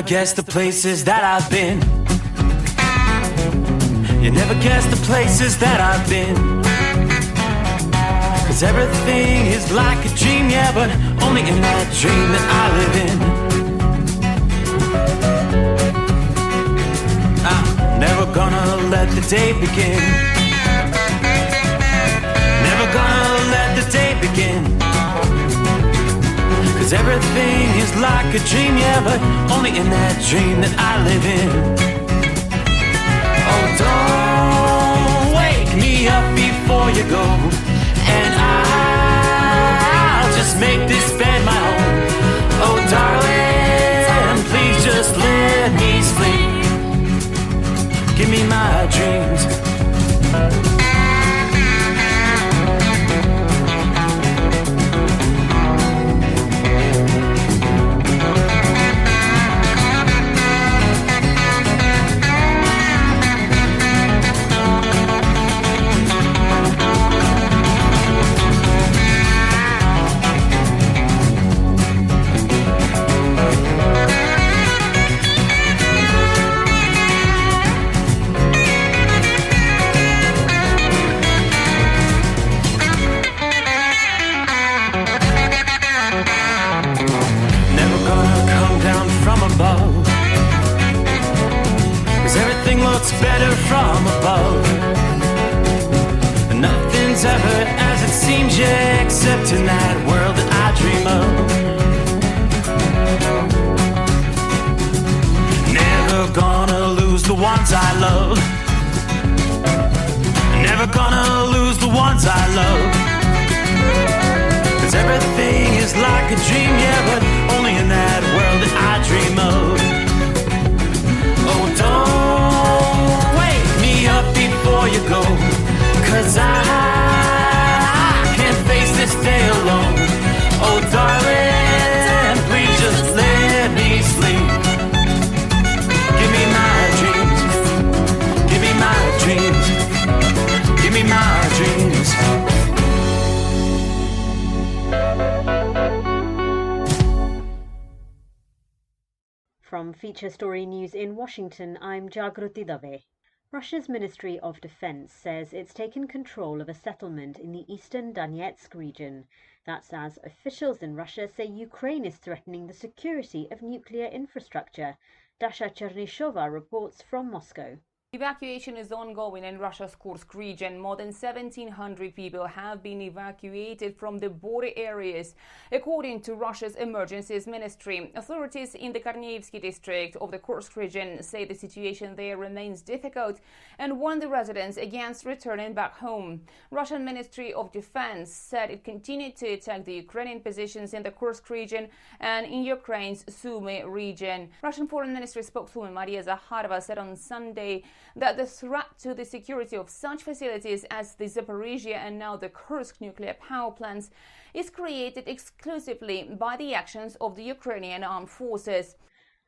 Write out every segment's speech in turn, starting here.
never guess the places that I've been. You never guess the places that I've been. 'Cause everything is like a dream, yeah, but only in that dream that I live in. I'm never gonna let the day begin. Never gonna let the day begin. 'Cause everything is like a dream, yeah, but only in that dream that I live in. Oh, don't wake me up before you go, and I'll just make this bed my home. Oh, darling, please just let me sleep. Give me my dreams. Better from above. Nothing's ever as it seems, yeah, except in that world that I dream of. Never gonna lose the ones I love. Never gonna lose the ones I love. 'Cause everything is like a dream, yeah, but only in that world that I dream of. Oh, don't wake me up before you go, 'cause I can't face this day alone. Oh, darling, please just let me sleep. Give me my dreams. Give me my dreams. Give me my dreams. From Feature Story News in Washington, I'm Jagruti Dave. Russia's Ministry of Defense says it's taken control of a settlement in the eastern Donetsk region. That's as officials in Russia say Ukraine is threatening the security of nuclear infrastructure. Dasha Chernyshova reports from Moscow. Evacuation is ongoing in Russia's Kursk region. More than 1,700 people have been evacuated from the border areas, according to Russia's Emergencies Ministry. Authorities in the Korneevsky district of the Kursk region say the situation there remains difficult and warn the residents against returning back home. Russian Ministry of Defense said it continued to attack the Ukrainian positions in the Kursk region and in Ukraine's Sumy region. Russian Foreign Ministry spokeswoman Maria Zakharova said on Sunday that the threat to the security of such facilities as the Zaporizhia and now the Kursk nuclear power plants is created exclusively by the actions of the Ukrainian armed forces.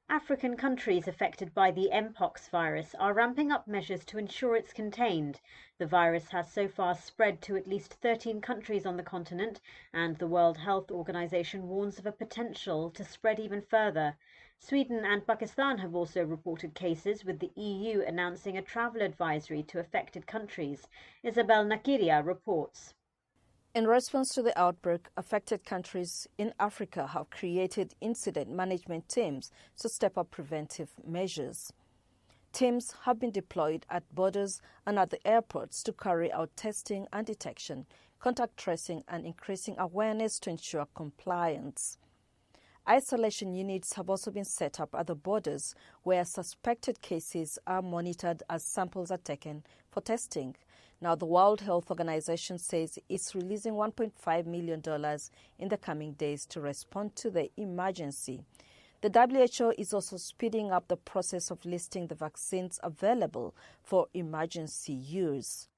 African countries affected by the Mpox virus are ramping up measures to ensure it's contained. The virus has so far spread to at least 13 countries on the continent, and the World Health Organization warns of a potential to spread even further. Sweden and Pakistan have also reported cases, with the EU announcing a travel advisory to affected countries. Isabel Nakiria reports. In response to the outbreak, affected countries in Africa have created incident management teams to step up preventive measures. Teams have been deployed at borders and at the airports to carry out testing and detection, contact tracing, and increasing awareness to ensure compliance. Isolation units have also been set up at the borders where suspected cases are monitored as samples are taken for testing. Now, the World Health Organization says it's releasing $1.5 million in the coming days to respond to the emergency. The WHO is also speeding up the process of listing the vaccines available for emergency use.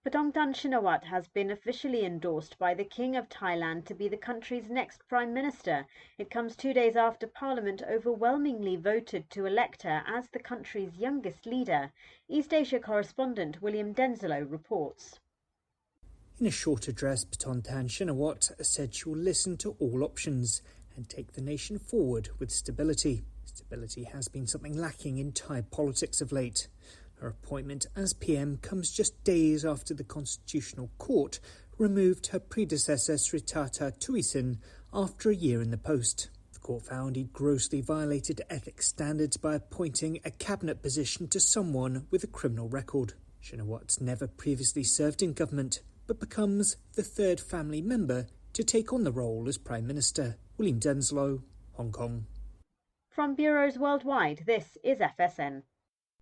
Paetongtarn Shinawatra has been officially endorsed by the King of Thailand to be the country's next Prime Minister. It comes 2 days after Parliament overwhelmingly voted to elect her as the country's youngest leader. East Asia correspondent William Denzelo reports. In a short address, Paetongtarn Shinawatra said she will listen to all options and take the nation forward with stability. Stability has been something lacking in Thai politics of late. Her appointment as PM comes just days after the Constitutional Court removed her predecessor Srettha Thavisin after a year in the post. The court found he'd grossly violated ethics standards by appointing a cabinet position to someone with a criminal record. Shinawatra never previously served in government, but becomes the third family member to take on the role as Prime Minister. William Denslow, Hong Kong. From bureaus worldwide, this is FSN.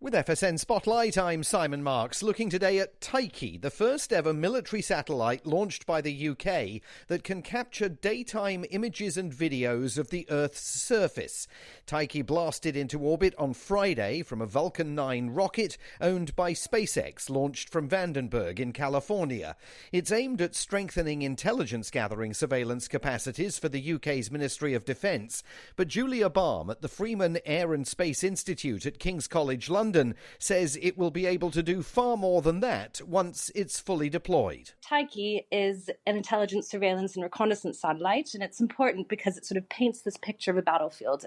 With FSN Spotlight, I'm Simon Marks, looking today at Tyche, the first ever military satellite launched by the UK that can capture daytime images and videos of the Earth's surface. Tyche blasted into orbit on Friday from a Vulcan 9 rocket owned by SpaceX, launched from Vandenberg in California. It's aimed at strengthening intelligence-gathering surveillance capacities for the UK's Ministry of Defence. But Julia Baum at the Freeman Air and Space Institute at King's College London says it will be able to do far more than that once it's fully deployed. Tyche is an intelligence, surveillance and reconnaissance satellite, and it's important because it sort of paints this picture of a battlefield.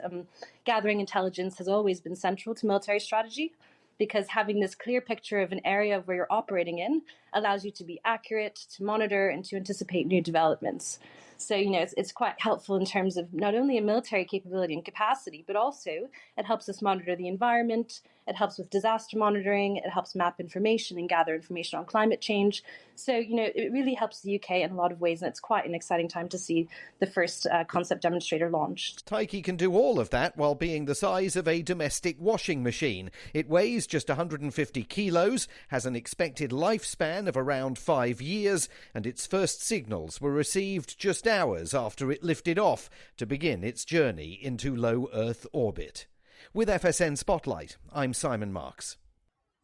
Gathering intelligence has always been central to military strategy, because having this clear picture of an area where you're operating in allows you to be accurate, to monitor and to anticipate new developments. So, it's quite helpful in terms of not only a military capability and capacity, but also it helps us monitor the environment, it helps with disaster monitoring, it helps map information and gather information on climate change. So, it really helps the UK in a lot of ways, and it's quite an exciting time to see the first concept demonstrator launched. Tyche can do all of that while being the size of a domestic washing machine. It weighs just 150 kilos, has an expected lifespan of around 5 years, and its first signals were received just hours after it lifted off to begin its journey into low Earth orbit. With FSN Spotlight, I'm Simon Marks.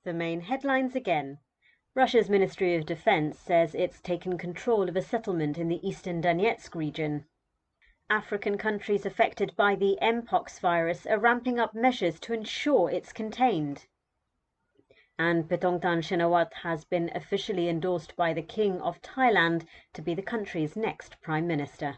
The main headlines again. Russia's Ministry of Defence says it's taken control of a settlement in the eastern Donetsk region. African countries affected by the Mpox virus are ramping up measures to ensure it's contained. And Paetongtarn Shinawatra has been officially endorsed by the King of Thailand to be the country's next Prime Minister.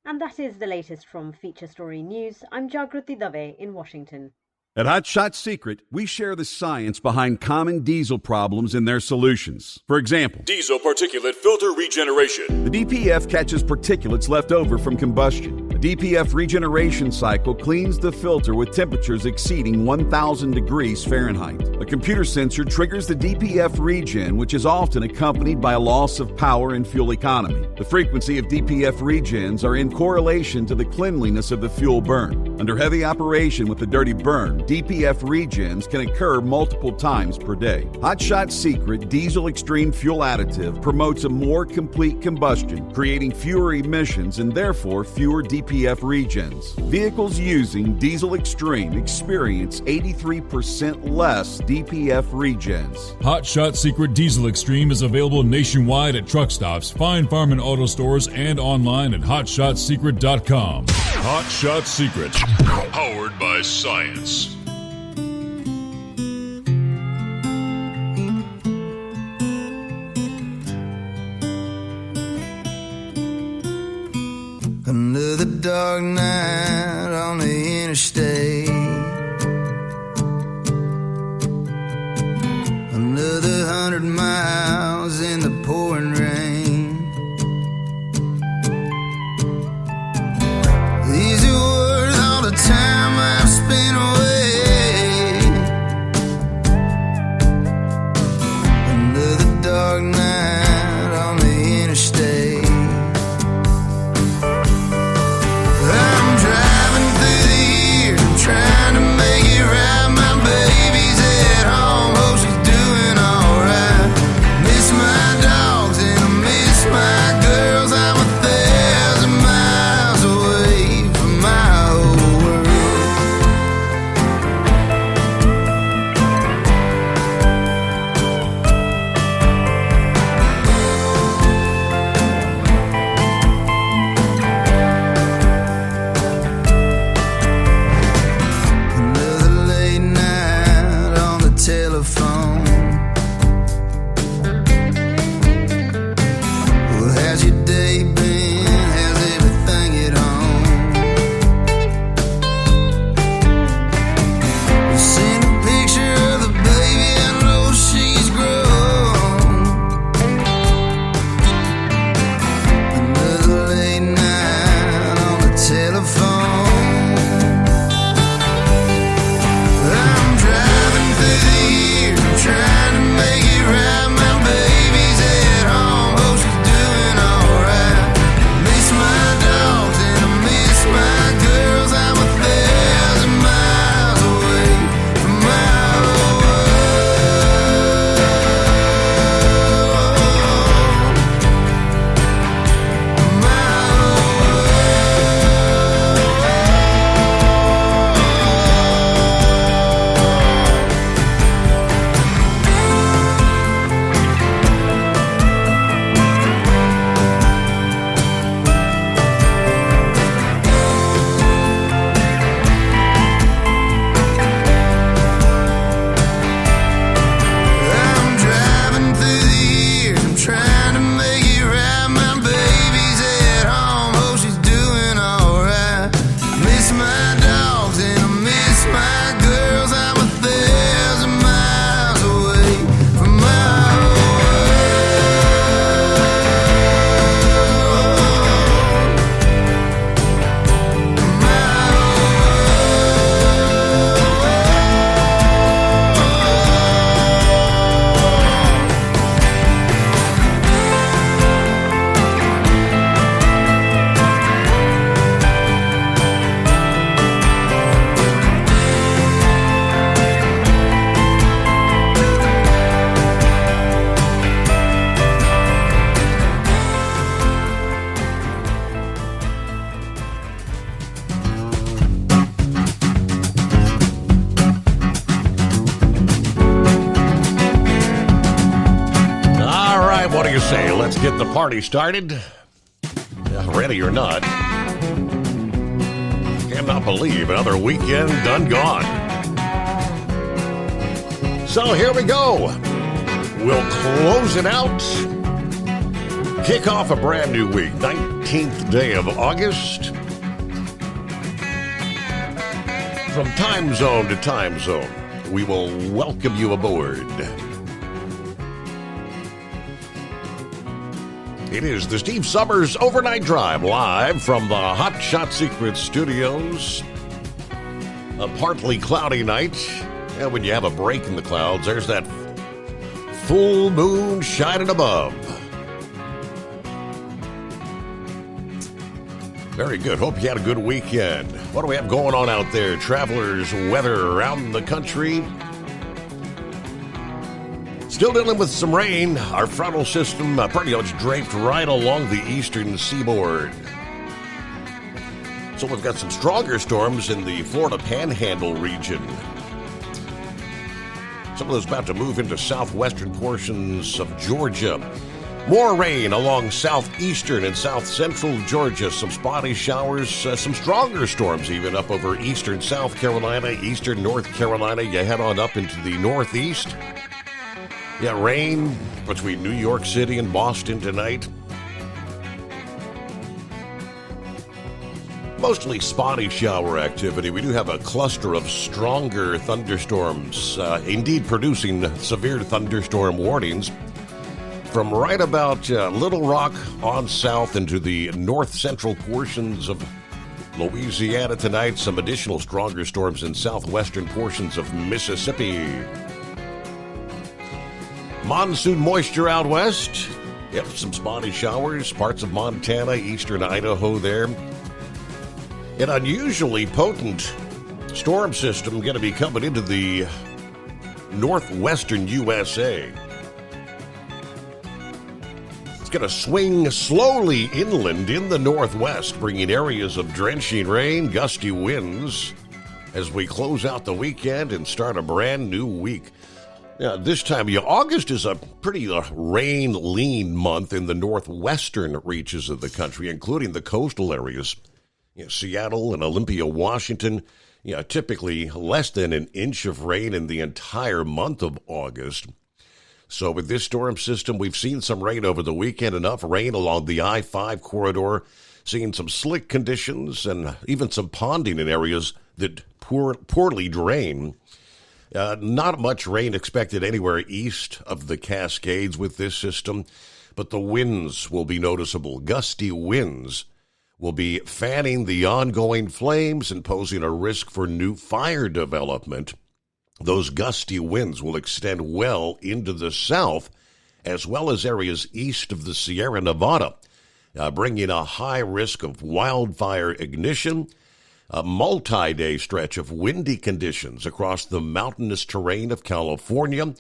And that is the latest from Feature Story News. I'm Jagruti Dave in Washington. At Hot Shot Secret, we share the science behind common diesel problems and their solutions. For example, diesel particulate filter regeneration. The DPF catches particulates left over from combustion. The DPF regeneration cycle cleans the filter with temperatures exceeding 1,000 degrees Fahrenheit. A computer sensor triggers the DPF regen, which is often accompanied by a loss of power and fuel economy. The frequency of DPF regens are in correlation to the cleanliness of the fuel burn. Under heavy operation with the dirty burn, DPF regens can occur multiple times per day. Hot Shot Secret Diesel Extreme Fuel Additive promotes a more complete combustion, creating fewer emissions and therefore fewer DPF regens. Vehicles using Diesel Extreme experience 83% less DPF regens. Hot Shot Secret Diesel Extreme is available nationwide at truck stops, Fine Farm and auto stores, and online at hotshotsecret.com. Hot Shot Secret, powered by science. Another dark night on the interstate. Another 100 miles in the pouring rain. These are worth all the time I've spent away. kiss my girls, I'm 1,000 miles away from my What do you say? Let's get the party started. Ready or not. Cannot believe another weekend done gone. So here we go. We'll close it out. Kick off a brand new week. 19th day of August. From time zone to time zone, we will welcome you aboard. It is the Steve Summers Overnight Drive, live from the Hot Shot Secret Studios. A partly cloudy night. And when you have a break in the clouds, there's that full moon shining above. Very good. Hope you had a good weekend. What do we have going on out there? Travelers, weather around the country. Still dealing with some rain. Our frontal system pretty much draped right along the eastern seaboard. So we've got some stronger storms in the Florida Panhandle region. Some of those about to move into southwestern portions of Georgia. More rain along southeastern and south central Georgia. Some spotty showers, some stronger storms even up over eastern South Carolina, eastern North Carolina. You head on up into the northeast. Yeah, rain between New York City and Boston tonight. Mostly spotty shower activity. We do have a cluster of stronger thunderstorms, indeed producing severe thunderstorm warnings from right about Little Rock on south into the north-central portions of Louisiana tonight. Some additional stronger storms in southwestern portions of Mississippi. Monsoon moisture out west. Yep, some spotty showers, parts of Montana, eastern Idaho there. An unusually potent storm system going to be coming into the northwestern USA. It's going to swing slowly inland in the northwest, bringing areas of drenching rain, gusty winds as we close out the weekend and start a brand new week. Yeah, this time of year, August is a pretty rain-lean month in the northwestern reaches of the country, including the coastal areas. Seattle and Olympia, Washington, typically less than an inch of rain in the entire month of August. So with this storm system, we've seen some rain over the weekend, enough rain along the I-5 corridor, seeing some slick conditions and even some ponding in areas that poorly drain. Not much rain expected anywhere east of the Cascades with this system, but the winds will be noticeable. Gusty winds will be fanning the ongoing flames and posing a risk for new fire development. Those gusty winds will extend well into the south, as well as areas east of the Sierra Nevada, bringing a high risk of wildfire ignition. A multi-day stretch of windy conditions across the mountainous terrain of California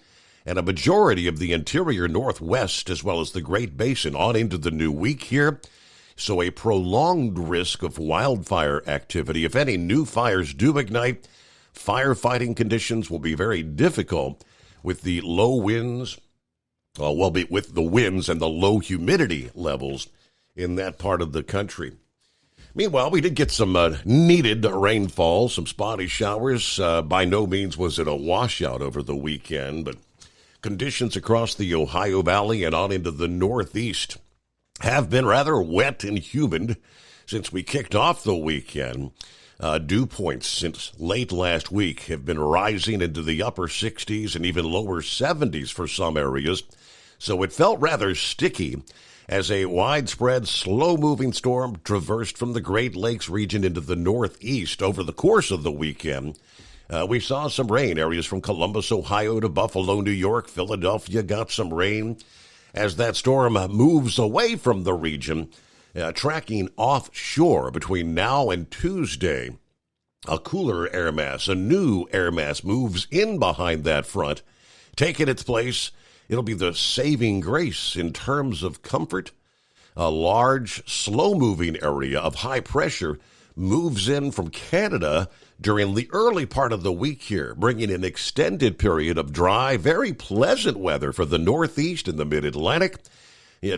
and a majority of the interior northwest, as well as the Great Basin, on into the new week here. So a prolonged risk of wildfire activity. If any new fires do ignite, firefighting conditions will be very difficult with the low winds, with the winds and the low humidity levels in that part of the country. Meanwhile, we did get some needed rainfall, some spotty showers. By no means was it a washout over the weekend, but conditions across the Ohio Valley and on into the Northeast have been rather wet and humid since we kicked off the weekend. Dew points since late last week have been rising into the upper 60s and even lower 70s for some areas. So it felt rather sticky as a widespread, slow-moving storm traversed from the Great Lakes region into the northeast over the course of the weekend. We saw some rain. Areas from Columbus, Ohio to Buffalo, New York, Philadelphia got some rain. As that storm moves away from the region, tracking offshore between now and Tuesday, a cooler air mass, a new air mass moves in behind that front, taking its place. It'll be the saving grace in terms of comfort. A large, slow-moving area of high pressure moves in from Canada during the early part of the week here, bringing an extended period of dry, very pleasant weather for the Northeast and the Mid-Atlantic.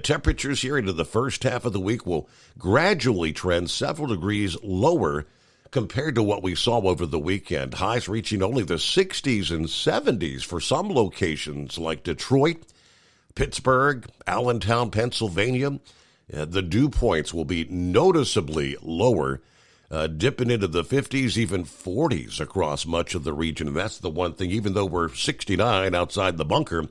Temperatures here into the first half of the week will gradually trend several degrees lower compared to what we saw over the weekend. Highs reaching only the 60s and 70s for some locations like Detroit, Pittsburgh, Allentown, Pennsylvania. The dew points will be noticeably lower, dipping into the 50s, even 40s across much of the region. And that's the one thing, even though we're 69 outside the bunker,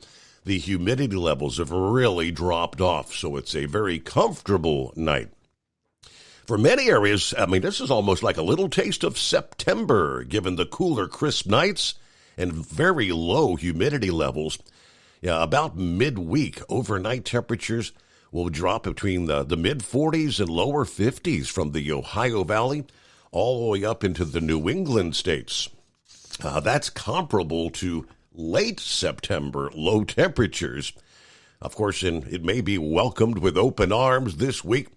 the humidity levels have really dropped off. So it's a very comfortable night. For many areas, this is almost like a little taste of September, given the cooler, crisp nights and very low humidity levels. About midweek, overnight temperatures will drop between the mid-40s and lower 50s from the Ohio Valley all the way up into the New England states. That's comparable to late September low temperatures. Of course, it may be welcomed with open arms this week.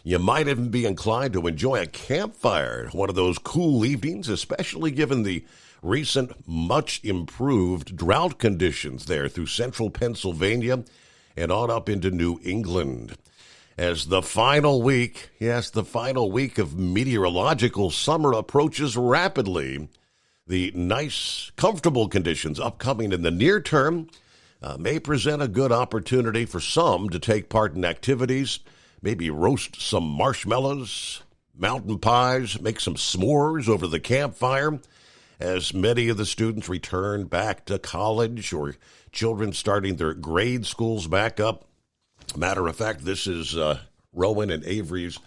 You might even be inclined to enjoy a campfire one of those cool evenings, especially given the recent much improved drought conditions there through central Pennsylvania and on up into New England. As the final week, the final week of meteorological summer approaches rapidly, the nice, comfortable conditions upcoming in the near term may present a good opportunity for some to take part in activities. Maybe roast some marshmallows, mountain pies, make some s'mores over the campfire as many of the students return back to college or children starting their grade schools back up. Matter of fact, this is Rowan and Avery's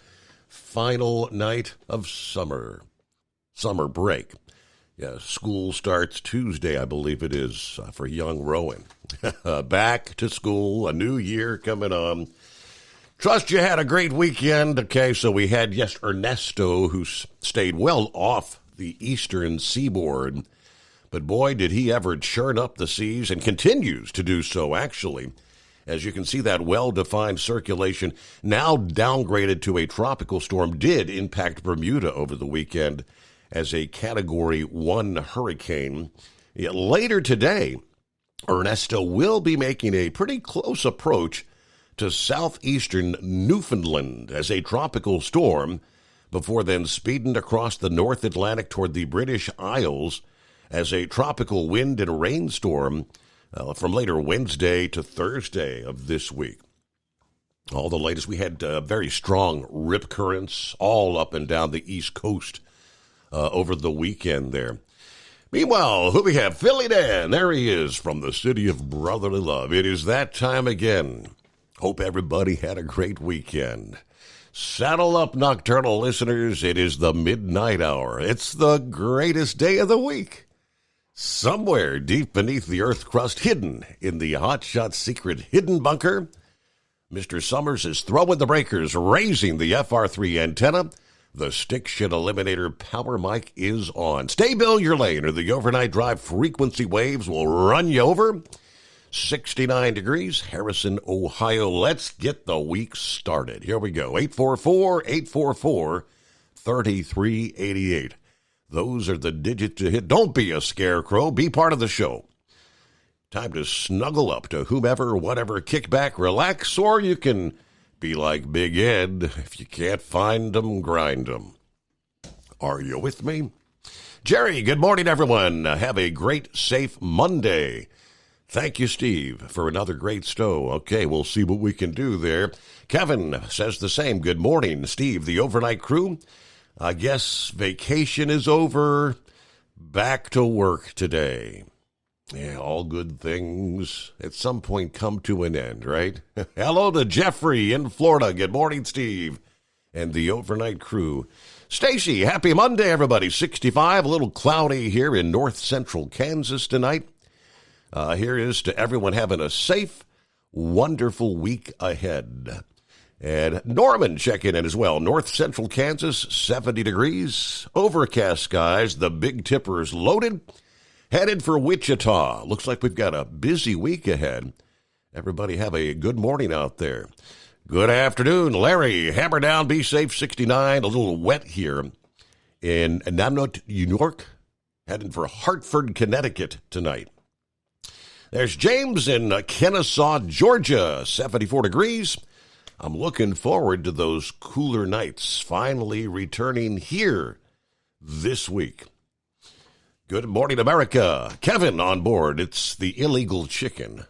final night of summer break. School starts Tuesday, I believe it is, for young Rowan. Back to school, a new year coming on. Trust you had a great weekend. Okay, so we had, Ernesto, who stayed well off the eastern seaboard. But boy, did he ever churn up the seas, and continues to do so, actually. As you can see, that well-defined circulation, now downgraded to a tropical storm, did impact Bermuda over the weekend as a Category 1 hurricane. Later today, Ernesto will be making a pretty close approach to southeastern Newfoundland as a tropical storm, before then speeding across the North Atlantic toward the British Isles as a tropical wind and rainstorm from later Wednesday to Thursday of this week. All the latest, we had very strong rip currents all up and down the East Coast over the weekend there. Meanwhile, who we have? Philly Dan. There he is from the city of brotherly love. It is that time again. Hope everybody had a great weekend. Saddle up, nocturnal listeners. It is the midnight hour. It's the greatest day of the week. Somewhere deep beneath the earth crust, hidden in the Hot Shot Secret hidden bunker, Mr. Summers is throwing the breakers, raising the FR3 antenna. The Stick Shit Eliminator power mic is on. Stay Bill your lane, or the overnight drive frequency waves will run you over. 69 degrees, Harrison, Ohio. Let's get the week started. Here we go. 844-844-3388. Those are the digits to hit. Don't be a scarecrow. Be part of the show. Time to snuggle up to whomever, whatever, kick back, relax, or you can be like Big Ed. If you can't find them, grind them. Are you with me? Jerry, good morning, everyone. Have a great, safe Monday. Thank you, Steve, for another great stow. Okay, we'll see what we can do there. Kevin says the same. Good morning, Steve. The overnight crew I guess vacation is over. Back to work today. Yeah, all good things at some point come to an end, right? Hello to Jeffrey in Florida. Good morning, Steve, and the overnight crew. Stacy, happy Monday, everybody. 65, a little cloudy here in north central Kansas tonight. Here is to everyone having a safe, wonderful week ahead. And Norman checking in as well. North central Kansas, 70 degrees. Overcast skies. The Big Tipper is loaded. Headed for Wichita. Looks like we've got a busy week ahead. Everybody have a good morning out there. Good afternoon, Larry. Hammer down, be safe, 69. A little wet here in Namnote, New York. Heading for Hartford, Connecticut tonight. There's James in Kennesaw, Georgia, 74 degrees. I'm looking forward to those cooler nights finally returning here this week. Good morning, America. Kevin on board. It's the Illegal Chicken.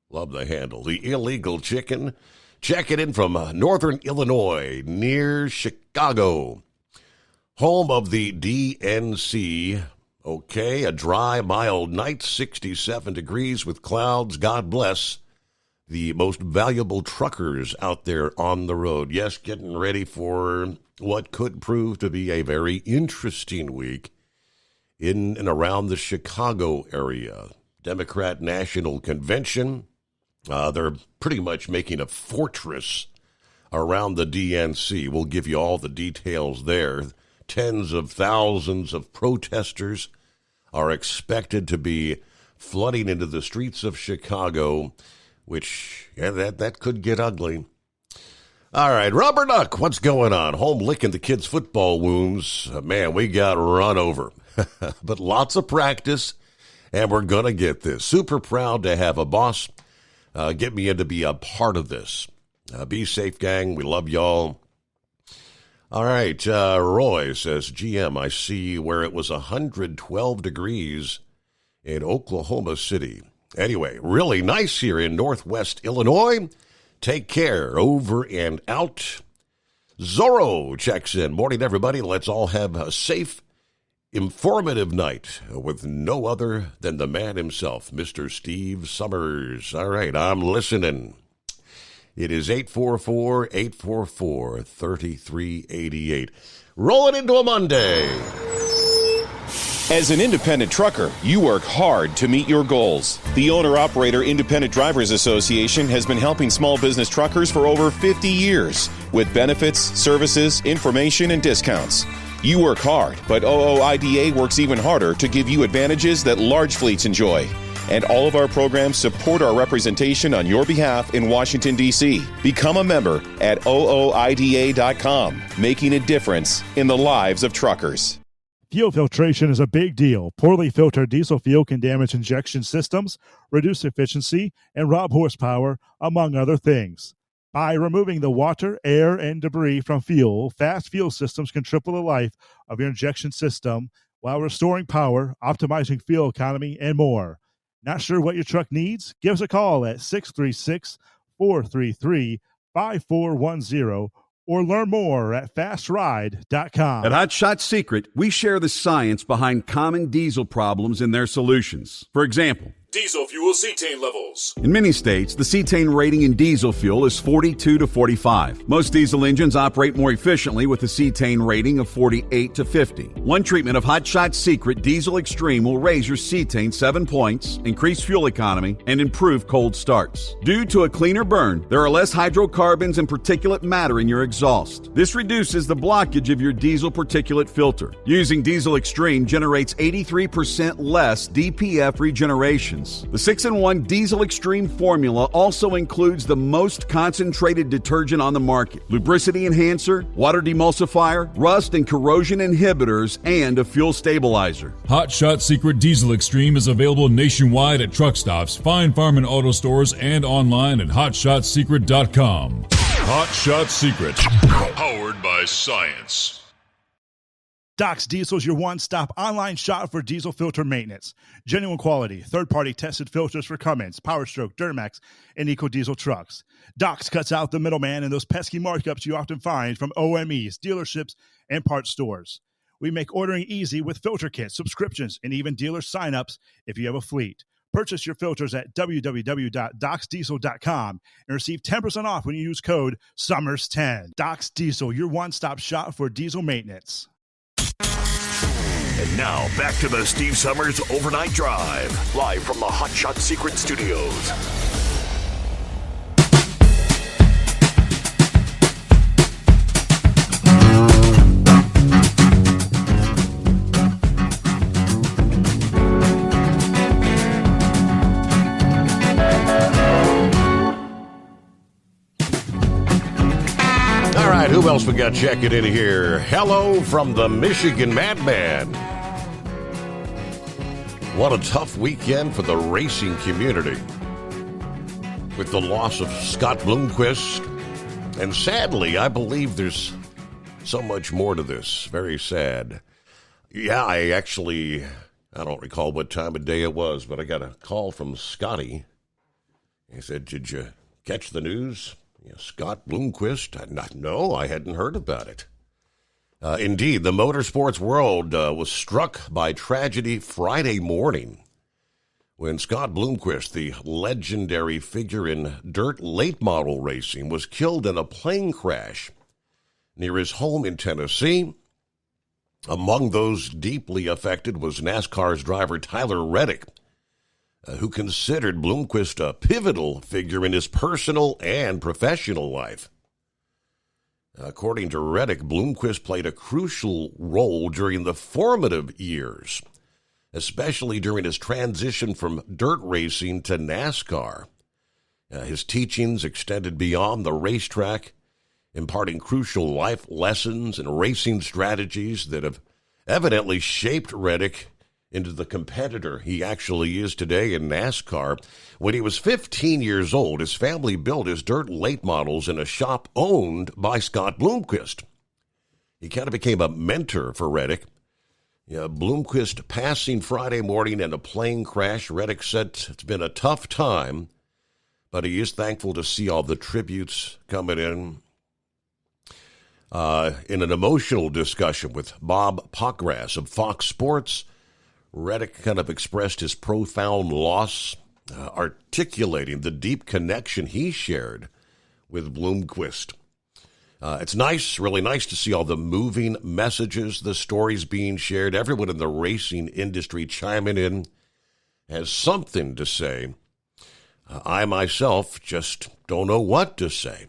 Love the handle. The Illegal Chicken. Checking in from northern Illinois near Chicago. Home of the DNC. Okay, a dry, mild night, 67 degrees with clouds. God bless the most valuable truckers out there on the road. Yes, getting ready for what could prove to be a very interesting week in and around the Chicago area. Democrat National Convention. They're pretty much making a fortress around the DNC. We'll give you all the details there. Tens of thousands of protesters are expected to be flooding into the streets of Chicago, which, that could get ugly. All right, Rubber Duck, what's going on? Home licking the kids' football wounds. Man, we got run over. But lots of practice, and we're going to get this. Super proud to have a boss get me in to be a part of this. Be safe, gang. We love y'all. All right, Roy says, GM, I see where it was 112 degrees in Oklahoma City. Anyway, really nice here in Northwest Illinois. Take care. Over and out. Zorro checks in. Morning, everybody. Let's all have a safe, informative night with no other than the man himself, Mr. Steve Summers. All right, I'm listening. It is 844-844-3388. Rolling into a Monday. As an independent trucker, you work hard to meet your goals. The Owner-Operator Independent Drivers Association has been helping small business truckers for over 50 years with benefits, services, information, and discounts. You work hard, but OOIDA works even harder to give you advantages that large fleets enjoy. And all of our programs support our representation on your behalf in Washington, D.C. Become a member at OOIDA.com, making a difference in the lives of truckers. Fuel filtration is a big deal. Poorly filtered diesel fuel can damage injection systems, reduce efficiency, and rob horsepower, among other things. By removing the water, air, and debris from fuel, fast fuel systems can triple the life of your injection system while restoring power, optimizing fuel economy, and more. Not sure what your truck needs? Give us a call at 636-433-5410 or learn more at fastride.com. At Hot Shot Secret, we share the science behind common diesel problems and their solutions. For example, Diesel fuel cetane levels. in many states, the cetane rating in diesel fuel is 42 to 45. Most diesel engines operate more efficiently with a cetane rating of 48 to 50. One treatment of Hot Shot Secret Diesel Extreme will raise your cetane 7 points, increase fuel economy, and improve cold starts. Due to a cleaner burn, there are less hydrocarbons and particulate matter in your exhaust. This reduces the blockage of your diesel particulate filter. Using Diesel Extreme generates 83% less DPF regeneration. The 6-in-1 Diesel Extreme formula also includes the most concentrated detergent on the market, lubricity enhancer, water demulsifier, rust and corrosion inhibitors, and a fuel stabilizer. Hot Shot Secret Diesel Extreme is available nationwide at truck stops, Fine Farm and auto stores, and online at hotshotsecret.com. Hot Shot Secret, powered by science. Doc's Diesel is your one-stop online shop for diesel filter maintenance. Genuine quality, third-party tested filters for Cummins, Powerstroke, Duramax, and EcoDiesel trucks. Doc's cuts out the middleman and those pesky markups you often find from OMEs, dealerships, and parts stores. We make ordering easy with filter kits, subscriptions, and even dealer sign-ups if you have a fleet. Purchase your filters at www.docsdiesel.com and receive 10% off when you use code SUMMERS10. Doc's Diesel, your one-stop shop for diesel maintenance. And now, back to the Steve Summers Overnight Drive, live from the Hot Shot Secret Studios. All right, who else we got checking in here? Hello from the Michigan Madman. What a tough weekend for the racing community with the loss of Scott Bloomquist. And sadly, I believe there's so much more to this. Very sad. Yeah, I don't recall what time of day it was, but I got a call from Scotty. He said, "Did you catch the news? Scott Bloomquist?" No, I hadn't heard about it. Indeed, the motorsports world was struck by tragedy Friday morning when Scott Bloomquist, the legendary figure in dirt late model racing, was killed in a plane crash near his home in Tennessee. Among those deeply affected was NASCAR's driver Tyler Reddick, who considered Bloomquist a pivotal figure in his personal and professional life. According to Reddick, Bloomquist played a crucial role during the formative years, especially during his transition from dirt racing to NASCAR. His teachings extended beyond the racetrack, imparting crucial life lessons and racing strategies that have evidently shaped Reddick into the competitor he actually is today in NASCAR. When he was 15 years old, his family built his dirt late models in a shop owned by Scott Bloomquist. He kind of became a mentor for Reddick. Bloomquist passing Friday morning in a plane crash. Reddick said it's been a tough time, but he is thankful to see all the tributes coming in. In an emotional discussion with Bob Pockgrass of Fox Sports, Reddick kind of expressed his profound loss, articulating the deep connection he shared with Bloomquist. It's nice, really nice to see all the moving messages, the stories being shared. Everyone in the racing industry chiming in has something to say. I myself just don't know what to say.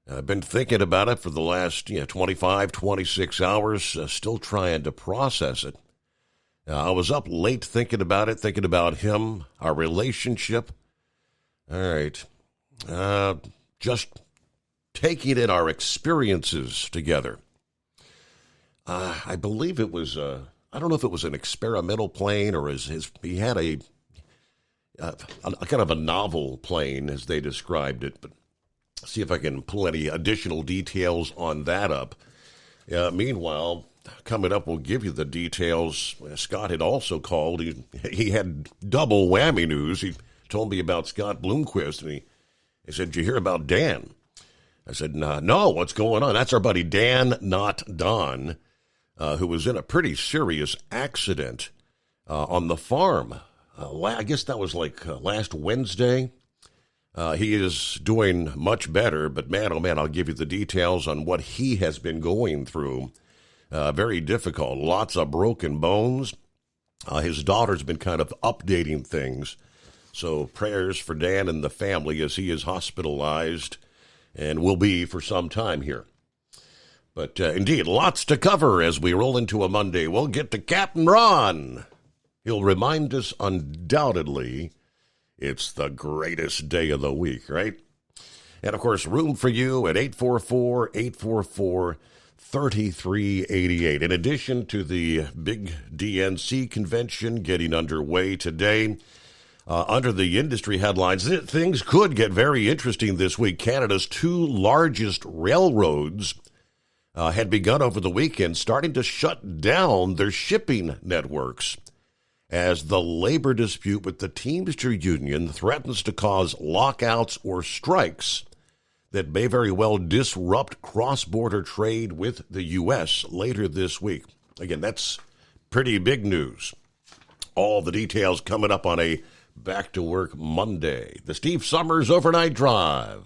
I've been thinking about it for the last 25, 26 hours, still trying to process it. I was up late thinking about him, our relationship. All right. Just taking in our experiences together. I believe it was, I don't know if it was an experimental plane or he had a kind of a novel plane as they described it, but see if I can pull any additional details on that up. Meanwhile, coming up, we'll give you the details. Scott had also called. He had double whammy news. He told me about Scott Bloomquist, and he said, "Did you hear about Dan?" I said, "No, what's going on?" That's our buddy Dan, not Don, who was in a pretty serious accident on the farm. I guess that was like last Wednesday. He is doing much better, but man, oh man, I'll give you the details on what he has been going through. Very difficult. Lots of broken bones. His daughter's been kind of updating things. So prayers for Dan and the family as he is hospitalized and will be for some time here. But indeed, lots to cover as we roll into a Monday. We'll get to Captain Ron. He'll remind us undoubtedly it's the greatest day of the week, right? And, of course, room for you at 844-844-3388. In addition to the big DNC convention getting underway today, under the industry headlines, things could get very interesting this week. Canada's two largest railroads had begun over the weekend, starting to shut down their shipping networks as the labor dispute with the Teamster Union threatens to cause lockouts or strikes that may very well disrupt cross-border trade with the U.S. later this week. Again, that's pretty big news. All the details coming up on a Back to Work Monday. The Steve Summers Overnight Drive.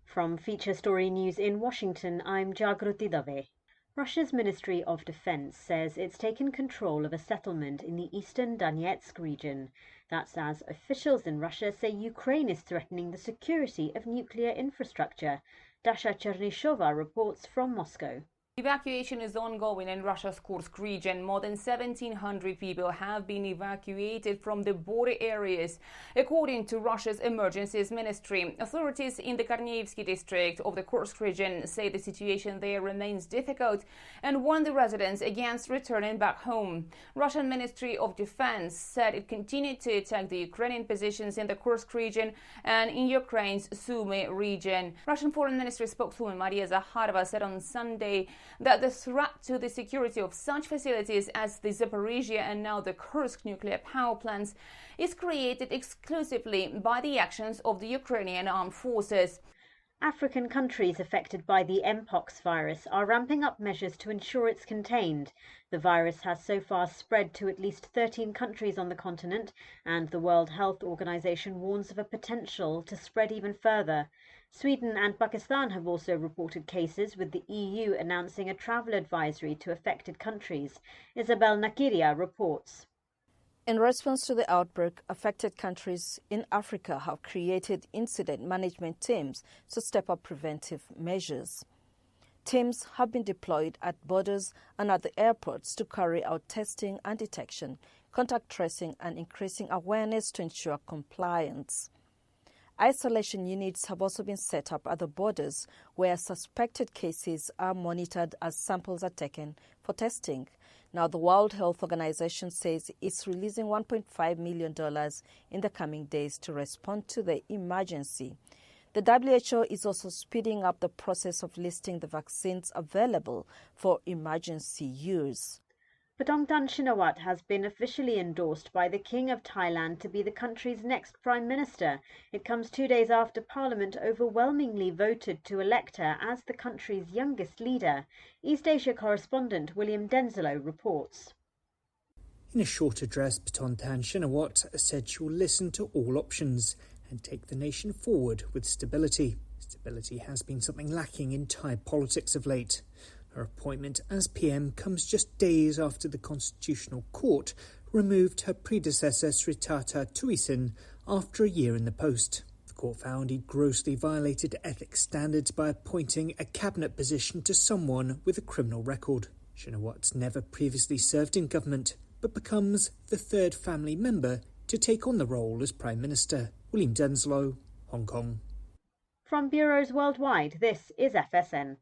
From Feature Story News in Washington, I'm Jagruti Dave. Russia's Ministry of Defense says it's taken control of a settlement in the eastern Donetsk region. That's as officials in Russia say Ukraine is threatening the security of nuclear infrastructure. Dasha Chernyshova reports from Moscow. Evacuation is ongoing in Russia's Kursk region. More than 1,700 people have been evacuated from the border areas, according to Russia's Emergencies Ministry. Authorities in the Korneevsky district of the Kursk region say the situation there remains difficult and warn the residents against returning back home. Russian Ministry of Defense said it continued to attack the Ukrainian positions in the Kursk region and in Ukraine's Sumy region. Russian Foreign Ministry spokeswoman Maria Zakharova said on Sunday that the threat to the security of such facilities as the Zaporizhia and now the Kursk nuclear power plants is created exclusively by the actions of the Ukrainian armed forces. African countries affected by the Mpox virus are ramping up measures to ensure it's contained. The virus has so far spread to at least 13 countries on the continent, and the World Health Organization warns of a potential to spread even further. Sweden and Pakistan have also reported cases, with the EU announcing a travel advisory to affected countries. Isabel Nakiria reports. In response to the outbreak, affected countries in Africa have created incident management teams to step up preventive measures. Teams have been deployed at borders and at the airports to carry out testing and detection, contact tracing, and increasing awareness to ensure compliance. Isolation units have also been set up at the borders where suspected cases are monitored as samples are taken for testing. Now, the World Health Organization says it's releasing $1.5 million in the coming days to respond to the emergency. The WHO is also speeding up the process of listing the vaccines available for emergency use. Paetongtarn Shinawatra has been officially endorsed by the King of Thailand to be the country's next Prime Minister. It comes 2 days after Parliament overwhelmingly voted to elect her as the country's youngest leader. East Asia correspondent William Denzelo reports. In a short address, Paetongtarn Shinawatra said she will listen to all options and take the nation forward with stability. Stability has been something lacking in Thai politics of late. Her appointment as PM comes just days after the Constitutional Court removed her predecessor Srettha Thavisin after a year in the post. The court found he'd grossly violated ethics standards by appointing a cabinet position to someone with a criminal record. Shinawatra's never previously served in government, but becomes the third family member to take on the role as Prime Minister. William Denslow, Hong Kong. From bureaus worldwide, this is FSN.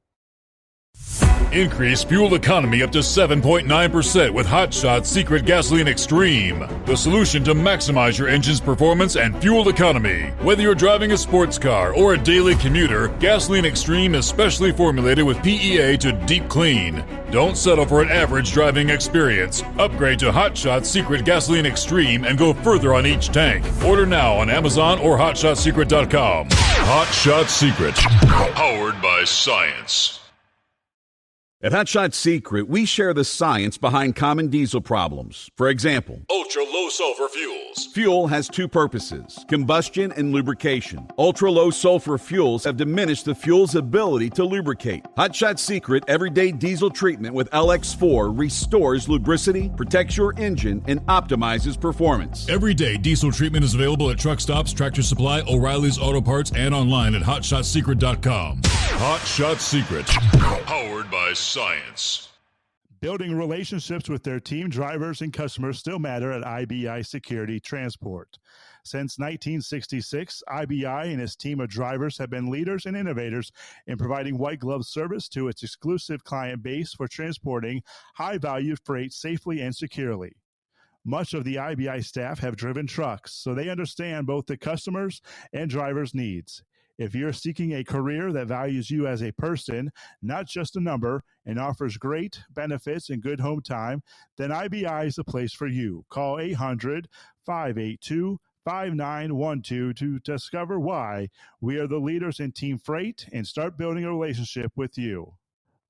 Increase fuel economy up to 7.9% with Hot Shot Secret Gasoline Extreme. The solution to maximize your engine's performance and fuel economy. Whether you're driving a sports car or a daily commuter, Gasoline Extreme is specially formulated with PEA to deep clean. Don't settle for an average driving experience. Upgrade to Hot Shot Secret Gasoline Extreme and go further on each tank. Order now on Amazon or HotShotSecret.com. Hot Shot Secret. Powered by science. At Hot Shot Secret, we share the science behind common diesel problems. For example, ultra-low sulfur fuels. Fuel has two purposes, combustion and lubrication. Ultra-low sulfur fuels have diminished the fuel's ability to lubricate. Hot Shot Secret Everyday Diesel Treatment with LX4 restores lubricity, protects your engine, and optimizes performance. Everyday diesel treatment is available at truck stops, Tractor Supply, O'Reilly's Auto Parts, and online at HotShotSecret.com. Hot Shot Secret. Powered by science. Building relationships with their team drivers and customers still matter at IBI Security Transport. Since 1966, IBI and its team of drivers have been leaders and innovators in providing white glove service to its exclusive client base for transporting high-value freight safely and securely. Much of the IBI staff have driven trucks, so they understand both the customers' and drivers' needs. If you're seeking a career that values you as a person, not just a number, and offers great benefits and good home time, then IBI is the place for you. Call 800-582-5912 to discover why we are the leaders in team freight and start building a relationship with you.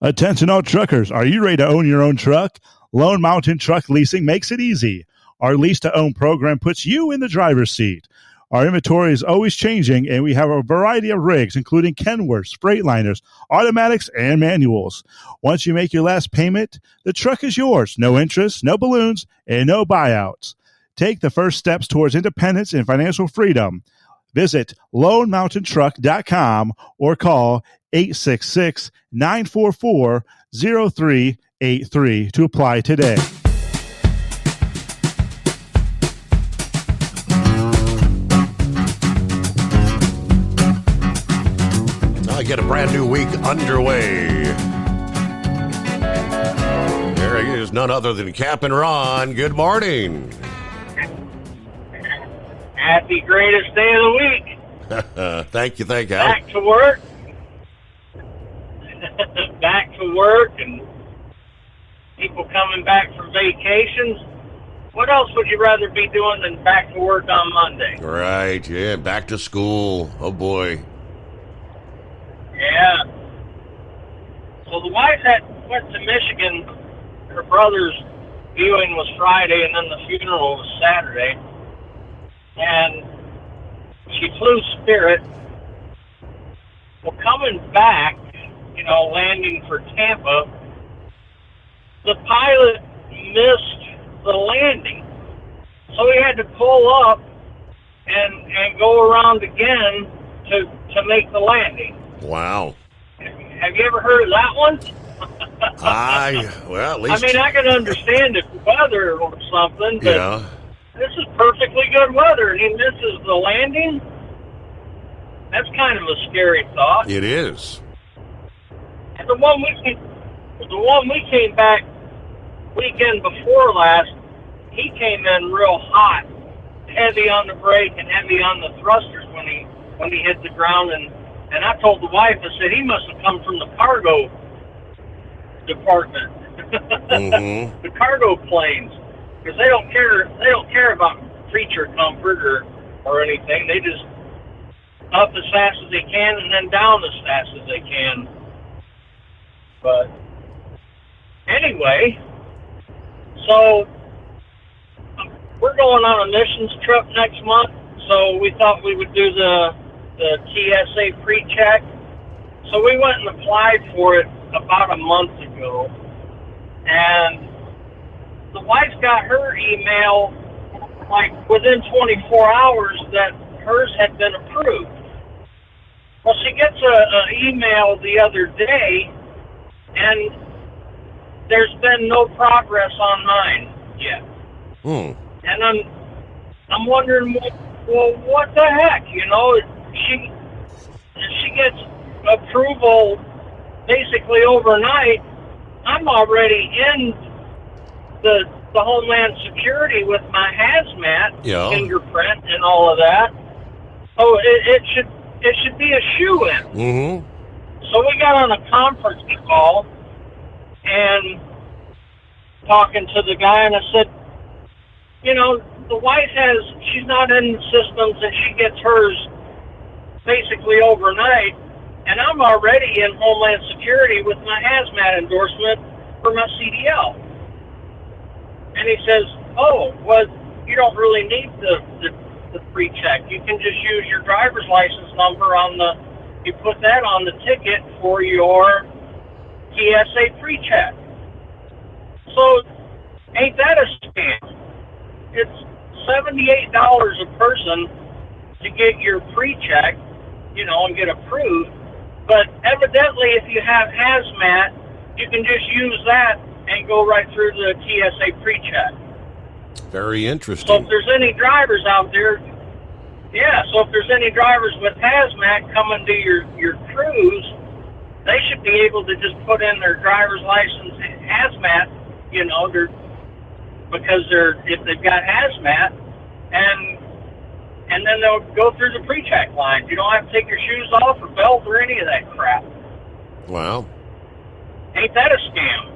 Attention all truckers, are you ready to own your own truck? Lone Mountain Truck Leasing makes it easy. Our lease-to-own program puts you in the driver's seat. Our inventory is always changing, and we have a variety of rigs, including Kenworths, Freightliners, automatics, and manuals. Once you make your last payment, the truck is yours. No interest, no balloons, and no buyouts. Take the first steps towards independence and financial freedom. Visit LoneMountainTruck.com or call 866-944-0383 to apply today. Get a brand new week underway. There he is, none other than Captain Ron. Good morning. Happy greatest day of the week. Thank you. Back to work. Back to work and people coming back from vacations. What else would you rather be doing than back to work on Monday? Right, yeah, back to school. Oh, boy. Yeah. So the wife went to Michigan. Her brother's viewing was Friday, and then the funeral was Saturday. And she flew Spirit. Well, coming back, landing for Tampa, the pilot missed the landing. So he had to pull up and go around again to make the landing. Wow. Have you ever heard of that one? At least... I can understand if weather or something, but yeah. This is perfectly good weather, and he misses the landing. That's kind of a scary thought. It is. And the one we came back weekend before last, he came in real hot, heavy on the brake and heavy on the thrusters when he hit the ground. And I told the wife, I said, he must have come from the cargo department, mm-hmm. the cargo planes, because they don't care about creature comfort or anything. They just up as fast as they can and then down as fast as they can. But anyway, so we're going on a missions trip next month, so we thought we would do the TSA pre-check. So we went and applied for it about a month ago, and the wife got her email like within 24 hours that hers had been approved. Well, she gets an email the other day, and there's been no progress on mine yet. And I'm wondering, well, what the heck? She gets approval basically overnight. I'm already in the Homeland Security with my hazmat fingerprint and all of that. So it should be a shoe-in. Mm-hmm. So we got on a conference call and talking to the guy, and I said, the wife she's not in the systems, and she gets hers basically overnight, and I'm already in Homeland Security with my hazmat endorsement for my CDL. And he says, oh, well, you don't really need the pre-check. You can just use your driver's license number you put that on the ticket for your TSA pre-check. So, ain't that a scam? It's $78 a person to get your pre-check, and get approved. But evidently, if you have hazmat, you can just use that and go right through the TSA pre-check. Very interesting. So if there's any drivers out there, so if there's any drivers with hazmat coming to your cruise, they should be able to just put in their driver's license hazmat, because if they've got hazmat, and and then they'll go through the pre-check lines. You don't have to take your shoes off or belt or any of that crap. Wow. Ain't that a scam?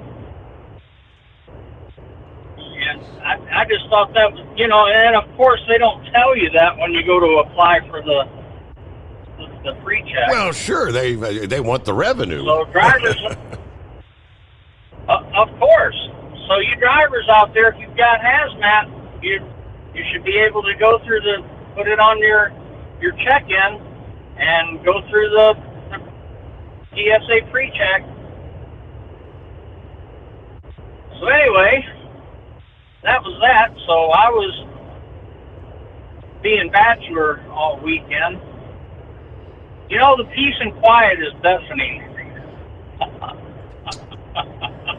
And I just thought that was, and of course they don't tell you that when you go to apply for the pre-check. Well, sure, they want the revenue. So drivers, of course. So you drivers out there, if you've got hazmat, you should be able to go through put it on your check-in and go through the TSA pre-check. So anyway, that was that. So I was being bachelor all weekend. The peace and quiet is deafening.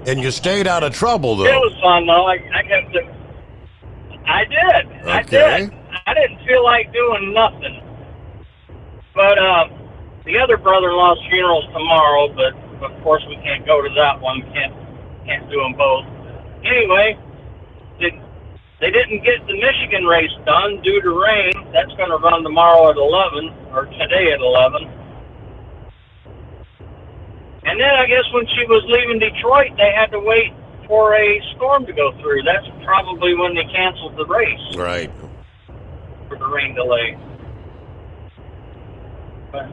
And you stayed out of trouble, though. It was fun, though. I did. Okay. I did. I didn't feel like doing nothing. But the other brother-in-law's funeral's tomorrow, but of course we can't go to that one. Can't do them both. Anyway, they didn't get the Michigan race done due to rain. That's going to run tomorrow at 11, or today at 11. And then I guess when she was leaving Detroit, they had to wait for a storm to go through. That's probably when they canceled the race. Right. For the rain delay. But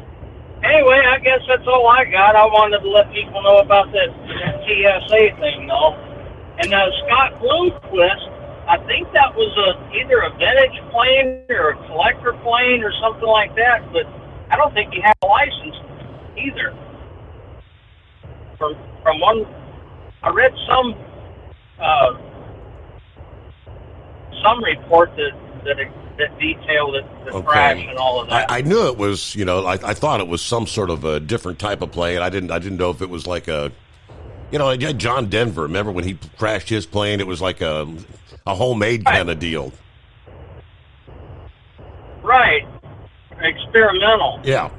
anyway, I guess that's all I got. I wanted to let people know about that TSA thing, though. And Scott Bloomquist, I think that was either a vintage plane or a collector plane or something like that, but I don't think he had a license either. From one, I read some report that detailed the crash and all of that. I knew it was, I thought it was some sort of a different type of plane. I didn't know if it was like a, John Denver. Remember when he crashed his plane? It was like a homemade kind of deal. Right. Experimental. Yeah.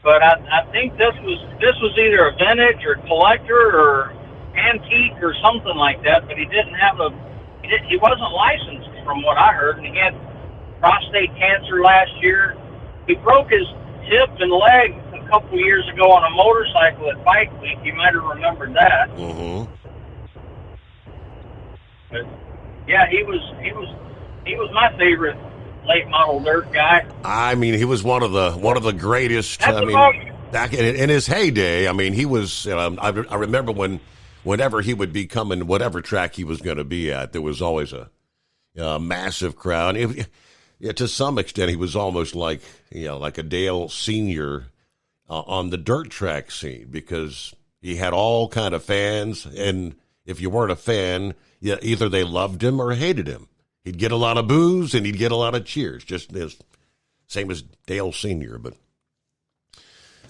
But I think this was either a vintage or collector or antique or something like that. But he didn't have he wasn't licensed from what I heard, and he had prostate cancer last year. He broke his hip and leg a couple years ago on a motorcycle at Bike Week. You might have remembered that. Mm-hmm. But yeah, he was my favorite late model dirt guy. I mean, he was one of the greatest. Back in his heyday. I mean, he was. I remember whenever he would be coming, whatever track he was going to be at, there was always a massive crowd. To some extent, he was almost like a Dale Sr. On the dirt track scene, because he had all kind of fans, and if you weren't a fan, either they loved him or hated him. He'd get a lot of boos and he'd get a lot of cheers, just as same as Dale Sr. But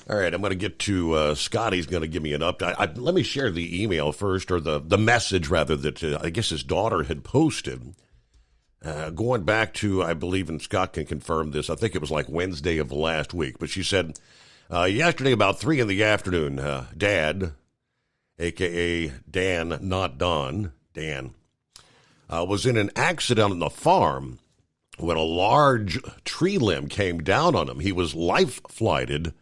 all right, I'm going to get to Scotty's going to give me an update. Let me share the email first, or the message rather, that I guess his daughter had posted. Going back to, I believe, and Scott can confirm this, I think it was like Wednesday of last week, but she said, yesterday about 3 in the afternoon, Dad, a.k.a. Dan, not Don, Dan, was in an accident on the farm when a large tree limb came down on him. He was life-flighted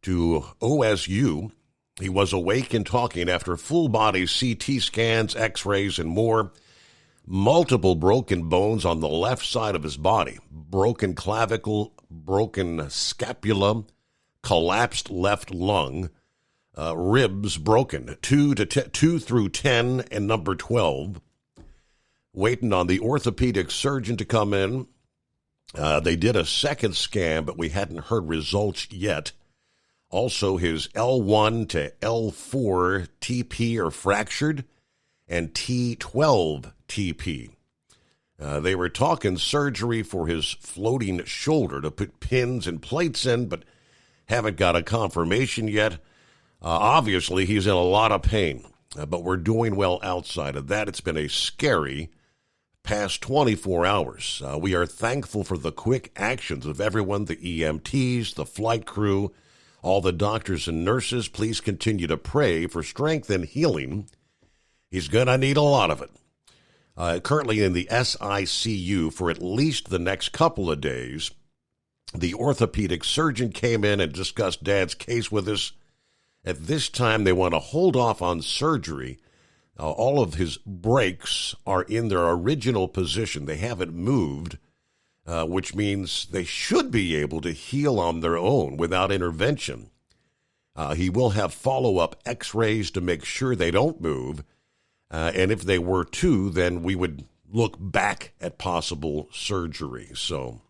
to OSU. He was awake and talking after full-body CT scans, x-rays, and more. Multiple broken bones on the left side of his body, broken clavicle, broken scapula, collapsed left lung, ribs broken, 2 through 10 and number 12. Waiting on the orthopedic surgeon to come in. They did a second scan, but we hadn't heard results yet. Also, his L1 to L4 TP are fractured, and T12 TP. They were talking surgery for his floating shoulder to put pins and plates in, but haven't got a confirmation yet. Obviously, he's in a lot of pain, but we're doing well outside of that. It's been a scary past 24 hours. We are thankful for the quick actions of everyone, the EMTs, the flight crew, all the doctors and nurses. Please continue to pray for strength and healing. He's going to need a lot of it. currently in the SICU for at least the next couple of days. The orthopedic surgeon came in and discussed Dad's case with us. At this time, they want to hold off on surgery. All of his brakes are in their original position. They haven't moved, which means they should be able to heal on their own without intervention. He will have follow-up x-rays to make sure they don't move. And if they were to, then we would look back at possible surgery. So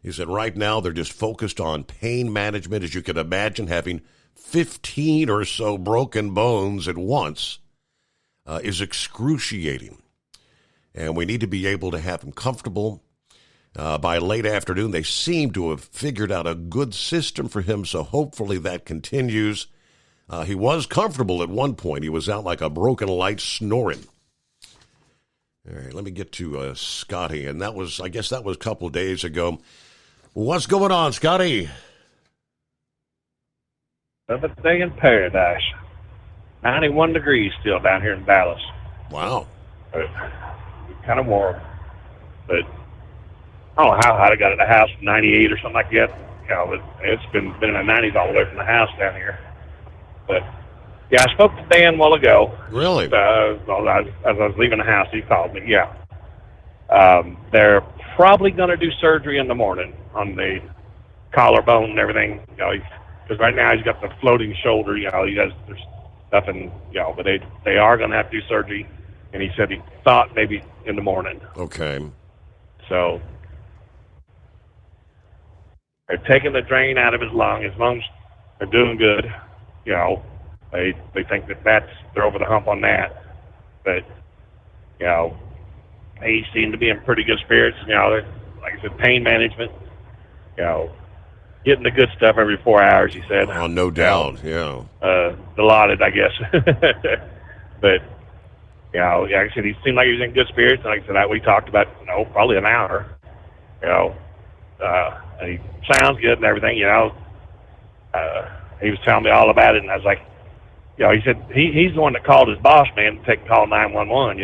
he said right now they're just focused on pain management. As you can imagine, having 15 or so broken bones at once is excruciating. And we need to be able to have him comfortable. By late afternoon, they seem to have figured out a good system for him, so hopefully that continues. He was comfortable at one point. He was out like a broken light snoring. All right, let me get to Scotty, and I guess that was a couple of days ago. What's going on, Scotty? Another day in paradise. 91 degrees still down here in Dallas. Wow. Kind of warm. But I don't know how hot I got at the house, 98 or something like that. But it's been in the 90s all the way from the house down here. But, yeah, I spoke to Dan a while ago. Really? As I was leaving the house, he called me, yeah. They're probably going to do surgery in the morning on the collarbone and everything, because right now he's got the floating shoulder, there's nothing, but they are going to have to do surgery, and he said he thought maybe in the morning. Okay. So they're taking the drain out of his lung. His lungs are doing good. They think they're over the hump on that. But, he seemed to be in pretty good spirits. Like I said, pain management, getting the good stuff every 4 hours, he said. Oh, no doubt, yeah. Allotted, I guess. But, like I said, he seemed like he was in good spirits. And like I said, we talked about, probably an hour. And he sounds good and everything, he was telling me all about it, and I was like, he said he's the one that called his boss man to call 911,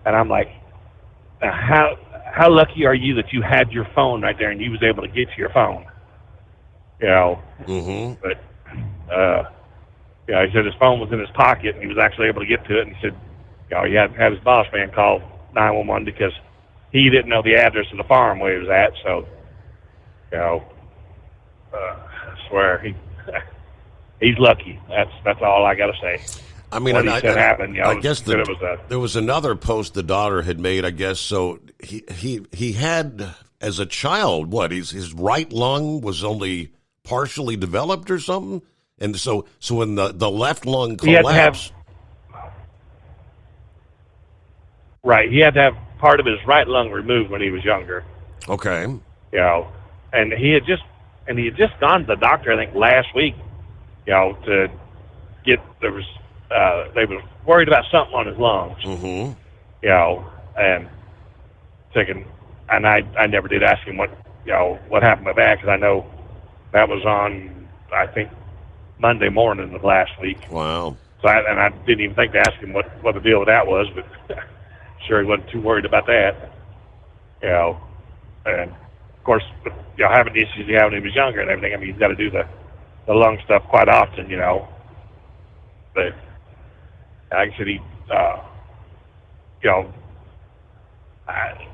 and I'm like, how lucky are you that you had your phone right there and you was able to get to your phone, Mm-hmm. But he said his phone was in his pocket and he was actually able to get to it, and he said, he had his boss man call 911 because he didn't know the address of the farm where he was at, so. I swear he's lucky. That's all I got to say. I mean, what he said happened. I guess there was another post the daughter had made. I guess so. He had as a child his right lung was only partially developed or something, and so when the left lung collapsed. Right, he had to have part of his right lung removed when he was younger. Okay. And he had just gone to the doctor, I think, last week, to get, they were worried about something on his lungs. Mm-hmm. And thinking, and I never did ask him what happened with that, because I know that was on, I think, Monday morning of last week. Wow. So I didn't even think to ask him what the deal with that was, but sure he wasn't too worried about that. And of course, having the issues he had when he was younger and everything, I mean, he's got to do the lung stuff quite often, But like I said,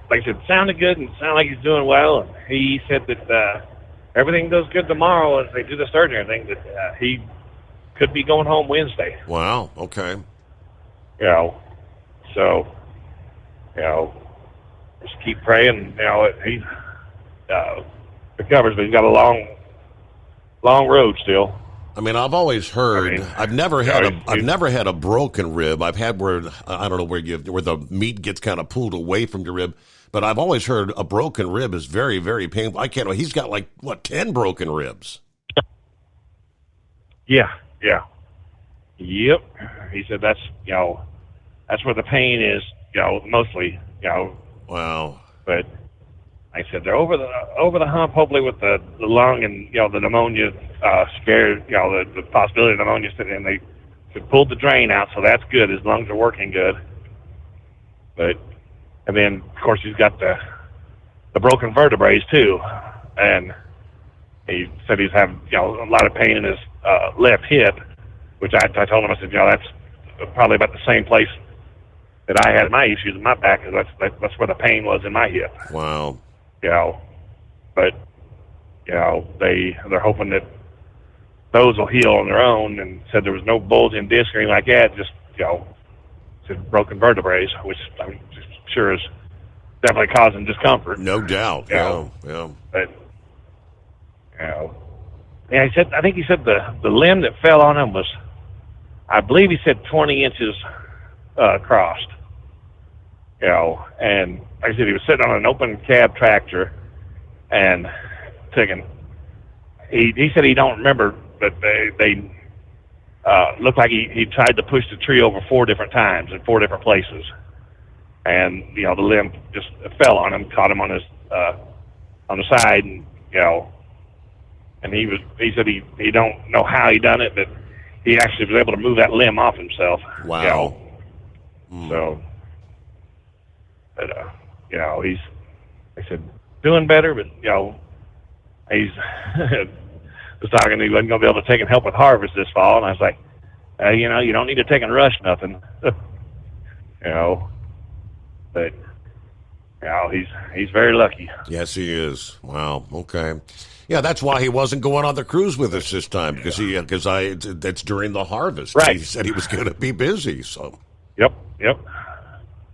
like I said, sounded good and sounded like he's doing well. And he said that everything goes good tomorrow as they do the surgery and everything, that he could be going home Wednesday. Wow. Okay. So, just keep praying. He recovers, but he's got a long road still. I mean, I've always heard. I've never had a broken rib. I've had where I don't know where the meat gets kind of pulled away from your rib. But I've always heard a broken rib is very, very painful. I can't. He's got 10 broken ribs. Yeah. Yep. He said that's where the pain is. Mostly. Wow. But like I said, they're over the hump, hopefully, with the lung and the pneumonia scared. The possibility of pneumonia, and they pulled the drain out, so that's good. His lungs are working good. And then, of course, he's got the broken vertebrae too, and he said he's having a lot of pain in his left hip, which I told him, I said, that's probably about the same place that I had my issues in my back, because that's where the pain was in my hip. Wow. But they're hoping that those will heal on their own, and said there was no bulging disc or anything like that, just said broken vertebrae, which I'm sure is definitely causing discomfort. No doubt. Yeah. But I think he said the limb that fell on him was, I believe he said 20 inches crossed. And like I said, he was sitting on an open cab tractor and taking. He said he don't remember, but they looked like he tried to push the tree over 4 different times in 4 different places, and the limb just fell on him, caught him on his on the side, and and he said he don't know how he done it, but he actually was able to move that limb off himself. Wow. So, but he's, I said, doing better, but he's was talking. He wasn't going to be able to take and help with harvest this fall, and I was like, you don't need to take and rush nothing, but he's very lucky. Yes, he is. Wow. Okay. Yeah, that's why he wasn't going on the cruise with us this time, because it's during the harvest. Right. He said he was going to be busy. So. Yep.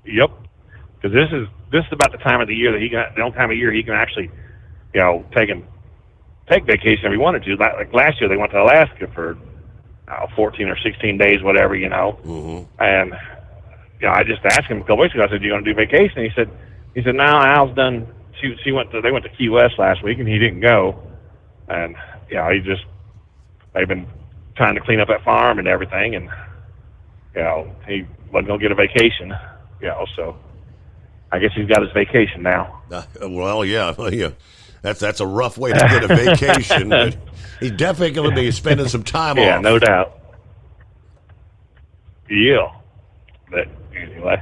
Because this is about the time of the year that the only time of year he can actually, take vacation if he wanted to. Like last year, they went to Alaska for 14 or 16 days, whatever, Mm-hmm. And I just asked him a couple weeks ago. I said, "You going to do vacation?" And he said, "No, Al's done." They went to Key West last week, and he didn't go. And they've been trying to clean up that farm and everything, and he wasn't going to get a vacation. So I guess he's got his vacation now. Well, yeah. That's a rough way to get a vacation, but he's definitely going to be spending some time off. Yeah, no doubt. Yeah. But anyway.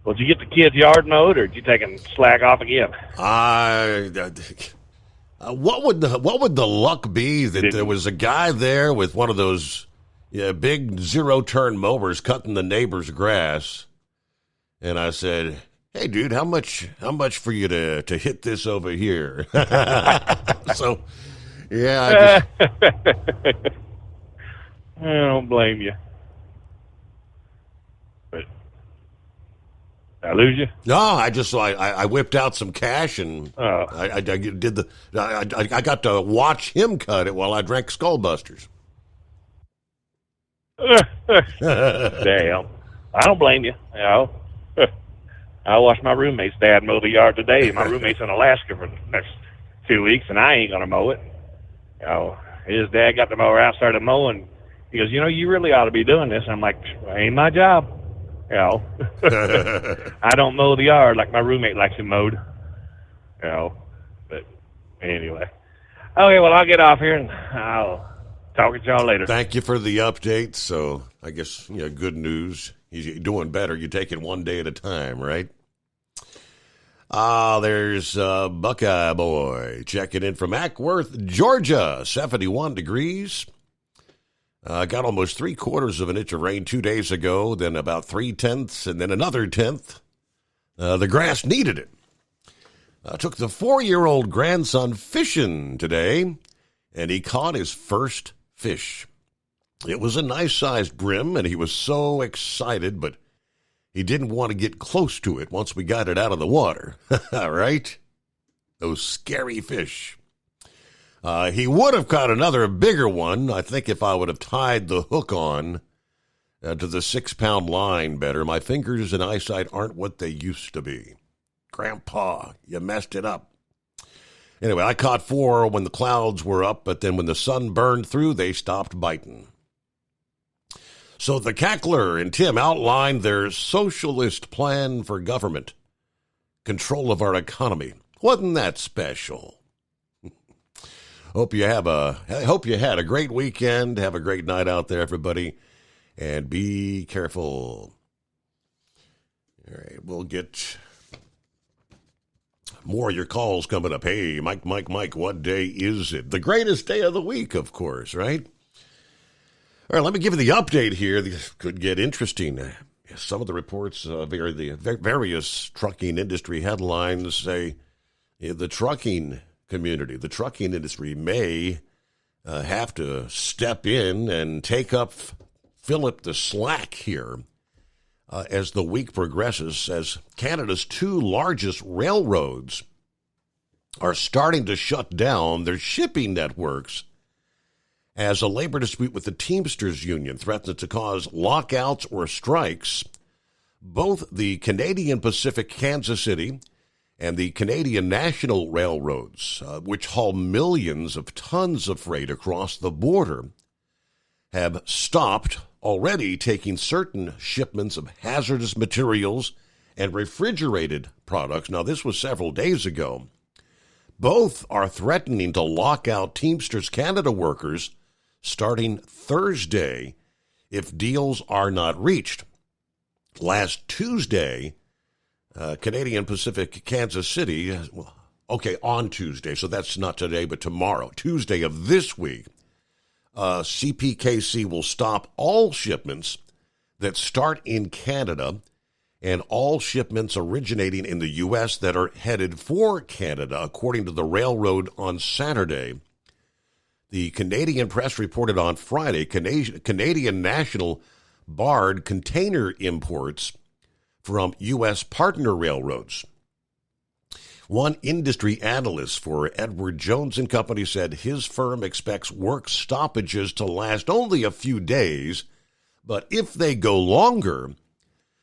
Well, did you get the kids' yard mowed, or did you take and slack off again? What would the luck be that there was a guy there with one of those big 0-turn mowers cutting the neighbor's grass, and I said, "Hey, dude, how much for you to hit this over here?" So, yeah, I don't blame you. But did I lose you? No, I whipped out some cash, and I got to watch him cut it while I drank Skullbusters. Damn, I don't blame you. I watched my roommate's dad mow the yard today. My roommate's in Alaska for the next 2 weeks, and I ain't gonna mow it. His dad got the mower out, started mowing. He goes, "You really ought to be doing this." And I'm like, "Ain't my job." I don't mow the yard like my roommate likes it mowed. But anyway. Okay, well, I'll get off here, and I'll talk with y'all later. Thank you for the update. So I guess, good news. He's doing better. You take it one day at a time, right? There's Buckeye Boy checking in from Ackworth, Georgia, 71 degrees. Got almost 3/4 of an inch of rain 2 days ago, then about 3/10, and then another 1/10. The grass needed it. Took the 4-year-old grandson fishing today, and he caught his first fish. It was a nice-sized brim, and he was so excited, but he didn't want to get close to it once we got it out of the water. Right? Those scary fish. He would have caught another bigger one, I think, if I would have tied the hook on to the 6-pound line better. My fingers and eyesight aren't what they used to be. Grandpa, you messed it up. Anyway, I caught 4 when the clouds were up, but then when the sun burned through, they stopped biting. So the Cackler and Tim outlined their socialist plan for government, control of our economy. Wasn't that special? Hope you had a great weekend. Have a great night out there, everybody, and be careful. All right, we'll get more of your calls coming up. Hey, Mike, what day is it? The greatest day of the week, of course, right? All right, let me give you the update here. This could get interesting. Some of the reports, the various trucking industry headlines say the trucking community, the trucking industry may have to step in and take up Philip the slack here as the week progresses, as Canada's two largest railroads are starting to shut down their shipping networks as a labor dispute with the Teamsters Union threatens to cause lockouts or strikes. Both the Canadian Pacific Kansas City and the Canadian National Railroads, which haul millions of tons of freight across the border, have stopped already taking certain shipments of hazardous materials and refrigerated products. Now, this was several days ago. Both are threatening to lock out Teamsters Canada workers starting Thursday if deals are not reached. Last Tuesday, Canadian Pacific Kansas City, on Tuesday, so that's not today but tomorrow, Tuesday of this week, CPKC will stop all shipments that start in Canada and all shipments originating in the U.S. that are headed for Canada, according to the railroad on Saturday. The Canadian press reported on Friday Canadian National barred container imports from U.S. partner railroads. One industry analyst for Edward Jones & Company said his firm expects work stoppages to last only a few days, but if they go longer,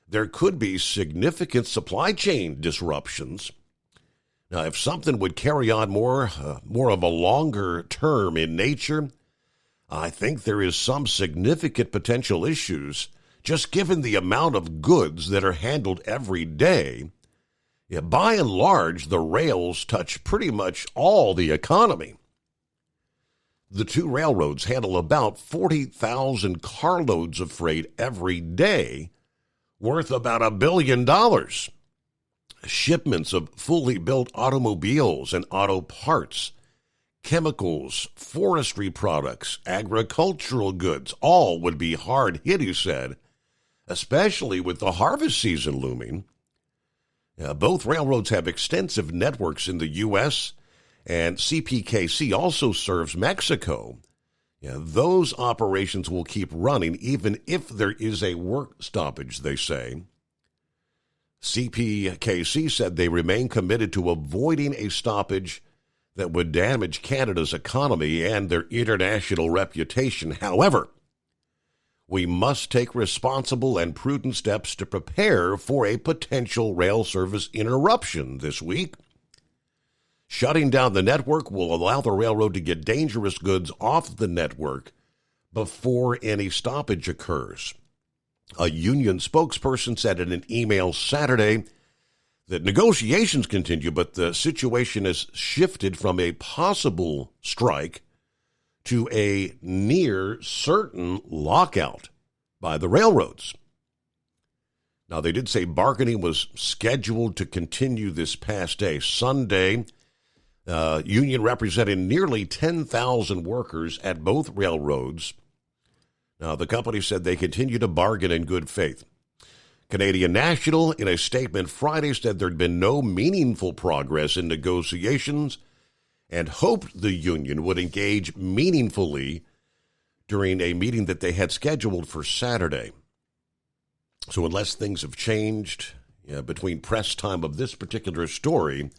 there could be significant supply chain disruptions. Now, if something would carry on more of a longer term in nature, I think there is some significant potential issues, just given the amount of goods that are handled every day. Yeah, by and large, the rails touch pretty much all the economy. The two railroads handle about 40,000 carloads of freight every day, worth about $1 billion. Shipments of fully built automobiles and auto parts, chemicals, forestry products, agricultural goods, all would be hard hit, he said, especially with the harvest season looming. Both railroads have extensive networks in the U.S., and CPKC also serves Mexico. Those operations will keep running even if there is a work stoppage, they say. CPKC said they remain committed to avoiding a stoppage that would damage Canada's economy and their international reputation. However, we must take responsible and prudent steps to prepare for a potential rail service interruption this week. Shutting down the network will allow the railroad to get dangerous goods off the network before any stoppage occurs. A union spokesperson said in an email Saturday that negotiations continue, but the situation has shifted from a possible strike to a near certain lockout by the railroads. Now, they did say bargaining was scheduled to continue this past day. Sunday, union representing nearly 10,000 workers at both railroads. Now, the company said they continue to bargain in good faith. Canadian National, in a statement Friday, said there'd been no meaningful progress in negotiations and hoped the union would engage meaningfully during a meeting that they had scheduled for Saturday. So unless things have changed between press time of this particular story,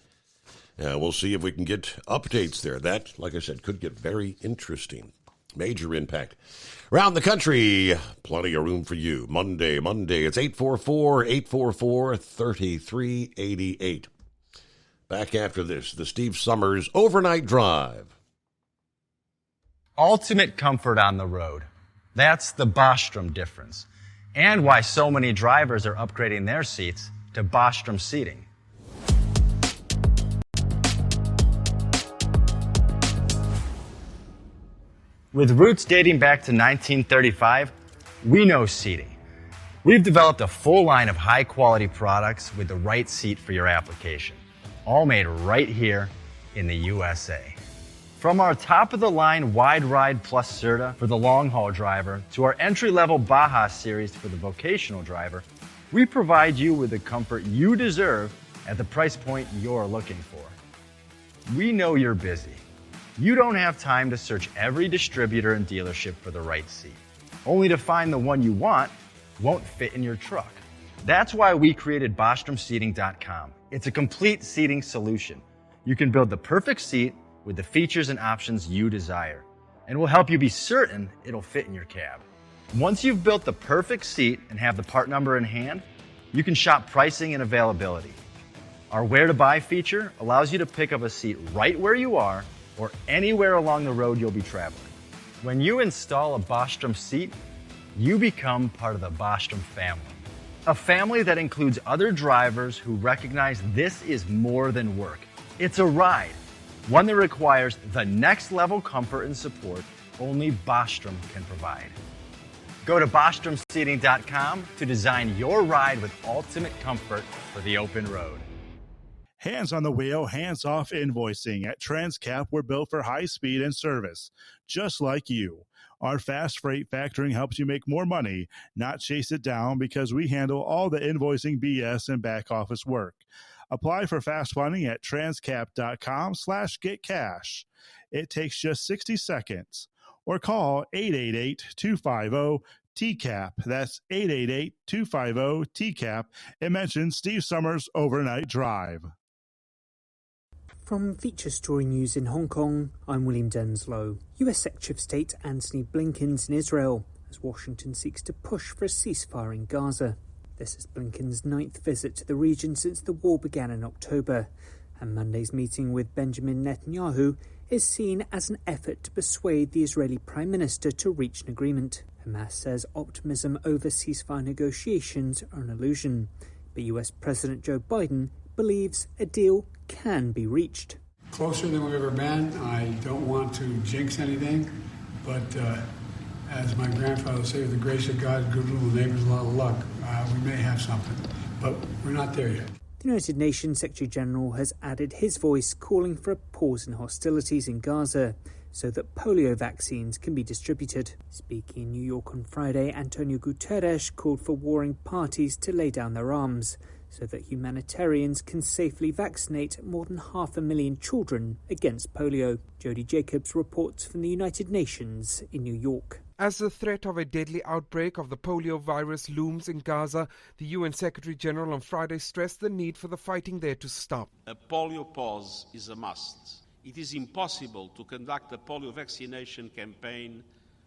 we'll see if we can get updates there. That, like I said, could get very interesting. Major impact. Around the country, plenty of room for you. Monday, it's 844-844-3388. Back after this, the Steve Summers Overnight Drive. Ultimate comfort on the road. That's the Bostrom difference. And why so many drivers are upgrading their seats to Bostrom seating. With roots dating back to 1935, we know seating. We've developed a full line of high-quality products with the right seat for your application, all made right here in the USA. From our top-of-the-line Wide Ride Plus Certa for the long-haul driver to our entry-level Baja series for the vocational driver, we provide you with the comfort you deserve at the price point you're looking for. We know you're busy. You don't have time to search every distributor and dealership for the right seat, only to find the one you want won't fit in your truck. That's why we created BostromSeating.com. It's a complete seating solution. You can build the perfect seat with the features and options you desire, and we'll help you be certain it'll fit in your cab. Once you've built the perfect seat and have the part number in hand, you can shop pricing and availability. Our Where to Buy feature allows you to pick up a seat right where you are or anywhere along the road you'll be traveling. When you install a Bostrom seat, you become part of the Bostrom family. A family that includes other drivers who recognize this is more than work. It's a ride, one that requires the next level comfort and support only Bostrom can provide. Go to BostromSeating.com to design your ride with ultimate comfort for the open road. Hands on the wheel, hands off invoicing. At Transcap, we're built for high speed and service, just like you. Our fast freight factoring helps you make more money, not chase it down, because we handle all the invoicing BS and back office work. Apply for fast funding at transcap.com/getcash. It takes just 60 seconds. Or call 888-250-TCAP. That's 888-250-TCAP and mention Steve Summers' Overnight Drive. From Feature Story News in Hong Kong, I'm William Denslow. US Secretary of State Antony Blinken's in Israel as Washington seeks to push for a ceasefire in Gaza. This is Blinken's 9th visit to the region since the war began in October, and Monday's meeting with Benjamin Netanyahu is seen as an effort to persuade the Israeli Prime Minister to reach an agreement. Hamas says optimism over ceasefire negotiations are an illusion, but US President Joe Biden believes a deal can be reached. Closer than we've ever been. I don't want to jinx anything, but as my grandfather would say, with the grace of God, good little neighbors, a lot of luck. We may have something, but we're not there yet. The United Nations Secretary General has added his voice, calling for a pause in hostilities in Gaza so that polio vaccines can be distributed. Speaking in New York on Friday, Antonio Guterres called for warring parties to lay down their arms so that humanitarians can safely vaccinate more than 500,000 children against polio. Jody Jacobs reports from the United Nations in New York. As the threat of a deadly outbreak of the polio virus looms in Gaza, the UN Secretary General on Friday stressed the need for the fighting there to stop. A polio pause is a must. It is impossible to conduct a polio vaccination campaign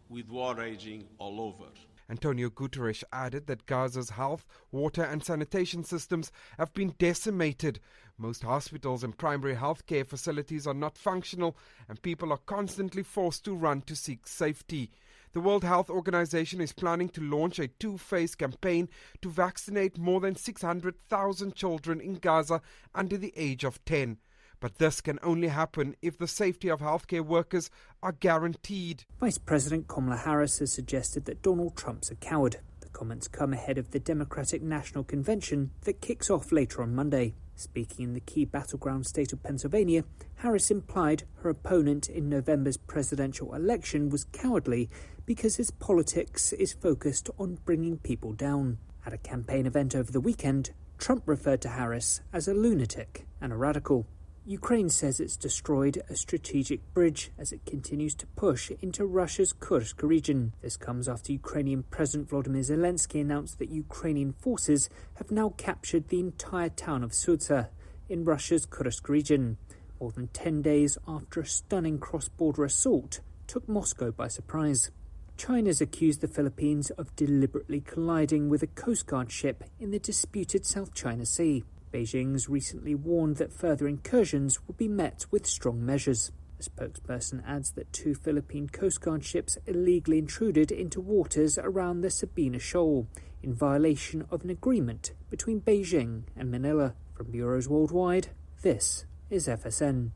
with war raging all over. Antonio Guterres added that Gaza's health, water and sanitation systems have been decimated. Most hospitals and primary health care facilities are not functional, and people are constantly forced to run to seek safety. The World Health Organization is planning to launch a two-phase campaign to vaccinate more than 600,000 children in Gaza under the age of 10. But this can only happen if the safety of healthcare workers are guaranteed. Vice President Kamala Harris has suggested that Donald Trump's a coward. The comments come ahead of the Democratic National Convention that kicks off later on Monday. Speaking in the key battleground state of Pennsylvania, Harris implied her opponent in November's presidential election was cowardly because his politics is focused on bringing people down. At a campaign event over the weekend, Trump referred to Harris as a lunatic and a radical. Ukraine says it's destroyed a strategic bridge as it continues to push into Russia's Kursk region. This comes after Ukrainian President Volodymyr Zelensky announced that Ukrainian forces have now captured the entire town of Sudzha in Russia's Kursk region, more than 10 days after a stunning cross-border assault took Moscow by surprise. China's accused the Philippines of deliberately colliding with a Coast Guard ship in the disputed South China Sea. Beijing's recently warned that further incursions will be met with strong measures. The spokesperson adds that 2 Philippine Coast Guard ships illegally intruded into waters around the Sabina Shoal in violation of an agreement between Beijing and Manila. From Bureaus Worldwide, this is FSN.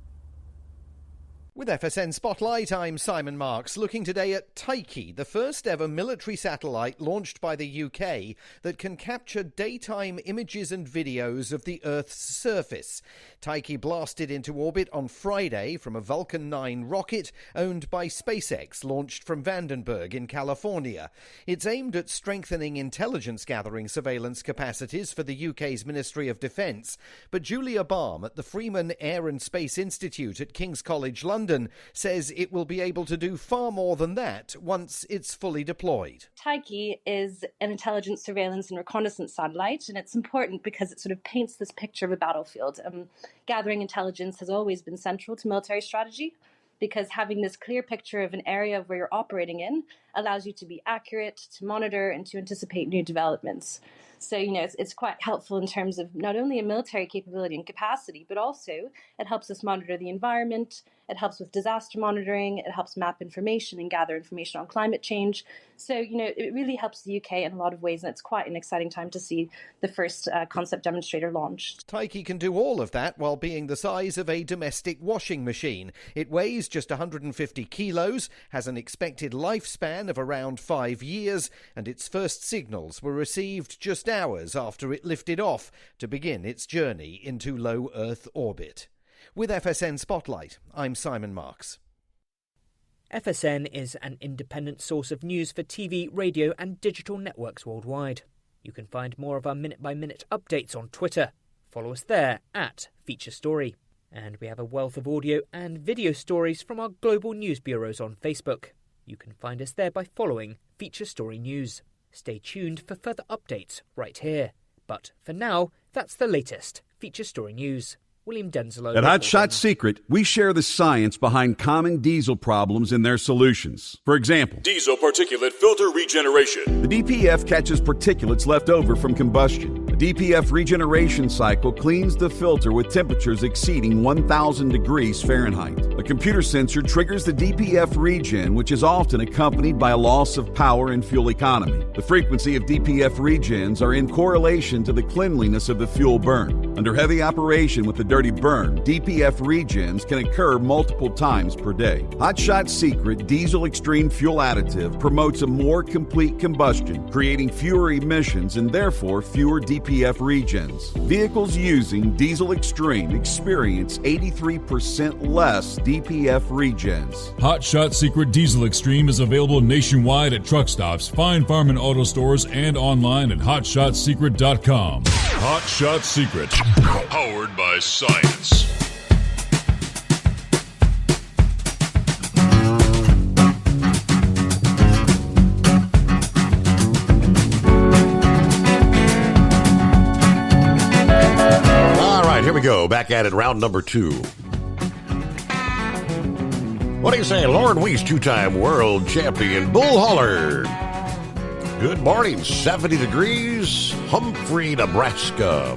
With FSN Spotlight, I'm Simon Marks, looking today at Tyche, the first ever military satellite launched by the UK that can capture daytime images and videos of the Earth's surface. Tyche blasted into orbit on Friday from a Vulcan 9 rocket owned by SpaceX, launched from Vandenberg in California. It's aimed at strengthening intelligence-gathering surveillance capacities for the UK's Ministry of Defence. But Julia Baum at the Freeman Air and Space Institute at King's College London says it will be able to do far more than that once it's fully deployed. Tyche is an intelligence, surveillance, and reconnaissance satellite, and it's important because it sort of paints this picture of a battlefield. Gathering intelligence has always been central to military strategy, because having this clear picture of an area where you're operating in allows you to be accurate, to monitor, and to anticipate new developments. So, it's quite helpful in terms of not only a military capability and capacity, but also it helps us monitor the environment, it helps with disaster monitoring, it helps map information and gather information on climate change. So, it really helps the UK in a lot of ways, and it's quite an exciting time to see the first concept demonstrator launched. Tyche can do all of that while being the size of a domestic washing machine. It weighs just 150 kilos, has an expected lifespan of around 5 years, and its first signals were received just hours after it lifted off to begin its journey into low Earth orbit. With FSN Spotlight, I'm Simon Marks. FSN is an independent source of news for TV, radio and digital networks worldwide. You can find more of our minute-by-minute updates on Twitter. Follow us there at Feature Story. And we have a wealth of audio and video stories from our global news bureaus on Facebook. You can find us there by following Feature Story News. Stay tuned for further updates right here. But for now, that's the latest Feature Story News. William Denzelo. At Hot Shot Secret, we share the science behind common diesel problems and their solutions. For example, Diesel particulate filter regeneration. the DPF catches particulates left over from combustion. The DPF regeneration cycle cleans the filter with temperatures exceeding 1,000 degrees Fahrenheit. A computer sensor triggers the DPF regen, which is often accompanied by a loss of power and fuel economy. The frequency of DPF regens are in correlation to the cleanliness of the fuel burn. Under heavy operation with the dirty burn, DPF regens can occur multiple times per day. Hot Shot Secret Diesel Extreme Fuel Additive promotes a more complete combustion, creating fewer emissions and therefore fewer DPF regens. Vehicles using Diesel Extreme experience 83% less DPF regens. Hot Shot Secret Diesel Extreme is available nationwide at truck stops, fine farm and auto stores, and online at hotshotsecret.com. Hot Shot Secret, powered by science. All right, here we go. Back at it, round number 2. What do you say, Lauren Weiss, two-time world champion bull hauler? Good morning, 70 degrees, Humphrey, Nebraska.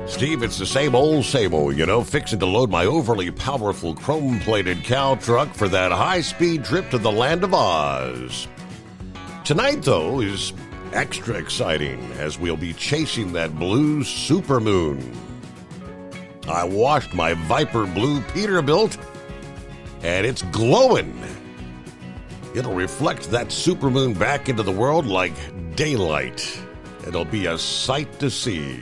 Steve, it's the same old, fixing to load my overly powerful chrome-plated cow truck for that high-speed trip to the land of Oz. Tonight, though, is extra exciting as we'll be chasing that blue supermoon. I washed my Viper Blue Peterbilt, and it's glowing. It'll reflect that supermoon back into the world like daylight. It'll be a sight to see.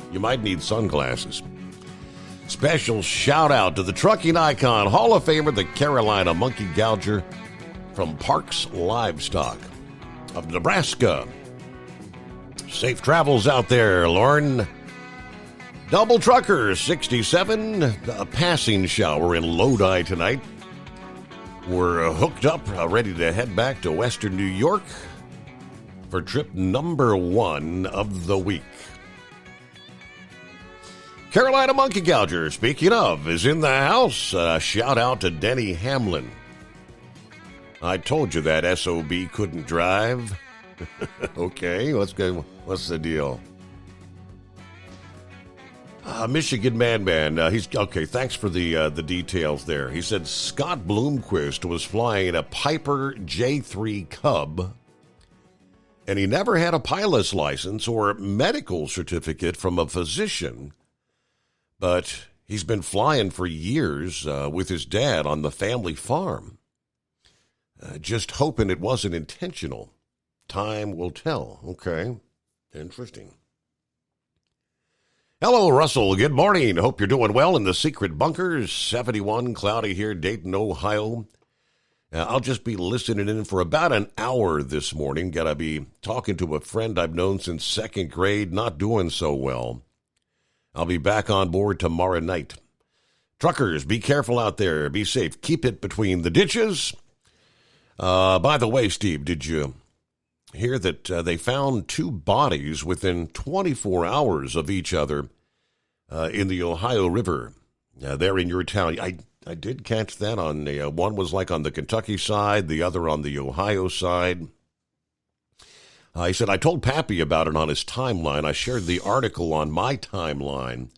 You might need sunglasses. Special shout out to the trucking icon, Hall of Famer, the Carolina Monkey Gouger from Parks Livestock of Nebraska. Safe travels out there, Lauren. Double Trucker 67, a passing shower in Lodi tonight. We're hooked up, ready to head back to Western New York for trip number 1 of the week. Carolina Monkey Gouger, speaking of, is in the house. Shout out to Denny Hamlin. I told you that SOB couldn't drive. Okay, let's go. What's the deal? Michigan Man Band. He's okay. Thanks for the details there. He said Scott Bloomquist was flying a Piper J3 Cub, and he never had a pilot's license or medical certificate from a physician, but He's been flying for years with his dad on the family farm. Just hoping it wasn't intentional. Time will tell. Okay. Interesting. Hello, Russell. Good morning. Hope you're doing well in the secret bunkers. 71, cloudy here, Dayton, Ohio. I'll just be listening in for about an hour this morning. Gotta be talking to a friend I've known since second grade, not doing so well. I'll be back on board tomorrow night. Truckers, be careful out there. Be safe. Keep it between the ditches. By the way, Steve, did you hear that they found two bodies within 24 hours of each other in the Ohio River? There in your town. I did catch that on one was like on the Kentucky side, the other on the Ohio side. He said, I told Pappy about it on his timeline. I shared the article on my timeline.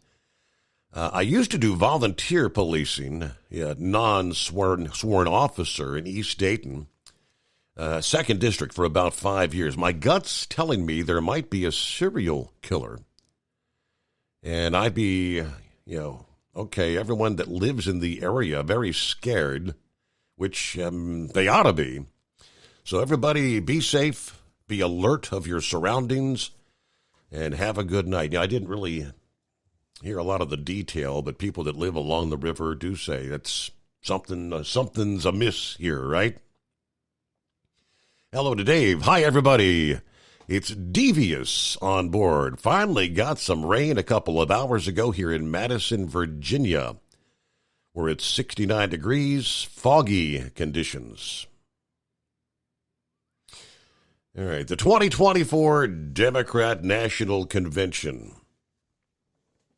I used to do volunteer policing, non-sworn officer in East Dayton, 2nd District for about 5 years. My gut's telling me there might be a serial killer. And I'd be, okay, everyone that lives in the area very scared, which they ought to be. So everybody be safe, be alert of your surroundings, and have a good night. I didn't really hear a lot of the detail, but people that live along the river do say that's something's amiss here, right? Hello to Dave. Hi, everybody. It's Devious on board. Finally got some rain a couple of hours ago here in Madison, Virginia, where it's 69 degrees, foggy conditions. All right, the 2024 Democrat National Convention.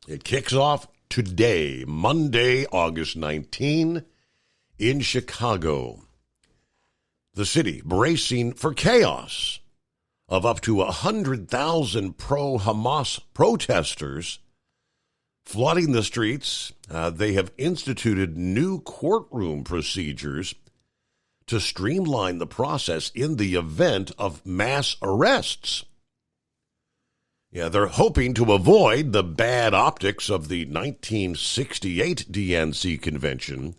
It kicks off today, Monday, August 19, in Chicago. The city bracing for chaos of up to 100,000 pro-Hamas protesters flooding the streets. They have instituted new courtroom procedures to streamline the process in the event of mass arrests. They're hoping to avoid the bad optics of the 1968 DNC convention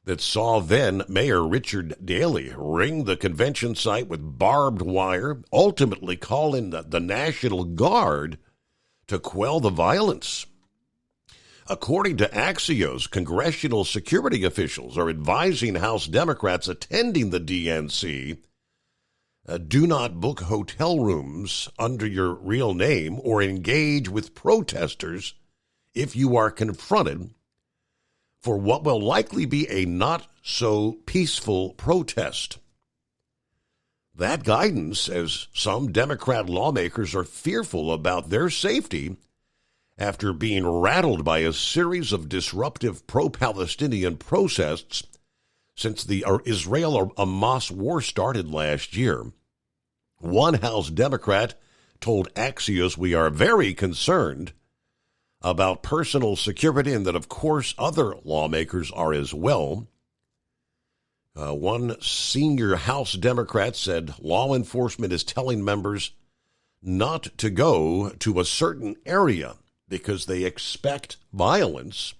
that saw then Mayor Richard Daley ring the convention site with barbed wire, ultimately calling the National Guard to quell the violence. According to Axios, congressional security officials are advising House Democrats attending the DNC, do not book hotel rooms under your real name or engage with protesters if you are confronted for what will likely be a not-so-peaceful protest. That guidance, as some Democrat lawmakers are fearful about their safety after being rattled by a series of disruptive pro-Palestinian protests since the Israel-Hamas war started last year. One House Democrat told Axios, we are very concerned about personal security, and that, of course, other lawmakers are as well. One senior House Democrat said law enforcement is telling members not to go to a certain area because they expect violence.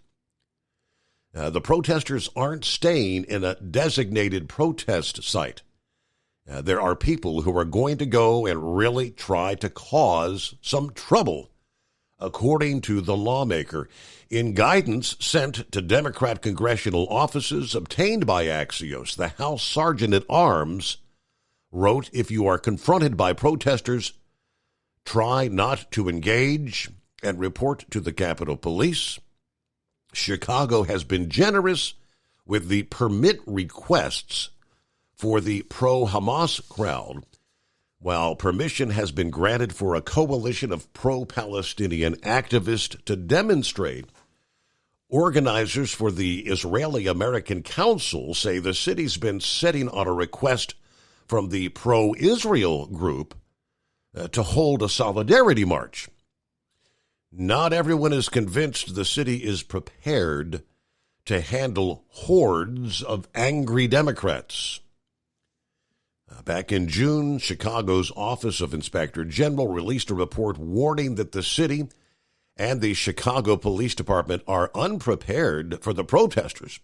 The protesters aren't staying in a designated protest site. There are people who are going to go and really try to cause some trouble, according to the lawmaker. In guidance sent to Democrat congressional offices obtained by Axios, the House Sergeant at Arms wrote, if you are confronted by protesters, try not to engage and report to the Capitol Police. Chicago has been generous with the permit requests for the pro-Hamas crowd, while permission has been granted for a coalition of pro-Palestinian activists to demonstrate. Organizers for the Israeli-American Council say the city's been sitting on a request from the pro-Israel group to hold a solidarity march. Not everyone is convinced the city is prepared to handle hordes of angry Democrats. Back in June, Chicago's Office of Inspector General released a report warning that the city and the Chicago Police Department are unprepared for the protesters.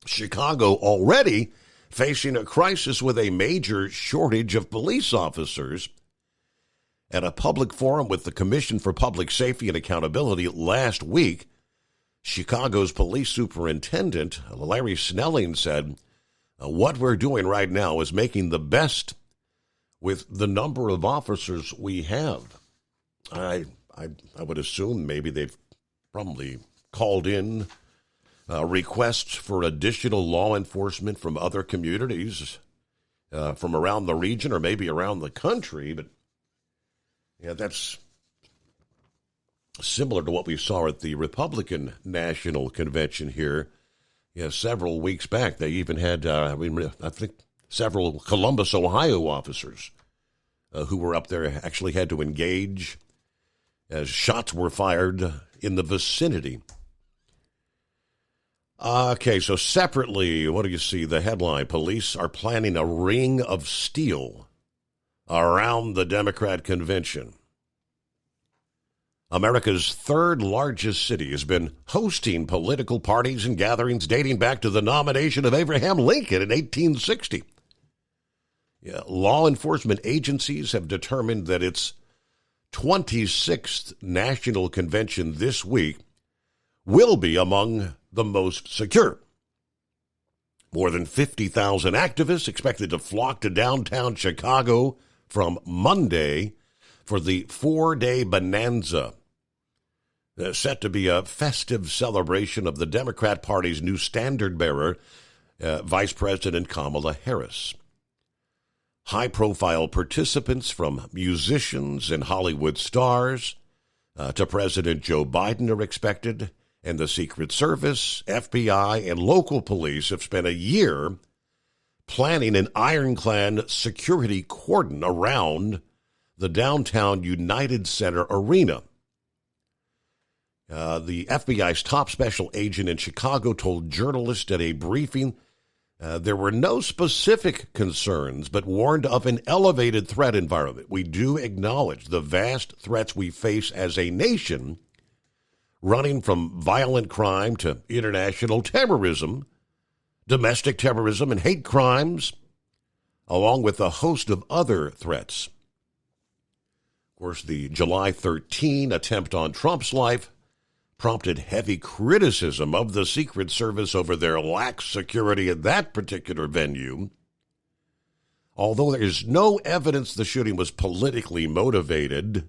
Chicago already facing a crisis with a major shortage of police officers. At a public forum with the Commission for Public Safety and Accountability last week, Chicago's police superintendent, Larry Snelling, said, what we're doing right now is making the best with the number of officers we have. I would assume maybe they've probably called in requests for additional law enforcement from other communities, from around the region or maybe around the country. But yeah, that's similar to what we saw at the Republican National Convention here. Yeah, several weeks back, they even had, I think, several Columbus, Ohio officers who were up there actually had to engage as shots were fired in the vicinity. Okay, so separately, what do you see? The headline, police are planning a ring of steel around the Democrat convention. America's third largest city has been hosting political parties and gatherings dating back to the nomination of Abraham Lincoln in 1860. Yeah, law enforcement agencies have determined that its 26th national convention this week will be among the most secure. More than 50,000 activists expected to flock to downtown Chicago from Monday for the 4-day bonanza, set to be a festive celebration of the Democrat Party's new standard-bearer, Vice President Kamala Harris. High-profile participants from musicians and Hollywood stars to President Joe Biden are expected, and the Secret Service, FBI, and local police have spent a year planning an ironclad security cordon around the downtown United Center Arena. The FBI's top special agent in Chicago told journalists at a briefing there were no specific concerns, but warned of an elevated threat environment. We do acknowledge the vast threats we face as a nation, running from violent crime to international terrorism, domestic terrorism, and hate crimes, along with a host of other threats. Of course, the July 13 attempt on Trump's life prompted heavy criticism of the Secret Service over their lax security at that particular venue. Although there is no evidence the shooting was politically motivated,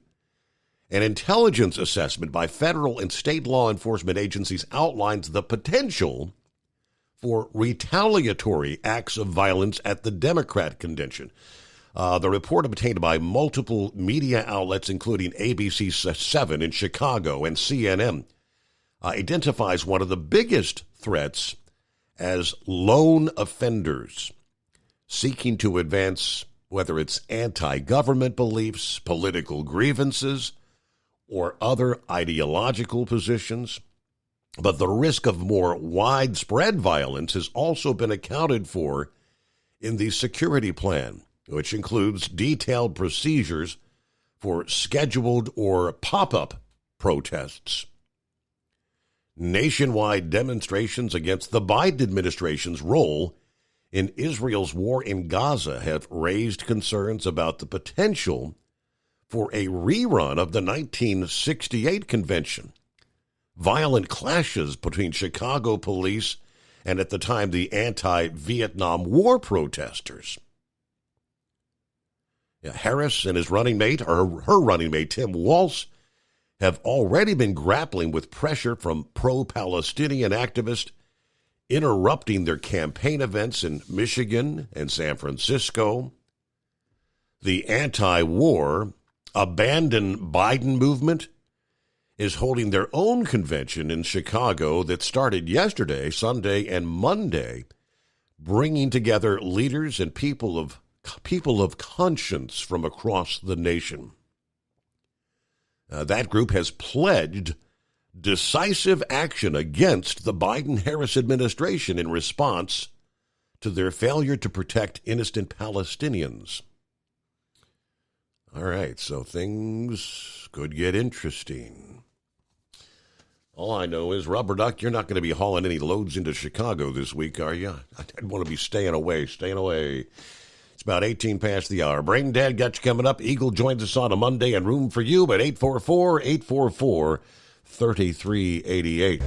an intelligence assessment by federal and state law enforcement agencies outlines the potential for retaliatory acts of violence at the Democrat convention. The report obtained by multiple media outlets, including ABC 7 in Chicago and CNN, identifies one of the biggest threats as lone offenders seeking to advance, whether it's anti-government beliefs, political grievances, or other ideological positions. But the risk of more widespread violence has also been accounted for in the security plan, which includes detailed procedures for scheduled or pop-up protests. Nationwide demonstrations against the Biden administration's role in Israel's war in Gaza have raised concerns about the potential for a rerun of the 1968 convention. Violent clashes between Chicago police and, at the time, the anti-Vietnam War protesters. Harris and his running mate, or her running mate, Tim Walz, have already been grappling with pressure from pro-Palestinian activists interrupting their campaign events in Michigan and San Francisco. The anti-war Abandon Biden movement is holding their own convention in Chicago that started yesterday, Sunday, and Monday, bringing together leaders and people of conscience from across the nation. That group has pledged decisive action against the Biden-Harris administration in response to their failure to protect innocent Palestinians. All right, so things could get interesting. All I know is, Rubber Duck, you're not going to be hauling any loads into Chicago this week, are you? I'd want to be staying away. It's about 18 past the hour. Brain Dad got you coming up. Eagle joins us on a Monday and Room for You at 844-844-3388.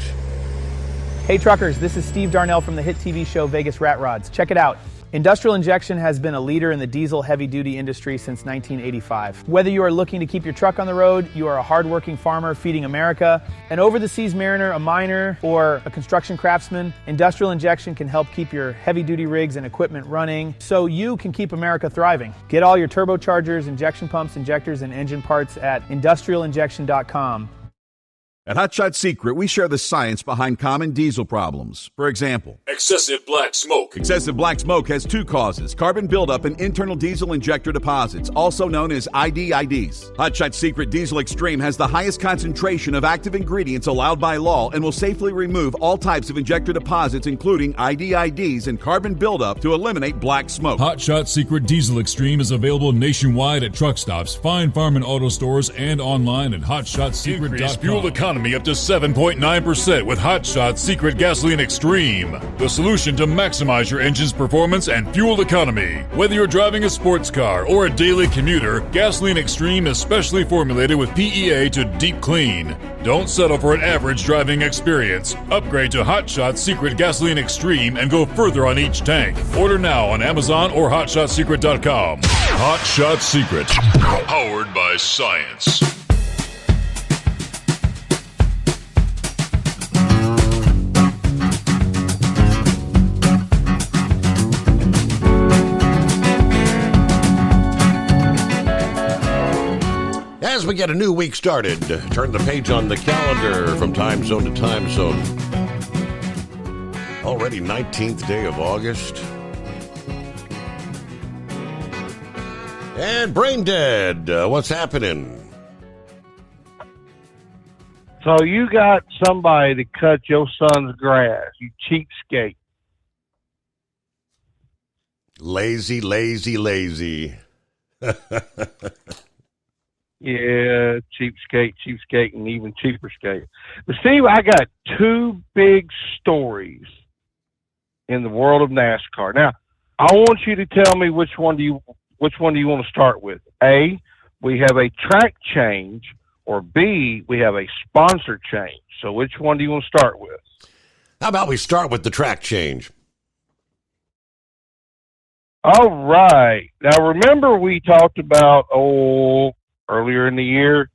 Hey truckers, this is Steve Darnell from the hit TV show Vegas Rat Rods. Check it out. Industrial Injection has been a leader in the diesel heavy-duty industry since 1985. Whether you are looking to keep your truck on the road, you are a hard-working farmer feeding America, an over-the-seas mariner, a miner, or a construction craftsman, Industrial Injection can help keep your heavy-duty rigs and equipment running so you can keep America thriving. Get all your turbochargers, injection pumps, injectors, and engine parts at industrialinjection.com. At Hot Shot Secret, we share the science behind common diesel problems. For example, excessive black smoke. Excessive black smoke has two causes: carbon buildup and internal diesel injector deposits, also known as IDIDs. Hot Shot Secret Diesel Extreme has the highest concentration of active ingredients allowed by law and will safely remove all types of injector deposits, including IDIDs and carbon buildup, to eliminate black smoke. Hot Shot Secret Diesel Extreme is available nationwide at truck stops, Fine Farm and auto stores, and online at hotshotsecret.com. Increase fuel economy up to 7.9% with Hot Shot Secret Gasoline Extreme, the solution to maximize your engine's performance and fuel economy. Whether you're driving a sports car or a daily commuter, Gasoline Extreme is specially formulated with PEA to deep clean. Don't settle for an average driving experience. Upgrade to Hot Shot Secret Gasoline Extreme and go further on each tank. Order now on Amazon or hotshotsecret.com. Hot Shot Secret, powered by science. As we get a new week started, turn the page on the calendar from time zone to time zone. Already 19th day of August. And Brain Dead, what's happening? So you got somebody to cut your son's grass, you cheapskate. Lazy. Yeah, cheapskate, and even cheaper skate. But Steve, I got two big stories in the world of NASCAR. Now, I want you to tell me which one do you want to start with? A, we have a track change, or B, we have a sponsor change. So which one do you want to start with? How about we start with the track change? All right. Now, remember we talked about, earlier in the year,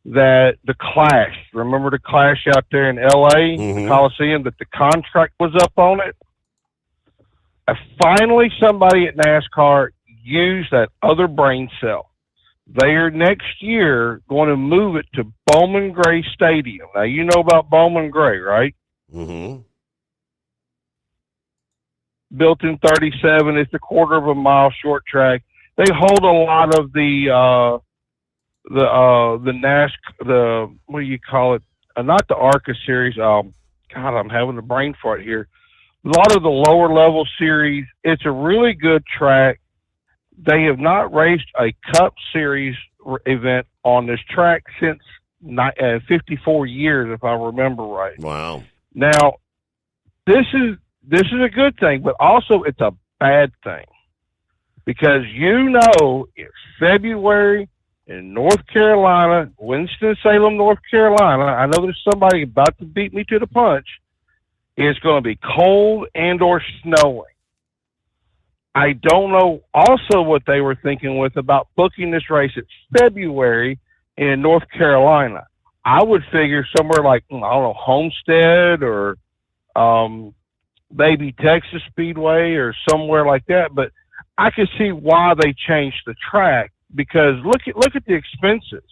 that the Clash, remember the Clash out there in L.A., the Coliseum, that the contract was up on it? Finally, somebody at NASCAR used that other brain cell. They are next year going to move it to Bowman Gray Stadium. Now, you know about Bowman Gray, right? Mm-hmm. Built in 37, it's a quarter of a mile short track. They hold a lot of the what do you call it? Not the ARCA series. God, I'm having a brain fart here. A lot of the lower level series. It's a really good track. They have not raced a Cup Series event on this track since 54 years, if I remember right. Wow. Now, this is a good thing, but also it's a bad thing because it's February in North Carolina, Winston-Salem, North Carolina. I know there's somebody about to beat me to the punch. It's going to be cold and or snowing. I don't know also what they were thinking with about booking this race at February in North Carolina. I would figure somewhere like, I don't know, Homestead or maybe Texas Speedway or somewhere like that. But I can see why they changed the track. Because look at the expenses.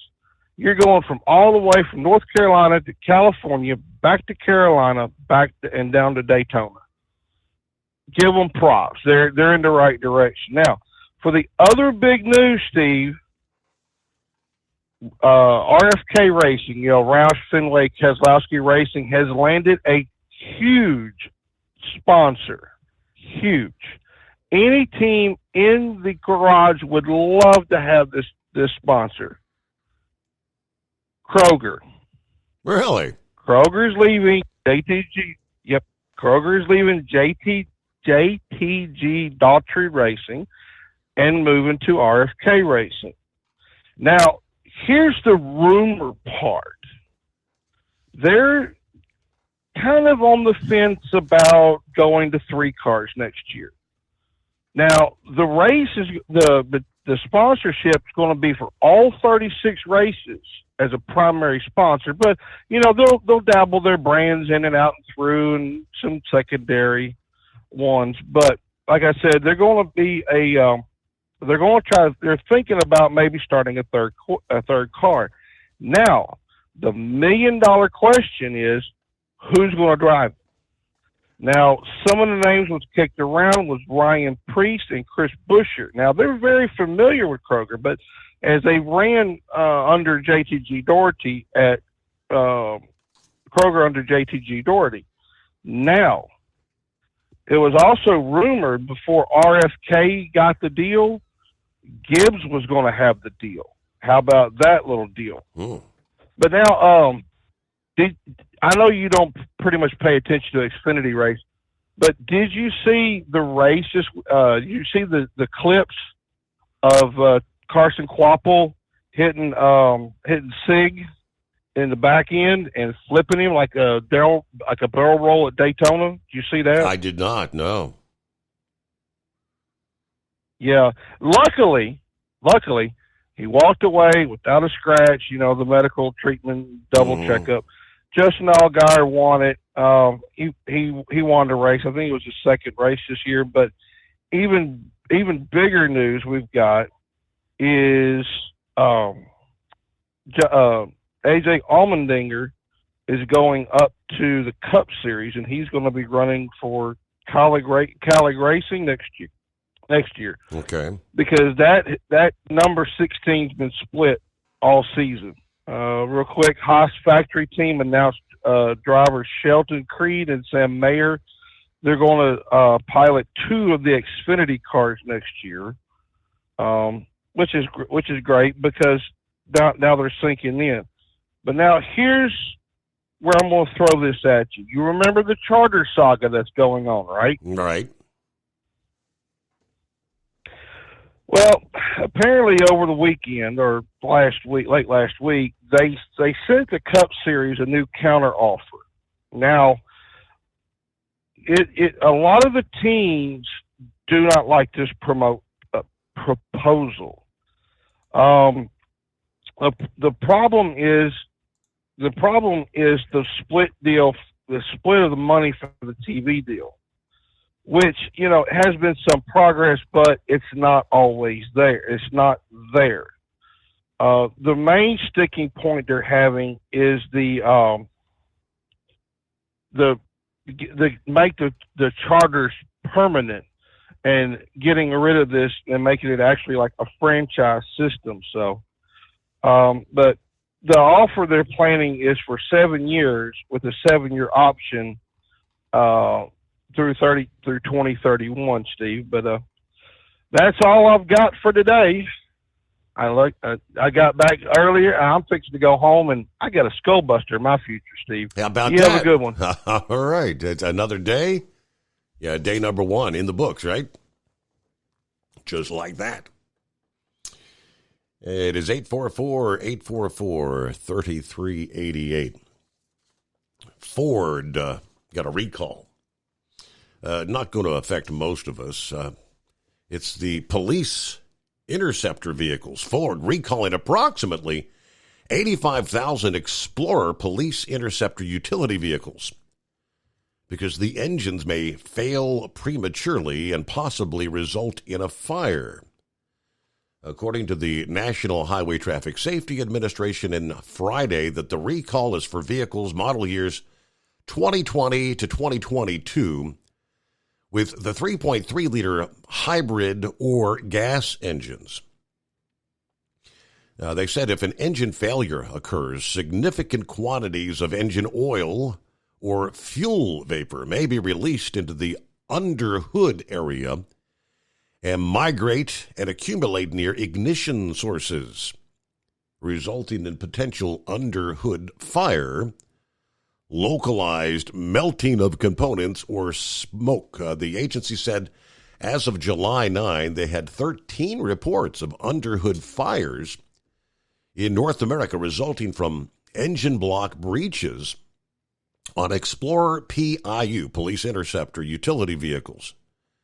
You're going from all the way from North Carolina to California, back to Carolina, and down to Daytona. Give them props. They're in the right direction. Now, for the other big news, Steve, RFK Racing, Roush Fenway Keselowski Racing has landed a huge sponsor. Huge. Any team in the garage would love to have this this sponsor. Kroger. Really? Kroger's leaving JTG. Yep. Kroger's leaving JTG Daughtry Racing and moving to RFK Racing. Now, here's the rumor part. They're kind of on the fence about going to 3 cars next year. Now, the race is the sponsorship is going to be for all 36 races as a primary sponsor, but they'll dabble their brands in and out and through, and some secondary ones. But like I said, they're going to be they're thinking about maybe starting a third car. Now, the $1 million question is, who's going to drive it? Now, some of the names was kicked around was Ryan Priest and Chris Buescher. Now, they're very familiar with Kroger, but as they ran under JTG Daugherty at Kroger under JTG Daugherty. Now, it was also rumored before RFK got the deal, Gibbs was going to have the deal. How about that little deal? Ooh. But now, I know you don't pretty much pay attention to the Xfinity race, but did you see the race? You see the clips of Carson Kvapil hitting Sig in the back end and flipping him like a barrel roll at Daytona? Did you see that? I did not. No. Yeah. Luckily, he walked away without a scratch. The medical treatment, double checkup. Justin Allgaier won it. He won the race. I think it was his second race this year. But even bigger news we've got is AJ Allmendinger is going up to the Cup Series, and he's going to be running for Kaulig Racing next year. Okay. Because that number 16's been split all season. Real quick, Haas factory team announced drivers Shelton Creed and Sam Mayer. They're going to pilot 2 of the Xfinity cars next year, which is great because now they're sinking in. But now here's where I'm going to throw this at you. You remember the charter saga that's going on, right? Right. Well, apparently over the weekend or late last week, they sent the Cup Series a new counter offer. Now, a lot of the teams do not like this proposal. The problem is the split deal, the split of the money for the TV deal, which, has been some progress, but it's not always there. It's not there. The main sticking point they're having is the make the charters permanent and getting rid of this and making it actually like a franchise system. So, but the offer they're planning is for 7 years with a 7-year option, through 2031, Steve. But that's all I've got for today. I got back earlier. I'm fixing to go home, and I got a skull buster in my future, Steve. How about you that? Have a good one. All right. It's another day. Yeah, day number 1 in the books, right? Just like that. It is 844-844-3388. Ford got a recall. Not going to affect most of us. It's the police interceptor vehicles. Ford recalling approximately 85,000 Explorer police interceptor utility vehicles because the engines may fail prematurely and possibly result in a fire. According to the National Highway Traffic Safety Administration on Friday, that the recall is for vehicles model years 2020 to 2022 with the 3.3-liter hybrid or gas engines. They said if an engine failure occurs, significant quantities of engine oil or fuel vapor may be released into the underhood area and migrate and accumulate near ignition sources, resulting in potential under-hood fire, localized melting of components, or smoke. The agency said as of July 9, they had 13 reports of under-hood fires in North America resulting from engine block breaches on Explorer PIU, Police Interceptor, utility vehicles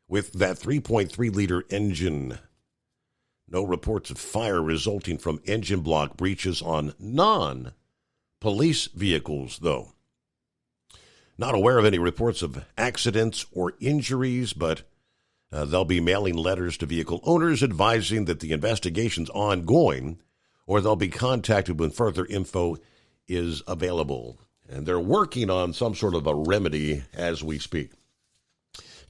with that 3.3-liter engine. No reports of fire resulting from engine block breaches on non-police vehicles, though. Not aware of any reports of accidents or injuries, but they'll be mailing letters to vehicle owners advising that the investigation's ongoing, or they'll be contacted when further info is available. And they're working on some sort of a remedy as we speak.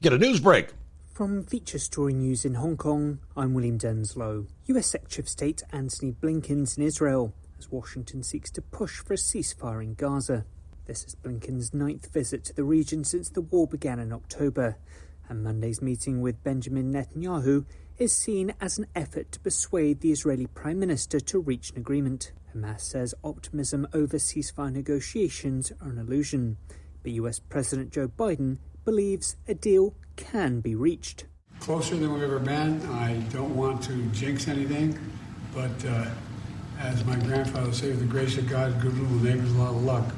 Get a news break. From Feature Story News in Hong Kong, I'm William Denslow. US Secretary of State Antony Blinken's in Israel as Washington seeks to push for a ceasefire in Gaza. This is Blinken's 9th visit to the region since the war began in October, and Monday's meeting with Benjamin Netanyahu is seen as an effort to persuade the Israeli Prime Minister to reach an agreement. Hamas says optimism over ceasefire negotiations are an illusion, but US President Joe Biden believes a deal can be reached. Closer than we've ever been. I don't want to jinx anything, but as my grandfather would say, with the grace of God, good little neighbors, a lot of luck.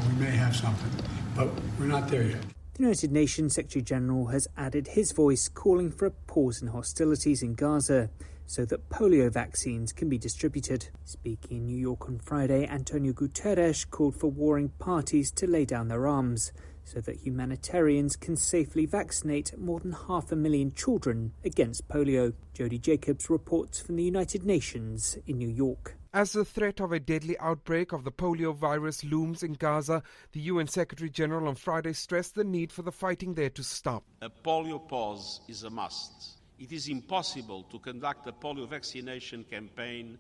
We may have something, but we're not there yet. The United Nations Secretary General has added his voice calling for a pause in hostilities in Gaza so that polio vaccines can be distributed. Speaking in New York on Friday, Antonio Guterres called for warring parties to lay down their arms so that humanitarians can safely vaccinate more than 500,000 children against polio. Jody Jacobs reports from the United Nations in New York. As the threat of a deadly outbreak of the polio virus looms in Gaza, the UN Secretary General on Friday stressed the need for the fighting there to stop. A polio pause is a must. It is impossible to conduct a polio vaccination campaign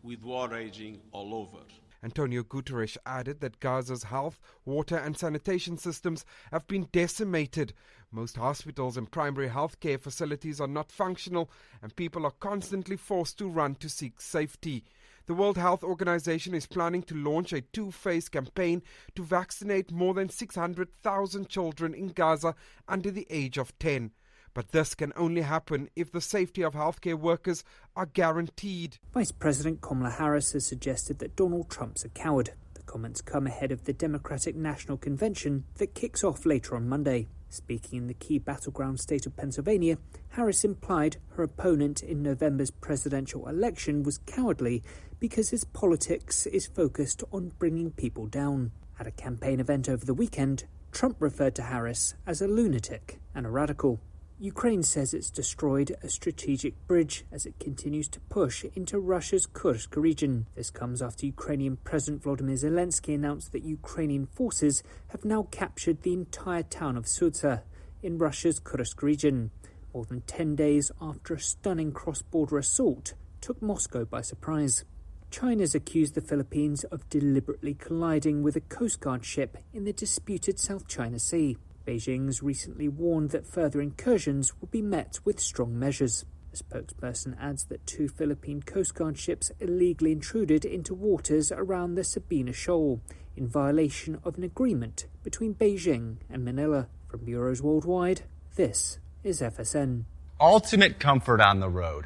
with war raging all over. Antonio Guterres added that Gaza's health, water and sanitation systems have been decimated. Most hospitals and primary health care facilities are not functional, and people are constantly forced to run to seek safety. The World Health Organization is planning to launch a two-phase campaign to vaccinate more than 600,000 children in Gaza under the age of 10. But this can only happen if the safety of healthcare workers are guaranteed. Vice President Kamala Harris has suggested that Donald Trump's a coward. The comments come ahead of the Democratic National Convention that kicks off later on Monday. Speaking in the key battleground state of Pennsylvania, Harris implied her opponent in November's presidential election was cowardly because his politics is focused on bringing people down. At a campaign event over the weekend, Trump referred to Harris as a lunatic and a radical. Ukraine says it's destroyed a strategic bridge as it continues to push into Russia's Kursk region. This comes after Ukrainian President Volodymyr Zelensky announced that Ukrainian forces have now captured the entire town of Sudzha in Russia's Kursk region, more than 10 days after a stunning cross-border assault took Moscow by surprise. China's accused the Philippines of deliberately colliding with a Coast Guard ship in the disputed South China Sea. Beijing's recently warned that further incursions will be met with strong measures. The spokesperson adds that 2 Philippine Coast Guard ships illegally intruded into waters around the Sabina Shoal in violation of an agreement between Beijing and Manila. From Bureaus Worldwide, this is FSN. Ultimate comfort on the road.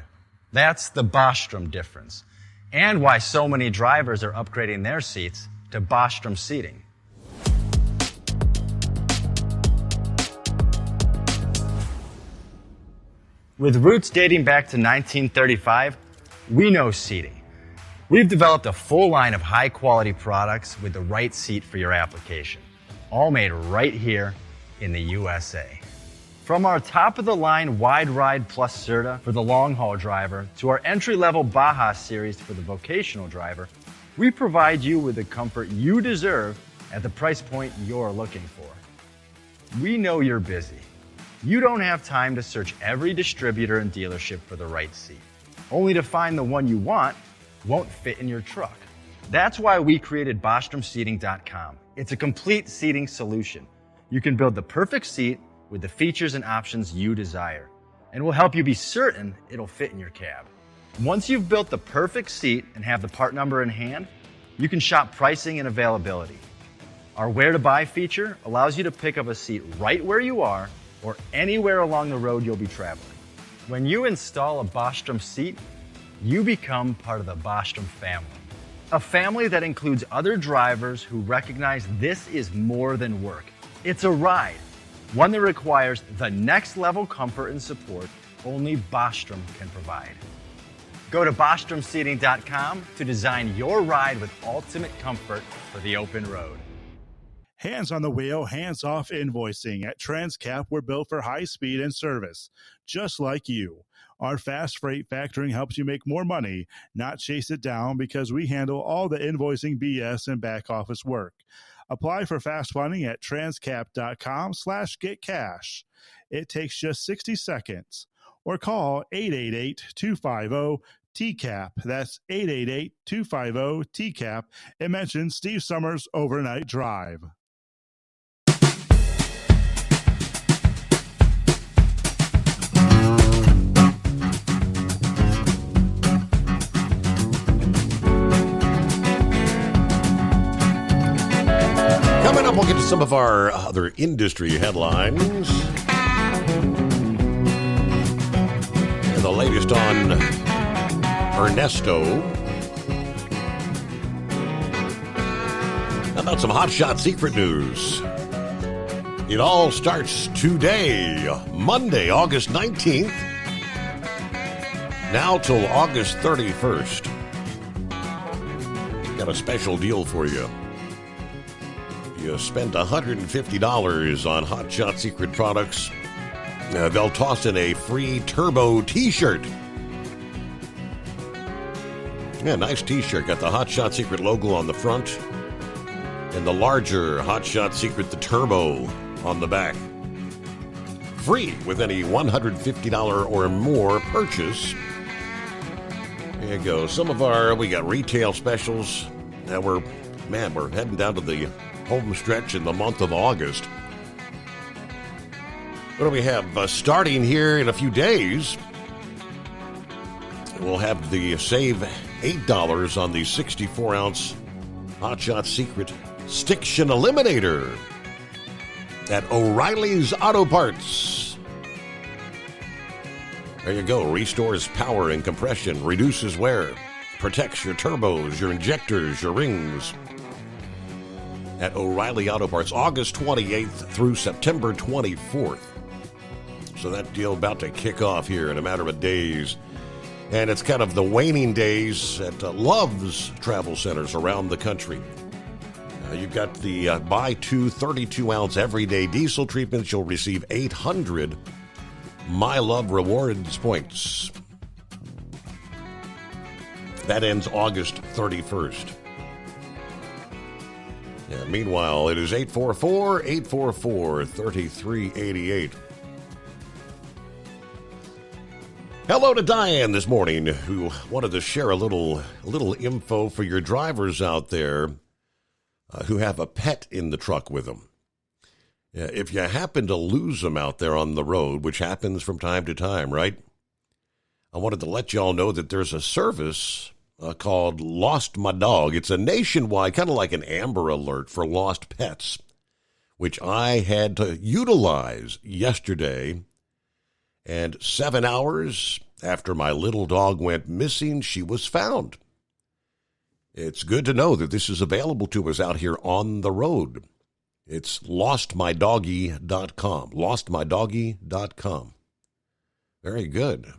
That's the Bostrom difference. And why so many drivers are upgrading their seats to Bostrom seating. With roots dating back to 1935, we know seating. We've developed a full line of high-quality products with the right seat for your application, all made right here in the USA. From our top-of-the-line Wide Ride Plus Certa for the long-haul driver to our entry-level Baja series for the vocational driver, we provide you with the comfort you deserve at the price point you're looking for. We know you're busy. You don't have time to search every distributor and dealership for the right seat, only to find the one you want won't fit in your truck. That's why we created BostromSeating.com. It's a complete seating solution. You can build the perfect seat with the features and options you desire. and we'll help you be certain it'll fit in your cab. Once you've built the perfect seat and have the part number in hand, you can shop pricing and availability. Our Where to Buy feature allows you to pick up a seat right where you are or anywhere along the road you'll be traveling. When you install a Bostrom seat, you become part of the Bostrom family. A family that includes other drivers who recognize this is more than work. It's a ride, one that requires the next level comfort and support only Bostrom can provide. Go to BostromSeating.com to design your ride with ultimate comfort for the open road. Hands on the wheel, hands off invoicing. At Transcap, we're built for high speed and service, just like you. Our fast freight factoring helps you make more money, not chase it down, because we handle all the invoicing BS and back office work. Apply for fast funding at transcap.com/getcash. It takes just 60 seconds. Or call 888-250-TCAP. That's 888-250-TCAP. And mention Steve Summers Overnight Drive. Coming up, we'll get to some of our other industry headlines. And the latest on Ernesto. How about some hotshot secret news? It all starts today, Monday, August 19th. Now till August 31st. Got a special deal for you. You spend $150 on Hotshot Secret products, they'll toss in a free Turbo t-shirt. Yeah, nice t-shirt. Got the Hotshot Secret logo on the front and the larger Hotshot Secret, the Turbo, on the back. Free with any $150 or more purchase. There you go. We got retail specials. Now we're heading down to the home stretch in the month of August. What do we have? Starting here in a few days, we'll have the save $8 on the 64-ounce Hotshot Secret Stiction Eliminator at O'Reilly's Auto Parts. There you go. Restores power and compression, reduces wear, protects your turbos, your injectors, your rings. At O'Reilly Auto Parts, August 28th through September 24th. So that deal about to kick off here in a matter of days. And it's kind of the waning days at Love's travel centers around the country. You've got the buy two 32-ounce everyday diesel treatments. You'll receive 800 My Love Rewards points. That ends August 31st. Yeah, meanwhile, it is 844-844-3388. Hello to Diane this morning, who wanted to share a little info for your drivers out there who have a pet in the truck with them. If you happen to lose them out there on the road, which happens from time to time, right? I wanted to let you all know that there's a service called Lost My Dog. It's a nationwide, kind of like an Amber Alert for lost pets, which I had to utilize yesterday. And 7 hours after my little dog went missing, she was found. It's good to know that this is available to us out here on the road. It's lostmydoggy.com. Lostmydoggy.com. Very good.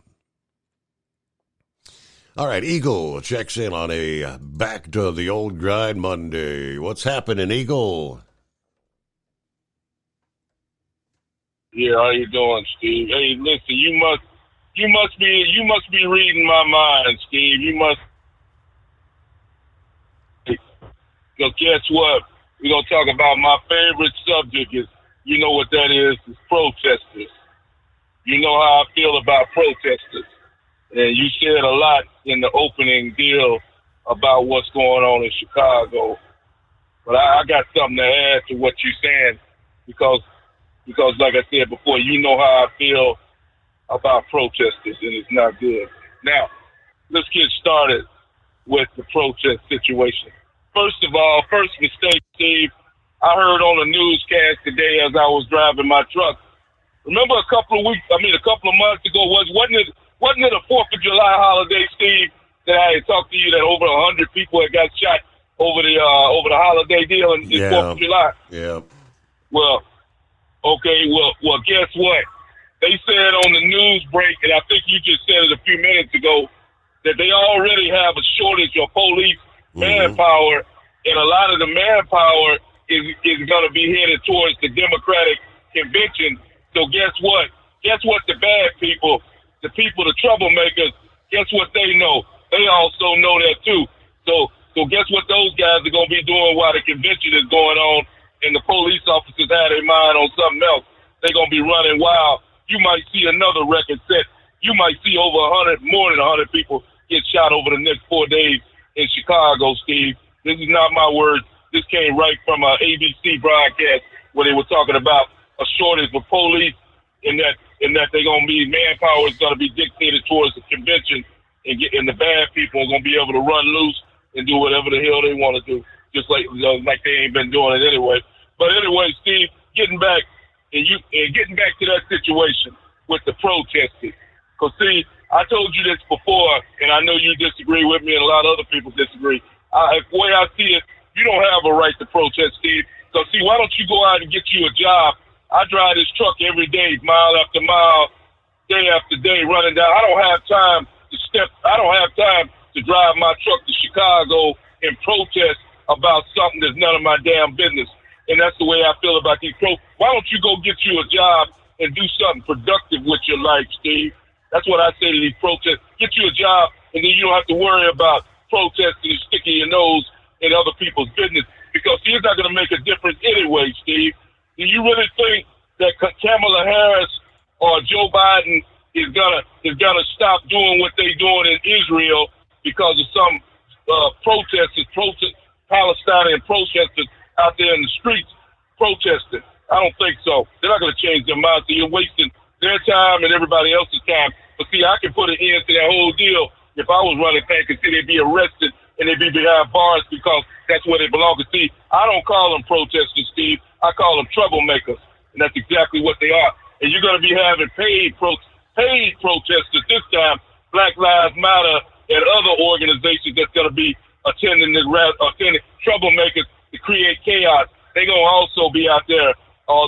All right, Eagle checks in on a Back to the Old Grind Monday. What's happening, Eagle? Yeah, how you doing, Steve? Hey, listen, you must be reading my mind, Steve. You must. Because guess what? We're gonna talk about my favorite subject. You know what that is protesters. You know how I feel about protesters. And you said a lot in the opening deal about what's going on in Chicago. But I got something to add to what you're saying because like I said before, you know how I feel about protesters, and it's not good. Now, let's get started with the protest situation. First of all, first mistake, Steve, I heard on the newscast today as I was driving my truck. Remember a couple of months ago, wasn't it a 4th of July holiday, Steve, that I had talked to you that over 100 people had got shot over the holiday deal in 4th of July? Yeah. Well, guess what? They said on the news break, and I think you just said it a few minutes ago, that they already have a shortage of police manpower, and a lot of the manpower is going to be headed towards the Democratic convention. So guess what? Guess what the bad people, the troublemakers, guess what they know? They also know that too. So guess what those guys are going to be doing while the convention is going on and the police officers have their mind on something else? They're going to be running wild. You might see another record set. You might see more than 100 people get shot over the next 4 days in Chicago, Steve. This is not my words. This came right from an ABC broadcast where they were talking about a shortage of police and that they're going to be, manpower is going to be dictated towards the convention, and the bad people are going to be able to run loose and do whatever the hell they want to do, just like they ain't been doing it anyway. But anyway, Steve, getting back to that situation with the protesters. Because, see, I told you this before, and I know you disagree with me and a lot of other people disagree. The way I see it, you don't have a right to protest, Steve. So, see, why don't you go out and get you a job? I drive this truck every day, mile after mile, day after day, running down. I don't have time to drive my truck to Chicago and protest about something that's none of my damn business. And that's the way I feel about these Why don't you go get you a job and do something productive with your life, Steve? That's what I say to these protests. Get you a job, and then you don't have to worry about protesting and sticking your nose in other people's business, because see, it's not going to make a difference anyway, Steve. Do you really think that Kamala Harris or Joe Biden is gonna stop doing what they're doing in Israel because of some Palestinian protesters out there in the streets protesting? I don't think so. They're not going to change their minds. So you're wasting their time and everybody else's time. But see, I can put an end to that whole deal if I was running things, because see, they'd be arrested and they'd be behind bars because that's where they belong. To see, I don't call them protesters, Steve. I call them troublemakers, and that's exactly what they are. And you're going to be having paid protesters this time, Black Lives Matter and other organizations that's going to be attending troublemakers to create chaos. They're going to also be out there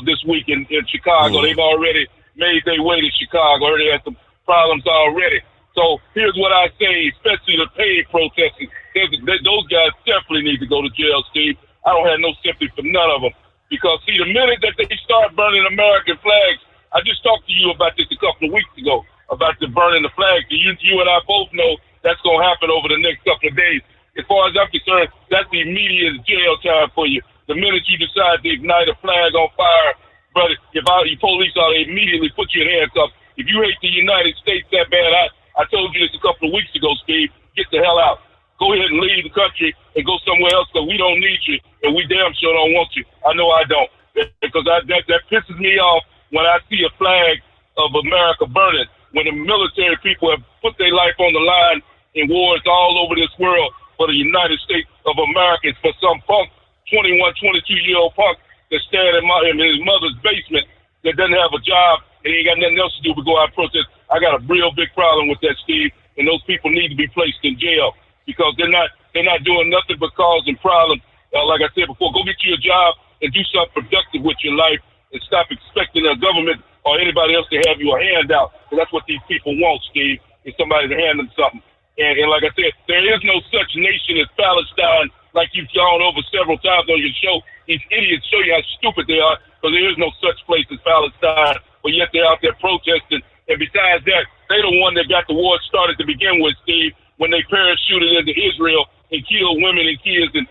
this week in Chicago. They've already made their way to Chicago. Already had some problems already. So here's what I say, especially the paid protesters. Those guys definitely need to go to jail, Steve. I don't have no sympathy for none of them. Because, see, the minute that they start burning American flags, I just talked to you about this a couple of weeks ago, about the burning the flags. You and I both know that's going to happen over the next couple of days. As far as I'm concerned, that's the immediate jail time for you. The minute you decide to ignite a flag on fire, brother, if the police ought to immediately put you in handcuffs. If you hate the United States that bad, I told you this a couple of weeks ago, Steve, get the hell out. Go ahead and leave the country and go somewhere else, because we don't need you, and we damn sure don't want you. I know I don't, because that pisses me off when I see a flag of America burning, when the military people have put their life on the line in wars all over this world for the United States of America. For some punk, 21, 22-year-old punk that's standing in his mother's basement that doesn't have a job and ain't got nothing else to do but go out and protest. I got a real big problem with that, Steve, and those people need to be placed in jail, because they're not doing nothing but causing problems. Like I said before, go get you a job and do something productive with your life, and stop expecting the government or anybody else to have you a handout, because that's what these people want, Steve, is somebody to hand them something. And like I said, there is no such nation as Palestine, like you've gone over several times on your show. These idiots show you how stupid they are, because there is no such place as Palestine, but yet they're out there protesting. And besides that, they're the one that got the war started to begin with, Steve, when they parachuted into Israel and killed women and kids and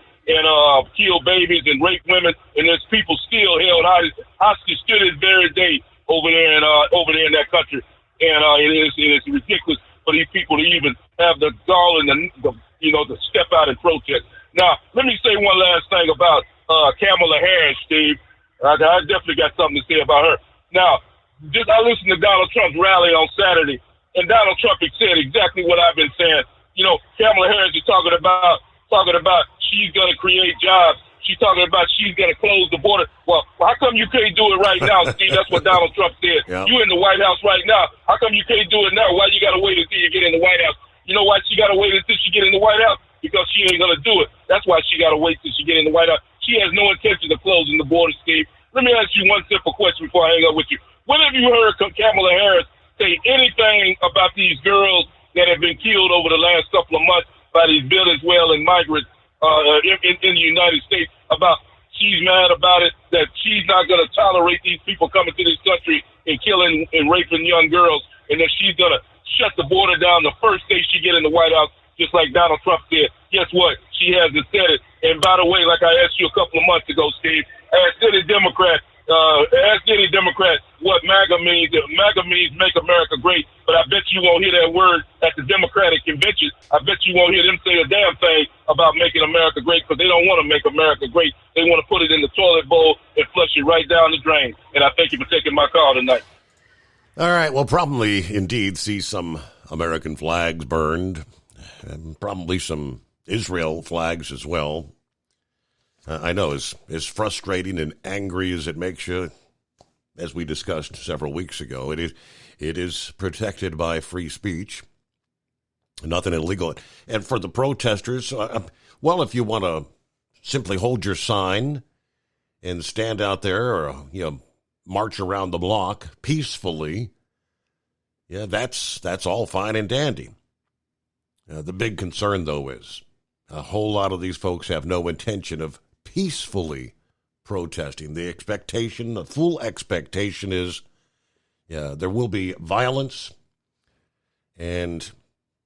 kill babies and rape women, and there's people still held hostage to this very day over there in that country. And it is ridiculous for these people to even have the gall and the step out and protest. Now, let me say one last thing about Kamala Harris, Steve. I definitely got something to say about her. Now, I listened to Donald Trump's rally on Saturday, and Donald Trump had said exactly what I've been saying. You know, Kamala Harris is talking about she's going to create jobs. She's talking about she's going to close the border. Well, how come you can't do it right now, Steve? That's what Donald Trump said. Yep. You in the White House right now. How come you can't do it now? Why you got to wait until you get in the White House? You know why she got to wait until she get in the White House? Because she ain't going to do it. That's why she got to wait till she get in the White House. She has no intention of closing the border, Steve. Let me ask you one simple question before I hang up with you. When have you heard Kamala Harris say anything about these girls that have been killed over the last couple of months by these Venezuelan migrants in the United States about she's mad about it, that she's not going to tolerate these people coming to this country and killing and raping young girls, and that she's going to shut the border down the first day she get in the White House, just like Donald Trump said? Guess what? She hasn't said it. And by the way, like I asked you a couple of months ago, Steve, ask any Democrat what MAGA means. MAGA means Make America Great, but I bet you won't hear that word at the Democratic convention. I bet you won't hear them say a damn thing about making America great, because they don't want to make America great. They want to put it in the toilet bowl and flush it right down the drain. And I thank you for taking my call tonight. All right, we'll probably indeed see some American flags burned, and probably some Israel flags as well. I know, as frustrating and angry as it makes you, as we discussed several weeks ago, it is protected by free speech, nothing illegal. And for the protesters, well, if you want to simply hold your sign and stand out there, or march around the block peacefully, yeah, that's all fine and dandy. The big concern, though, is a whole lot of these folks have no intention of peacefully protesting. The full expectation is, there will be violence. And,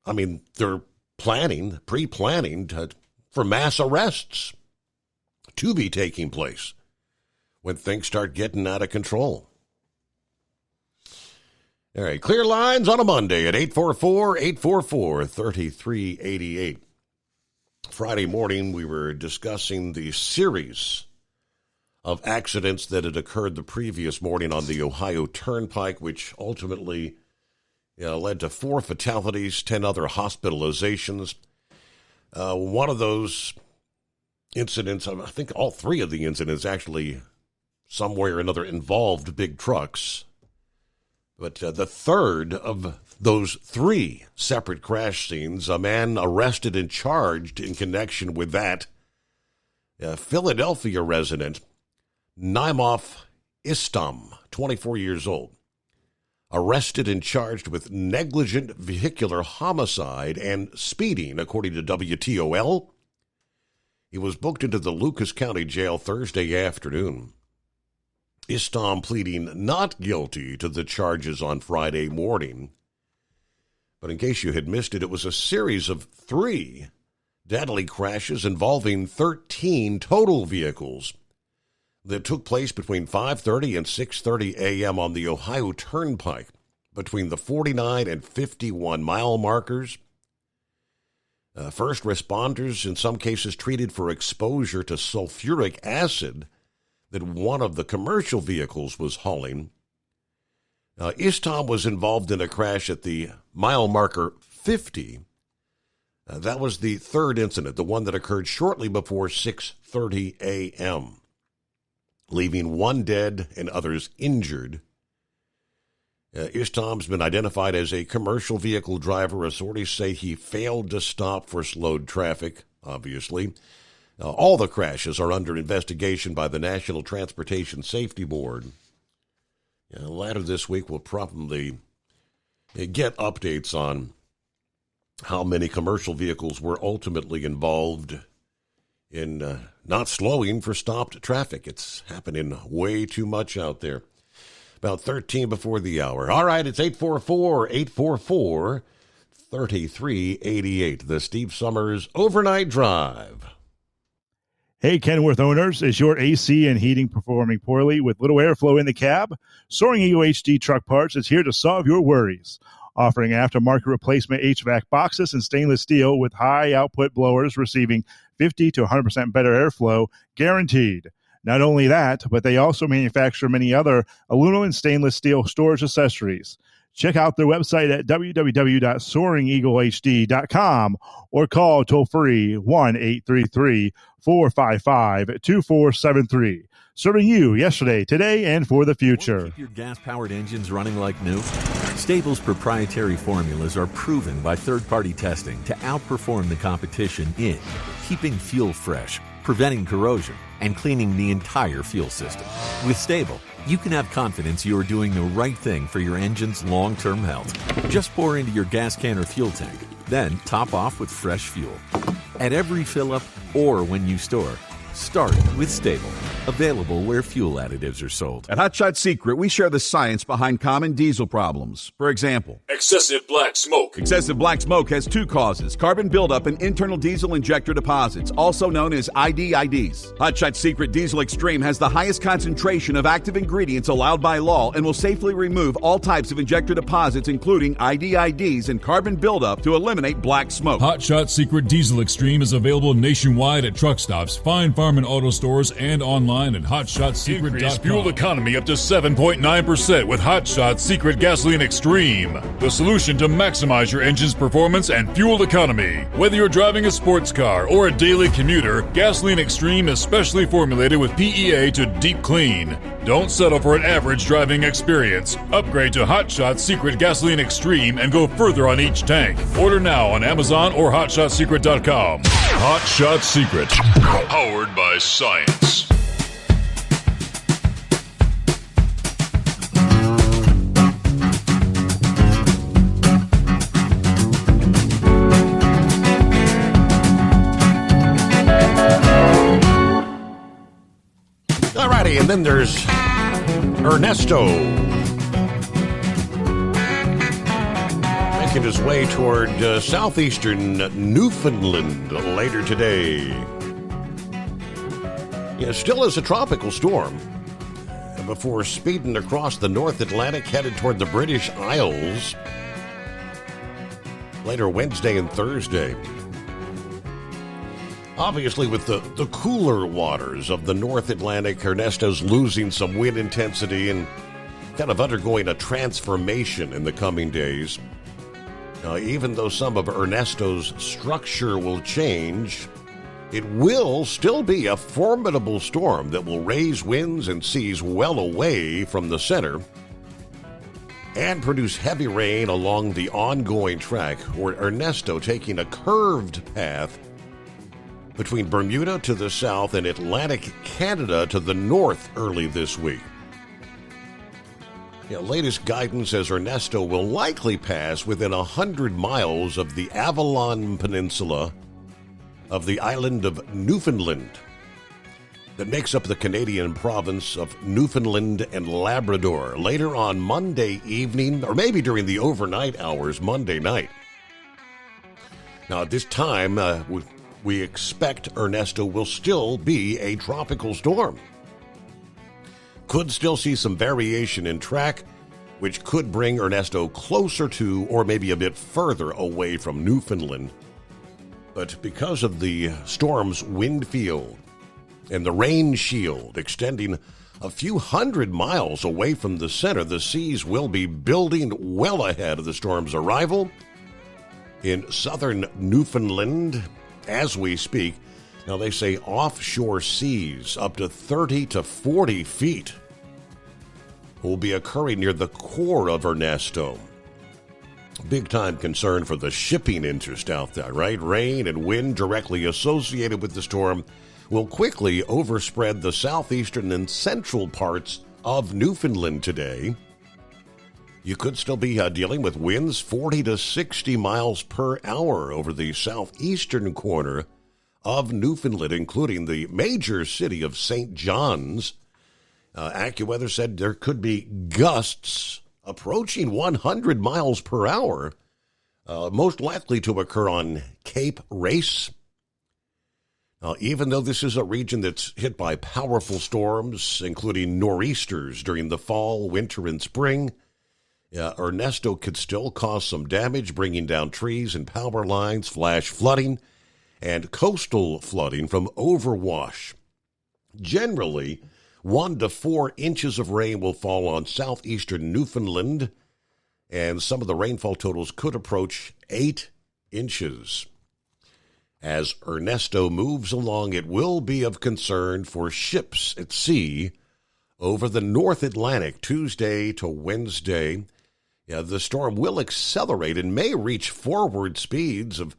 I mean, they're pre-planning for mass arrests to be taking place when things start getting out of control. All right, clear lines on a Monday at 844-844-3388. Friday morning, we were discussing the series of accidents that had occurred the previous morning on the Ohio Turnpike, which ultimately led to 4 fatalities, 10 other hospitalizations. One of those incidents, I think all 3 of the incidents actually some way or another involved big trucks. But the third of those 3 separate crash scenes, a man arrested and charged in connection with that. Philadelphia resident Naimov Istam, 24 years old, arrested and charged with negligent vehicular homicide and speeding, according to WTOL. He was booked into the Lucas County Jail Thursday afternoon. Istam pleading not guilty to the charges on Friday morning. But in case you had missed it, it was a series of 3 deadly crashes involving 13 total vehicles that took place between 5:30 and 6:30 a.m. on the Ohio Turnpike between the 49 and 51 mile markers. First responders, in some cases, treated for exposure to sulfuric acid that one of the commercial vehicles was hauling. Istam was involved in a crash at the mile marker 50. That was the third incident, the one that occurred shortly before 6:30 a.m., leaving 1 dead and others injured. Istam's been identified as a commercial vehicle driver. Authorities say he failed to stop for slowed traffic, obviously. All the crashes are under investigation by the National Transportation Safety Board. Later this week, we'll probably get updates on how many commercial vehicles were ultimately involved in not slowing for stopped traffic. It's happening way too much out there. About 13 before the hour. All right, it's 844-844-3388. The Steve Summers Overnight Drive. Hey, Kenworth owners, is your AC and heating performing poorly with little airflow in the cab? Soaring Eagle HD Truck Parts is here to solve your worries. Offering aftermarket replacement HVAC boxes and stainless steel with high output blowers receiving 50 to 100% better airflow, guaranteed. Not only that, but they also manufacture many other aluminum and stainless steel storage accessories. Check out their website at www.soaringeaglehd.com or call toll-free 1-833-455-2473. Serving you yesterday, today, and for the future. Keep your gas-powered engines running like new? Stable's proprietary formulas are proven by third-party testing to outperform the competition in keeping fuel fresh, preventing corrosion, and cleaning the entire fuel system. With Stable, you can have confidence you are doing the right thing for your engine's long-term health. Just pour into your gas can or fuel tank, then top off with fresh fuel. At every fill-up or when you store, start with Stable. Available where fuel additives are sold. At Hot Shot Secret, we share the science behind common diesel problems. For example, excessive black smoke. Excessive black smoke has two causes: carbon buildup and internal diesel injector deposits, also known as IDIDs. Hot Shot Secret Diesel Extreme has the highest concentration of active ingredients allowed by law and will safely remove all types of injector deposits, including IDIDs and carbon buildup, to eliminate black smoke. Hot Shot Secret Diesel Extreme is available nationwide at truck stops, fine farm and auto stores, and online at hotshotsecret.com. Increase fuel economy up to 7.9% with Hot Shot Secret Gasoline Extreme, the solution to maximize your engine's performance and fuel economy. Whether you're driving a sports car or a daily commuter, Gasoline Extreme is specially formulated with PEA to deep clean. Don't settle for an average driving experience. Upgrade to Hot Shot Secret Gasoline Extreme and go further on each tank. Order now on Amazon or hotshotsecret.com. Hot Shot Secret, powered by science. Alrighty, and then there's Ernesto making his way toward southeastern Newfoundland later today. Yeah, still is a tropical storm before speeding across the North Atlantic, headed toward the British Isles later Wednesday and Thursday. Obviously, with the cooler waters of the North Atlantic, Ernesto's losing some wind intensity and kind of undergoing a transformation in the coming days. Even though some of Ernesto's structure will change, it will still be a formidable storm that will raise winds and seas well away from the center and produce heavy rain along the ongoing track, or Ernesto taking a curved path between Bermuda to the south and Atlantic Canada to the north early this week. Latest guidance says Ernesto will likely pass within 100 miles of the Avalon Peninsula of the island of Newfoundland that makes up the Canadian province of Newfoundland and Labrador later on Monday evening, or maybe during the overnight hours Monday night. Now, at this time, we expect Ernesto will still be a tropical storm. Could still see some variation in track, which could bring Ernesto closer to or maybe a bit further away from Newfoundland. But because of the storm's wind field and the rain shield extending a few hundred miles away from the center, the seas will be building well ahead of the storm's arrival in southern Newfoundland as we speak. Now, they say offshore seas up to 30 to 40 feet will be occurring near the core of Ernesto. Big time concern for the shipping interest out there, right? Rain and wind directly associated with the storm will quickly overspread the southeastern and central parts of Newfoundland today. You could still be dealing with winds 40 to 60 miles per hour over the southeastern corner of Newfoundland, including the major city of St. John's. AccuWeather said there could be gusts approaching 100 miles per hour, most likely to occur on Cape Race. Even though this is a region that's hit by powerful storms, including nor'easters during the fall, winter, and spring, Ernesto could still cause some damage, bringing down trees and power lines, flash flooding, and coastal flooding from overwash. Generally, 1 to 4 inches of rain will fall on southeastern Newfoundland, and some of the rainfall totals could approach 8 inches. As Ernesto moves along, it will be of concern for ships at sea over the North Atlantic Tuesday to Wednesday. The storm will accelerate and may reach forward speeds of,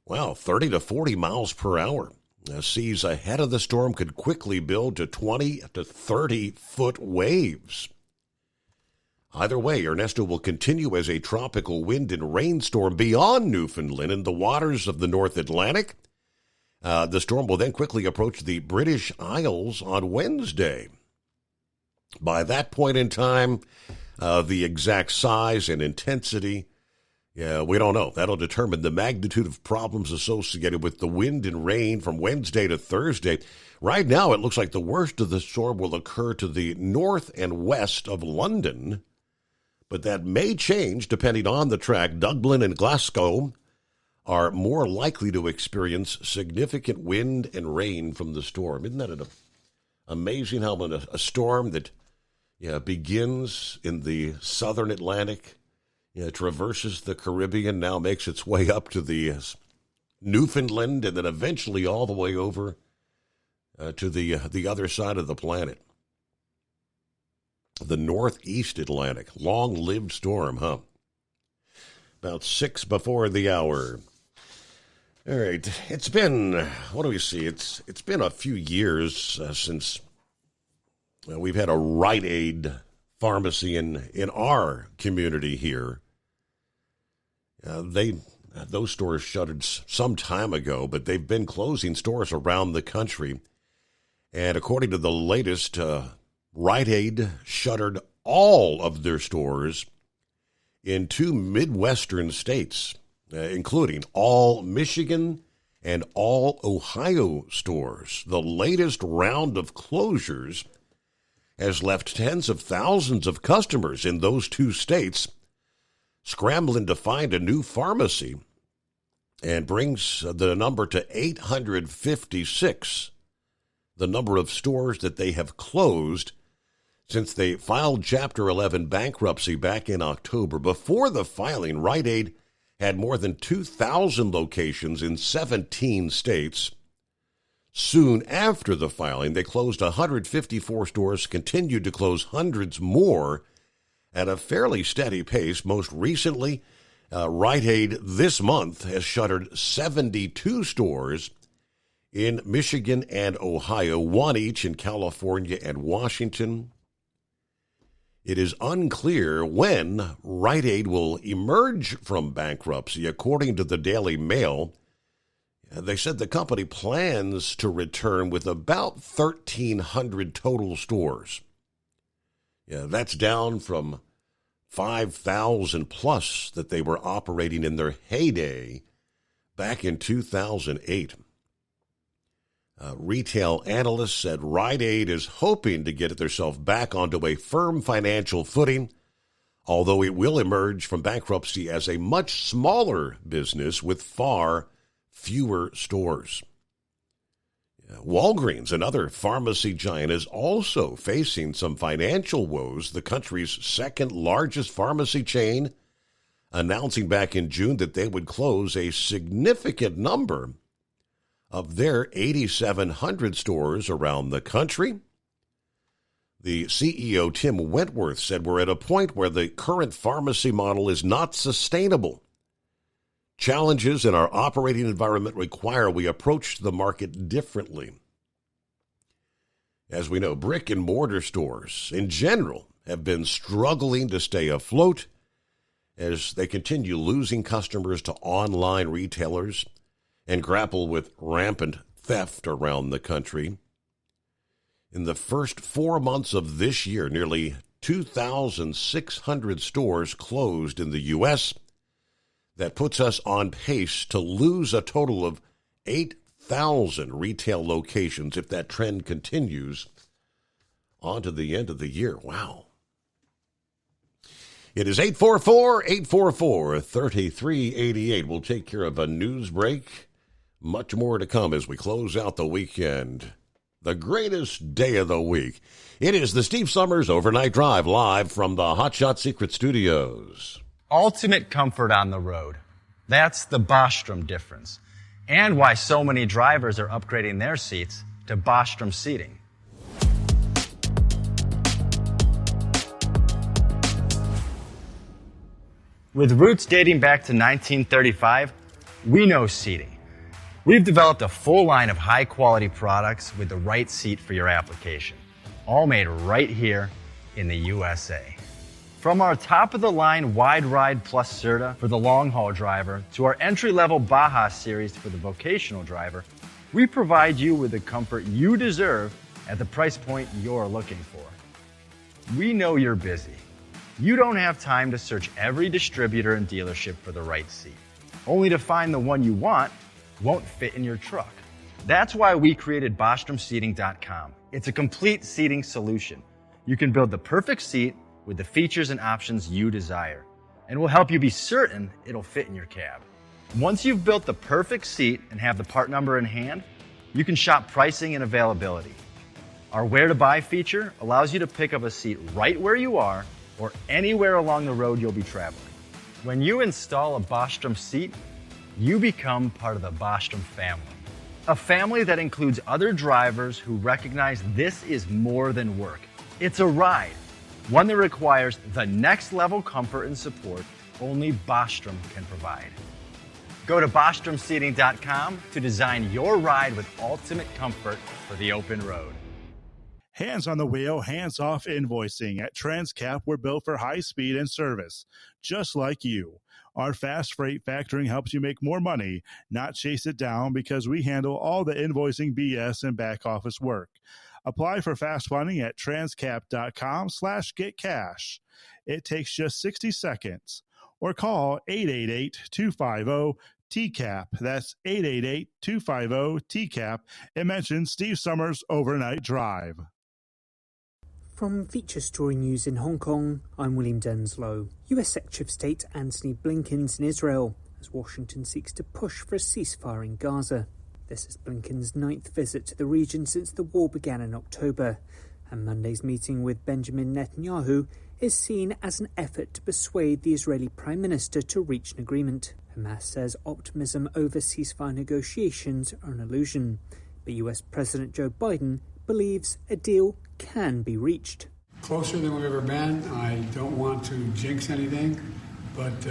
30 to 40 miles per hour. Seas ahead of the storm could quickly build to 20 to 30-foot waves. Either way, Ernesto will continue as a tropical wind and rainstorm beyond Newfoundland in the waters of the North Atlantic. The storm will then quickly approach the British Isles on Wednesday. By that point in time, the exact size and intensity, we don't know. That'll determine the magnitude of problems associated with the wind and rain from Wednesday to Thursday. Right now, it looks like the worst of the storm will occur to the north and west of London, but that may change depending on the track. Dublin and Glasgow are more likely to experience significant wind and rain from the storm. Isn't that amazing how when a storm that begins in the southern Atlantic, traverses the Caribbean, now makes its way up to the Newfoundland, and then eventually all the way over to the other side of the planet. The northeast Atlantic, long-lived storm, huh? About 6 before the hour. All right, it's been, what do we see? It's been a few years since we've had a Rite Aid pharmacy in our community here. Those stores shuttered some time ago, but they've been closing stores around the country. And according to the latest, Rite Aid shuttered all of their stores in 2 Midwestern states, including all Michigan and all Ohio stores. The latest round of closures has left tens of thousands of customers in those 2 states scrambling to find a new pharmacy, and brings the number to 856, the number of stores that they have closed since they filed Chapter 11 bankruptcy back in October. Before the filing, Rite Aid had more than 2,000 locations in 17 states. Soon after the filing, they closed 154 stores, continued to close hundreds more at a fairly steady pace. Most recently, Rite Aid this month has shuttered 72 stores in Michigan and Ohio, 1 each in California and Washington. It is unclear when Rite Aid will emerge from bankruptcy. According to the Daily Mail, they said the company plans to return with about 1,300 total stores. That's down from 5,000 plus that they were operating in their heyday back in 2008. Retail analysts said Rite Aid is hoping to get themselves back onto a firm financial footing, although it will emerge from bankruptcy as a much smaller business with far fewer stores. Walgreens, another pharmacy giant, is also facing some financial woes. The country's second largest pharmacy chain announcing back in June that they would close a significant number of their 8,700 stores around the country. The CEO, Tim Wentworth, said we're at a point where the current pharmacy model is not sustainable. Challenges in our operating environment require we approach the market differently. As we know, brick and mortar stores in general have been struggling to stay afloat as they continue losing customers to online retailers and grapple with rampant theft around the country. In the first 4 months of this year, nearly 2,600 stores closed in the U.S., That puts us on pace to lose a total of 8,000 retail locations if that trend continues on to the end of the year. Wow. It is 844-844-3388. We'll take care of a news break. Much more to come as we close out the weekend. The greatest day of the week. It is the Steve Summers Overnight Drive, live from the Hot Shot Secret Studios. Ultimate comfort on the road. That's the Bostrom difference. And why so many drivers are upgrading their seats to Bostrom seating. With roots dating back to 1935, we know seating. We've developed a full line of high-quality products with the right seat for your application, all made right here in the USA. From our top-of-the-line Wide Ride Plus Certa for the long-haul driver to our entry-level Baja series for the vocational driver, we provide you with the comfort you deserve at the price point you're looking for. We know you're busy. You don't have time to search every distributor and dealership for the right seat, only to find the one you want won't fit in your truck. That's why we created BostromSeating.com. It's a complete seating solution. You can build the perfect seat with the features and options you desire, and we'll help you be certain it'll fit in your cab. Once you've built the perfect seat and have the part number in hand, you can shop pricing and availability. Our Where to Buy feature allows you to pick up a seat right where you are or anywhere along the road you'll be traveling. When you install a Bostrom seat, you become part of the Bostrom family. A family that includes other drivers who recognize this is more than work. It's a ride, one that requires the next level comfort and support only Bostrom can provide. Go to BostromSeating.com to design your ride with ultimate comfort for the open road. Hands on the wheel, hands off invoicing. At Transcap, we're built for high speed and service, just like you. Our fast freight factoring helps you make more money, not chase it down, because we handle all the invoicing BS and back office work. Apply for fast funding at transcap.com/getcash. It takes just 60 seconds. Or call 888-250-TCAP. That's 888-250-TCAP and mention Steve Summers Overnight Drive. From Feature Story News in Hong Kong, I'm William Denslow. US Secretary of State Antony Blinken's in Israel as Washington seeks to push for a ceasefire in Gaza. This is Blinken's 9th visit to the region since the war began in October, and Monday's meeting with Benjamin Netanyahu is seen as an effort to persuade the Israeli Prime Minister to reach an agreement. Hamas says optimism over ceasefire negotiations are an illusion, but US President Joe Biden believes a deal can be reached. Closer than we've ever been. I don't want to jinx anything, but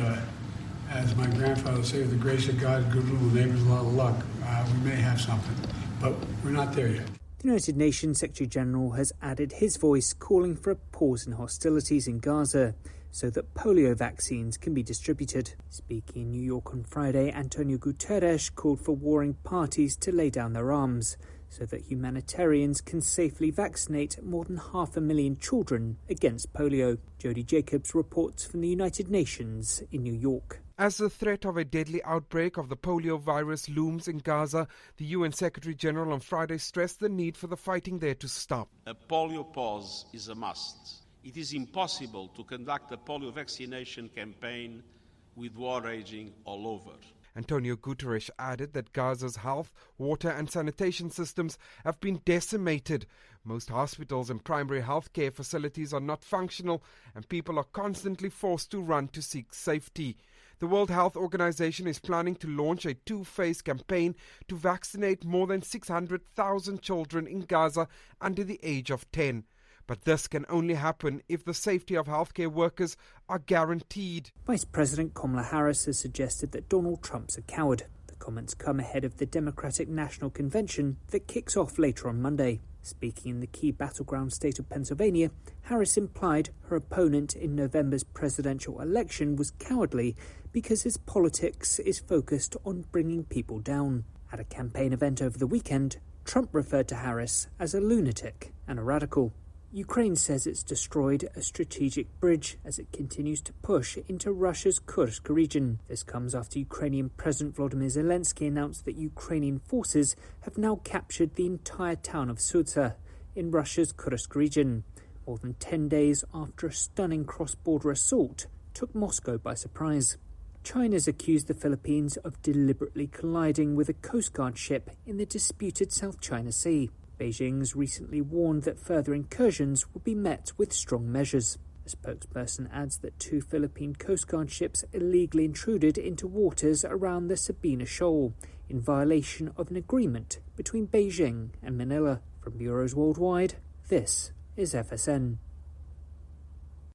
as my grandfather would say, with the grace of God, good little neighbors, a lot of luck. We may have something, but we're not there yet. The United Nations Secretary General has added his voice calling for a pause in hostilities in Gaza so that polio vaccines can be distributed. Speaking in New York on Friday, Antonio Guterres called for warring parties to lay down their arms so that humanitarians can safely vaccinate more than 500,000 children against polio. Jody Jacobs reports from the United Nations in New York. As the threat of a deadly outbreak of the polio virus looms in Gaza, the UN Secretary General on Friday stressed the need for the fighting there to stop. A polio pause is a must. It is impossible to conduct a polio vaccination campaign with war raging all over. Antonio Guterres added that Gaza's health, water and sanitation systems have been decimated. Most hospitals and primary health care facilities are not functional, and people are constantly forced to run to seek safety. The World Health Organization is planning to launch a two-phase campaign to vaccinate more than 600,000 children in Gaza under the age of 10. But this can only happen if the safety of healthcare workers are guaranteed. Vice President Kamala Harris has suggested that Donald Trump's a coward. The comments come ahead of the Democratic National Convention that kicks off later on Monday. Speaking in the key battleground state of Pennsylvania, Harris implied her opponent in November's presidential election was cowardly because his politics is focused on bringing people down. At a campaign event over the weekend, Trump referred to Harris as a lunatic and a radical. Ukraine says it's destroyed a strategic bridge as it continues to push into Russia's Kursk region. This comes after Ukrainian President Volodymyr Zelensky announced that Ukrainian forces have now captured the entire town of Sudzha in Russia's Kursk region, more than 10 days after a stunning cross-border assault took Moscow by surprise. China's accused the Philippines of deliberately colliding with a Coast Guard ship in the disputed South China Sea. Beijing's recently warned that further incursions would be met with strong measures. The spokesperson adds that 2 Philippine Coast Guard ships illegally intruded into waters around the Sabina Shoal in violation of an agreement between Beijing and Manila. From bureaus worldwide, this is FSN.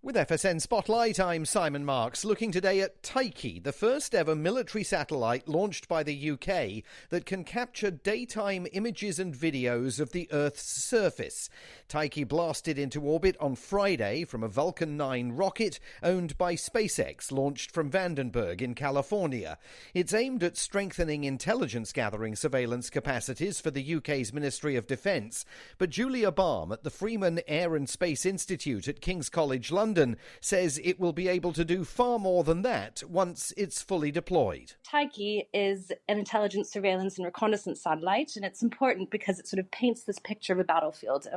With FSN Spotlight, I'm Simon Marks, looking today at Tyche, the first ever military satellite launched by the UK that can capture daytime images and videos of the Earth's surface. Tyche blasted into orbit on Friday from a Vulcan 9 rocket owned by SpaceX, launched from Vandenberg in California. It's aimed at strengthening intelligence-gathering surveillance capacities for the UK's Ministry of Defence. But Julia Baum at the Freeman Air and Space Institute at King's College London says it will be able to do far more than that once it's fully deployed. Tyche is an intelligence, surveillance and reconnaissance satellite, and it's important because it sort of paints this picture of a battlefield.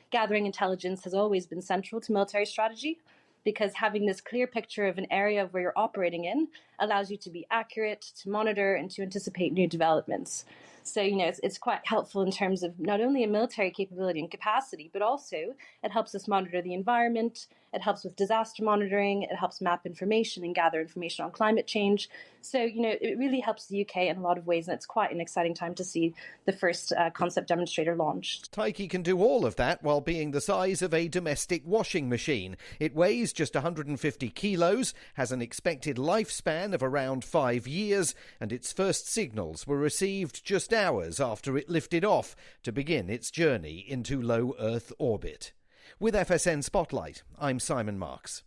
Gathering intelligence has always been central to military strategy, because having this clear picture of an area where you're operating in allows you to be accurate, to monitor, and to anticipate new developments. So, it's quite helpful in terms of not only a military capability and capacity, but also it helps us monitor the environment, it helps with disaster monitoring, it helps map information and gather information on climate change. So, it really helps the UK in a lot of ways, and it's quite an exciting time to see the first concept demonstrator launched. Tyche can do all of that while being the size of a domestic washing machine. It weighs just 150 kilos, has an expected lifespan of around 5 years, and its first signals were received just hours after it lifted off to begin its journey into low Earth orbit. With FSN Spotlight, I'm Simon Marks.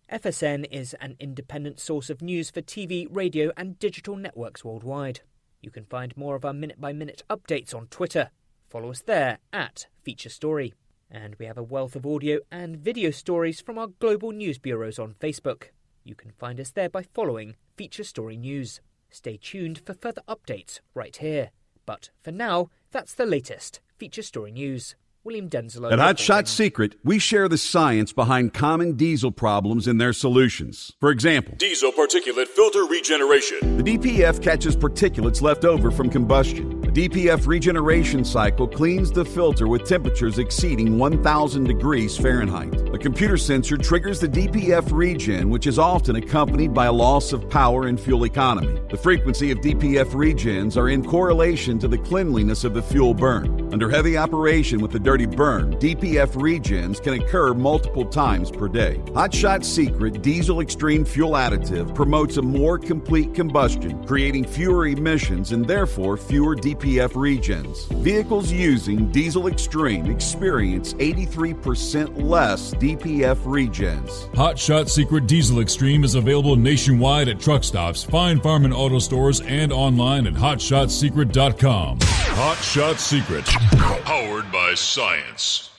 FSN is an independent source of news for TV, radio and digital networks worldwide. You can find more of our minute-by-minute updates on Twitter. Follow us there at Feature Story. And we have a wealth of audio and video stories from our global news bureaus on Facebook. You can find us there by following Feature Story News. Stay tuned for further updates right here. But for now, that's the latest Feature Story News. William Denzelo. At Hot Shot Secret, we share the science behind common diesel problems and their solutions. For example, diesel particulate filter regeneration. The DPF catches particulates left over from combustion. The DPF regeneration cycle cleans the filter with temperatures exceeding 1,000 degrees Fahrenheit. A computer sensor triggers the DPF regen, which is often accompanied by a loss of power and fuel economy. The frequency of DPF regens are in correlation to the cleanliness of the fuel burn. Under heavy operation with the dirty burn, DPF regens can occur multiple times per day. Hot Shot Secret Diesel Extreme Fuel Additive promotes a more complete combustion, creating fewer emissions and therefore fewer DPF regens. Vehicles using Diesel Extreme experience 83% less DPF regens. Hot Shot Secret Diesel Extreme is available nationwide at truck stops, Fine Farm and auto stores, and online at hotshotsecret.com. Hot Shot Secret, powered by science.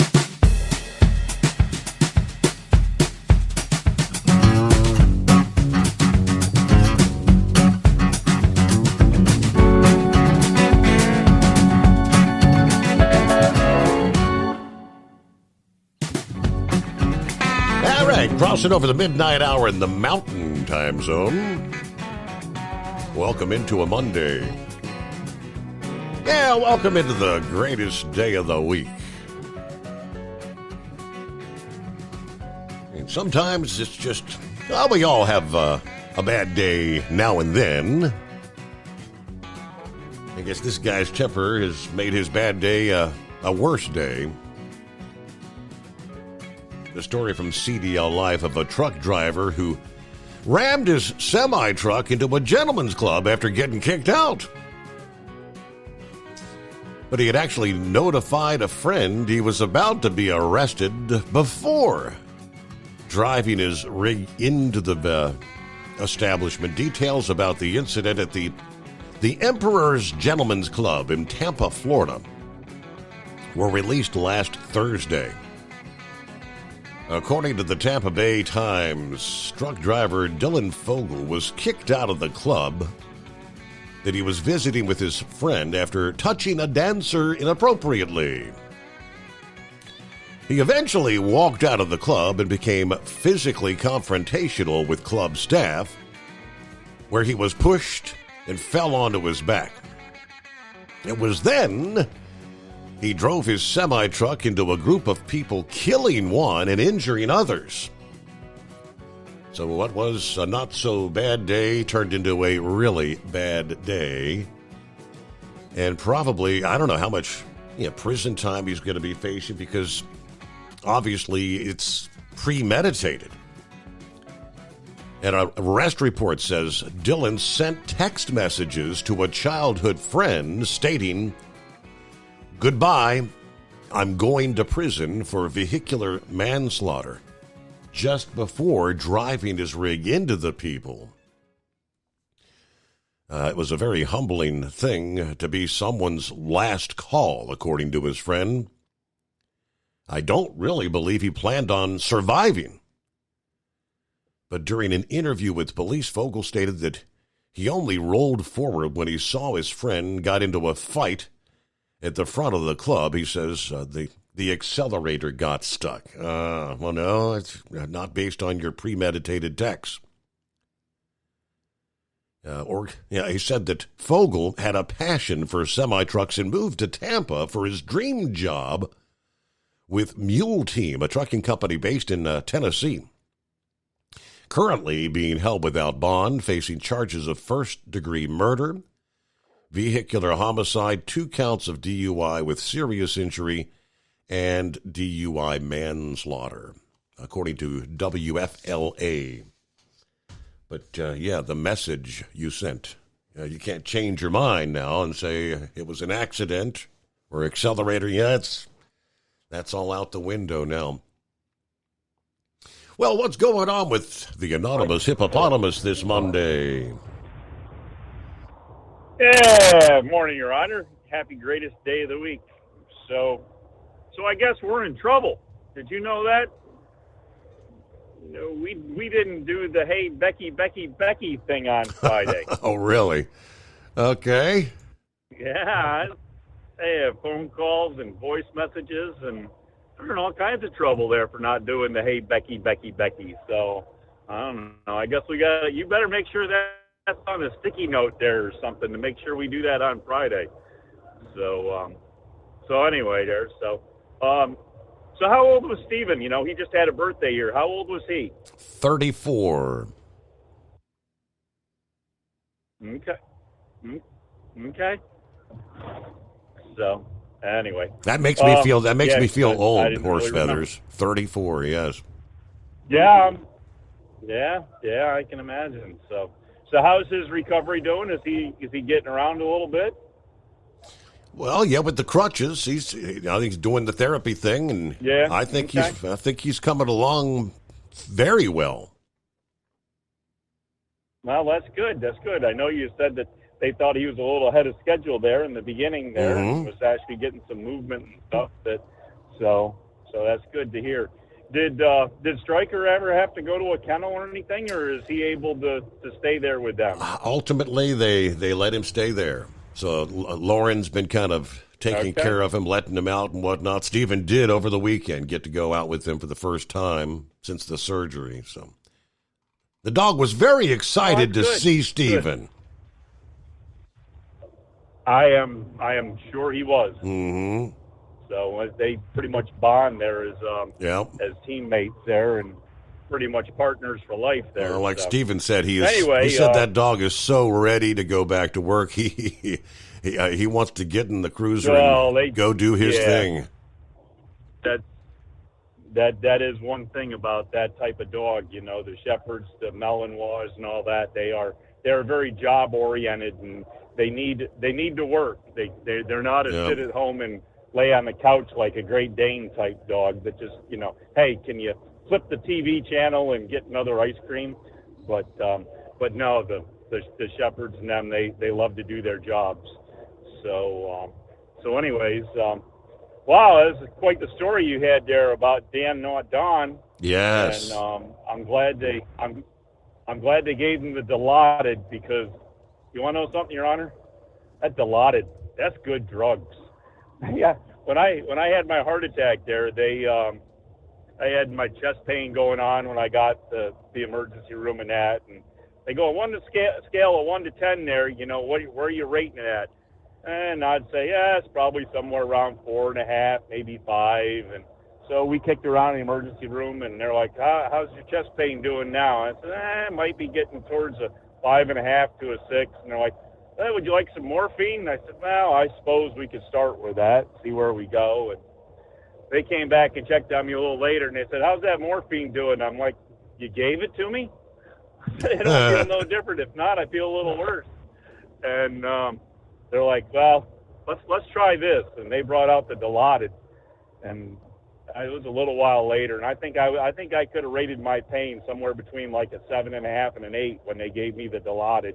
All right, crossing over the midnight hour in the Mountain Time Zone. Welcome into a Monday. Yeah, welcome into the greatest day of the week. And sometimes it's just, well, we all have a bad day now and then. I guess this guy's temper has made his bad day a worse day. The story from CDL Life of a truck driver who rammed his semi-truck into a gentleman's club after getting kicked out. But he had actually notified a friend he was about to be arrested before driving his rig into the establishment. Details about the incident at the Emperor's Gentleman's Club in Tampa, Florida, were released last Thursday. According to the Tampa Bay Times, truck driver Dylan Fogel was kicked out of the club that he was visiting with his friend after touching a dancer inappropriately. He eventually walked out of the club and became physically confrontational with club staff, where he was pushed and fell onto his back. It was then He drove his semi-truck into a group of people, killing one and injuring others. So what was a not-so-bad day turned into a really bad day. And probably, I don't know how much prison time he's going to be facing, because obviously it's premeditated. And an arrest report says Dylan sent text messages to a childhood friend stating, "Goodbye, I'm going to prison for vehicular manslaughter," just before driving his rig into the people. It was a very humbling thing to be someone's last call, according to his friend. I don't really believe he planned on surviving. But during an interview with police, Fogel stated that he only rolled forward when he saw his friend got into a fight at the front of the club. He says the accelerator got stuck. Well, no, it's not based on your premeditated text. He said that Fogel had a passion for semi-trucks and moved to Tampa for his dream job with Mule Team, a trucking company based in Tennessee. Currently being held without bond, facing charges of first-degree murder, vehicular homicide, 2 counts of DUI with serious injury, and DUI manslaughter, according to WFLA. But, the message you sent, you can't change your mind now and say it was an accident or accelerator. That's all out the window now. Well, what's going on with the anonymous hippopotamus this Monday? Yeah, morning, Your Honor. Happy greatest day of the week. So I guess we're in trouble. Did you know that? No, we didn't do the hey Becky thing on Friday. Oh, really? Okay. Yeah, they have phone calls and voice messages, and they're in all kinds of trouble there for not doing the hey Becky. So I don't know. I guess you better make sure that's on a sticky note there or something to make sure we do that on Friday. So anyway, there. So how old was Steven? He just had a birthday here. How old was he? 34. Okay. So anyway, that makes me feel old. Horse really feathers. 34. Yes. Yeah, I can imagine. So how's his recovery doing? Is he getting around a little bit? Well, yeah, with the crutches, he's doing the therapy thing, and I think he's coming along very well. Well, that's good. I know you said that they thought he was a little ahead of schedule there in the beginning there, and was actually getting some movement and stuff. So that's good to hear. Did Stryker ever have to go to a kennel or anything, or is he able to stay there with them? Ultimately, they let him stay there. So Lauren's been kind of taking care of him, letting him out and whatnot. Stephen did over the weekend get to go out with him for the first time since the surgery. So the dog was very excited to see Stephen. I am sure he was. Mm-hmm. So they pretty much bond there as teammates there, and pretty much partners for life there. Well, like Stephen said, he said that dog is so ready to go back to work. He wants to get in the cruiser and go do his thing. That is one thing about that type of dog. The Shepherds, the Malinois, and all that. They're very job oriented, and they need to work. They're not a sit at home and lay on the couch like a Great Dane type dog that just hey, can you flip the TV channel and get another ice cream? But no, the Shepherds and them, they love to do their jobs. So anyways, wow, this is quite the story you had there about Dan, not Don. Yes. And I'm glad they gave him the Dilaudid, because you want to know something, Your Honor? That Dilaudid, that's good drugs. Yeah. When I had my heart attack there, I had my chest pain going on when I got the emergency room and that, and they go on scale of 1 to 10 there, where are you rating it at? And I'd say, yeah, it's probably somewhere around 4.5, maybe 5. And so we kicked around in the emergency room, and they're like, how's your chest pain doing now? And I said, it might be getting towards a 5.5 to a 6. And they're like, hey, would you like some morphine? And I said, well, I suppose we could start with that, see where we go. And they came back and checked on me a little later, and they said, how's that morphine doing? I'm like, you gave it to me? It don't feel no different. If not, I feel a little worse. And they're like, well, let's try this. And they brought out the Dilaudid, and it was a little while later. And I think I could have rated my pain somewhere between like a 7.5 and an 8 when they gave me the Dilaudid.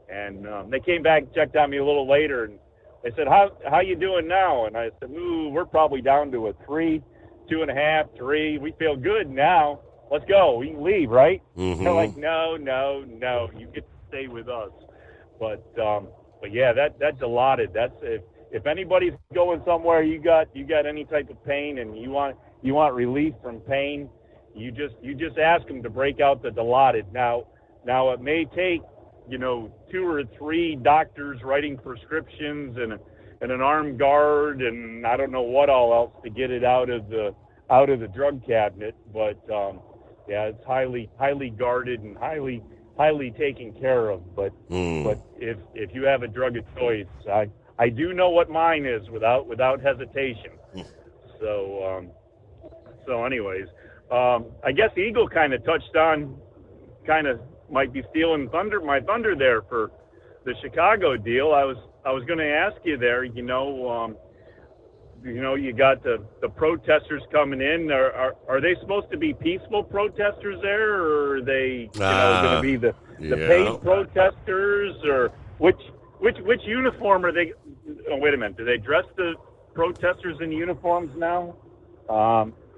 And they came back and checked on me a little later, and they said, how you doing now? And I said, we're probably down to a 3, 2.5, 3. We feel good now. Let's go. We can leave, right? Mm-hmm. They're like, no, you get to stay with us. But yeah, that Dilaudid, that's if anybody's going somewhere, you got any type of pain and you want relief from pain, you just ask them to break out the Dilaudid. Now it may take 2 or 3 doctors writing prescriptions and an armed guard and I don't know what all else to get it out of the drug cabinet, but yeah, it's highly guarded and highly taken care of. But if you have a drug of choice, I do know what mine is without hesitation. So anyways, I guess Eagle kind of touched on, might be stealing my thunder there for the Chicago deal. I was going to ask you there. You got the protesters coming in. Are they supposed to be peaceful protesters there, or are they going to be the paid protesters, or which uniform are they? Oh, wait a minute. Do they dress the protesters in uniforms now?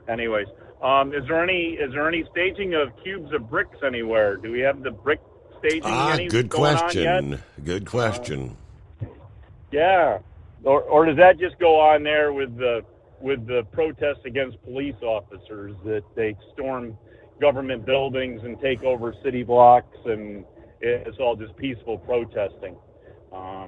Anyways, is there any staging of cubes of bricks anywhere? Do we have the brick staging? Good question. Good question. Yeah. Or does that just go on there with the protests against police officers, that they storm government buildings and take over city blocks, and it's all just peaceful protesting?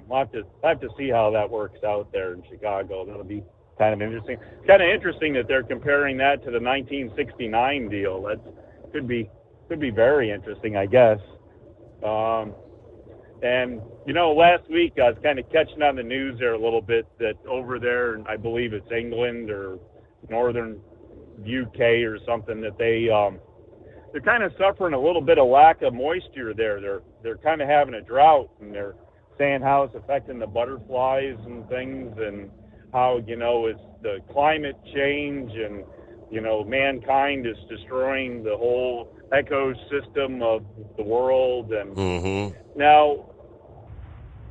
We'll have to see how that works out there in Chicago. That'll be kind of interesting. It's kind of interesting that they're comparing that to the 1969 deal. That could be very interesting, I guess. And, last week I was kind of catching on the news there a little bit that over there, I believe it's England or northern UK or something, that they're kind of suffering a little bit of lack of moisture there. They're kind of having a drought, and they're saying how it's affecting the butterflies and things, and how, it's the climate change, and, mankind is destroying the whole ecosystem of the world. And now,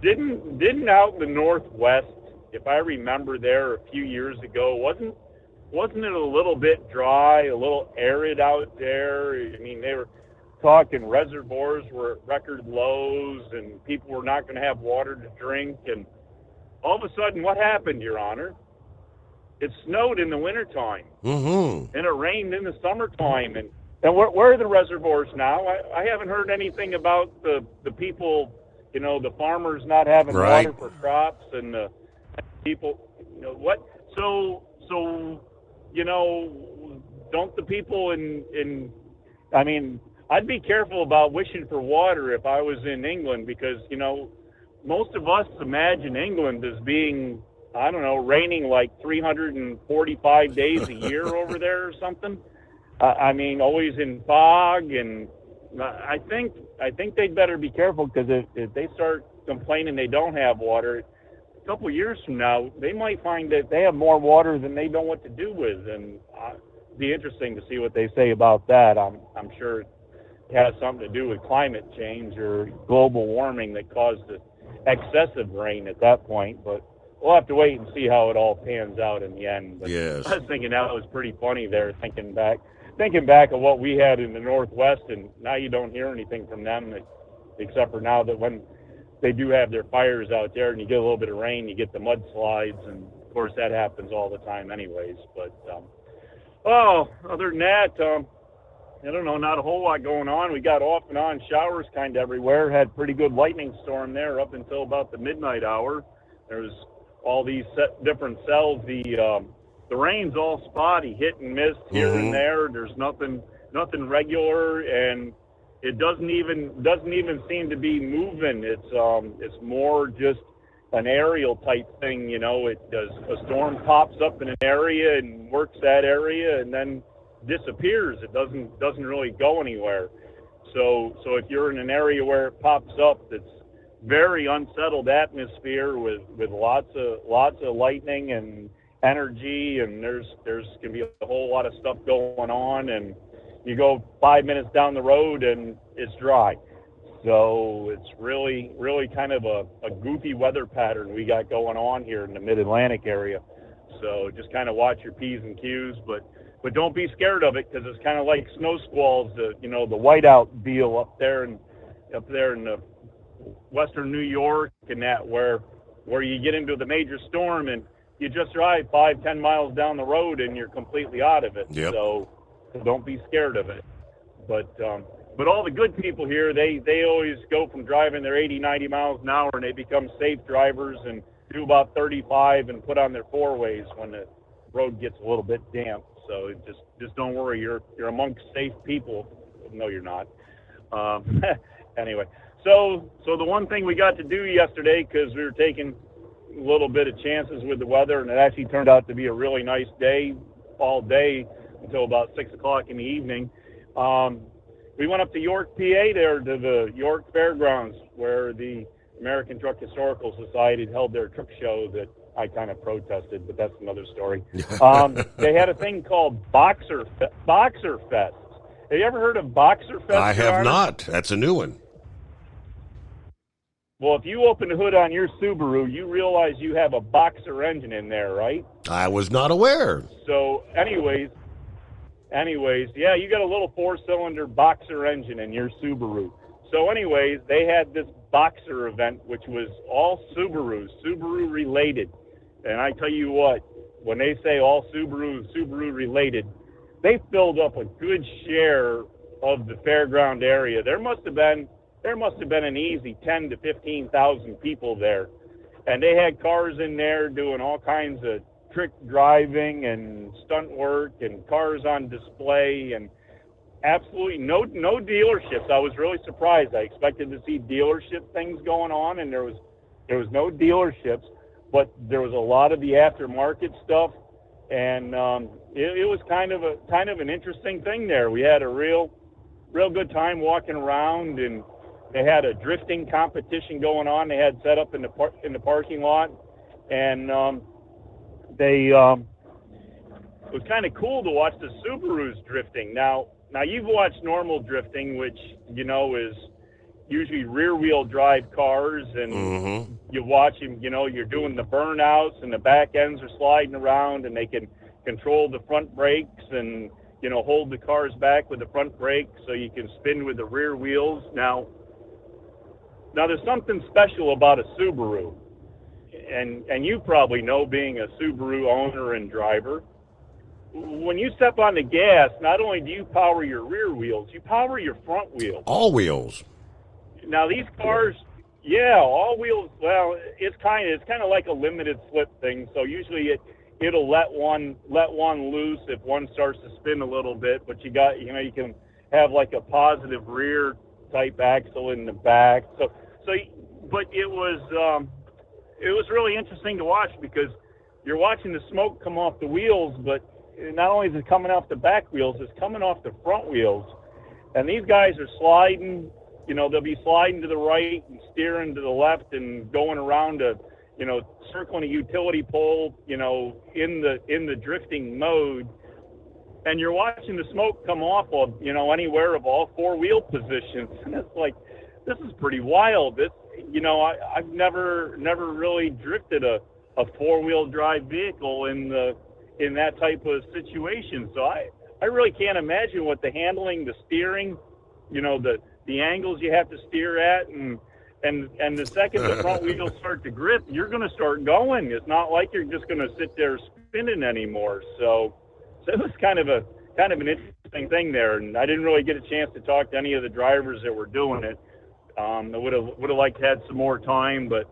didn't out in the Northwest, if I remember there a few years ago, wasn't it a little bit dry, a little arid out there? I mean, they were talking reservoirs were at record lows, and people were not going to have water to drink. And all of a sudden, what happened, Your Honor? It snowed in the wintertime, and it rained in the summertime. And where are the reservoirs now? I haven't heard anything about the people, the farmers not having water for crops, and the people, what? So don't the people in I mean, I'd be careful about wishing for water if I was in England, because, most of us imagine England as being, I don't know, raining like 345 days a year over there or something. I mean, always in fog, and I think they'd better be careful, because if they start complaining they don't have water, a couple of years from now, they might find that they have more water than they know what to do with. And it'd be interesting to see what they say about that. I'm sure it has something to do with climate change or global warming that caused the excessive rain at that point. But we'll have to wait and see how it all pans out in the end. But yes. I was thinking that was pretty funny there, thinking back of what we had in the Northwest, and now you don't hear anything from them, except for now that when they do have their fires out there and you get a little bit of rain, you get the mudslides, and of course that happens all the time anyways. But other than that, I don't know, not a whole lot going on. We got off and on showers kind of everywhere. Had pretty good lightning storm there up until about the midnight hour. there's all these different cells. The rain's all spotty, hit and miss here and there. There's nothing regular, and it doesn't even seem to be moving. It's more just an aerial type thing, you know. It does, a storm pops up in an area and works that area and then disappears. It doesn't really go anywhere. So if you're in an area where it pops up, it's very unsettled atmosphere with lots of lightning and energy, and there's can be a whole lot of stuff going on, and you go 5 minutes down the road and it's dry. So it's really kind of a goofy weather pattern we got going on here in the Mid-Atlantic area. So just kind of watch your P's and Q's, but don't be scared of it, because it's kind of like snow squalls, the whiteout deal up there in the western New York, and that where you get into the major storm and you just drive 5-10 miles down the road and you're completely out of it. Yep. So don't be scared of it. But all the good people here, they always go from driving their 80-90 miles an hour and they become safe drivers and do about 35 and put on their four-ways when the road gets a little bit damp. So just don't worry, you're amongst safe people. No, you're not. Anyway, so the one thing we got to do yesterday, because we were taking a little bit of chances with the weather, and it actually turned out to be a really nice day all day until about 6 o'clock in the evening. We went up to York, PA, there to the York Fairgrounds, where the American Truck Historical Society held their truck show that I kind of protested, but that's another story. They had a thing called Boxer Fest. Have you ever heard of Boxer Fest? I have not. That's a new one. Well, if you open the hood on your Subaru, you realize you have a Boxer engine in there, right? I was not aware. So anyways, yeah, you got a little 4-cylinder Boxer engine in your Subaru. So anyways, they had this Boxer event, which was all Subaru related. And I tell you what, when they say all Subaru related, they filled up a good share of the fairground area. There must have been an easy 10 to 15,000 people there. And they had cars in there doing all kinds of trick driving and stunt work, and cars on display, and absolutely no dealerships. I was really surprised. I expected to see dealership things going on, and there was no dealerships, but there was a lot of the aftermarket stuff, and it was kind of an interesting thing there. We had a real good time walking around, and they had a drifting competition going on. They had set up in the parking lot, and it was kind of cool to watch the Subarus drifting. Now you've watched normal drifting, which, you know, is usually rear-wheel drive cars, and you watch them, you know, you're doing the burnouts, and the back ends are sliding around, and they can control the front brakes and, you know, hold the cars back with the front brakes so you can spin with the rear wheels. Now there's something special about a Subaru, and you probably know, being a Subaru owner and driver. When you step on the gas, not only do you power your rear wheels, you power your front wheels. All wheels. Now these cars, yeah, all wheels. Well, it's kind of like a limited slip thing. So usually it'll let one loose if one starts to spin a little bit. But you can have like a positive rear type axle in the back. But it was really interesting to watch, because you're watching the smoke come off the wheels, but not only is it coming off the back wheels, it's coming off the front wheels. And these guys are sliding, you know, they'll be sliding to the right and steering to the left and going around circling a utility pole, you know, in the drifting mode. And you're watching the smoke come off of, you know, anywhere of all four-wheel positions. And it's like, this is pretty wild. I've never really drifted a four-wheel drive vehicle in that type of situation. So I really can't imagine what the handling, the steering, you know, the angles you have to steer at, and the second the front wheels start to grip, you're going to start going. It's not like you're just going to sit there spinning anymore. So it was kind of an interesting thing there, and I didn't really get a chance to talk to any of the drivers that were doing it. I would have liked to have had some more time, but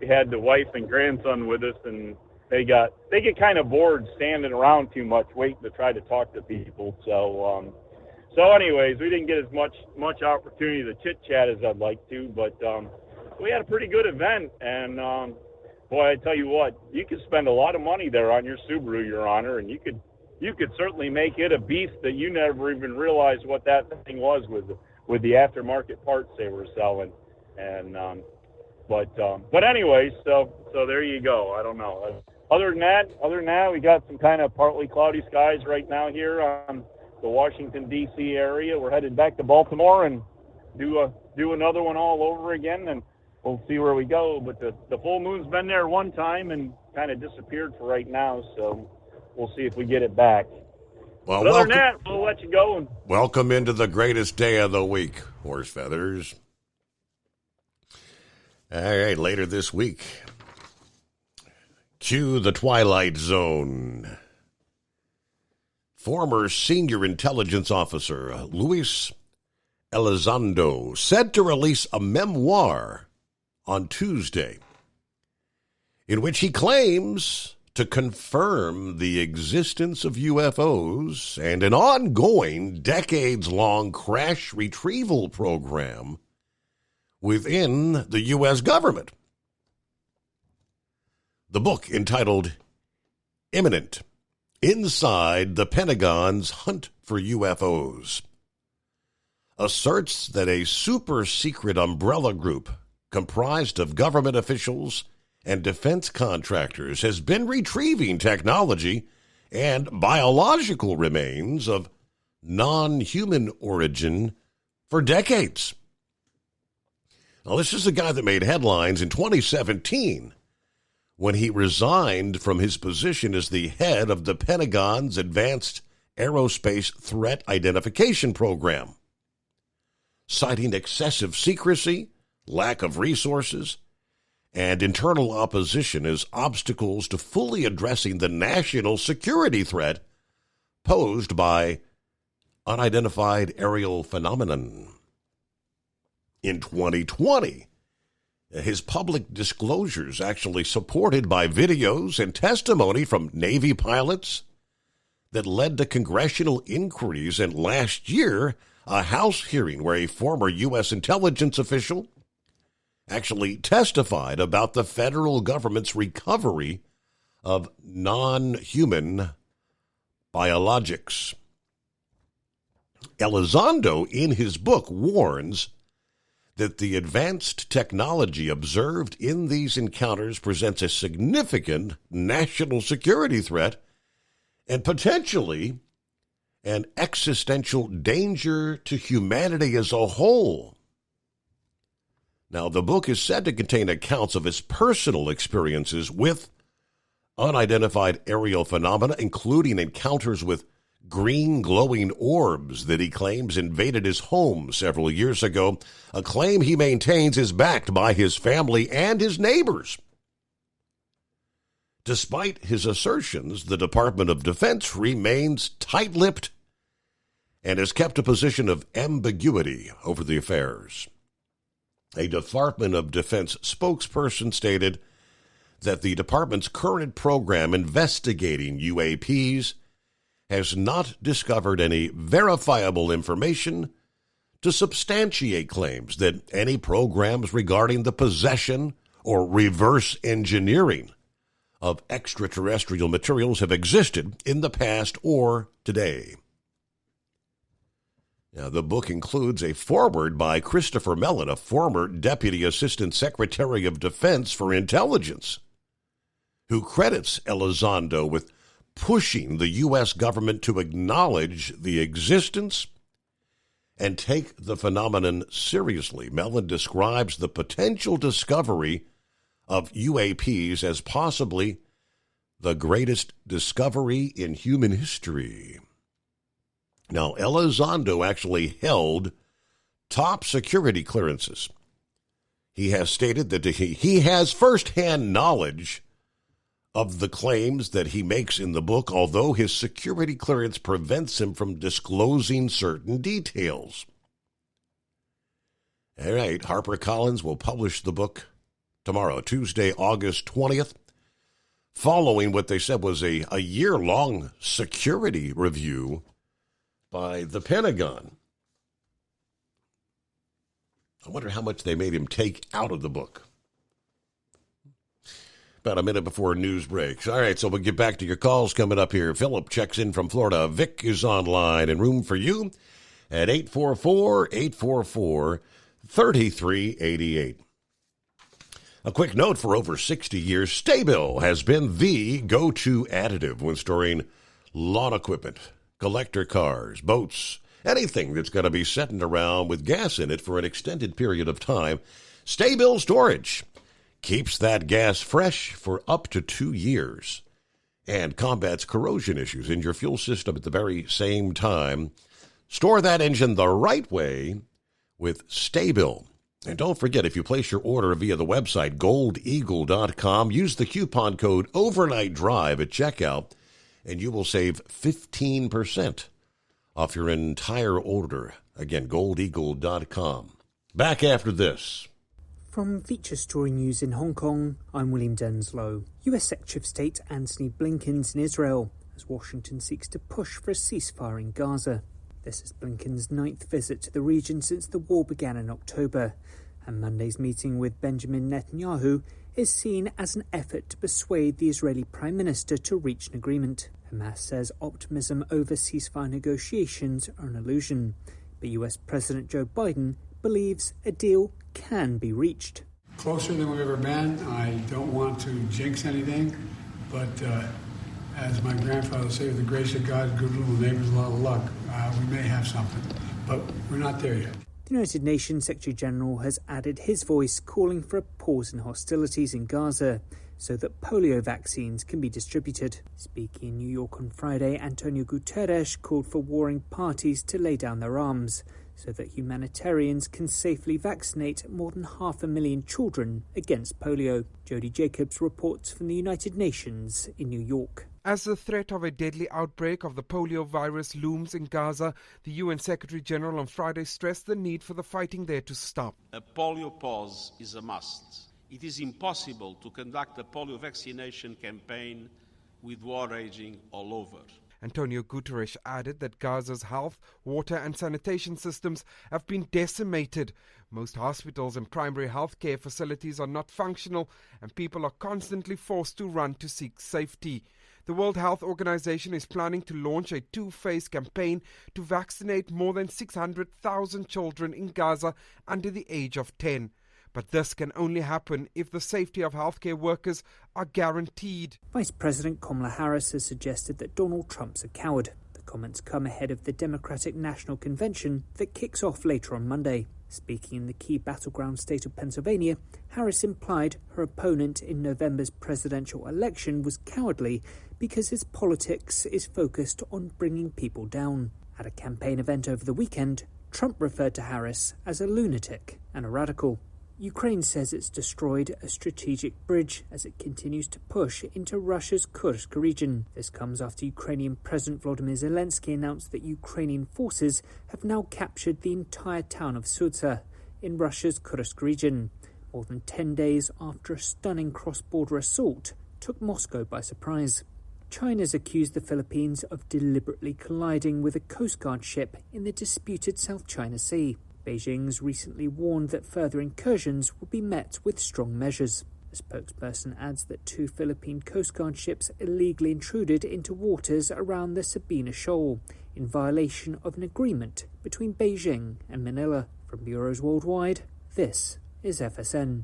had the wife and grandson with us, and they get kind of bored standing around too much, waiting to try to talk to people. So anyways, we didn't get as much opportunity to chit chat as I'd like to, but we had a pretty good event, and boy, I tell you what, you could spend a lot of money there on your Subaru, Your Honor, and you could certainly make it a beast that you never even realized what that thing was with the aftermarket parts they were selling. And but anyways, so there you go. I don't know. Other than that, we got some kind of partly cloudy skies right now here on the Washington D.C. area. We're headed back to Baltimore and do another one all over again, and we'll see where we go. But the full moon's been there one time and kind of disappeared for right now, so we'll see if we get it back. Well, other than that, we'll let you go. And welcome into the greatest day of the week, Horse Feathers. All right, later this week, cue the Twilight Zone. Former senior intelligence officer Luis Elizondo said to release a memoir on Tuesday in which he claims to confirm the existence of UFOs and an ongoing decades-long crash retrieval program within the U.S. government. The book, entitled Imminent: Inside the Pentagon's Hunt for UFOs, asserts that a super-secret umbrella group comprised of government officials and defense contractors has been retrieving technology and biological remains of non-human origin for decades. Now, this is a guy that made headlines in 2017 when he resigned from his position as the head of the Pentagon's Advanced Aerospace Threat Identification Program, citing excessive secrecy, lack of resources, and internal opposition as obstacles to fully addressing the national security threat posed by unidentified aerial phenomenon. In 2020, his public disclosures, actually supported by videos and testimony from Navy pilots, that led to congressional inquiries, and last year, a House hearing where a former U.S. intelligence official actually testified about the federal government's recovery of non-human biologics. Elizondo, in his book, warns that the advanced technology observed in these encounters presents a significant national security threat and potentially an existential danger to humanity as a whole. Now, the book is said to contain accounts of his personal experiences with unidentified aerial phenomena, including encounters with green glowing orbs that he claims invaded his home several years ago, a claim he maintains is backed by his family and his neighbors. Despite his assertions, the Department of Defense remains tight-lipped and has kept a position of ambiguity over the affairs. A Department of Defense spokesperson stated that the department's current program investigating UAPs has not discovered any verifiable information to substantiate claims that any programs regarding the possession or reverse engineering of extraterrestrial materials have existed in the past or today. Now, the book includes a foreword by Christopher Mellon, a former Deputy Assistant Secretary of Defense for Intelligence, who credits Elizondo with pushing the U.S. government to acknowledge the existence and take the phenomenon seriously. Mellon describes the potential discovery of UAPs as possibly the greatest discovery in human history. Now, Elizondo actually held top security clearances. He has stated that he has firsthand knowledge of the claims that he makes in the book, although his security clearance prevents him from disclosing certain details. All right, HarperCollins will publish the book tomorrow, Tuesday, August 20th, following what they said was a year-long security review by the Pentagon. I wonder how much they made him take out of the book. About a minute before news breaks. All right, so we'll get back to your calls coming up here. Philip checks in from Florida. Vic is online and room for you at 844-844-3388. A quick note, for over 60 years, Sta-Bil has been the go-to additive when storing lawn equipment, collector cars, boats, anything that's going to be sitting around with gas in it for an extended period of time. Sta-Bil Storage keeps that gas fresh for up to 2 years and combats corrosion issues in your fuel system at the very same time. Store that engine the right way with Sta-Bil. And don't forget, if you place your order via the website goldeagle.com, use the coupon code OvernightDrive at checkout, and you will save 15% off your entire order. Again, goldeagle.com. Back after this. From Feature Story News in Hong Kong, I'm William Denslow. US Secretary of State Antony Blinken's in Israel as Washington seeks to push for a ceasefire in Gaza. This is Blinken's 9th visit to the region since the war began in October, and Monday's meeting with Benjamin Netanyahu is seen as an effort to persuade the Israeli Prime Minister to reach an agreement. Hamas says optimism over ceasefire negotiations are an illusion, but US President Joe Biden believes a deal can be reached. Closer than we've ever been. I don't want to jinx anything, but as my grandfather would say, with the grace of God, good little neighbors, a lot of luck. We may have something, but we're not there yet. The United Nations Secretary General has added his voice, calling for a pause in hostilities in Gaza so that polio vaccines can be distributed. Speaking in New York on Friday, Antonio Guterres called for warring parties to lay down their arms so that humanitarians can safely vaccinate more than 500,000 children against polio. Jody Jacobs reports from the United Nations in New York. As the threat of a deadly outbreak of the polio virus looms in Gaza, the UN Secretary General on Friday stressed the need for the fighting there to stop. A polio pause is a must. It is impossible to conduct a polio vaccination campaign with war raging all over. Antonio Guterres added that Gaza's health, water and sanitation systems have been decimated. Most hospitals and primary health care facilities are not functional, and people are constantly forced to run to seek safety. The World Health Organization is planning to launch a two-phase campaign to vaccinate more than 600,000 children in Gaza under the age of 10. But this can only happen if the safety of healthcare workers are guaranteed. Vice President Kamala Harris has suggested that Donald Trump's a coward. The comments come ahead of the Democratic National Convention that kicks off later on Monday. Speaking in the key battleground state of Pennsylvania, Harris implied her opponent in November's presidential election was cowardly because his politics is focused on bringing people down. At a campaign event over the weekend, Trump referred to Harris as a lunatic and a radical. Ukraine says it's destroyed a strategic bridge as it continues to push into Russia's Kursk region. This comes after Ukrainian President Volodymyr Zelensky announced that Ukrainian forces have now captured the entire town of Sudzha in Russia's Kursk region, more than 10 days after a stunning cross-border assault took Moscow by surprise. China's accused the Philippines of deliberately colliding with a Coast Guard ship in the disputed South China Sea. Beijing's recently warned that further incursions will be met with strong measures. The spokesperson adds that 2 Philippine Coast Guard ships illegally intruded into waters around the Sabina Shoal in violation of an agreement between Beijing and Manila. From Bureaus Worldwide, this is FSN.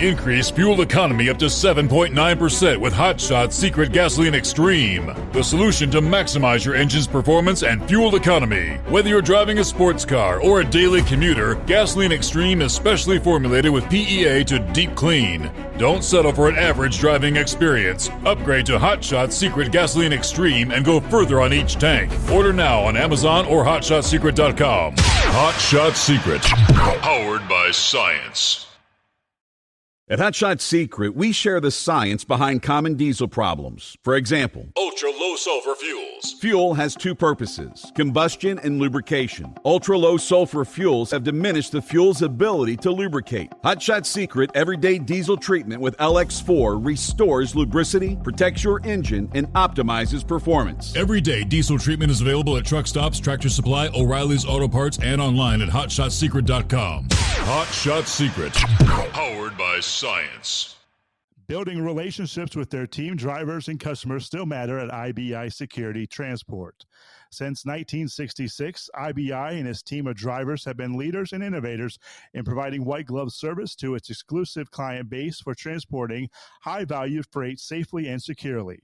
Increase fuel economy up to 7.9% with Hot Shot Secret Gasoline Extreme. The solution to maximize your engine's performance and fuel economy. Whether you're driving a sports car or a daily commuter, Gasoline Extreme is specially formulated with PEA to deep clean. Don't settle for an average driving experience. Upgrade to Hot Shot Secret Gasoline Extreme and go further on each tank. Order now on Amazon or HotShotSecret.com. Hot Shot Secret. Powered by science. At Hot Shot Secret, we share the science behind common diesel problems. For example, ultra-low sulfur fuels. Fuel has two purposes, combustion and lubrication. Ultra-low sulfur fuels have diminished the fuel's ability to lubricate. Hot Shot Secret Everyday Diesel Treatment with LX4 restores lubricity, protects your engine, and optimizes performance. Everyday Diesel Treatment is available at truck stops, Tractor Supply, O'Reilly's Auto Parts, and online at HotShotSecret.com. Hot Shot Secret, powered by science. Building relationships with their team drivers and customers still matter at IBI Security Transport. Since 1966, IBI and its team of drivers have been leaders and innovators in providing white glove service to its exclusive client base for transporting high-value freight safely and securely.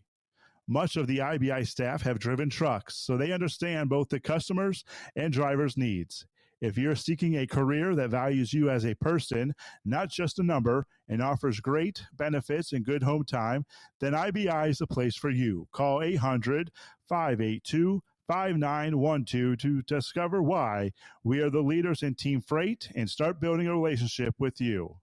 Much of the IBI staff have driven trucks, so they understand both the customers' and drivers' needs. If you're seeking a career that values you as a person, not just a number, and offers great benefits and good home time, then IBI is the place for you. Call 800-582-5912 to discover why we are the leaders in team freight and start building a relationship with you.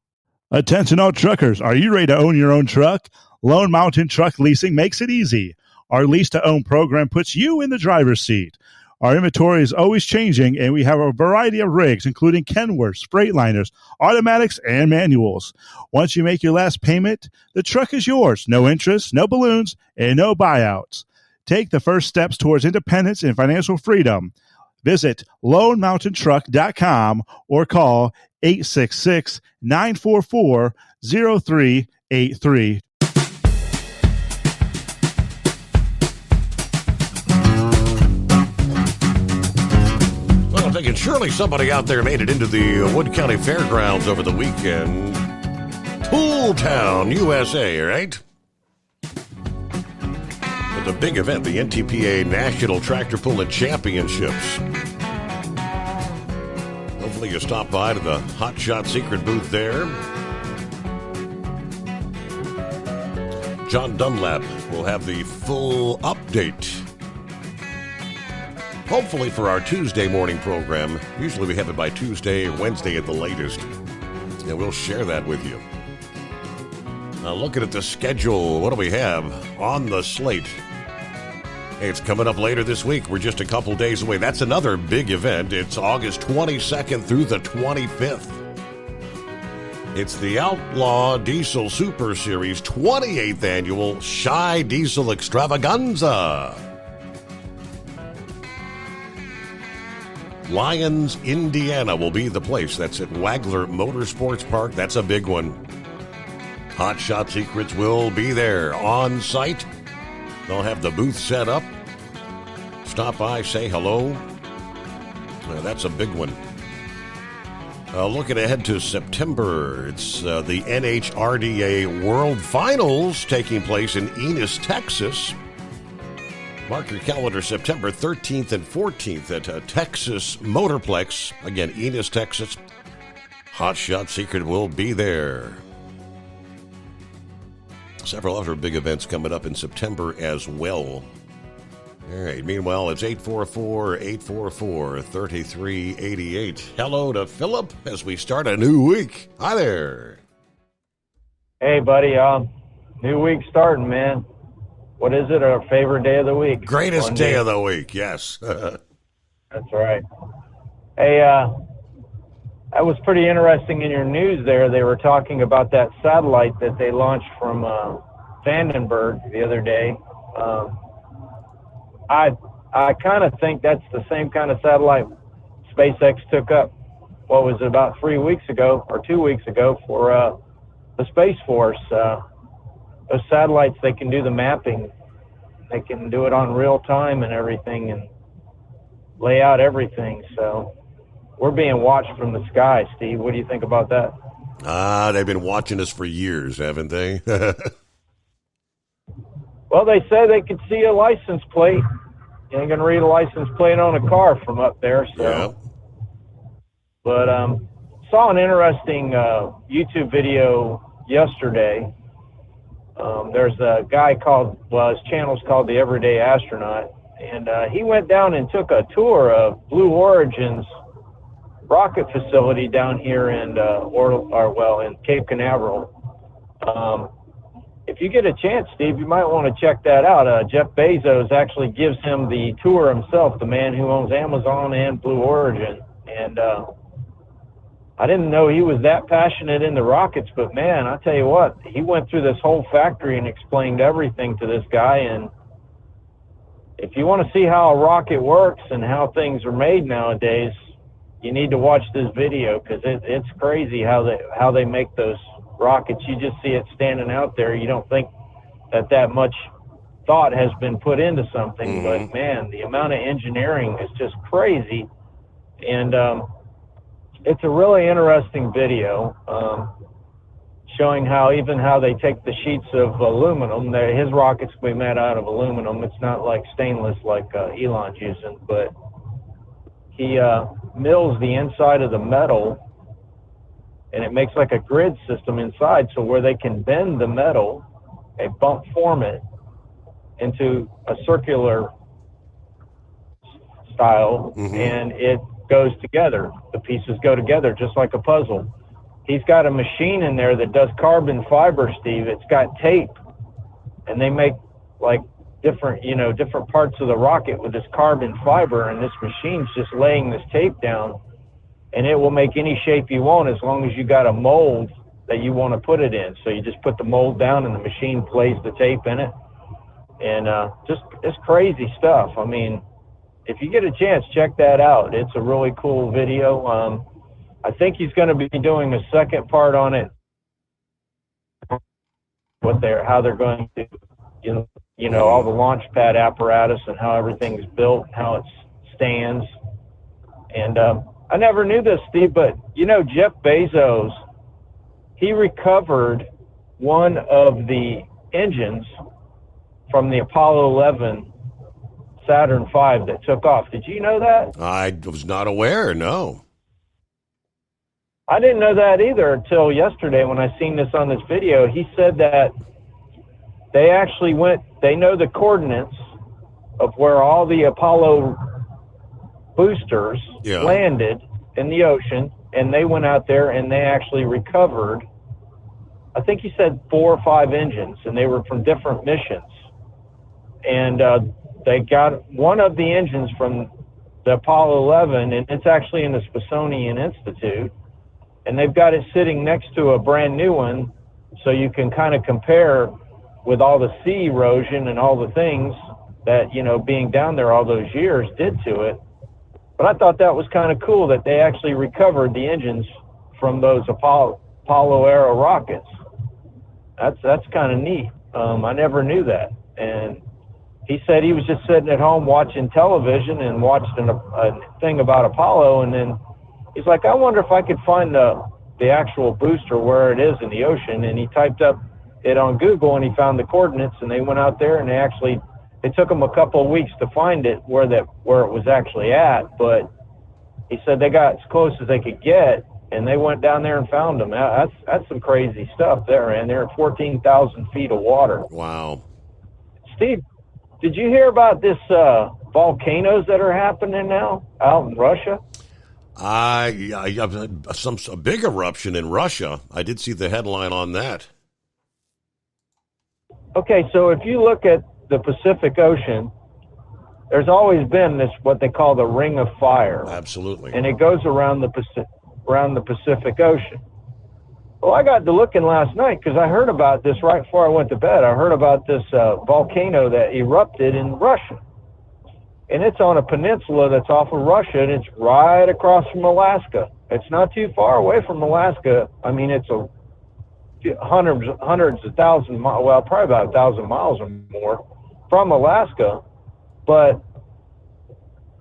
Attention all truckers, are you ready to own your own truck? Lone Mountain Truck Leasing makes it easy. Our lease-to-own program puts you in the driver's seat. Our inventory is always changing, and we have a variety of rigs, including Kenworths, Freightliners, automatics, and manuals. Once you make your last payment, the truck is yours. No interest, no balloons, and no buyouts. Take the first steps towards independence and financial freedom. Visit LoneMountainTruck.com or call 866-944-0383. I'm thinking surely somebody out there made it into the Wood County Fairgrounds over the weekend. Tooltown, USA, right? It's a big event, the NTPA National Tractor Pulling Championships. Hopefully you stop by to the Hot Shot Secret booth there. John Dunlap will have the full update. Hopefully for our Tuesday morning program. Usually we have it by Tuesday or Wednesday at the latest. And we'll share that with you. Now looking at the schedule, what do we have on the slate? Hey, it's coming up later this week. We're just a couple days away. That's another big event. It's August 22nd through the 25th. It's the Outlaw Diesel Super Series 28th Annual Shy Diesel Extravaganza. Lyons, Indiana will be the place. That's at Wagler Motorsports Park. That's a big one. Hot Shot Secrets will be there on site. They'll have the booth set up. Stop by, say hello. That's a big one. Looking ahead to September, it's the NHRDA World Finals taking place in Enos, Texas. Mark your calendar, September 13th and 14th at Texas Motorplex. Again, Enos, Texas. Hot Shot Secret will be there. Several other big events coming up in September as well. All right, meanwhile, it's 844-844-3388. Hello to Philip as we start a new week. Hi there. Hey, buddy. New week starting, man. What is it? Our favorite day of the week? Greatest day of the week, yes. That's right. Hey, that was pretty interesting in your news there. They were talking about that satellite that they launched from Vandenberg the other day. I kind of think that's the same kind of satellite SpaceX took up, what was it, about 3 weeks ago or 2 weeks ago for the Space Force. Those satellites, they can do the mapping. They can do it on real time and everything and lay out everything. So we're being watched from the sky, Steve. What do you think about that? They've been watching us for years, haven't they? Well, they say they could see a license plate. You ain't going to read a license plate on a car from up there. So. Yeah. But saw an interesting YouTube video yesterday. There's a guy his channel's called The Everyday Astronaut, and he went down and took a tour of Blue Origin's rocket facility down here in in Cape Canaveral. If you get a chance, Steve, you might want to check that out. Jeff Bezos actually gives him the tour himself, the man who owns Amazon and Blue Origin. And I didn't know he was that passionate in the rockets, but man, I tell you what, he went through this whole factory and explained everything to this guy. And if you want to see how a rocket works and how things are made nowadays, you need to watch this video, because it's crazy how they make those rockets. You just see it standing out there. You don't think that much thought has been put into something, but man, the amount of engineering is just crazy. And it's a really interesting video, showing how they take the sheets of aluminum. His rockets can be made out of aluminum. It's not like stainless like Elon's using, but he mills the inside of the metal, and it makes like a grid system inside, so where they can bend the metal, they bump form it into a circular style, and it goes together. The pieces go together just like a puzzle. He's got a machine in there that does carbon fiber, Steve. It's got tape, and they make like different parts of the rocket with this carbon fiber, and this machine's just laying this tape down, and it will make any shape you want as long as you got a mold that you want to put it in. So you just put the mold down and the machine plays the tape in it. And it's crazy stuff. I mean, if you get a chance, check that out. It's a really cool video. I think he's going to be doing a second part on it, how they're going to, all the launch pad apparatus and how everything's built, how it stands. And I never knew this, Steve, but Jeff Bezos, he recovered one of the engines from the Apollo 11 Saturn V that took off. Did you know that? I was not aware, no. I didn't know that either until yesterday when I seen this on this video. He said that they actually they know the coordinates of where all the Apollo boosters landed in the ocean, and they went out there and they actually recovered, I think he said 4 or 5 engines, and they were from different missions. And they got one of the engines from the Apollo 11, and it's actually in the Smithsonian Institute, and they've got it sitting next to a brand new one, so you can kind of compare with all the sea erosion and all the things that, being down there all those years did to it. But I thought that was kind of cool that they actually recovered the engines from those Apollo era rockets. That's kind of neat. I never knew that. And he said he was just sitting at home watching television and watched a thing about Apollo, and then he's like, I wonder if I could find the actual booster where it is in the ocean. And he typed up it on Google, and he found the coordinates, and they went out there, and it took them a couple of weeks to find it where it was actually at, but he said they got as close as they could get, and they went down there and found them. That's some crazy stuff there, and they're at 14,000 feet of water. Wow. Steve, did you hear about this volcanoes that are happening now out in Russia? A big eruption in Russia. I did see the headline on that. Okay, so if you look at the Pacific Ocean, there's always been this, what they call the Ring of Fire. Absolutely. And it goes around the Pacific Ocean. Well, I got to looking last night because I heard about this right before I went to bed. I heard about this volcano that erupted in Russia. And it's on a peninsula that's off of Russia, and it's right across from Alaska. It's not too far away from Alaska. I mean, it's hundreds of thousands, well, probably about 1,000 miles or more from Alaska. But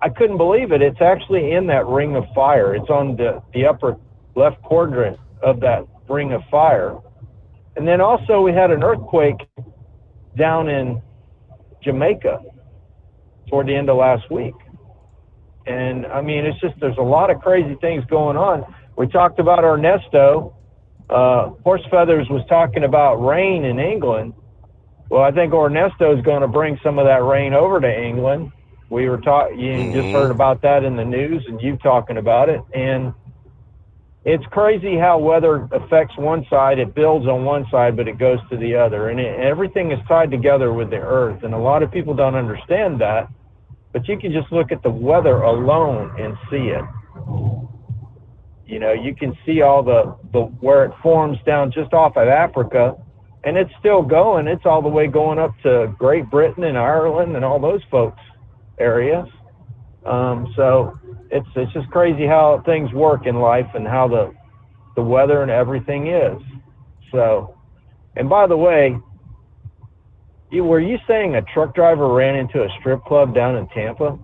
I couldn't believe it. It's actually in that Ring of Fire. It's on the upper left quadrant of that Ring of Fire. And then also we had an earthquake down in Jamaica toward the end of last week. And I mean, it's just, there's a lot of crazy things going on. We talked about Ernesto. Horse Feathers was talking about rain in England. Well, I think Ernesto is going to bring some of that rain over to England. We were you just heard about that in the news, and you talking about it. And it's crazy how weather affects one side. It builds on one side, but it goes to the other. And everything is tied together with the earth. And a lot of people don't understand that. But you can just look at the weather alone and see it. You know, you can see all the where it forms down just off of Africa. And it's still going. It's all the way going up to Great Britain and Ireland and all those folks' areas. So it's just crazy how things work in life and how the weather and everything is. So, and by the way, were you saying a truck driver ran into a strip club down in Tampa?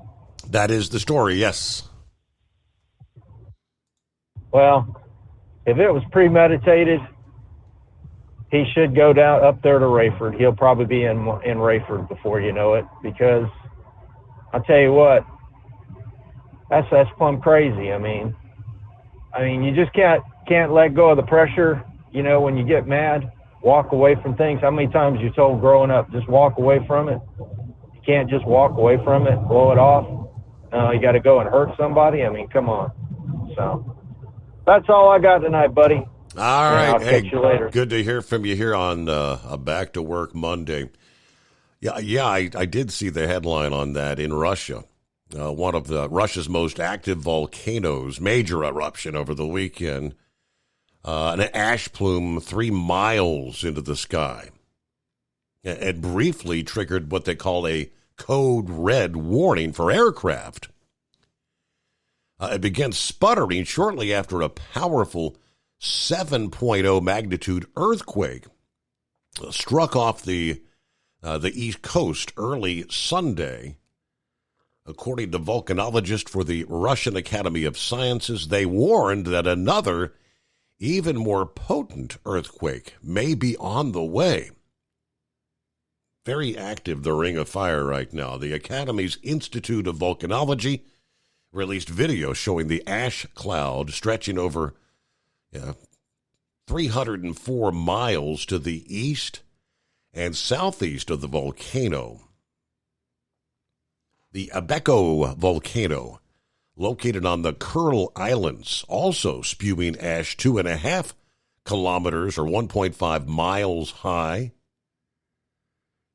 That is the story, yes. Well, if it was premeditated, he should go down up there to Rayford. He'll probably be in Rayford before you know it, because I'll tell you what, that's plumb crazy. I mean, you just can't let go of the pressure. You know, when you get mad, walk away from things. How many times you told growing up, just walk away from it? You can't just walk away from it, blow it off. You got to go and hurt somebody. I mean, come on. So that's all I got tonight, buddy. All right. I'll catch you later. Good to hear from you here on a Back to Work Monday. Yeah, I did see the headline on that in Russia. One of Russia's most active volcanoes, major eruption over the weekend. An ash plume 3 miles into the sky. It briefly triggered what they call a code red warning for aircraft. It began sputtering shortly after a powerful 7.0 magnitude earthquake struck off the East Coast early Sunday. According to volcanologists for the Russian Academy of Sciences, they warned that another, even more potent earthquake may be on the way. Very active, the Ring of Fire right now. The Academy's Institute of Volcanology released video showing the ash cloud stretching over 304 miles to the east and southeast of the volcano. The Abaco volcano, located on the Kuril Islands, also spewing ash 2.5 kilometers or 1.5 miles high.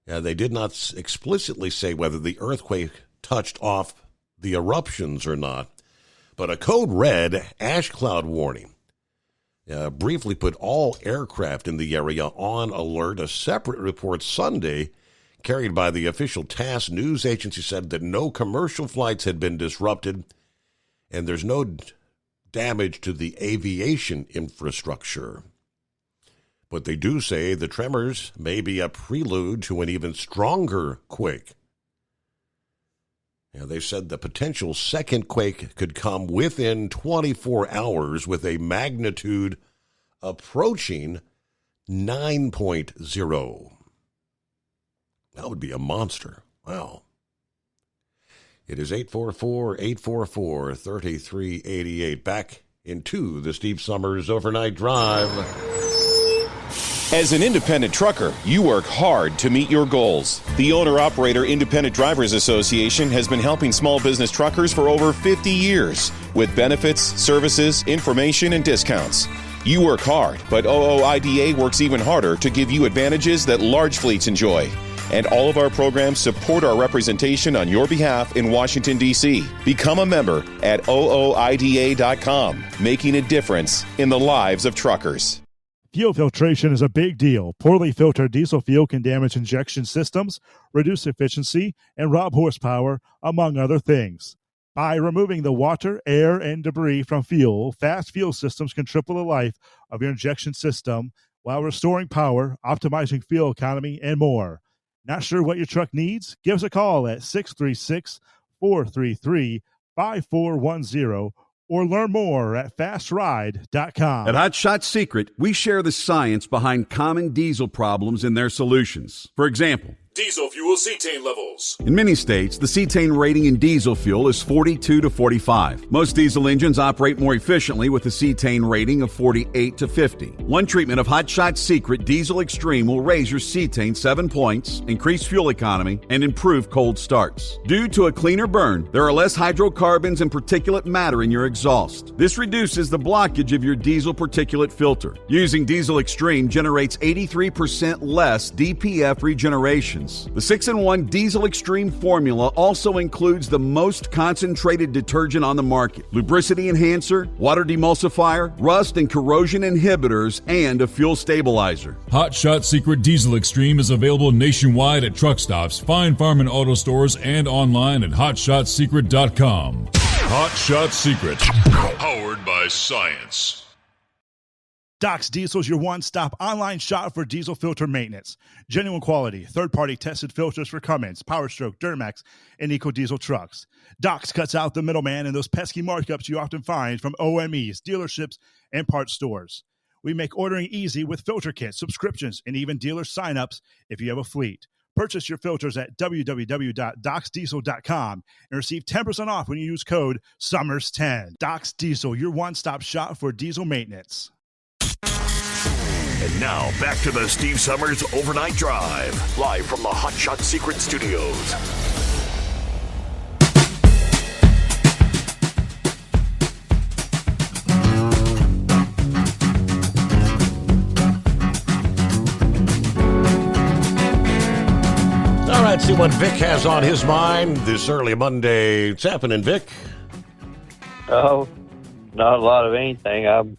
They did not explicitly say whether the earthquake touched off the eruptions or not, but a code red ash cloud warning briefly put all aircraft in the area on alert. A separate report Sunday carried by the official TASS news agency said that no commercial flights had been disrupted and there's no damage to the aviation infrastructure. But they do say the tremors may be a prelude to an even stronger quake. They said the potential second quake could come within 24 hours with a magnitude approaching 9.0. That would be a monster. Wow. It is 844-844-3388. Back into the Steve Summers Overnight Drive. As an independent trucker, you work hard to meet your goals. The Owner-Operator Independent Drivers Association has been helping small business truckers for over 50 years with benefits, services, information, and discounts. You work hard, but OOIDA works even harder to give you advantages that large fleets enjoy. And all of our programs support our representation on your behalf in Washington, D.C. Become a member at OOIDA.com, making a difference in the lives of truckers. Fuel filtration is a big deal. Poorly filtered diesel fuel can damage injection systems, reduce efficiency, and rob horsepower, among other things. By removing the water, air, and debris from fuel, fast fuel systems can triple the life of your injection system while restoring power, optimizing fuel economy, and more. Not sure what your truck needs? Give us a call at 636-433-5410 or learn more at fastride.com. At Hot Shot Secret, we share the science behind common diesel problems and their solutions. For example, diesel fuel cetane levels. In many states, the cetane rating in diesel fuel is 42 to 45. Most diesel engines operate more efficiently with a cetane rating of 48 to 50. One treatment of Hot Shot Secret Diesel Extreme will raise your cetane 7 points, increase fuel economy, and improve cold starts. Due to a cleaner burn, there are less hydrocarbons and particulate matter in your exhaust. This reduces the blockage of your diesel particulate filter. Using Diesel Extreme generates 83% less DPF regenerations. The 6-in-1 Diesel Extreme formula also includes the most concentrated detergent on the market, lubricity enhancer, water demulsifier, rust and corrosion inhibitors, and a fuel stabilizer. Hot Shot Secret Diesel Extreme is available nationwide at truck stops, Fine Farm and auto stores, and online at hotshotsecret.com. Hot Shot Secret, powered by science. Doc's Diesel is your one-stop online shop for diesel filter maintenance. Genuine quality, third-party tested filters for Cummins, Powerstroke, Duramax, and EcoDiesel trucks. Doc's cuts out the middleman and those pesky markups you often find from OMEs, dealerships, and parts stores. We make ordering easy with filter kits, subscriptions, and even dealer sign-ups if you have a fleet. Purchase your filters at www.docsdiesel.com and receive 10% off when you use code SUMMERS10. Doc's Diesel, your one-stop shop for diesel maintenance. And now, back to the Steve Summers Overnight Drive, live from the Hot Shot Secret Studios. All right, see what Vic has on his mind this early Monday. What's happening, Vic? Oh, not a lot of anything. I'm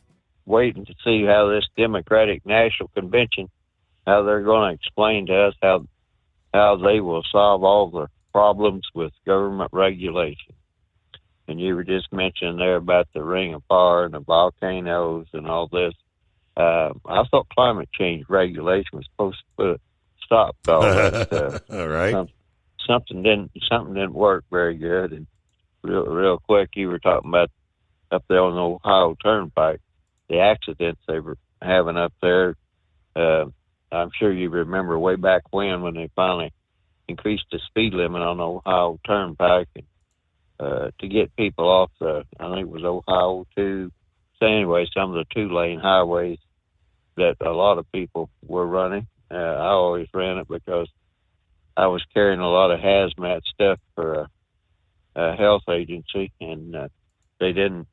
waiting to see how this Democratic National Convention, how they're going to explain to us how they will solve all the problems with government regulation. And you were just mentioning there about the Ring of Fire and the volcanoes and all this. I thought climate change regulation was supposed to put a stop to all that. All right. Something didn't work very good. And real quick, you were talking about up there on the Ohio Turnpike, the accidents they were having up there. I'm sure you remember way back when they finally increased the speed limit on the Ohio Turnpike to get people off I think it was Ohio 2. So anyway, some of the 2-lane highways that a lot of people were running. I always ran it because I was carrying a lot of hazmat stuff for a health agency, and they didn't.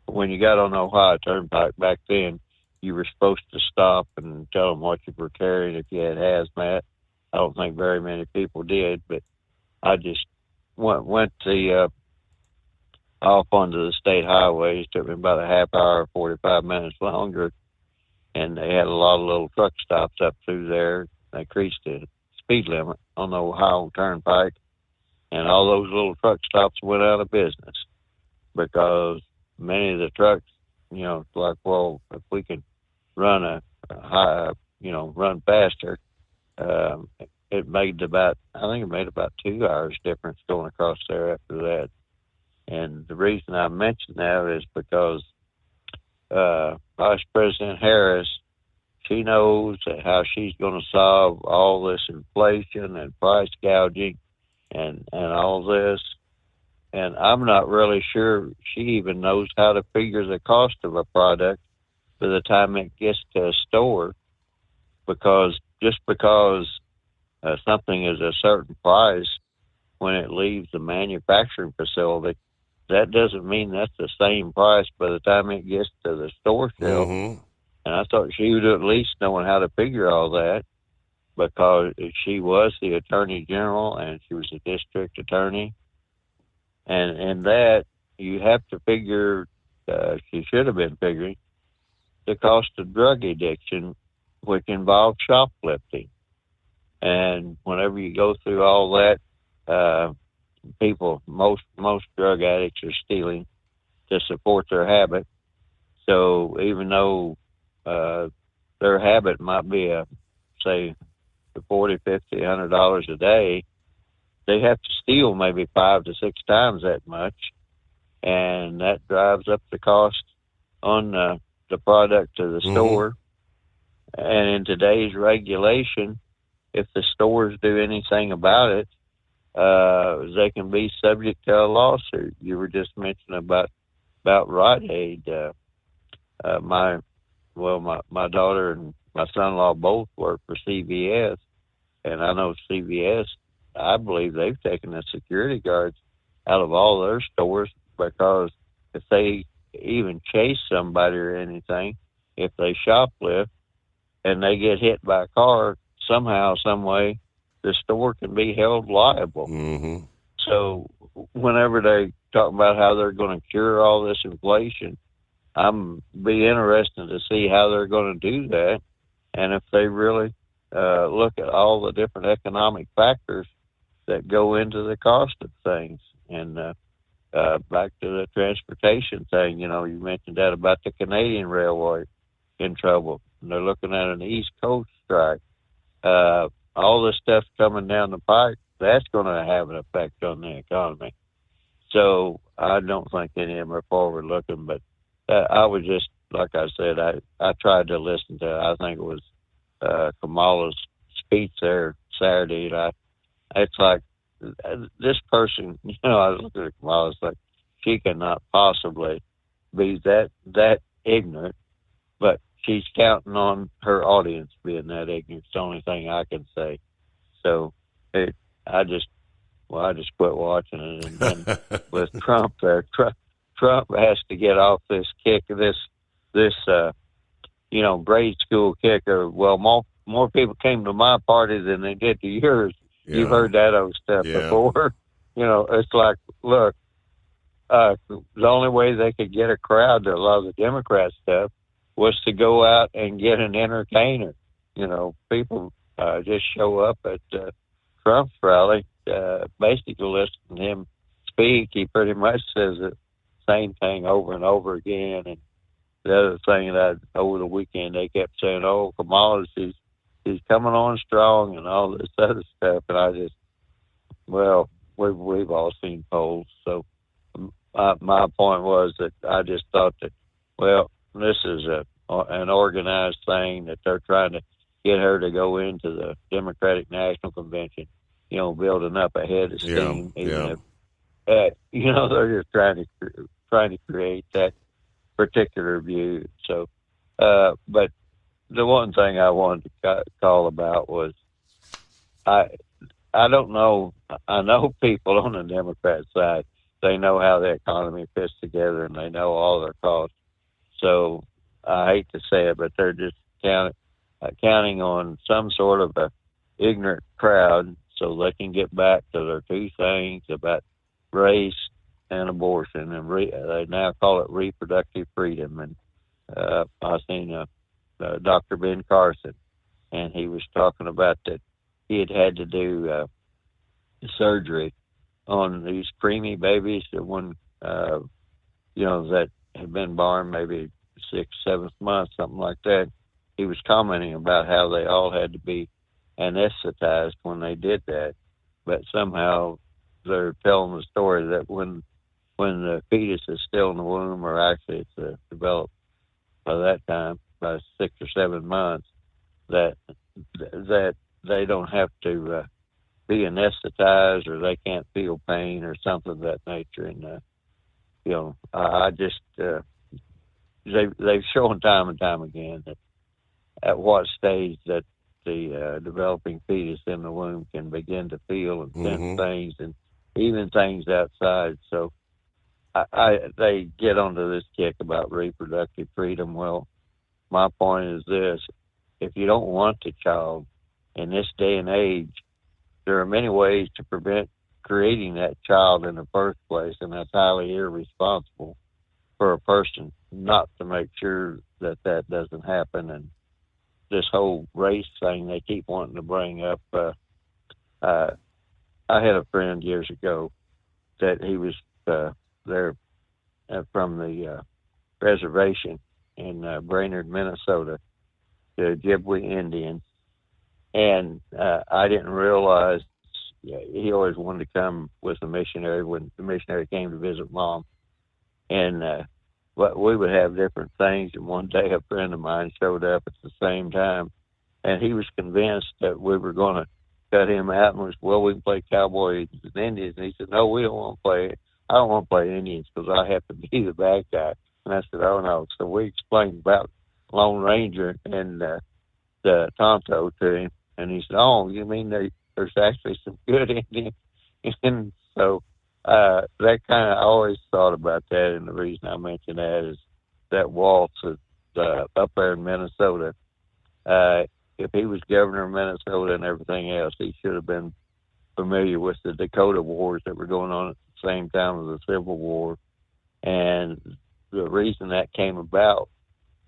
When you got on the Ohio Turnpike back then, you were supposed to stop and tell them what you were carrying if you had hazmat. I don't think very many people did, but I just went off onto the state highways. It took me about a half hour, 45 minutes longer, and they had a lot of little truck stops up through there. They increased the speed limit on the Ohio Turnpike, and all those little truck stops went out of business because many of the trucks, like, well, if we can run run faster, it made about 2 hours difference going across there after that. And the reason I mention that is because Vice President Harris, she knows how she's going to solve all this inflation and price gouging and all this. And I'm not really sure she even knows how to figure the cost of a product by the time it gets to a store, because just because something is a certain price when it leaves the manufacturing facility, that doesn't mean that's the same price by the time it gets to the store shelf. Mm-hmm. And I thought she would at least know how to figure all that, because she was the Attorney General and she was a district attorney. And in that, you have to figure, she should have been figuring, the cost of drug addiction, which involves shoplifting. And whenever you go through all that, most drug addicts are stealing to support their habit. So even though their habit might be say $40, $50, $100 a day, they have to steal maybe 5 to 6 times that much, and that drives up the cost on the product to the store. And in today's regulation, if the stores do anything about it, they can be subject to a lawsuit. You were just mentioning about Rite Aid. My daughter and my son-in-law both work for CVS, and I know CVS, I believe they've taken the security guards out of all their stores, because if they even chase somebody or anything, if they shoplift and they get hit by a car, somehow, some way, the store can be held liable. Mm-hmm. So whenever they talk about how they're going to cure all this inflation, I'm be interested to see how they're going to do that, and if they really look at all the different economic factors that go into the cost of things. And back to the transportation thing, you mentioned that about the Canadian Railway in trouble. And they're looking at an East Coast strike. All this stuff coming down the pike, that's going to have an effect on the economy. So I don't think any of them are forward looking, but I was just, like I said, I tried to listen to, I think it was Kamala's speech there Saturday. And it's like, this person, I was looking at Kamala, it's like, she cannot possibly be that ignorant, but she's counting on her audience being that ignorant. It's the only thing I can say. So I just quit watching it. And then with Trump there, Trump has to get off this kick, this grade school kicker. Well, more people came to my party than they did to yours. Yeah. You've heard that old stuff before. It's like, look, the only way they could get a crowd to a lot of the Democrat stuff was to go out and get an entertainer. People just show up at Trump's rally, basically listen to him speak. He pretty much says the same thing over and over again. And the other thing that over the weekend they kept saying, "Oh, Kamala, she's coming on strong," and all this other stuff. And I just, we've all seen polls. So my point was that I just thought that, this is an organized thing that they're trying to get her to go into the Democratic National Convention, building up a head of steam. Even if, they're just trying to create that particular view. So, but the one thing I wanted to call about was, I don't know. I know people on the Democrat side, they know how the economy fits together and they know all their costs. So I hate to say it, but they're just counting on some sort of a ignorant crowd so they can get back to their two things about race and abortion, and they now call it reproductive freedom. And I seen Dr. Ben Carson, and he was talking about that he had to do surgery on these preemie babies that that had been born maybe 6th, 7th month, something like that. He was commenting about how they all had to be anesthetized when they did that, but somehow they're telling the story that when the fetus is still in the womb, or actually it's developed by that time, by 6 or 7 months, that they don't have to be anesthetized, or they can't feel pain or something of that nature. And I just they've shown time and time again that at what stage that the developing fetus in the womb can begin to feel and sense things, and even things outside. So they get onto this kick about reproductive freedom. Well, my point is this: if you don't want a child in this day and age, there are many ways to prevent creating that child in the first place, and that's highly irresponsible for a person not to make sure that doesn't happen. And this whole race thing they keep wanting to bring up, I had a friend years ago that he was there from the reservation in Brainerd, Minnesota, the Ojibwe Indians. And I didn't realize he always wanted to come with the missionary when the missionary came to visit Mom. And but we would have different things. And one day a friend of mine showed up at the same time and he was convinced that we were going to cut him out, and we said, well, we can play Cowboys and Indians. And he said, no, we don't want to play. I don't want to play Indians because I have to be the bad guy. And I said, oh, no. So we explained about Lone Ranger and the Tonto to him. And he said, oh, you mean there's actually some good Indians? And so that kind of, I always thought about that. And the reason I mentioned that is that Waltz is up there in Minnesota. If he was governor of Minnesota and everything else, he should have been familiar with the Dakota Wars that were going on at the same time as the Civil War. And the reason that came about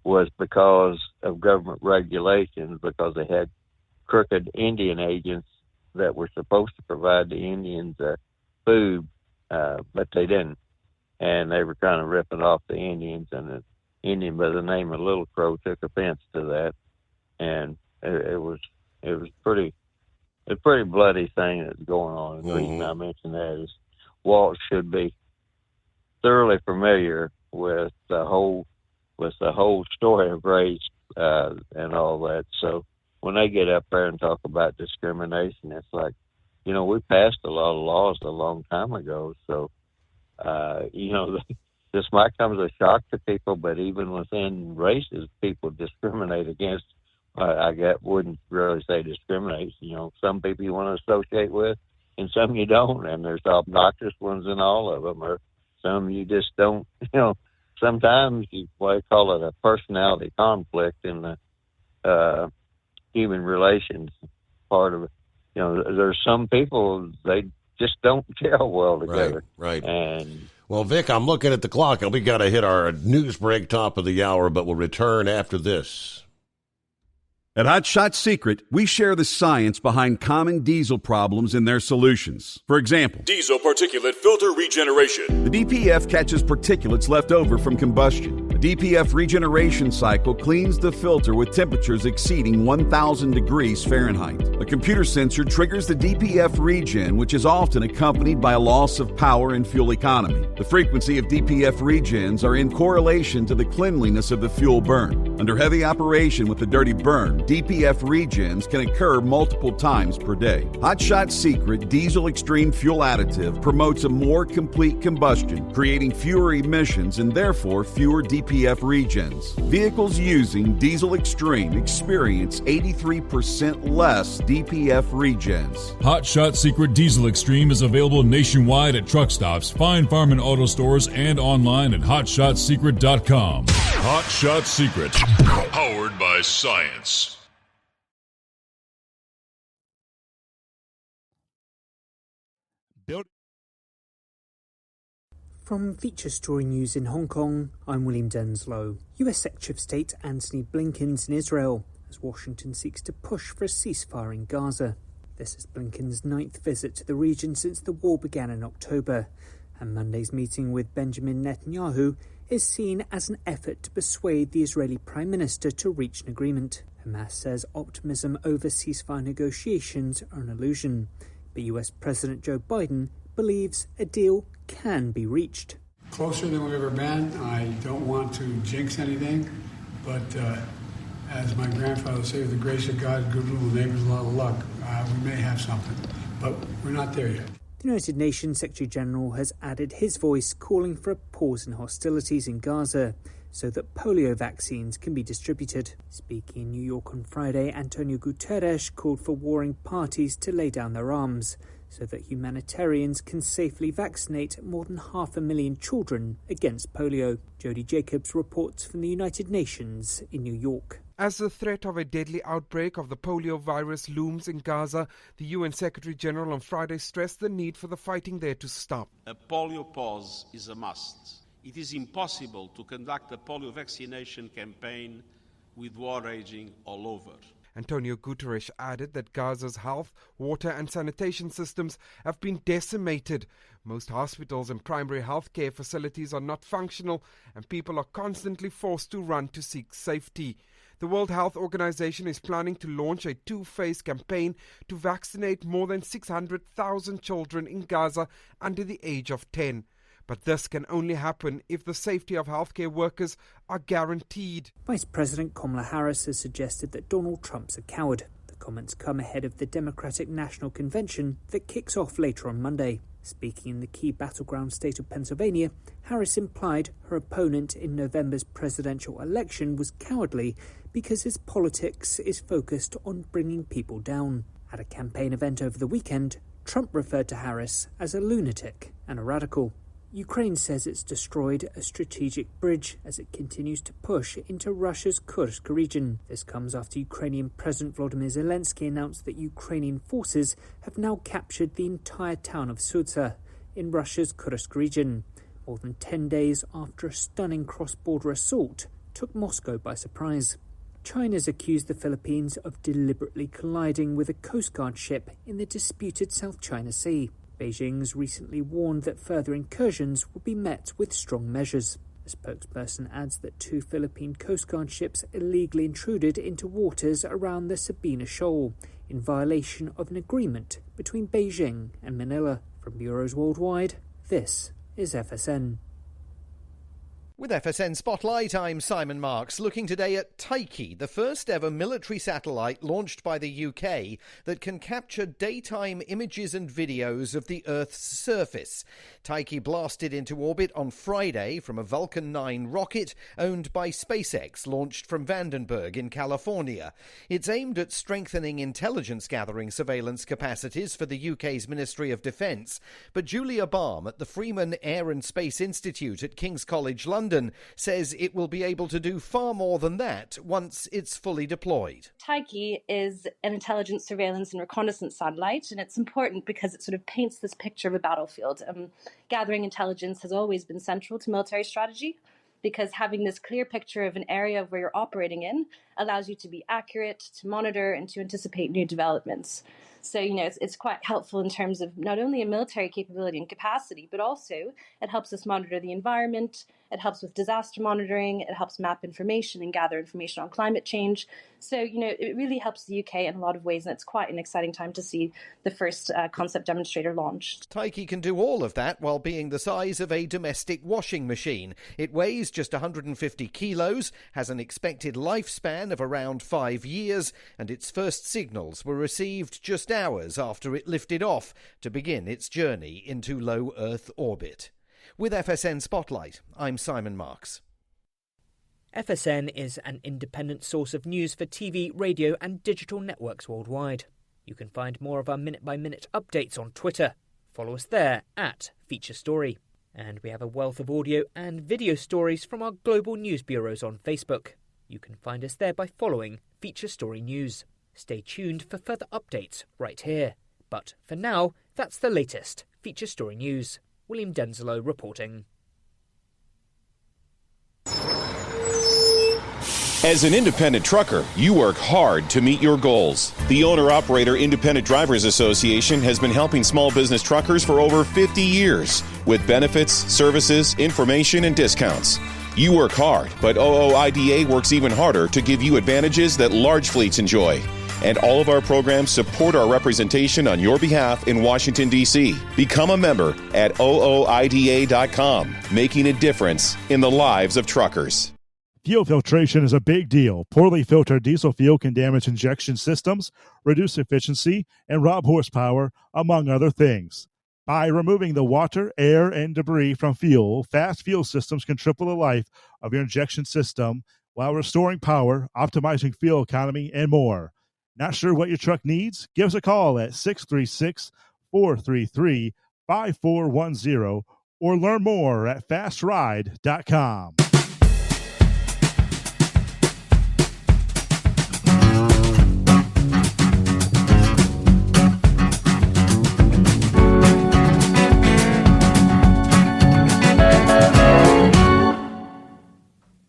was because of government regulations, because they had crooked Indian agents that were supposed to provide the Indians food, but they didn't. And they were kind of ripping off the Indians, and an Indian by the name of Little Crow took offense to that. And it was a pretty bloody thing that's going on. And the reason I mention that is Walt should be thoroughly familiar with the whole story of race and all that. So when they get up there and talk about discrimination, it's like, we passed a lot of laws a long time ago. So this might come as a shock to people, but even within races, people discriminate against. Wouldn't really say discriminate. Some people you want to associate with, and some you don't. And there's obnoxious ones in all of them, or some you just don't. Sometimes you call it a personality conflict in the human relations part of it. There's some people, they just don't gel well together. Right. And well, Vic, I'm looking at the clock, and we got to hit our news break top of the hour, but we'll return after this. At Hot Shot Secret, we share the science behind common diesel problems and their solutions. For example, diesel particulate filter regeneration. The DPF catches particulates left over from combustion. The DPF regeneration cycle cleans the filter with temperatures exceeding 1,000 degrees Fahrenheit. A computer sensor triggers the DPF regen, which is often accompanied by a loss of power and fuel economy. The frequency of DPF regens are in correlation to the cleanliness of the fuel burn. Under heavy operation with the dirty burn, DPF regens can occur multiple times per day. Hot Shot Secret Diesel Extreme Fuel Additive promotes a more complete combustion, creating fewer emissions and therefore fewer DPF regens. Vehicles using Diesel Extreme experience 83% less DPF regens. Hot Shot Secret Diesel Extreme is available nationwide at truck stops, fine farm and auto stores, and online at hotshotsecret.com. Hot Shot Secret, powered by science. From Feature Story News in Hong Kong, I'm William Denslow. US Secretary of State Antony Blinken's in Israel as Washington seeks to push for a ceasefire in Gaza. This is Blinken's 9th visit to the region since the war began in October, and Monday's meeting with Benjamin Netanyahu is seen as an effort to persuade the Israeli Prime Minister to reach an agreement. Hamas says optimism over ceasefire negotiations are an illusion, but US President Joe Biden believes a deal can be reached. Closer than we've ever been. I don't want to jinx anything, but as my grandfather said, with the grace of God, good little neighbors, a lot of luck. We may have something, but we're not there yet. The United Nations Secretary General has added his voice calling for a pause in hostilities in Gaza so that polio vaccines can be distributed. Speaking in New York on Friday, Antonio Guterres called for warring parties to lay down their arms so that humanitarians can safely vaccinate more than 500,000 children against polio. Jody Jacobs reports from the United Nations in New York. As the threat of a deadly outbreak of the polio virus looms in Gaza, the UN Secretary-General on Friday stressed the need for the fighting there to stop. A polio pause is a must. It is impossible to conduct a polio vaccination campaign with war raging all over. Antonio Guterres added that Gaza's health, water and sanitation systems have been decimated. Most hospitals and primary health care facilities are not functional, and people are constantly forced to run to seek safety. The World Health Organization is planning to launch a two-phase campaign to vaccinate more than 600,000 children in Gaza under the age of 10. But this can only happen if the safety of healthcare workers are guaranteed. Vice President Kamala Harris has suggested that Donald Trump's a coward. The comments come ahead of the Democratic National Convention that kicks off later on Monday. Speaking in the key battleground state of Pennsylvania, Harris implied her opponent in November's presidential election was cowardly because his politics is focused on bringing people down. At a campaign event over the weekend, Trump referred to Harris as a lunatic and a radical. Ukraine says it's destroyed a strategic bridge as it continues to push into Russia's Kursk region. This comes after Ukrainian President Volodymyr Zelensky announced that Ukrainian forces have now captured the entire town of Sudzha in Russia's Kursk region, more than 10 days after a stunning cross-border assault took Moscow by surprise. China's accused the Philippines of deliberately colliding with a Coast Guard ship in the disputed South China Sea. Beijing's recently warned that further incursions will be met with strong measures. The spokesperson adds that 2 Philippine Coast Guard ships illegally intruded into waters around the Sabina Shoal in violation of an agreement between Beijing and Manila. From Bureaus Worldwide, this is FSN. With FSN Spotlight, I'm Simon Marks, looking today at Tyche, the first ever military satellite launched by the UK that can capture daytime images and videos of the Earth's surface. Tyche blasted into orbit on Friday from a Vulcan 9 rocket owned by SpaceX, launched from Vandenberg in California. It's aimed at strengthening intelligence-gathering surveillance capacities for the UK's Ministry of Defence. But Julia Baum at the Freeman Air and Space Institute at King's College London says it will be able to do far more than that once it's fully deployed. Tyche is an intelligence, surveillance and reconnaissance satellite, and it's important because it sort of paints this picture of a battlefield. Gathering intelligence has always been central to military strategy, because having this clear picture of an area where you're operating in allows you to be accurate, to monitor, and to anticipate new developments. So, it's quite helpful in terms of not only a military capability and capacity, but also it helps us monitor the environment, it helps with disaster monitoring, it helps map information and gather information on climate change. So, it really helps the UK in a lot of ways, and it's quite an exciting time to see the first concept demonstrator launched. Tyche can do all of that while being the size of a domestic washing machine. It weighs just 150 kilos, has an expected lifespan of around 5 years, and its first signals were received just hours after it lifted off to begin its journey into low Earth orbit. With FSN Spotlight, I'm Simon Marks. FSN is an independent source of news for TV, radio and digital networks worldwide. You can find more of our minute-by-minute updates on Twitter. Follow us there at Feature Story. And we have a wealth of audio and video stories from our global news bureaus on Facebook. You can find us there by following Feature Story News. Stay tuned for further updates right here. But for now, that's the latest Feature Story News. William Denzelo reporting. As an independent trucker, you work hard to meet your goals. The Owner-Operator Independent Drivers Association has been helping small business truckers for over 50 years with benefits, services, information, and discounts. You work hard, but OOIDA works even harder to give you advantages that large fleets enjoy. And all of our programs support our representation on your behalf in Washington, D.C. Become a member at OOIDA.com, making a difference in the lives of truckers. Fuel filtration is a big deal. Poorly filtered diesel fuel can damage injection systems, reduce efficiency, and rob horsepower, among other things. By removing the water, air, and debris from fuel, fast fuel systems can triple the life of your injection system while restoring power, optimizing fuel economy, and more. Not sure what your truck needs? Give us a call at 636-433-5410 or learn more at fastride.com.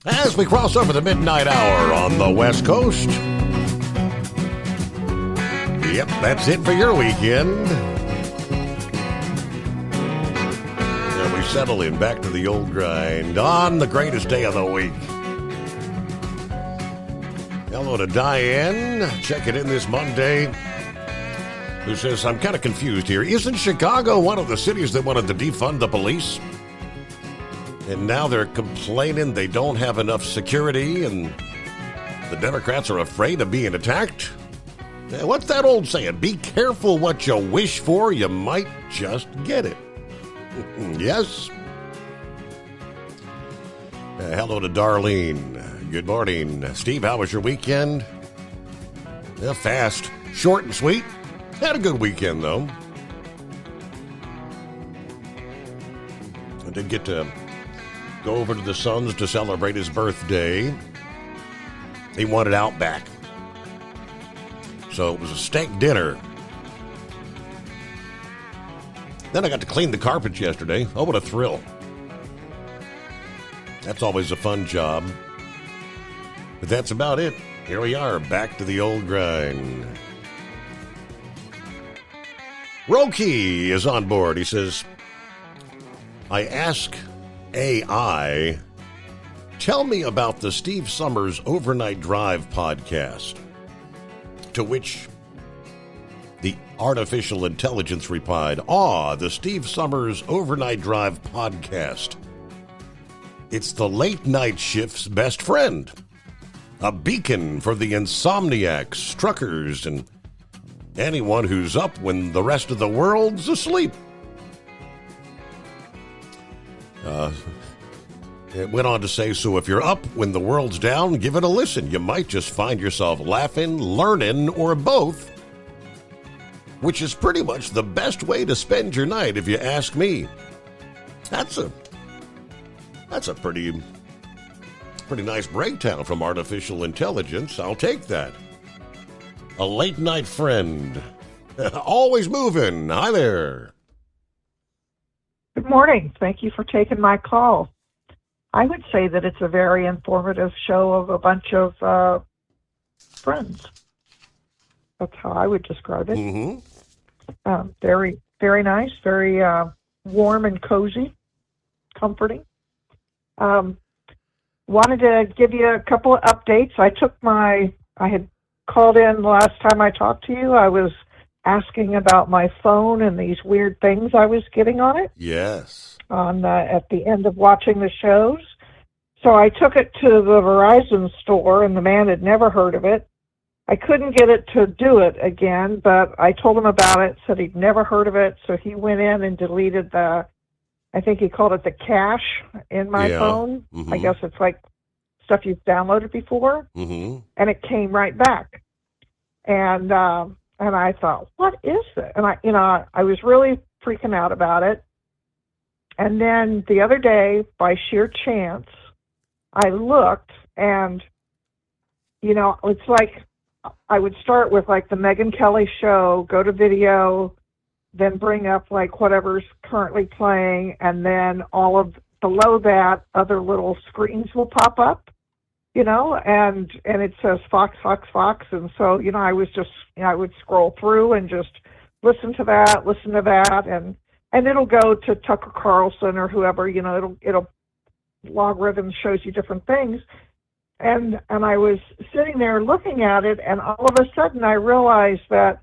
As we cross over the midnight hour on the West Coast. Yep, that's it for your weekend. And we settle in back to the old grind on the greatest day of the week. Hello to Diane, checking in this Monday, who says, I'm kind of confused here. Isn't Chicago one of the cities that wanted to defund the police? And now they're complaining they don't have enough security and the Democrats are afraid of being attacked. What's that old saying? Be careful what you wish for, you might just get it. Yes. Hello to Darlene. Good morning. Steve, how was your weekend? Fast, short and sweet. Had a good weekend, though. I did get to go over to the Suns to celebrate his birthday. He wanted Outback. So it was a steak dinner. Then I got to clean the carpets yesterday. Oh, what a thrill. That's always a fun job. But that's about it. Here we are, back to the old grind. Roki is on board. He says, I ask AI, tell me about the Steve Summers Overnight Drive podcast. To which the artificial intelligence replied, the Steve Summers Overnight Drive podcast. It's the late night shift's best friend. A beacon for the insomniacs, truckers, and anyone who's up when the rest of the world's asleep. It went on to say, so if you're up when the world's down, give it a listen. You might just find yourself laughing, learning, or both, which is pretty much the best way to spend your night, if you ask me. That's a pretty nice breakdown from artificial intelligence. I'll take that. A late night friend. Always moving. Hi there. Good morning. Thank you for taking my call. I would say that it's a very informative show of a bunch of friends. That's how I would describe it. Mm-hmm. Very, very nice, very warm and cozy, comforting. Wanted to give you a couple of updates. I had called in the last time I talked to you. I was asking about my phone and these weird things I was getting on it. Yes. At the end of watching the shows. So I took it to the Verizon store, and the man had never heard of it. I couldn't get it to do it again, but I told him about it, said he'd never heard of it, so he went in and deleted I think he called it the cache in my phone. Mm-hmm. I guess it's like stuff you've downloaded before. Mm-hmm. And it came right back. And I thought, what is it? And I was really freaking out about it. And then the other day, by sheer chance, I looked and, it's like I would start with like the Megyn Kelly show, go to video, then bring up like whatever's currently playing, and then all of below that, other little screens will pop up, and it says Fox, Fox, Fox. And so, I was just, I would scroll through and just listen to that, and it'll go to Tucker Carlson or whoever, it'll logarithm shows you different things. And I was sitting there looking at it, and all of a sudden I realized that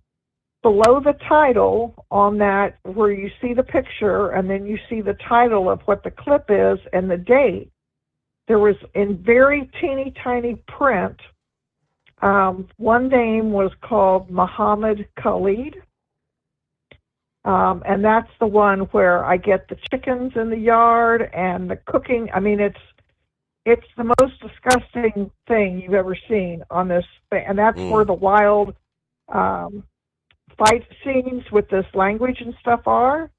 below the title on that, where you see the picture and then you see the title of what the clip is and the date, there was in very teeny tiny print, one name was called Muhammad Khalid. And that's the one where I get the chickens in the yard and the cooking. I mean, it's the most disgusting thing you've ever seen on this thing. And that's where the wild fight scenes with this language and stuff are.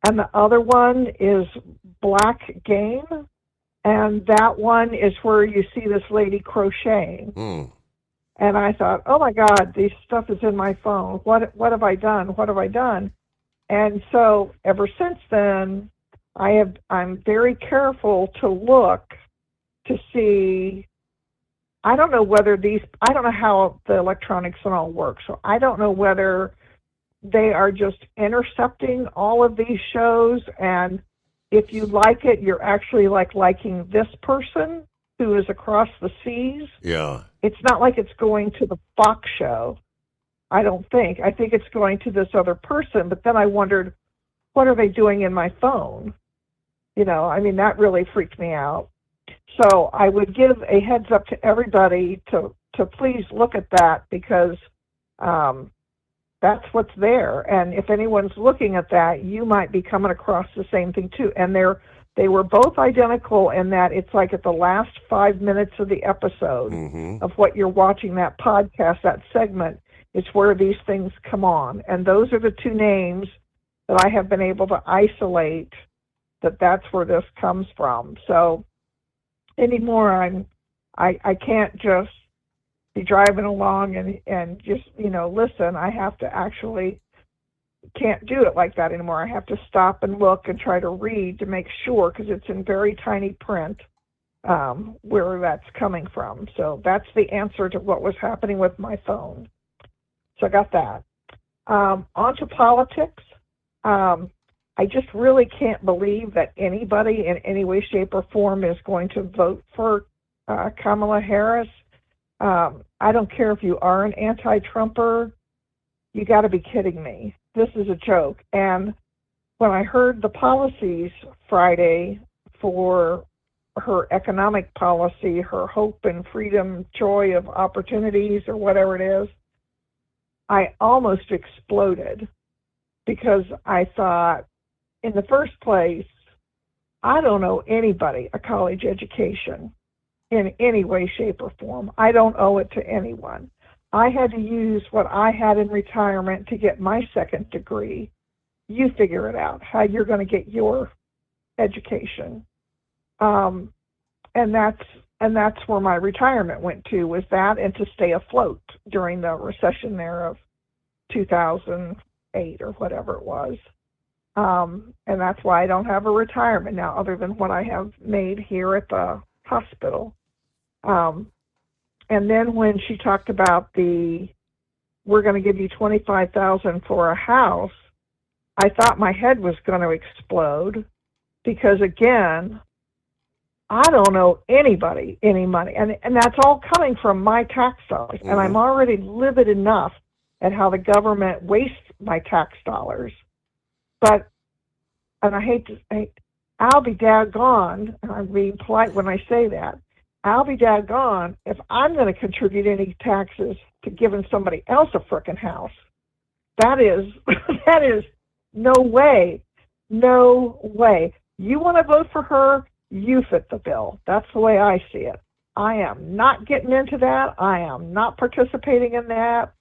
And the other one is Black Game. And that one is where you see this lady crocheting. And I thought, oh my God, this stuff is in my phone. What have I done? What have I done? And so ever since then, I'm very careful to look to see. I don't know how the electronics and all work. So I don't know whether they are just intercepting all of these shows, and if you like it, you're actually liking this person who is across the seas. Yeah. It's not like it's going to the Fox show. I don't think. I think it's going to this other person. But then I wondered, what are they doing in my phone? I mean, that really freaked me out. So I would give a heads up to everybody to please look at that, because that's what's there. And if anyone's looking at that, you might be coming across the same thing too. And they were both identical in that it's like at the last 5 minutes of the episode of what you're watching, that podcast, that segment, it's where these things come on. And those are the two names that I have been able to isolate, that's where this comes from. So anymore, I can't just be driving along and just, listen. I have to actually can't do it like that anymore. I have to stop and look and try to read to make sure, because it's in very tiny print where that's coming from. So that's the answer to what was happening with my phone. So I got that. On to politics. I just really can't believe that anybody in any way, shape, or form is going to vote for Kamala Harris. I don't care if you are an anti-Trumper. You got to be kidding me. This is a joke. And when I heard the policies Friday for her economic policy, her hope and freedom, joy of opportunities, or whatever it is, I almost exploded, because I thought, in the first place, I don't owe anybody a college education in any way, shape, or form. I don't owe it to anyone. I had to use what I had in retirement to get my second degree. You figure it out, how you're going to get your education. And that's where my retirement went to, was that, and to stay afloat during the recession there of 2008 or whatever it was. And that's why I don't have a retirement now, other than what I have made here at the hospital. And then when she talked about we're going to give you $25,000 for a house, I thought my head was going to explode, because again, I don't owe anybody any money, and that's all coming from my tax dollars. And I'm already livid enough at how the government wastes my tax dollars. But, and I hate to say, I'll be daggone, and I'm being polite when I say that, I'll be daggone if I'm going to contribute any taxes to giving somebody else a frickin' house. That is no way. No way. You want to vote for her, you fit the bill. That's the way I see it. I am not getting into that. I am not participating in that.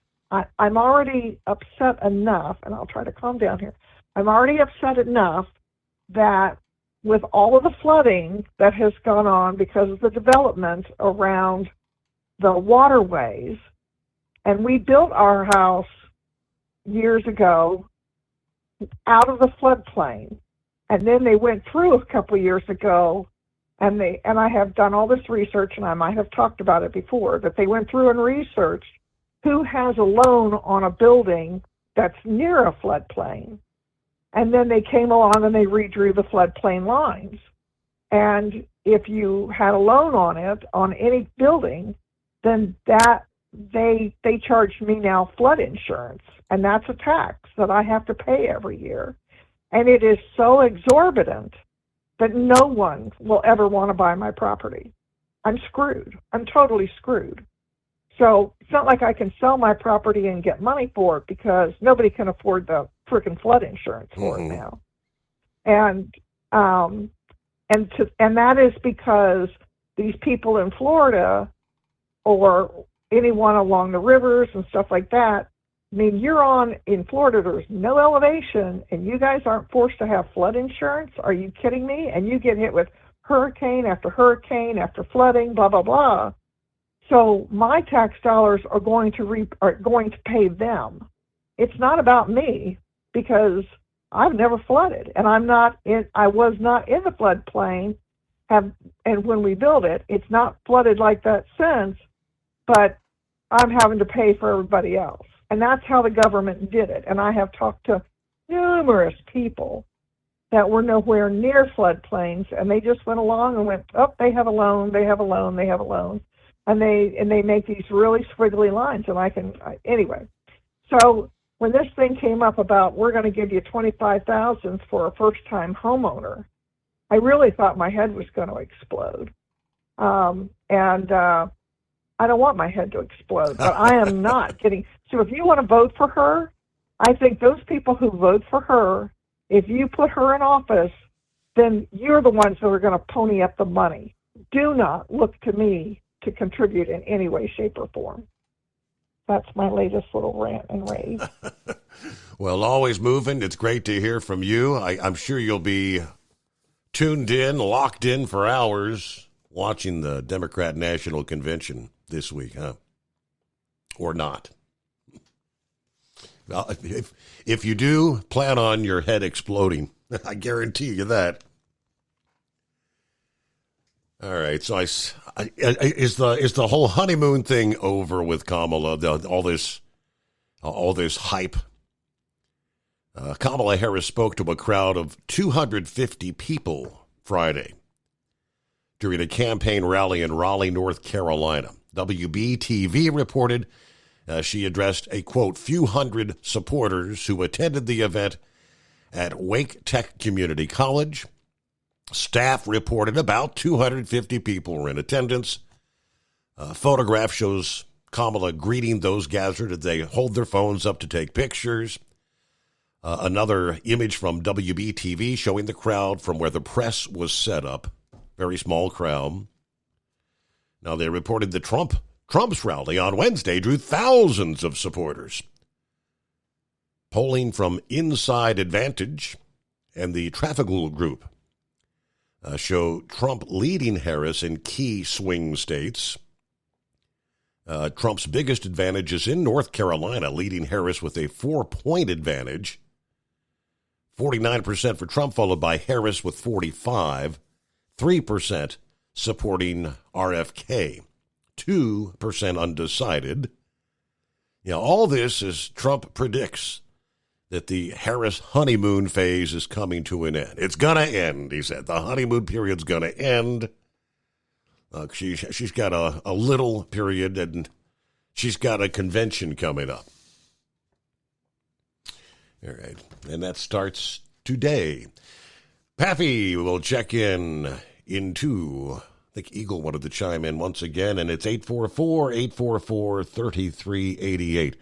I'm already upset enough, and I'll try to calm down here. I'm already upset enough that with all of the flooding that has gone on because of the development around the waterways, and we built our house years ago out of the floodplain, and then they went through a couple of years ago, and I have done all this research, and I might have talked about it before, that they went through and researched who has a loan on a building that's near a floodplain. And then they came along and they redrew the floodplain lines. And if you had a loan on it, on any building, then that they charged me now flood insurance. And that's a tax that I have to pay every year. And it is so exorbitant that no one will ever want to buy my property. I'm screwed. I'm totally screwed. So it's not like I can sell my property and get money for it, because nobody can afford the freaking flood insurance for it now. And that is because these people in Florida, or anyone along the rivers and stuff like that, I mean, in Florida, there's no elevation, and you guys aren't forced to have flood insurance? Are you kidding me? And you get hit with hurricane after flooding, blah, blah, blah. So my tax dollars are going to pay them. It's not about me, because I've never flooded, and I was not in the floodplain. And when we built it, it's not flooded like that since, but I'm having to pay for everybody else. And that's how the government did it. And I have talked to numerous people that were nowhere near floodplains, and they just went along and went, oh, they have a loan, they have a loan, they have a loan. And they make these really squiggly lines, and anyway. So when this thing came up about, we're going to give you $25,000 for a first-time homeowner, I really thought my head was going to explode. And I don't want my head to explode, but I am not kidding. So if you want to vote for her, I think those people who vote for her, if you put her in office, then you're the ones who are going to pony up the money. Do not look to me to contribute in any way, shape, or form. That's my latest little rant and rave. Well, always moving. It's great to hear from you. I'm sure you'll be tuned in, locked in for hours, watching the Democrat National Convention this week, huh? Or not. Well, if you do, plan on your head exploding. I guarantee you that. All right, so is the whole honeymoon thing over with Kamala? All this hype. Kamala Harris spoke to a crowd of 250 people Friday during a campaign rally in Raleigh, North Carolina. WBTV reported she addressed a, quote, few hundred supporters who attended the event at Wake Tech Community College. Staff reported about 250 people were in attendance. A photograph shows Kamala greeting those gathered as they hold their phones up to take pictures. Another image from WBTV showing the crowd from where the press was set up. Very small crowd. Now, they reported that Trump's rally on Wednesday drew thousands of supporters. Polling from Inside Advantage and the Trafalgar Group show Trump leading Harris in key swing states. Trump's biggest advantage is in North Carolina, leading Harris with a 4-point advantage. 49% for Trump, followed by Harris with 45%. 3% supporting RFK. 2% undecided. All this as Trump predicts that the Harris honeymoon phase is coming to an end. It's going to end, he said. The honeymoon period's going to end. She's got a little period, and she's got a convention coming up. All right, and that starts today. Pappy will check into, I think Eagle wanted to chime in once again, and it's 844-844-3388.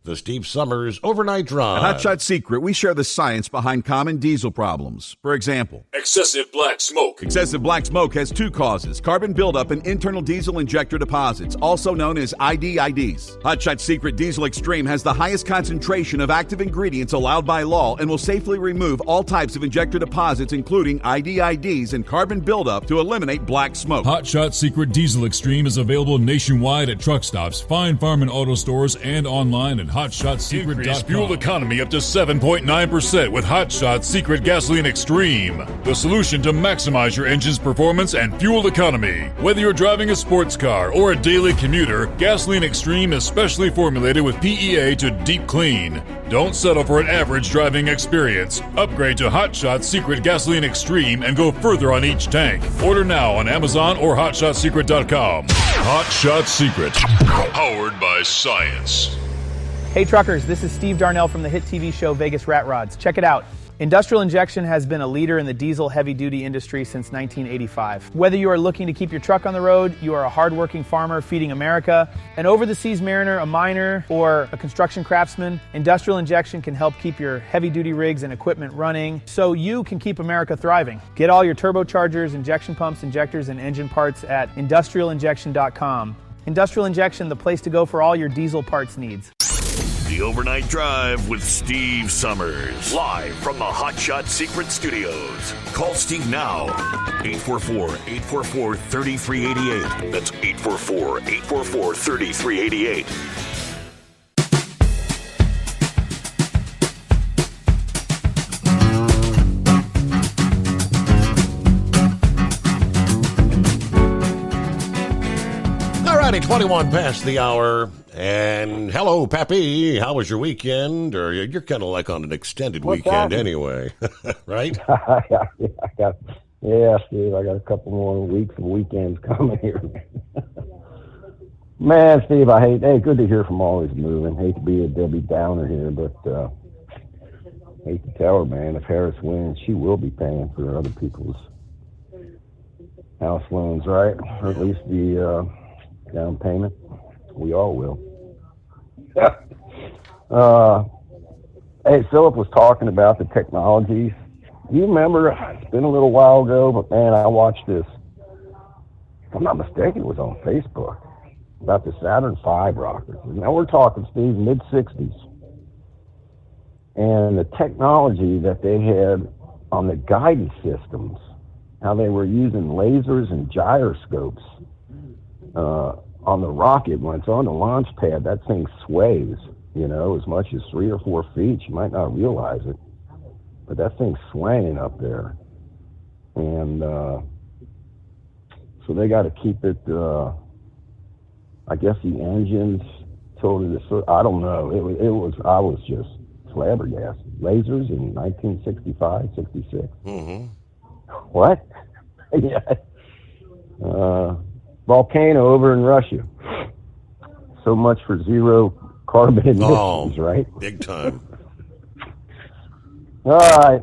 The Steve Summers Overnight Drive. At Hotshot Secret, we share the science behind common diesel problems. For example, excessive black smoke. Excessive black smoke has two causes: carbon buildup and internal diesel injector deposits, also known as IDIDs. Hotshot Secret Diesel Extreme has the highest concentration of active ingredients allowed by law and will safely remove all types of injector deposits, including IDIDs and carbon buildup, to eliminate black smoke. Hotshot Secret Diesel Extreme is available nationwide at truck stops, Fine Farm and auto stores, and online at HotShotSecret.com. Increase fuel economy up to 7.9% with Hotshot Secret Gasoline Extreme, the solution to maximize your engine's performance and fuel economy. Whether you're driving a sports car or a daily commuter, Gasoline Extreme is specially formulated with PEA to deep clean. Don't settle for an average driving experience. Upgrade to Hotshot Secret Gasoline Extreme and go further on each tank. Order now on Amazon or HotShotSecret.com. Hotshot Secret, powered by science. Hey truckers, this is Steve Darnell from the hit TV show Vegas Rat Rods. Check it out. Industrial Injection has been a leader in the diesel heavy-duty industry since 1985. Whether you are looking to keep your truck on the road, you are a hard-working farmer feeding America, an over-the-seas mariner, a miner, or a construction craftsman, Industrial Injection can help keep your heavy-duty rigs and equipment running so you can keep America thriving. Get all your turbochargers, injection pumps, injectors, and engine parts at industrialinjection.com. Industrial Injection, the place to go for all your diesel parts needs. The Overnight Drive with Steve Summers. Live from the Hotshot Secret Studios. Call Steve now. 844-844-3388. That's 844-844-3388. All righty, 21 past the hour. And hello, Pappy. How was your weekend? Or you're kind of like on an extended weekend anyway, right? Yeah, Steve, I got a couple more weeks of weekends coming here. Man, Steve, hey, good to hear from Always Moving. Hate to be a Debbie Downer here, but hate to tell her, man, if Harris wins, she will be paying for other people's house loans, right? Or at least the down payment. We all will. Hey, Philip was talking about the technologies. Do you remember, it's been a little while ago, but man, I watched this. If I'm not mistaken, it was on Facebook, about the Saturn V rockets. Now we're talking, Steve, mid-60s. And the technology that they had on the guidance systems, how they were using lasers and gyroscopes on the rocket. When it's on the launch pad, that thing sways, you know, as much as 3 or 4 feet. You might not realize it, but that thing's swaying up there. And so they got to keep it, I guess the engines told it to, I don't know. I was just flabbergasted. Lasers in 1965, 66. Mm-hmm. What? Yeah. Volcano over in Russia. So much for zero carbon emissions, right? Big time. All right.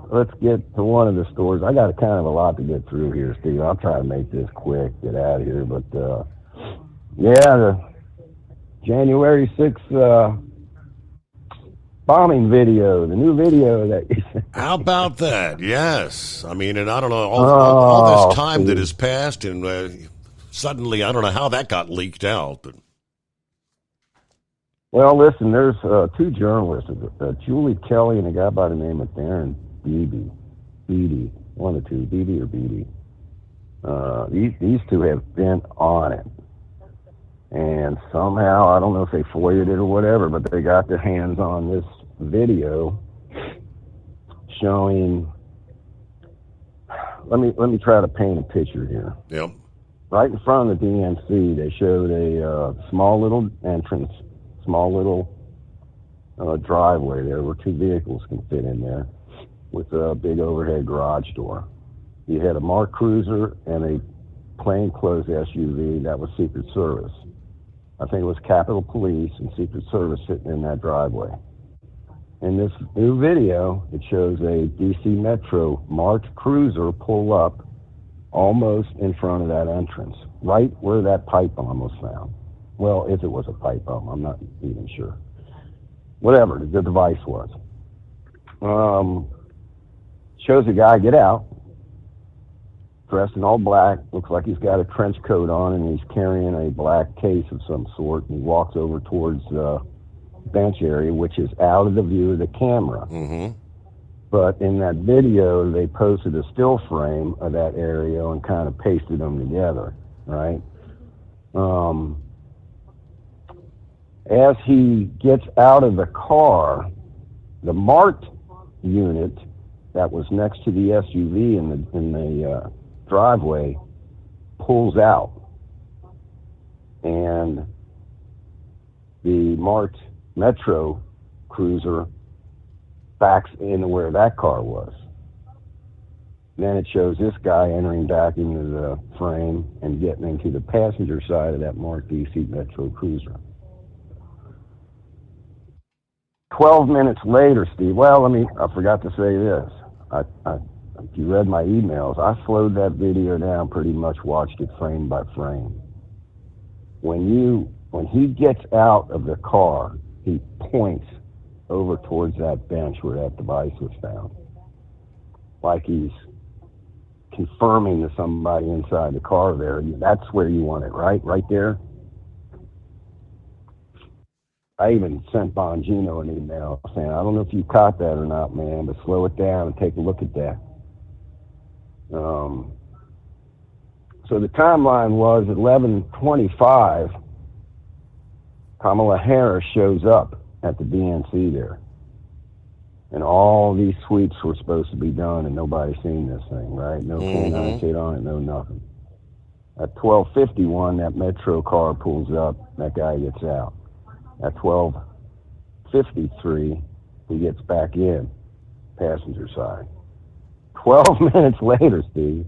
Let's get to one of the stories. I got a kind of a lot to get through here, Steve. I'll try to make this quick, get out of here. But, the January 6th bombing video, the new video that you sent. How about that? Yes. I mean, and I don't know, all this time that has passed, and suddenly, I don't know how that got leaked out. But. Well, listen, there's 2 journalists, Julie Kelly and a guy by the name of Darren Beatty, one of the two, Beatty or Beatty. These 2 have been on it. And somehow, I don't know if they FOIA'd it or whatever, but they got their hands on this video showing, let me try to paint a picture here. Yep. Right in front of the DNC, they showed a small little entrance, small little driveway there where 2 vehicles can fit in there with a big overhead garage door. You had a marked cruiser and a plainclothes SUV that was Secret Service. I think it was Capitol Police and Secret Service sitting in that driveway. In this new video, it shows a DC Metro marked cruiser pull up almost in front of that entrance, right where that pipe bomb was found. Well, if it was a pipe bomb, I'm not even sure. Whatever the device was. Shows a guy get out, dressed in all black, looks like he's got a trench coat on, and he's carrying a black case of some sort, and he walks over towards the bench area, which is out of the view of the camera. Mm-hmm. But in that video, they posted a still frame of that area and kind of pasted them together, right? As he gets out of the car, the marked unit that was next to the SUV in the driveway pulls out, and the marked Metro cruiser backs into where that car was. Then it shows this guy entering back into the frame and getting into the passenger side of that marked DC Metro cruiser. 12 minutes later, Steve, I forgot to say this. If you read my emails, I slowed that video down, pretty much watched it frame by frame. When he gets out of the car, he points over towards that bench where that device was found. Like he's confirming to somebody inside the car there, that's where you want it, right? Right there. I even sent Bongino an email saying, I don't know if you caught that or not, man, but slow it down and take a look at that. So the timeline was at 11:25, Kamala Harris shows up at the DNC there. And all these sweeps were supposed to be done, and nobody's seen this thing, right? No canine shit on it, no nothing. At 12:51, that Metro car pulls up, that guy gets out. At 12:53, he gets back in, passenger side. 12 minutes later, Steve,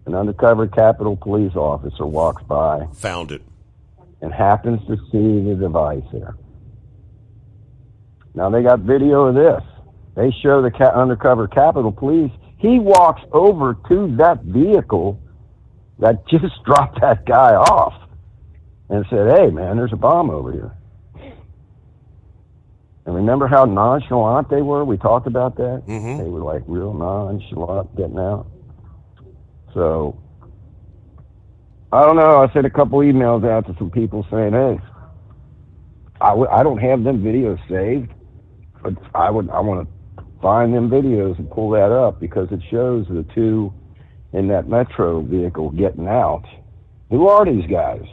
an undercover Capitol Police officer walks by. Found it. And happens to see the device there. Now they got video of this. They show the undercover Capitol Police. He walks over to that vehicle that just dropped that guy off and said, hey, man, there's a bomb over here. And remember how nonchalant they were? We talked about that. Mm-hmm. They were like real nonchalant getting out. So, I don't know. I sent a couple emails out to some people saying, hey, I don't have them videos saved, but I want to find them videos and pull that up because it shows the two in that Metro vehicle getting out. Who are these guys?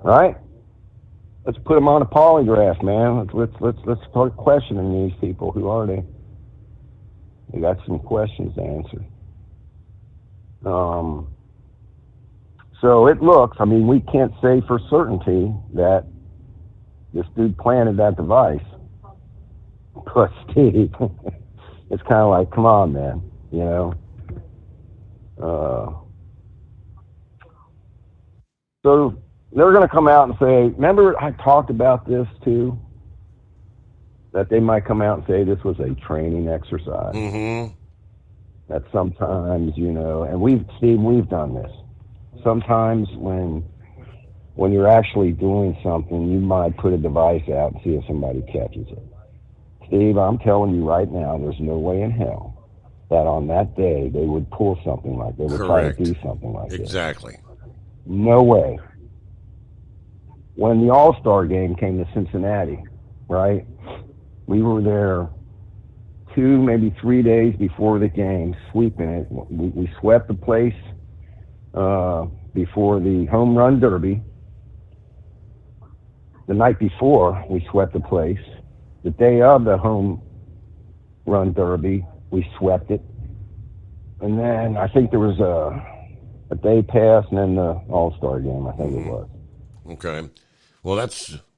Right? Let's put them on a polygraph, man. Let's start questioning these people. Who are they? We got some questions to answer. So it looks, I mean, we can't say for certainty that this dude planted that device. But Steve, it's kind of like, come on, man, you know? So they're going to come out and say, remember I talked about this too? That they might come out and say this was a training exercise. Mm-hmm. That sometimes, you know, and we've done this. Sometimes when you're actually doing something, you might put a device out and see if somebody catches it. Steve, I'm telling you right now, there's no way in hell that on that day they would pull something like that. They would try to do something like that. Exactly. No way. When the All-Star game came to Cincinnati, right, we were there 2, maybe 3 days before the game, sweeping it. We swept the place before the home run derby. The night before, we swept the place. The day of the home run derby, we swept it. And then I think there was a day pass and then the All-Star game, I think it was. Okay. Well,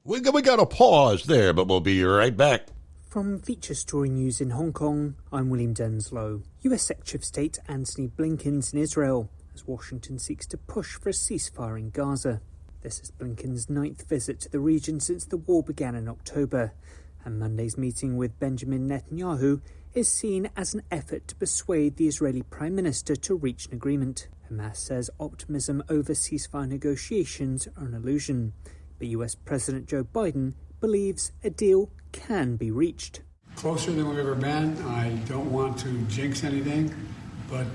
we got a pause there, but we'll be right back. From Feature Story News in Hong Kong, I'm William Denslow. US Secretary of State Antony Blinken's in Israel as Washington seeks to push for a ceasefire in Gaza. This is Blinken's 9th visit to the region since the war began in October, and Monday's meeting with Benjamin Netanyahu is seen as an effort to persuade the Israeli Prime Minister to reach an agreement. Hamas says optimism over ceasefire negotiations are an illusion, but US President Joe Biden believes a deal can be reached. Closer than we've ever been. I don't want to jinx anything, but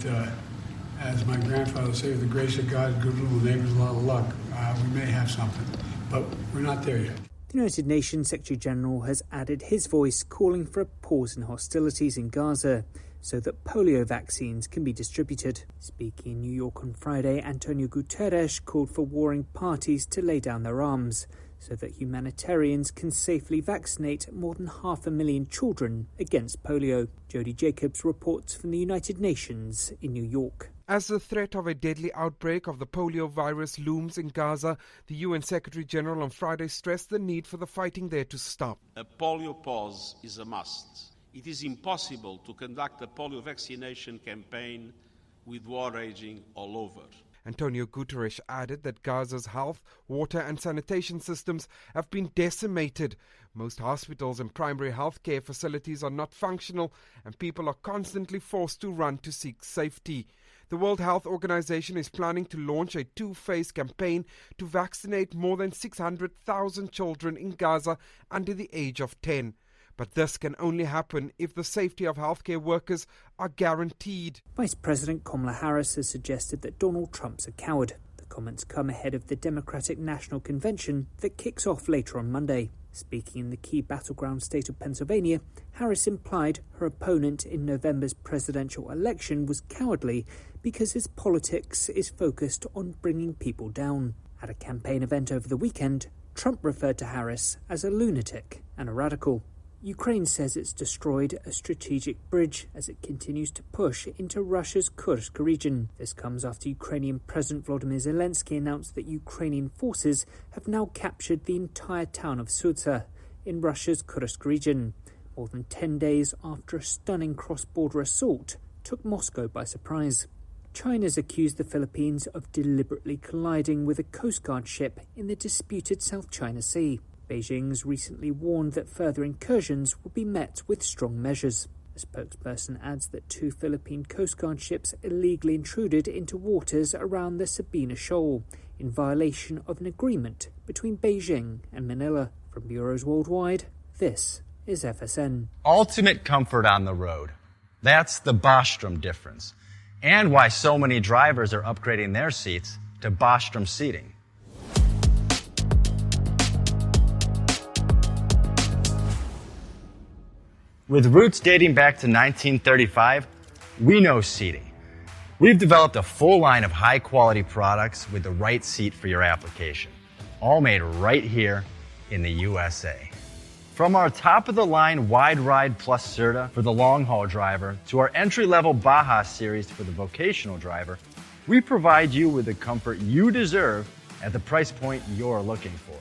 as my grandfather would say, with the grace of God, good little neighbors, a lot of luck. We may have something, but we're not there yet. The United Nations Secretary General has added his voice calling for a pause in hostilities in Gaza so that polio vaccines can be distributed. Speaking in New York on Friday, Antonio Guterres called for warring parties to lay down their arms so that humanitarians can safely vaccinate more than 500,000 children against polio. Jody Jacobs reports from the United Nations in New York. As the threat of a deadly outbreak of the polio virus looms in Gaza, the UN Secretary General on Friday stressed the need for the fighting there to stop. A polio pause is a must. It is impossible to conduct a polio vaccination campaign with war raging all over. Antonio Guterres added that Gaza's health, water and sanitation systems have been decimated. Most hospitals and primary health care facilities are not functional, and people are constantly forced to run to seek safety. The World Health Organization is planning to launch a 2-phase campaign to vaccinate more than 600,000 children in Gaza under the age of 10. But this can only happen if the safety of healthcare workers are guaranteed. Vice President Kamala Harris has suggested that Donald Trump's a coward. The comments come ahead of the Democratic National Convention that kicks off later on Monday. Speaking in the key battleground state of Pennsylvania, Harris implied her opponent in November's presidential election was cowardly because his politics is focused on bringing people down. At a campaign event over the weekend, Trump referred to Harris as a lunatic and a radical. Ukraine says it's destroyed a strategic bridge as it continues to push into Russia's Kursk region. This comes after Ukrainian President Volodymyr Zelensky announced that Ukrainian forces have now captured the entire town of Sudzha in Russia's Kursk region, more than 10 days after a stunning cross-border assault took Moscow by surprise. China's accused the Philippines of deliberately colliding with a Coast Guard ship in the disputed South China Sea. Beijing's recently warned that further incursions will be met with strong measures. A The spokesperson adds that 2 Philippine Coast Guard ships illegally intruded into waters around the Sabina Shoal in violation of an agreement between Beijing and Manila. From bureaus worldwide, this is FSN. Ultimate comfort on the road. That's the Bostrom difference. And why so many drivers are upgrading their seats to Bostrom seating. With roots dating back to 1935, we know seating. We've developed a full line of high-quality products with the right seat for your application, all made right here in the USA. From our top-of-the-line Wide Ride Plus Certa for the long-haul driver to our entry-level Baja series for the vocational driver, we provide you with the comfort you deserve at the price point you're looking for.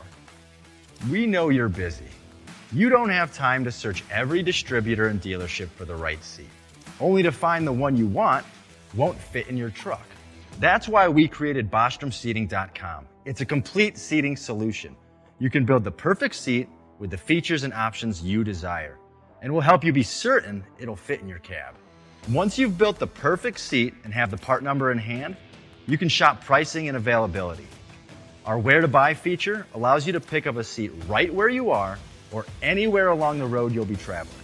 We know you're busy. You don't have time to search every distributor and dealership for the right seat, only to find the one you want won't fit in your truck. That's why we created BostromSeating.com. It's a complete seating solution. You can build the perfect seat with the features and options you desire, and we'll help you be certain it'll fit in your cab. Once you've built the perfect seat and have the part number in hand, you can shop pricing and availability. Our Where to Buy feature allows you to pick up a seat right where you are or anywhere along the road you'll be traveling.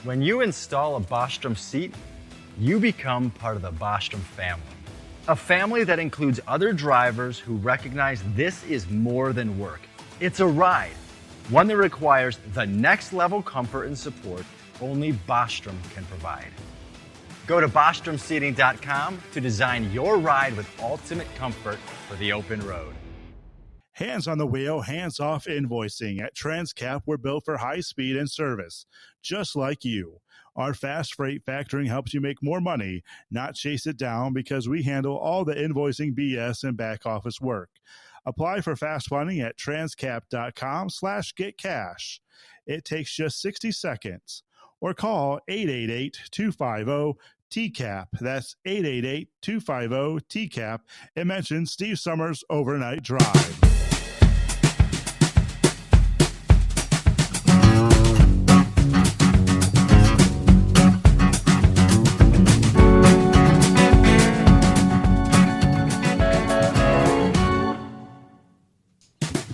When you install a Bostrom seat, you become part of the Bostrom family. A family that includes other drivers who recognize this is more than work. It's a ride, one that requires the next level comfort and support only Bostrom can provide. Go to BostromSeating.com to design your ride with ultimate comfort for the open road. Hands on the wheel, hands off invoicing. At Transcap, we're built for high speed and service, just like you. Our fast freight factoring helps you make more money, not chase it down, because we handle all the invoicing BS and back office work. Apply for fast funding at transcap.com/getcash. It takes just 60 seconds. Or call 888-250-TCAP. That's 888-250-TCAP. And mention Steve Summers Overnight Drive.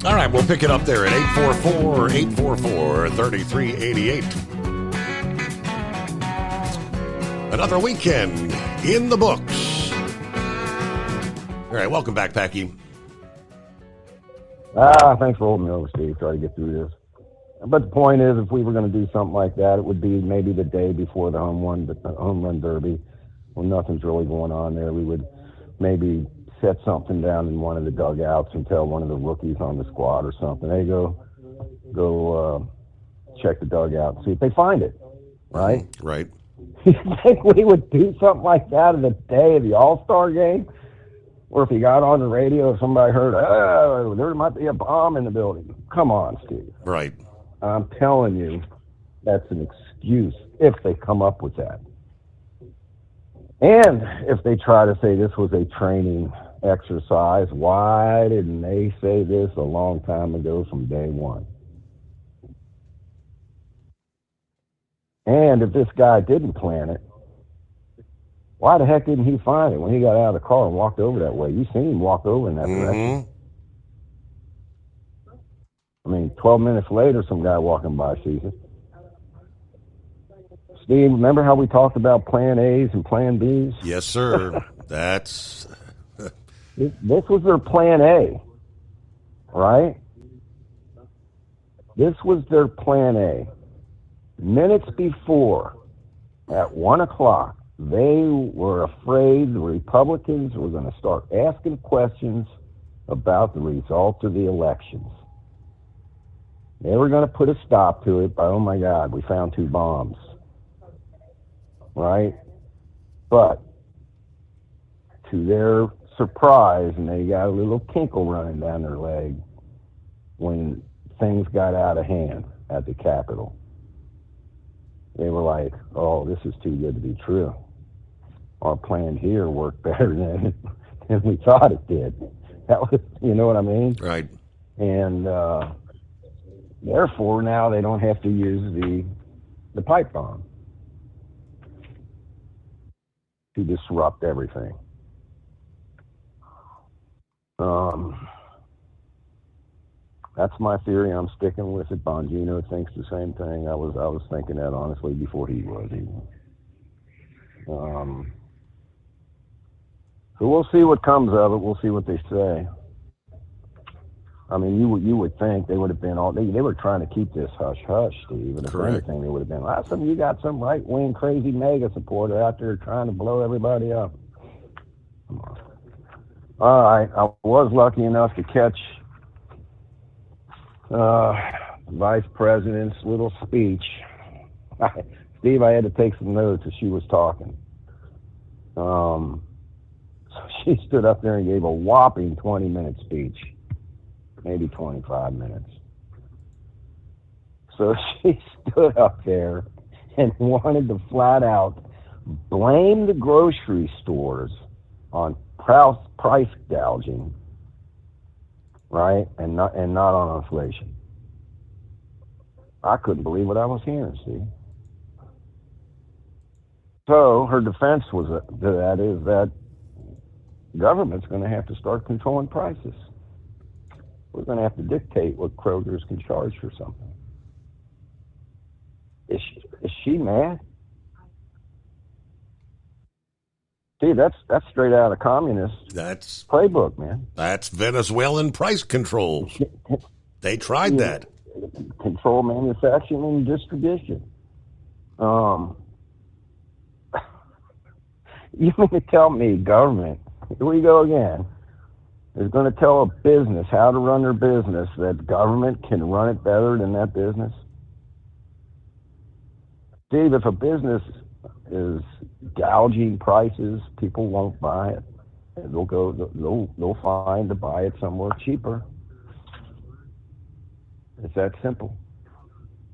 All right, we'll pick it up there at 844-844-3388. Another weekend in the books. All right, welcome back, Packy. Thanks for holding me over, Steve. Try to get through this. But the point is, if we were going to do something like that, it would be maybe the day before the home run derby, when nothing's really going on there. We would maybe set something down in one of the dugouts and tell one of the rookies on the squad or something, hey, go check the dugout and see if they find it, right? Right. You think we would do something like that on the day of the All-Star game? Or if he got on the radio, if somebody heard, there might be a bomb in the building. Come on, Steve. Right. I'm telling you, that's an excuse if they come up with that. And if they try to say this was a training exercise, why didn't they say this a long time ago from day one? And if this guy didn't plan it, why the heck didn't he find it when he got out of the car and walked over that way? You seen him walk over in that direction. I mean, 12 minutes later, some guy walking by sees it. Steve, remember how we talked about plan A's and plan B's? Yes, sir. That's... This was their plan A, right? This was their plan A. Minutes before, at 1 o'clock, they were afraid the Republicans were going to start asking questions about the results of the elections. They were going to put a stop to it by, oh my God, we found 2 bombs. Right? But to their surprise, and they got a little tinkle running down their leg when things got out of hand at the Capitol. They were like, oh, this is too good to be true. Our plan here worked better than we thought it did. That was, you know what I mean? Right. And therefore, now they don't have to use the pipe bomb. to disrupt everything. That's my theory. I'm sticking with it. Bongino thinks the same thing. I was thinking that honestly before he was even. So we'll see what comes of it. We'll see what they say. I mean, you would think they would have been they were trying to keep this hush hush, Steve. And if anything, they would have been you got some right wing crazy mega supporter out there trying to blow everybody up. Come on. All right, I was lucky enough to catch Vice President's little speech. Steve, I had to take some notes as she was talking. So she stood up there and gave a whopping 20-minute speech, maybe 25 minutes. So she stood up there and wanted to flat out blame the grocery stores on price gouging, right? And not on inflation. I couldn't believe what I was hearing, see. So her defense was that government's going to have to start controlling prices. We're going to have to dictate what Kroger's can charge for something. Is she mad? See, that's straight out of communist playbook, man. That's Venezuelan price controls. They tried that. Control manufacturing and distribution. You mean to tell me government, here we go again, is going to tell a business how to run their business that government can run it better than that business? Steve, if a business is gouging prices, people won't buy it. They'll find to buy it somewhere cheaper. It's that simple.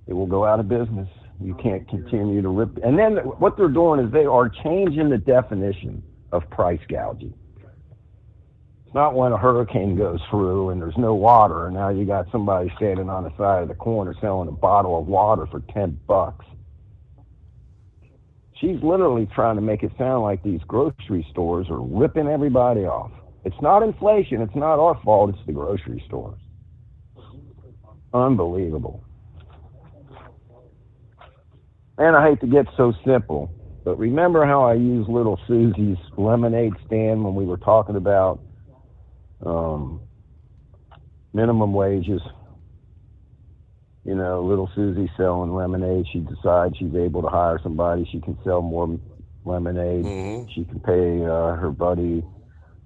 It will go out of business. You can't continue to rip. And then what they're doing is they are changing the definition of price gouging. It's not when a hurricane goes through and there's no water, and now you got somebody standing on the side of the corner selling a bottle of water for $10. She's literally trying to make it sound like these grocery stores are ripping everybody off. It's not inflation. It's not our fault. It's the grocery stores. Unbelievable. And I hate to get so simple, but remember how I used Little Susie's lemonade stand when we were talking about minimum wages? You know, Little Susie selling lemonade. She decides she's able to hire somebody. She can sell more lemonade. Mm-hmm. She can pay her buddy,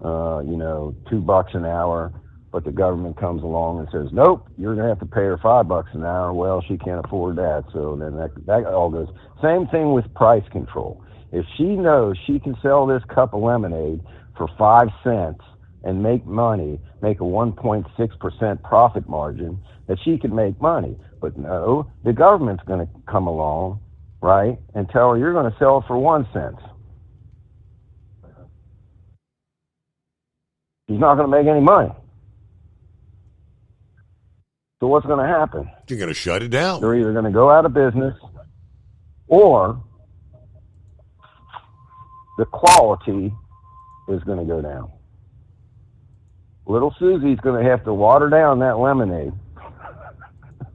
$2 an hour. But the government comes along and says, nope, you're going to have to pay her $5 an hour. Well, she can't afford that. So then that all goes. Same thing with price control. If she knows she can sell this cup of lemonade for 5 cents and make money, make a 1.6% profit margin, that she can make money. But no, the government's going to come along, right, and tell her you're going to sell it for 1 cent. She's not going to make any money. So what's going to happen? You're going to shut it down. They're either going to go out of business or the quality is going to go down. Little Susie's going to have to water down that lemonade,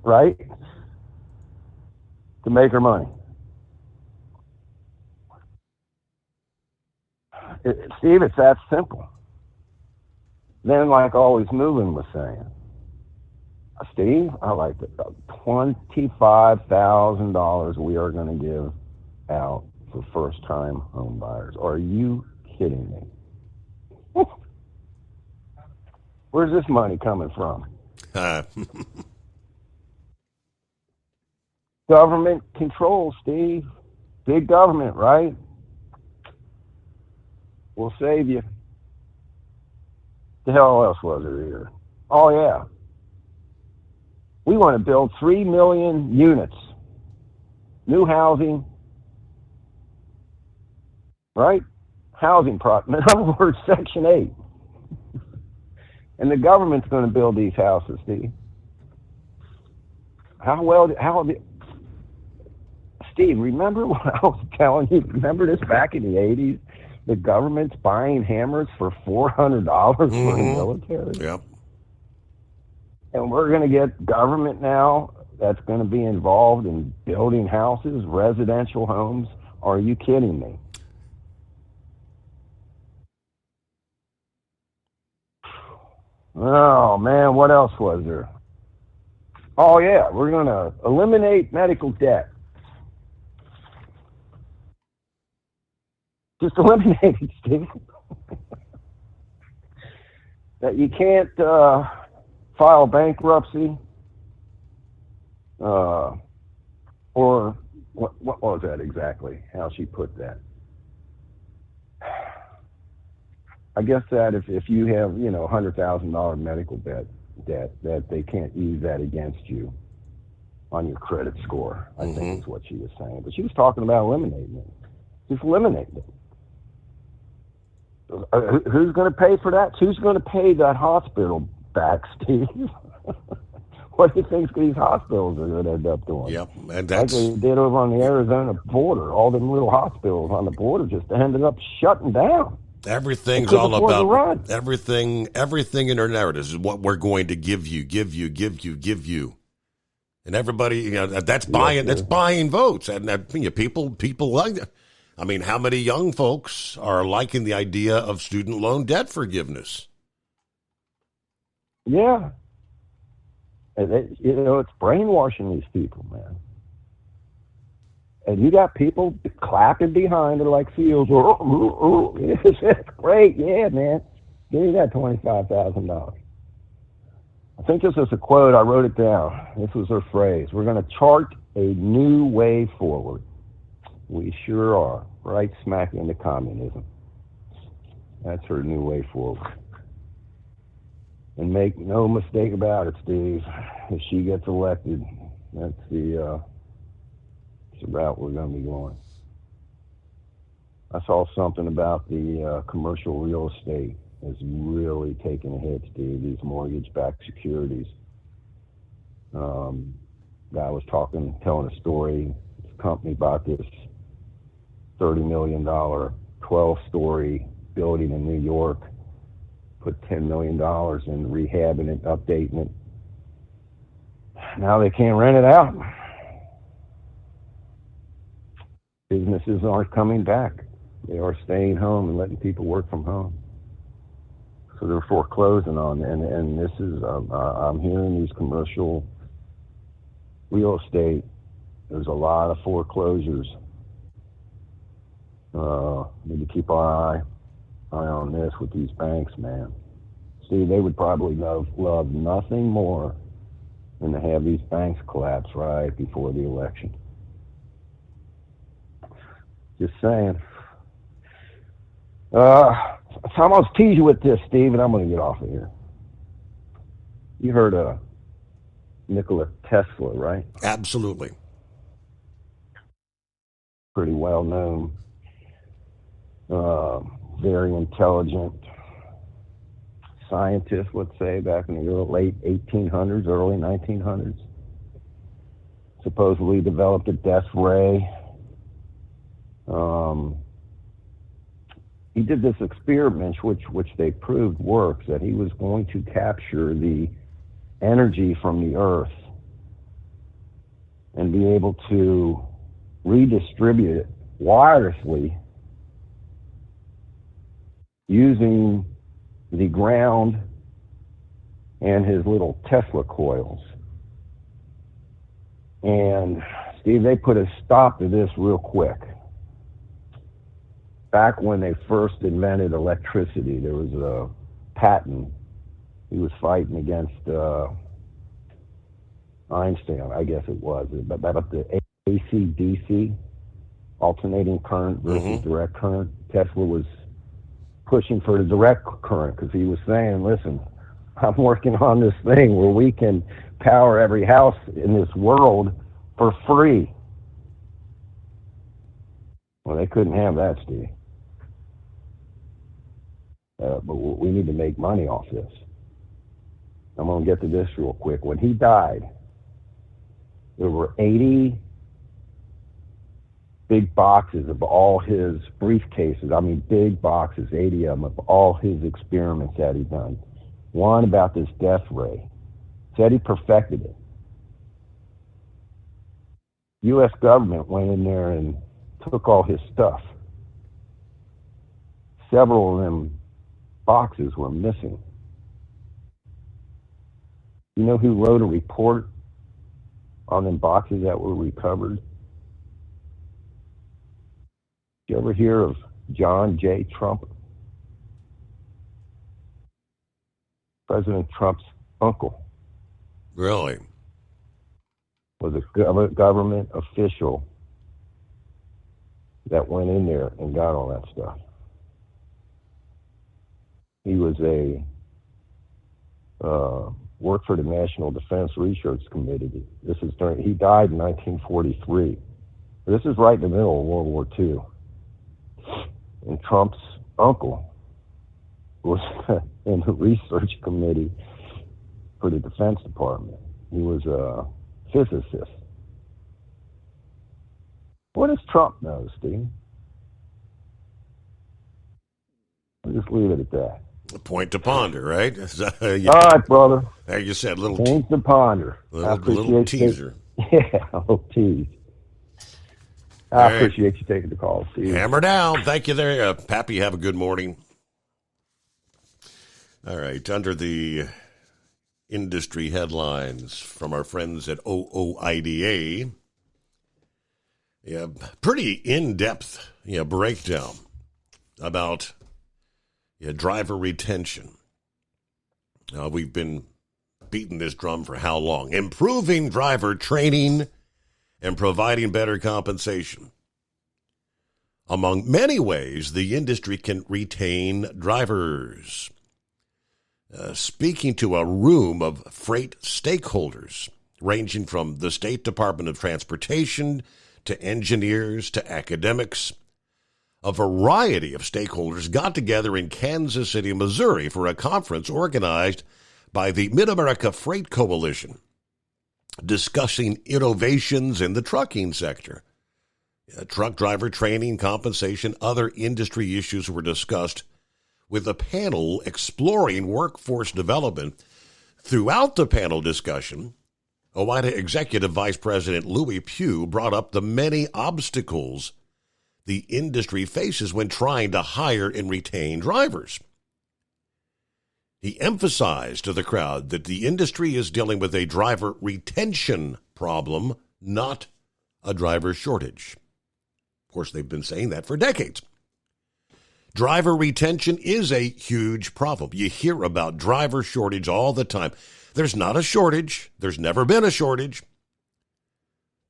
right, to make her money. Steve, it's that simple. Then, like Always Moving was saying, Steve, I like it. $25,000 we are going to give out for first-time home buyers. Are you kidding me? Where's this money coming from? Government control, Steve. Big government, right? We'll save you. The hell else was there here? Oh, yeah. We want to build 3 million units. New housing, right? Housing in other words, Section 8. And the government's going to build these houses, Steve. Steve, remember what I was telling you? Remember this back in the 80s the government's buying hammers for $400 for the military. Yep. And we're going to get government now that's going to be involved in building houses, residential homes. Are you kidding me? Oh, man, what else was there? Oh, yeah, we're going to eliminate medical debt. Just eliminate it, Steve. That you can't file bankruptcy, or what was that exactly? How she put that? I guess that if you have $100,000 medical debt, that they can't use that against you on your credit score. I think is what she was saying. But she was talking about eliminating it. Just eliminate it. Who's going to pay for that? Who's going to pay that hospital back, Steve? What do you think these hospitals are going to end up doing? Yep, and that's like they did over on the Arizona border. All them little hospitals on the border just ended up shutting down. Everything's all about everything in their narratives is what we're going to give you. And everybody, that's buying votes. And people like that. I mean, how many young folks are liking the idea of student loan debt forgiveness? Yeah. And it's brainwashing these people, man. And you got people clapping behind it like seals. It's great. Yeah, man. Give me that $25,000. I think this is a quote. I wrote it down. This was her phrase. We're going to chart a new way forward. We sure are. Right smack into communism. That's her new way forward. And make no mistake about it, Steve. If she gets elected, that's the route we're going to be going. I saw something about the commercial real estate is really taking a hit, Steve. These mortgage-backed securities. Guy was telling a story. His company bought this $30 million, 12-story building in New York, put $10 million in rehabbing it, updating it. Now they can't rent it out. Businesses aren't coming back. They are staying home and letting people work from home. So they're foreclosing on, and this is, I'm hearing these commercial real estate, there's a lot of foreclosures. Need to keep our eye on this with these banks, man. See, they would probably love nothing more than to have these banks collapse right before the election. Just saying. So I'm going to tease you with this, Steve, and I'm going to get off of here. You heard of Nikola Tesla, right? Absolutely. Pretty well known. Very intelligent scientist, let's say, back in the late 1800s, early 1900s. Supposedly developed a death ray. He did this experiment, which they proved works, that he was going to capture the energy from the earth and be able to redistribute it wirelessly using the ground and his little Tesla coils. And Steve, they put a stop to this real quick. Back when they first invented electricity, there was a patent. He was fighting against Einstein, I guess it was, about the AC/DC, alternating current versus direct current. Tesla was pushing for the direct current because he was saying, listen, I'm working on this thing where we can power every house in this world for free. Well, they couldn't have that, Steve. But we need to make money off this. I'm going to get to this real quick. When he died, there were 80 big boxes of all his briefcases. I mean, big boxes, 80 of them, of all his experiments that he'd done. One about this death ray. Said he perfected it. U.S. government went in there and took all his stuff. Several of them boxes were missing. You know who wrote a report on them boxes that were recovered? Did you ever hear of John J. Trump? President Trump's uncle. Really? Was a government official that went in there and got all that stuff. He was worked for the National Defense Research Committee. He died in 1943. This is right in the middle of World War II. And Trump's uncle was in the research committee for the Defense Department. He was a physicist. What does Trump know, Steve? I'll just leave it at that. A point to ponder, right? All right, brother. Like you said, Things to ponder. Little teaser. Yeah, a little tease. I appreciate you taking the call, Steve. Hammer down. Thank you there. Pappy, have a good morning. All right, under the industry headlines from our friends at OOIDA, pretty in-depth breakdown about driver retention. We've been beating this drum for how long? Improving driver training and providing better compensation. Among many ways, the industry can retain drivers. Speaking to a room of freight stakeholders, ranging from the State Department of Transportation to engineers to academics, a variety of stakeholders got together in Kansas City, Missouri for a conference organized by the Mid-America Freight Coalition, discussing innovations in the trucking sector. Truck driver training, compensation, other industry issues were discussed, with a panel exploring workforce development. Throughout the panel discussion, OOIDA Executive Vice President Louis Pugh brought up the many obstacles the industry faces when trying to hire and retain drivers. He emphasized to the crowd that the industry is dealing with a driver retention problem, not a driver shortage. Of course, they've been saying that for decades. Driver retention is a huge problem. You hear about driver shortage all the time. There's not a shortage. There's never been a shortage.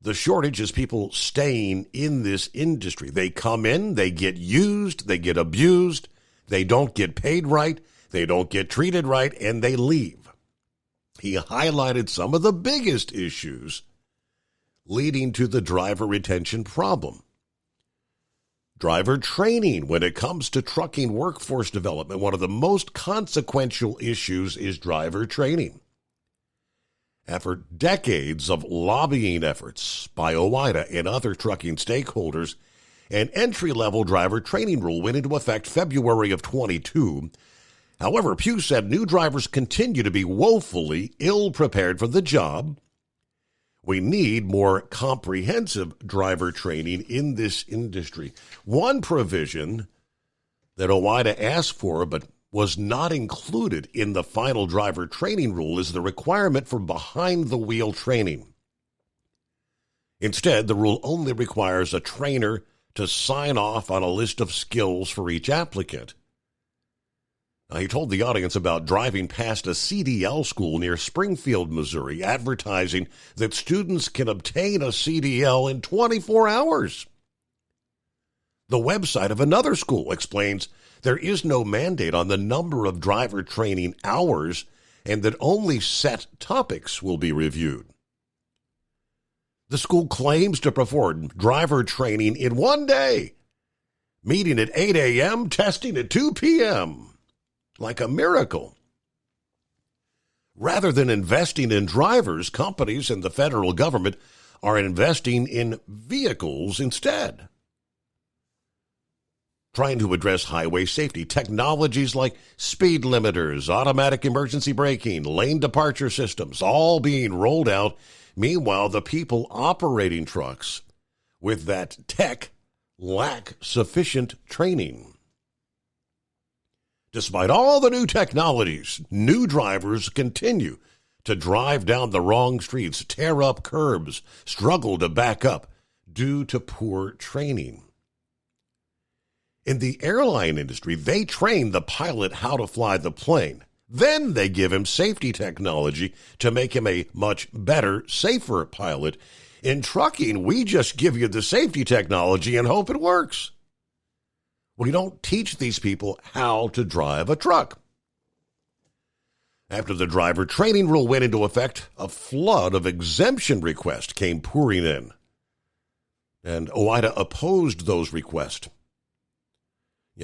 The shortage is people staying in this industry. They come in, they get used, they get abused, they don't get paid right, they don't get treated right, and they leave. He highlighted some of the biggest issues leading to the driver retention problem. Driver training when it comes to trucking workforce development. One of the most consequential issues is driver training. After decades of lobbying efforts by OOIDA and other trucking stakeholders, an entry-level driver training rule went into effect February of 22. However, Pugh said new drivers continue to be woefully ill-prepared for the job. We need more comprehensive driver training in this industry. One provision that OOIDA asked for but was not included in the final driver training rule is the requirement for behind-the-wheel training. Instead, the rule only requires a trainer to sign off on a list of skills for each applicant. Now, he told the audience about driving past a CDL school near Springfield, Missouri, advertising that students can obtain a CDL in 24 hours. The website of another school explains there is no mandate on the number of driver training hours and that only set topics will be reviewed. The school claims to perform driver training in one day, meeting at 8 a.m., testing at 2 p.m., like a miracle. Rather than investing in drivers, companies and the federal government are investing in vehicles instead, trying to address highway safety. Technologies like speed limiters, automatic emergency braking, lane departure systems, all being rolled out. Meanwhile, the people operating trucks with that tech lack sufficient training. Despite all the new technologies, new drivers continue to drive down the wrong streets, tear up curbs, struggle to back up due to poor training. In the airline industry, they train the pilot how to fly the plane. Then they give him safety technology to make him a much better, safer pilot. In trucking, we just give you the safety technology and hope it works. We don't teach these people how to drive a truck. After the driver training rule went into effect, a flood of exemption requests came pouring in. And OOIDA opposed those requests.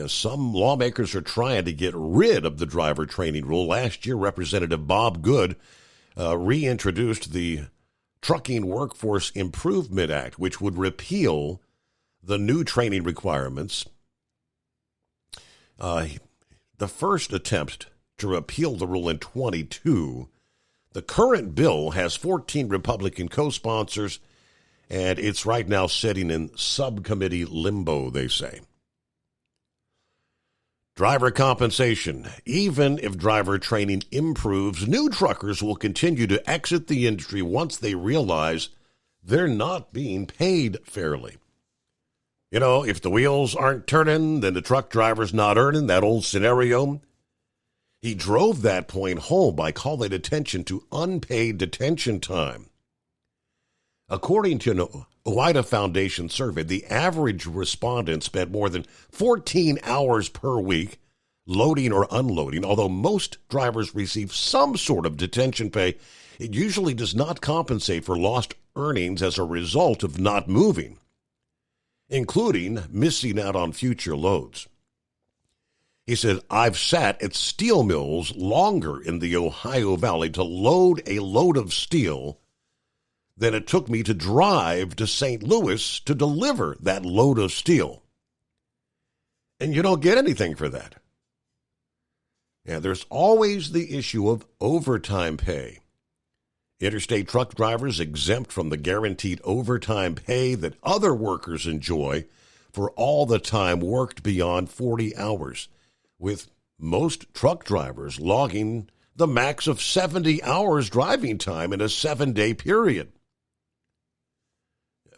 Some lawmakers are trying to get rid of the driver training rule. Last year, Representative Bob Good reintroduced the Trucking Workforce Improvement Act, which would repeal the new training requirements. The first attempt to repeal the rule in 22. The current bill has 14 Republican co-sponsors, and it's right now sitting in subcommittee limbo, they say. Driver compensation. Even if driver training improves, new truckers will continue to exit the industry once they realize they're not being paid fairly. If the wheels aren't turning, then the truck driver's not earning, that old scenario. He drove that point home by calling attention to unpaid detention time. According to an OOIDA Foundation survey, the average respondent spent more than 14 hours per week loading or unloading. Although most drivers receive some sort of detention pay, it usually does not compensate for lost earnings as a result of not moving, including missing out on future loads. He said, I've sat at steel mills longer in the Ohio Valley to load a load of steel than it took me to drive to St. Louis to deliver that load of steel. And you don't get anything for that. There's always the issue of overtime pay. Interstate truck drivers exempt from the guaranteed overtime pay that other workers enjoy for all the time worked beyond 40 hours, with most truck drivers logging the max of 70 hours driving time in a 7-day period.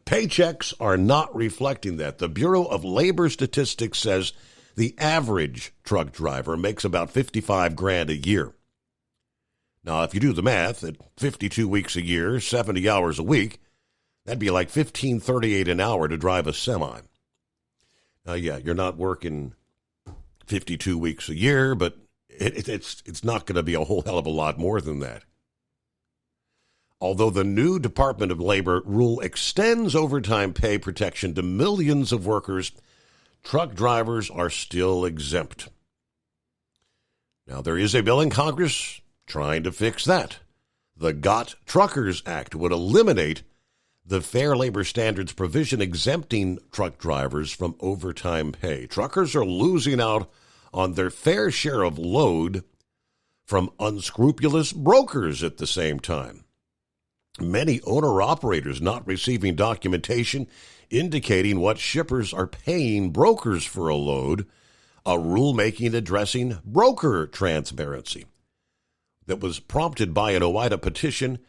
Paychecks are not reflecting that. The Bureau of Labor Statistics says the average truck driver makes about $55,000 a year. Now, if you do the math, at 52 weeks a year, 70 hours a week, that'd be like $15.38 an hour to drive a semi. You're not working 52 weeks a year, but it's not going to be a whole hell of a lot more than that. Although the new Department of Labor rule extends overtime pay protection to millions of workers, truck drivers are still exempt. Now, there is a bill in Congress trying to fix that. The Got Truckers Act would eliminate the Fair Labor Standards provision exempting truck drivers from overtime pay. Truckers are losing out on their fair share of load from unscrupulous brokers at the same time. Many owner-operators not receiving documentation indicating what shippers are paying brokers for a load, a rulemaking addressing broker transparency that was prompted by an OOIDA petition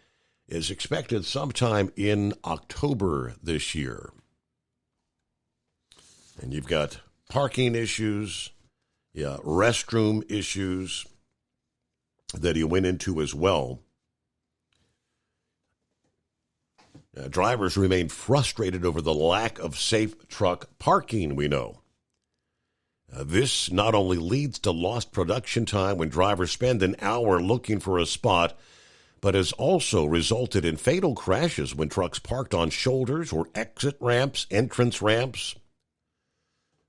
is expected sometime in October this year. And you've got parking issues, restroom issues that he went into as well. Drivers remain frustrated over the lack of safe truck parking, we know. This not only leads to lost production time when drivers spend an hour looking for a spot, but has also resulted in fatal crashes when trucks parked on shoulders or exit ramps, entrance ramps.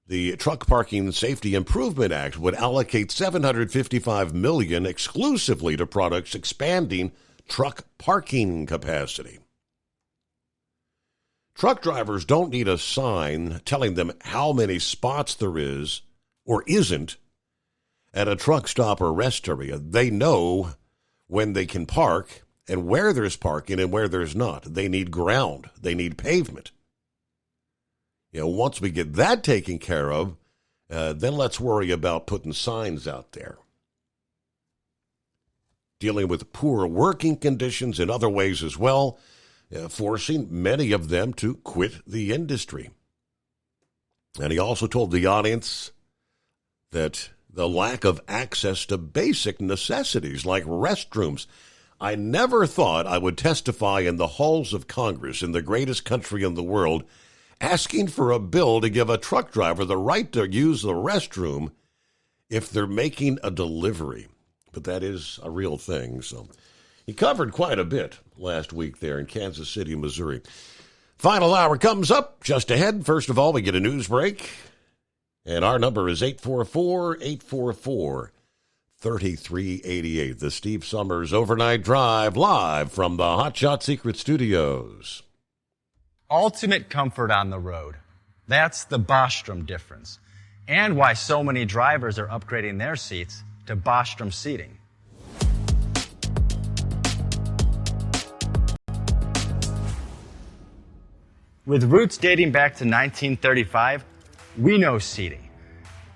The Truck Parking Safety Improvement Act would allocate $755 million exclusively to products expanding truck parking capacity. Truck drivers don't need a sign telling them how many spots there is or isn't at a truck stop or rest area. They know when they can park and where there's parking and where there's not. They need ground. They need pavement. Once we get that taken care of, then let's worry about putting signs out there. Dealing with poor working conditions in other ways as well, forcing many of them to quit the industry. And he also told the audience that the lack of access to basic necessities like restrooms. I never thought I would testify in the halls of Congress in the greatest country in the world asking for a bill to give a truck driver the right to use the restroom if they're making a delivery. But that is a real thing. So he covered quite a bit last week there in Kansas City, Missouri. Final hour comes up just ahead. First of all, we get a news break. And our number is 844-844-3388. The Steve Summers Overnight Drive, live from the Hot Shot Secret Studios. Ultimate comfort on the road. That's the Bostrom difference. And why so many drivers are upgrading their seats to Bostrom seating. With roots dating back to 1935, we know seating.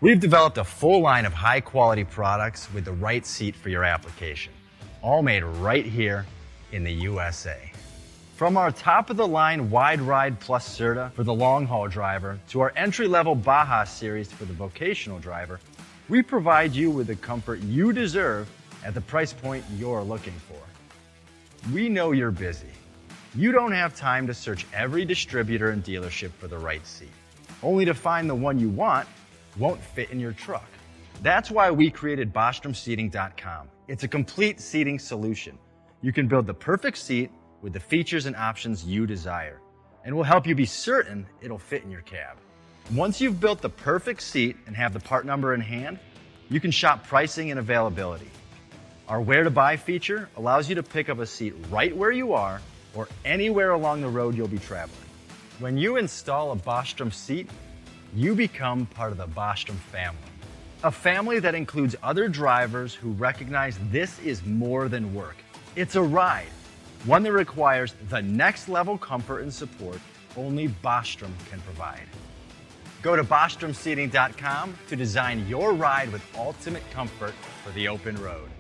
We've developed a full line of high-quality products with the right seat for your application, all made right here in the USA. From our top-of-the-line Wide Ride Plus Certa for the long-haul driver to our entry-level Baja series for the vocational driver, we provide you with the comfort you deserve at the price point you're looking for. We know you're busy. You don't have time to search every distributor and dealership for the right seat, only to find the one you want won't fit in your truck. That's why we created BostromSeating.com. It's a complete seating solution. You can build the perfect seat with the features and options you desire, and we'll help you be certain it'll fit in your cab. Once you've built the perfect seat and have the part number in hand, you can shop pricing and availability. Our Where to Buy feature allows you to pick up a seat right where you are or anywhere along the road you'll be traveling. When you install a Bostrom seat, you become part of the Bostrom family. A family that includes other drivers who recognize this is more than work. It's a ride, one that requires the next level comfort and support only Bostrom can provide. Go to BostromSeating.com to design your ride with ultimate comfort for the open road.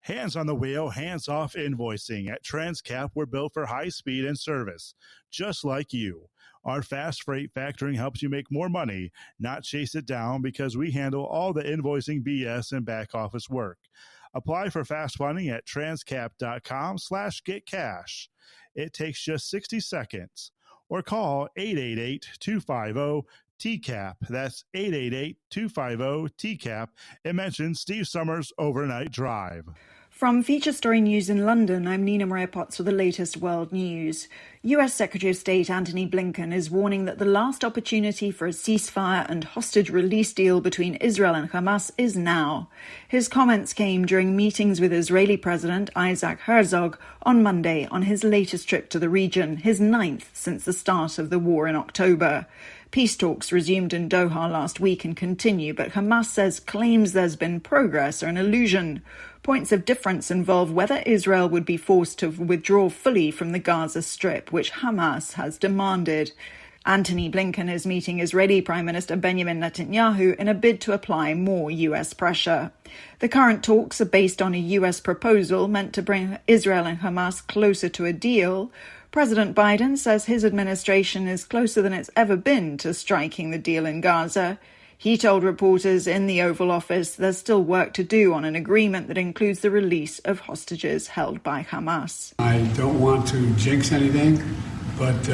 Hands on the wheel, hands off invoicing. At Transcap, we're built for high speed and service, just like you. Our fast freight factoring helps you make more money, not chase it down, because we handle all the invoicing BS and back office work. Apply for fast funding at transcap.com/getcash. It takes just 60 seconds. Or call 888-250-TCAP. That's 888-250-TCAP. And mention Steve Summers Overnight Drive. From Feature Story News in London, I'm Nina Maria Potts with the latest world news. US Secretary of State Antony Blinken is warning that the last opportunity for a ceasefire and hostage release deal between Israel and Hamas is now. His comments came during meetings with Israeli President Isaac Herzog on Monday on his latest trip to the region, his 9th since the start of the war in October. Peace talks resumed in Doha last week and continue, but Hamas says claims there's been progress are an illusion. Points of difference involve whether Israel would be forced to withdraw fully from the Gaza Strip, which Hamas has demanded. Antony Blinken is meeting Israeli Prime Minister Benjamin Netanyahu in a bid to apply more US pressure. The current talks are based on a US proposal meant to bring Israel and Hamas closer to a deal. President Biden says his administration is closer than it's ever been to striking the deal in Gaza. He told reporters in the Oval Office there's still work to do on an agreement that includes the release of hostages held by Hamas. I don't want to jinx anything, but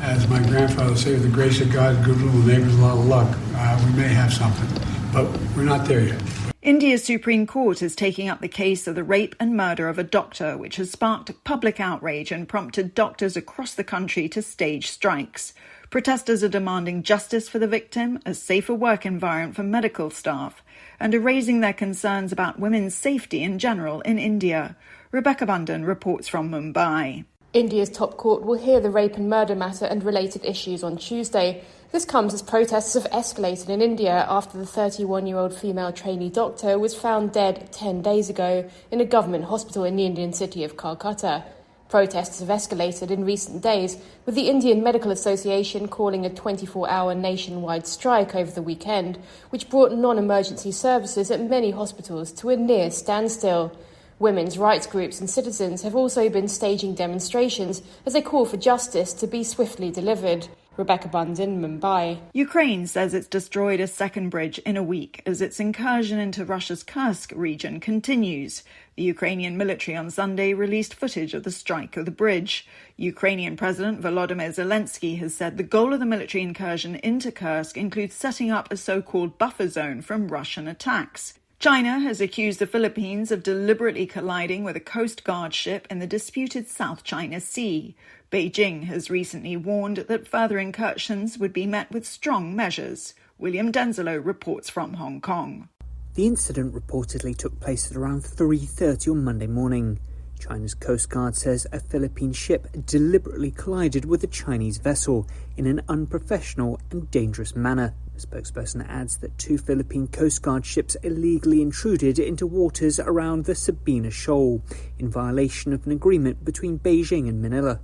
as my grandfather said, with the grace of God, good little neighbors, a lot of luck. We may have something, but we're not there yet. India's Supreme Court is taking up the case of the rape and murder of a doctor, which has sparked public outrage and prompted doctors across the country to stage strikes. Protesters are demanding justice for the victim, a safer work environment for medical staff, and are raising their concerns about women's safety in general in India. Rebecca Bundan reports from Mumbai. India's top court will hear the rape and murder matter and related issues on Tuesday. This comes as protests have escalated in India after the 31-year-old female trainee doctor was found dead 10 days ago in a government hospital in the Indian city of Calcutta. Protests have escalated in recent days, with the Indian Medical Association calling a 24-hour nationwide strike over the weekend, which brought non-emergency services at many hospitals to a near standstill. Women's rights groups and citizens have also been staging demonstrations as they call for justice to be swiftly delivered. Rebecca Bundin, Mumbai. Ukraine says it's destroyed a second bridge in a week as its incursion into Russia's Kursk region continues. The Ukrainian military on Sunday released footage of the strike of the bridge. Ukrainian President Volodymyr Zelensky has said the goal of the military incursion into Kursk includes setting up a so-called buffer zone from Russian attacks. China has accused the Philippines of deliberately colliding with a Coast Guard ship in the disputed South China Sea. Beijing has recently warned that further incursions would be met with strong measures. William Denzelo reports from Hong Kong. The incident reportedly took place at around 3:30 on Monday morning. China's Coast Guard says a Philippine ship deliberately collided with a Chinese vessel in an unprofessional and dangerous manner. The spokesperson adds that 2 Philippine Coast Guard ships illegally intruded into waters around the Sabina Shoal in violation of an agreement between Beijing and Manila.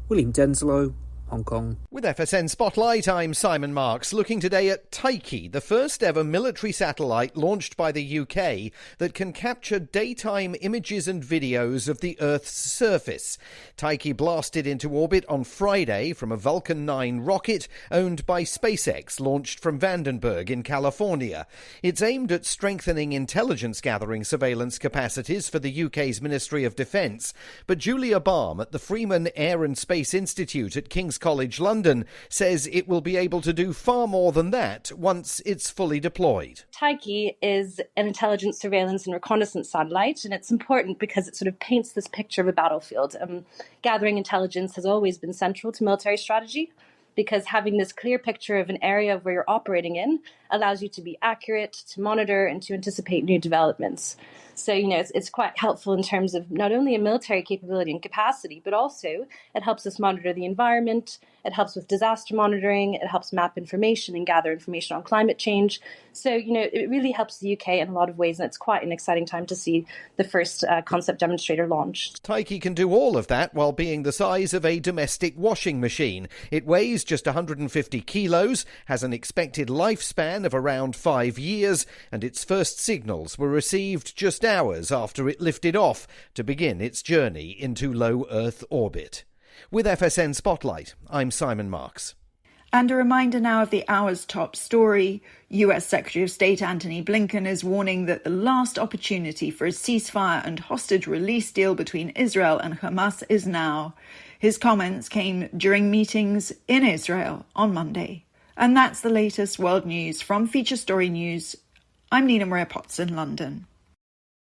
William Denzelo, Hong Kong. With FSN Spotlight, I'm Simon Marks, looking today at Tyche, the first ever military satellite launched by the UK that can capture daytime images and videos of the Earth's surface. Tyche blasted into orbit on Friday from a Vulcan 9 rocket owned by SpaceX, launched from Vandenberg in California. It's aimed at strengthening intelligence-gathering surveillance capacities for the UK's Ministry of Defence. But Julia Baum at the Freeman Air and Space Institute at King's College London says it will be able to do far more than that once it's fully deployed. Tyche is an intelligence, surveillance and reconnaissance satellite, and it's important because it sort of paints this picture of a battlefield. Gathering intelligence has always been central to military strategy, because having this clear picture of an area where you're operating in allows you to be accurate, to monitor, and to anticipate new developments. So, it's quite helpful in terms of not only a military capability and capacity, but also it helps us monitor the environment, it helps with disaster monitoring, it helps map information and gather information on climate change. So, it really helps the UK in a lot of ways, and it's quite an exciting time to see the first concept demonstrator launched. Tyche can do all of that while being the size of a domestic washing machine. It weighs just 150 kilos, has an expected lifespan of around 5 years, and its first signals were received just hours after it lifted off to begin its journey into low Earth orbit. With FSN Spotlight, I'm Simon Marks. And a reminder now of the hour's top story. US Secretary of State Antony Blinken is warning that the last opportunity for a ceasefire and hostage release deal between Israel and Hamas is now. His comments came during meetings in Israel on Monday. And that's the latest world news from Feature Story News. I'm Nina Maria Potts in London.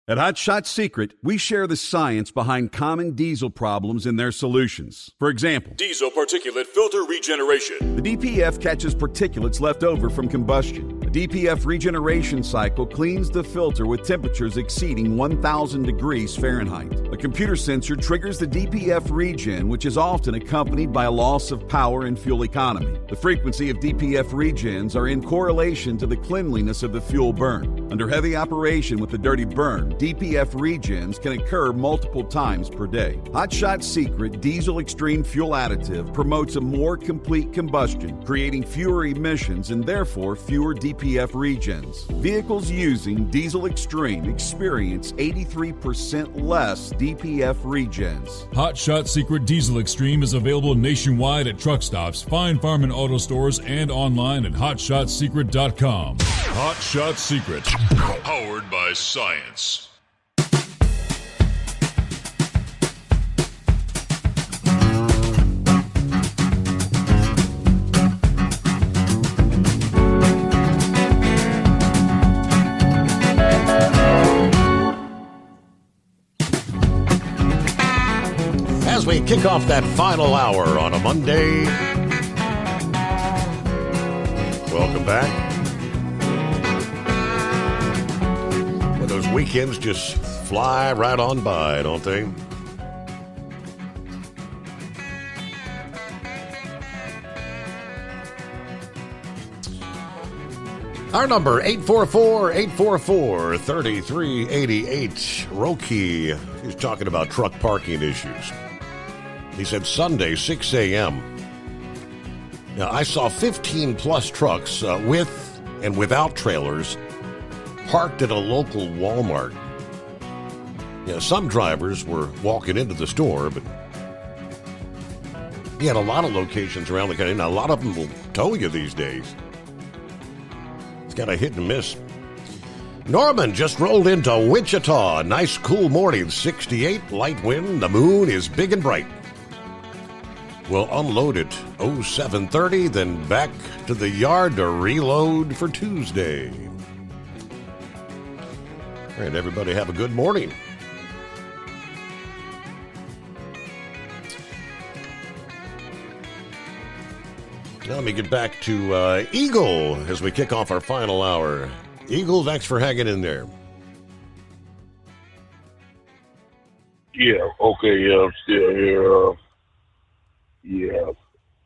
At Hot Shot Secret, we share the science behind common diesel problems and their solutions. For example, diesel particulate filter regeneration. The DPF catches particulates left over from combustion. The DPF regeneration cycle cleans the filter with temperatures exceeding 1,000 degrees Fahrenheit. A computer sensor triggers the DPF regen, which is often accompanied by a loss of power and fuel economy. The frequency of DPF regens are in correlation to the cleanliness of the fuel burn. Under heavy operation with the dirty burn, DPF regens can occur multiple times per day. Hot Shot Secret Diesel Extreme Fuel Additive promotes a more complete combustion, creating fewer emissions and therefore fewer DPF regens. Vehicles using Diesel Extreme experience 83% less DPF regens. Hot Shot Secret Diesel Extreme is available nationwide at truck stops, fine farm and auto stores, and online at hotshotsecret.com. Hot Shot Secret, powered by science. As we kick off that final hour on a Monday, welcome back. Well, those weekends just fly right on by, don't they? Our number, 844-844-3388. Roki, he's talking about truck parking issues. He said Sunday, 6 a.m. Now, I saw 15-plus trucks with and without trailers parked at a local Walmart. Some drivers were walking into the store, but he had a lot of locations around the country. Now, a lot of them will tow you these days. It's got a hit and miss. Norman just rolled into Wichita. Nice cool morning, 68, light wind. The moon is big and bright. We'll unload at 07:30, then back to the yard to reload for Tuesday. All right, everybody have a good morning. Now let me get back to Eagle as we kick off our final hour. Eagle, thanks for hanging in there. Yeah, okay, yeah, I'm still here.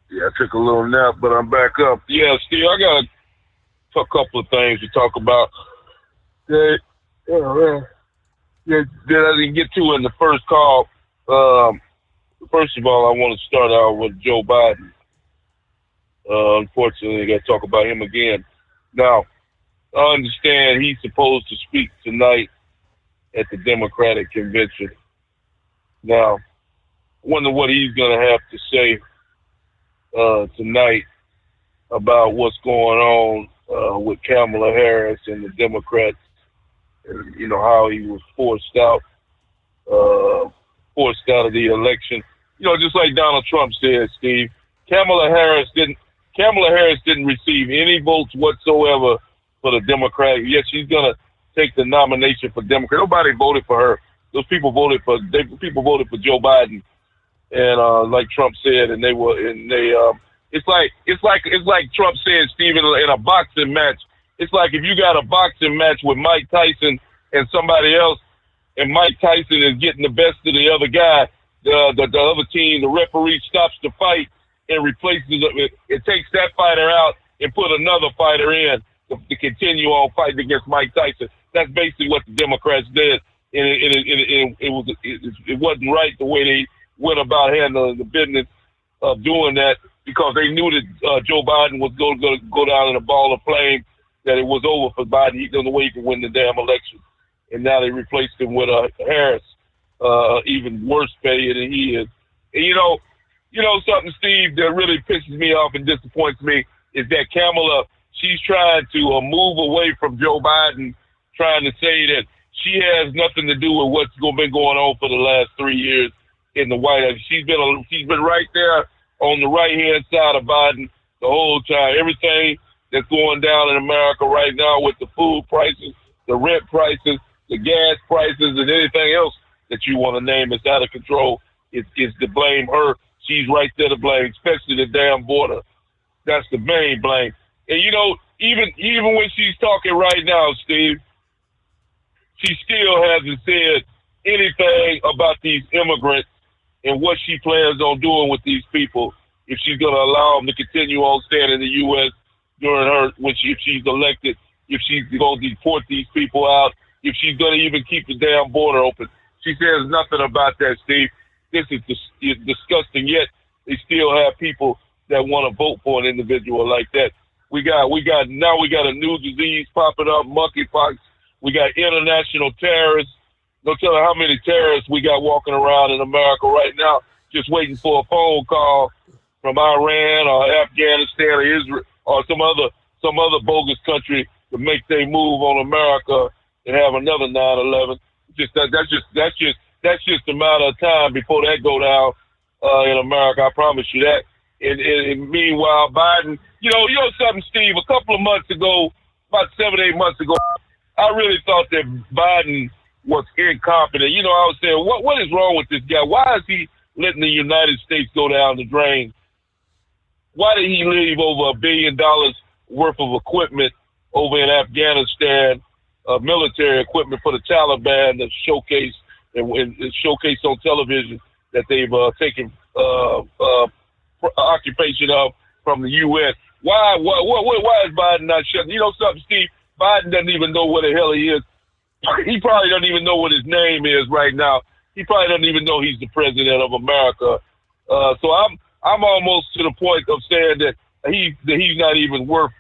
I took a little nap, but I'm back up. Yeah, Steve, I got a couple of things to talk about that I didn't get to in the first call. First of all, I want to start out with Joe Biden. Unfortunately, I got to talk about him again. Now, I understand he's supposed to speak tonight at the Democratic convention. Now, I wonder what he's going to have to say tonight about what's going on with Kamala Harris and the Democrats, and how he was forced out of the election. Just like Donald Trump said, Steve, Kamala Harris didn't receive any votes whatsoever for the Democratic. Yes, she's gonna take the nomination for Democrat. Nobody voted for her. Those people voted for Joe Biden, and like Trump said, it's like Trump said, Steve, in a boxing match. It's like if you got a boxing match with Mike Tyson and somebody else, and Mike Tyson is getting the best of the other guy, the other team, the referee stops the fight and replaces it takes that fighter out and put another fighter in to continue on fighting against Mike Tyson. That's basically what the Democrats did, and it wasn't right the way they went about handling the business of doing that, because they knew that Joe Biden was going to go down in a ball of flame, that it was over for Biden. He doesn't wait to win the damn election, and now they replaced him with Harris, even worse paid than he is. And you know something, Steve, that really pisses me off and disappoints me is that Kamala, she's trying to move away from Joe Biden, trying to say that she has nothing to do with what's been going on for the last 3 years in the White House. She's been right there on the right-hand side of Biden the whole time. Everything that's going down in America right now with the food prices, the rent prices, the gas prices, and anything else that you want to name is out of control, is to blame her. She's right there to blame, especially the damn border. That's the main blame. And, even when she's talking right now, Steve, she still hasn't said anything about these immigrants and what she plans on doing with these people, if she's going to allow them to continue on staying in the U.S. if she's elected, if she's going to deport these people out, if she's going to even keep the damn border open. She says nothing about that, Steve. This is disgusting, yet they still have people that want to vote for an individual like that. We got a new disease popping up, monkeypox. We got international terrorists. Don't tell her how many terrorists we got walking around in America right now, just waiting for a phone call from Iran or Afghanistan or Israel or some other bogus country to make their move on America and have another 9/11. That's just a matter of time before that go down in America. I promise you that. And meanwhile, Biden, you know something, Steve. A couple of months ago, about 7-8 months ago, I really thought that Biden was incompetent. I was saying, what is wrong with this guy? Why is he letting the United States go down the drain? Why did he leave over $1 billion worth of equipment over in Afghanistan, military equipment for the Taliban to showcase and showcase on television that they've taken occupation of from the U.S. Why is Biden not shutting? You know something, Steve? Biden doesn't even know where the hell he is. He probably doesn't even know what his name is right now. He probably doesn't even know he's the president of America. So I'm almost to the point of saying that he's not even worth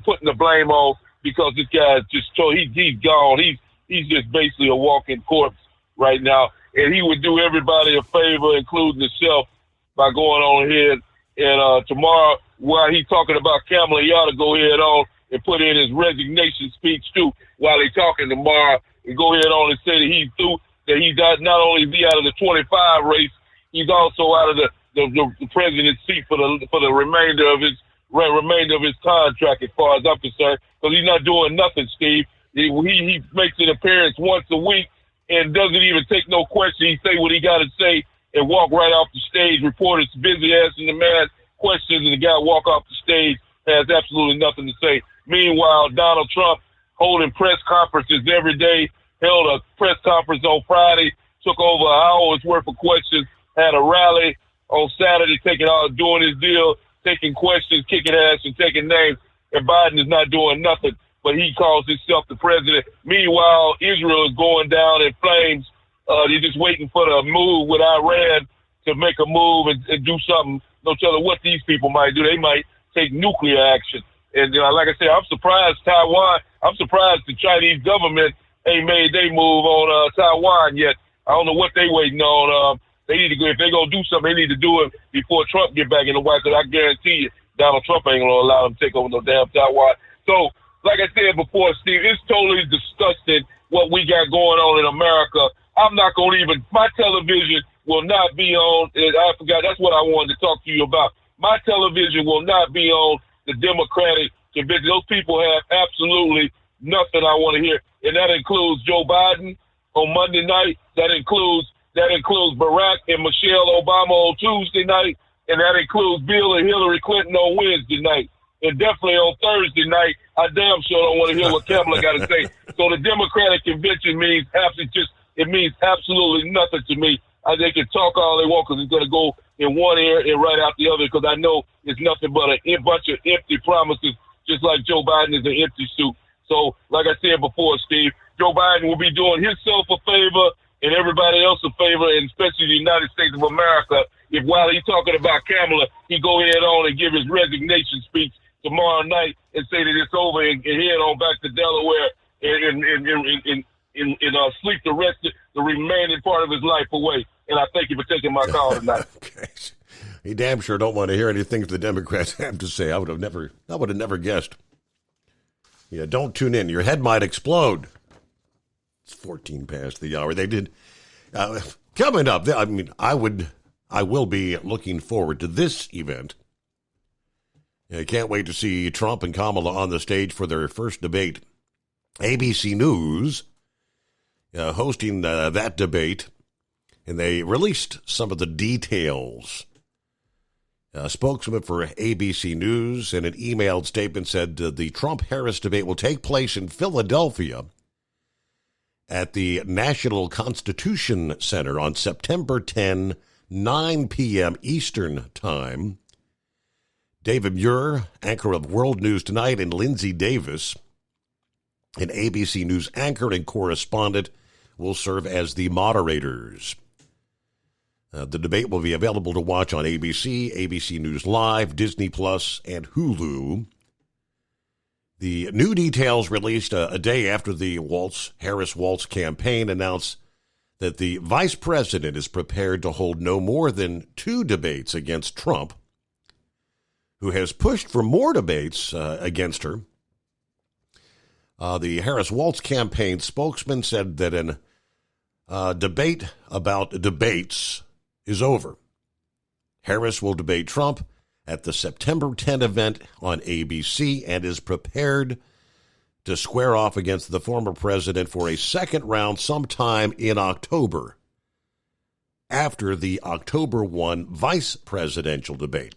putting the blame on, because this guy is just he's gone. He's just basically a walking corpse right now, and he would do everybody a favor, including himself, by going on ahead and tomorrow, while he's talking about Kamala, he ought to go ahead on and put in his resignation speech too while he's talking tomorrow, and go ahead on and say that he's through, that he's not only be out of the 25 race, he's also out of the president's seat for the remainder of his contract, as far as I'm concerned, because he's not doing nothing, Steve. He makes an appearance once a week and doesn't even take no question. He say what he got to say and walk right off the stage. Reporters busy asking the man questions, and the guy walk off the stage, has absolutely nothing to say. Meanwhile, Donald Trump holding press conferences every day, held a press conference on Friday, took over an hour's worth of questions, had a rally on Saturday, doing his deal, taking questions, kicking ass, and taking names, and Biden is not doing nothing, but he calls himself the president. Meanwhile, Israel is going down in flames. They're just waiting for the move with Iran to make a move and do something. No telling what these people might do. They might take nuclear action. And like I said, I'm surprised the Chinese government ain't made their move on Taiwan yet. I don't know what they waiting on. They need to go, if they're going to do something, they need to do it before Trump get back in the White House. I guarantee you, Donald Trump ain't going to allow them to take over no damn Taiwan. So, like I said before, Steve, it's totally disgusting what we got going on in America. I'm not going to my television will not be on, I forgot, that's what I wanted to talk to you about. My television will not be on the Democratic convention. Those people have absolutely nothing I want to hear. And that includes Joe Biden on Monday night. That includes Barack and Michelle Obama on Tuesday night. And that includes Bill and Hillary Clinton on Wednesday night. And definitely on Thursday night, I damn sure don't want to hear what Kamala got to say. So the Democratic convention means absolutely nothing to me. They can talk all they want, because it's going to go in one ear and right out the other, because I know it's nothing but a bunch of empty promises, just like Joe Biden is an empty suit. So, like I said before, Steve, Joe Biden will be doing himself a favor and everybody else a favor, and especially the United States of America, if while he's talking about Kamala, he go ahead on and give his resignation speech tomorrow night and say that it's over and head on back to Delaware and sleep the remaining part of his life away. And I thank you for taking my call tonight. Okay. He damn sure don't want to hear anything the Democrats have to say. I would have never guessed. Yeah, don't tune in. Your head might explode. It's 14 past the hour. They did. Coming up, I will be looking forward to this event. I can't wait to see Trump and Kamala on the stage for their first debate. ABC News hosting that debate, and they released some of the details. A spokesman for ABC News in an emailed statement said the Trump-Harris debate will take place in Philadelphia at the National Constitution Center on September 10, 9 p.m. Eastern Time. David Muir, anchor of World News Tonight, and Lindsay Davis, an ABC News anchor and correspondent, will serve as the moderators. The debate will be available to watch on ABC, ABC News Live, Disney Plus, and Hulu. The new details released a day after the Harris-Walz campaign announced that the vice president is prepared to hold no more than 2 debates against Trump, who has pushed for more debates against her. The Harris-Walz campaign spokesman said that an debate about debates is over. Harris will debate Trump at the September 10 event on ABC and is prepared to square off against the former president for a second round sometime in October, after the October 1 vice presidential debate.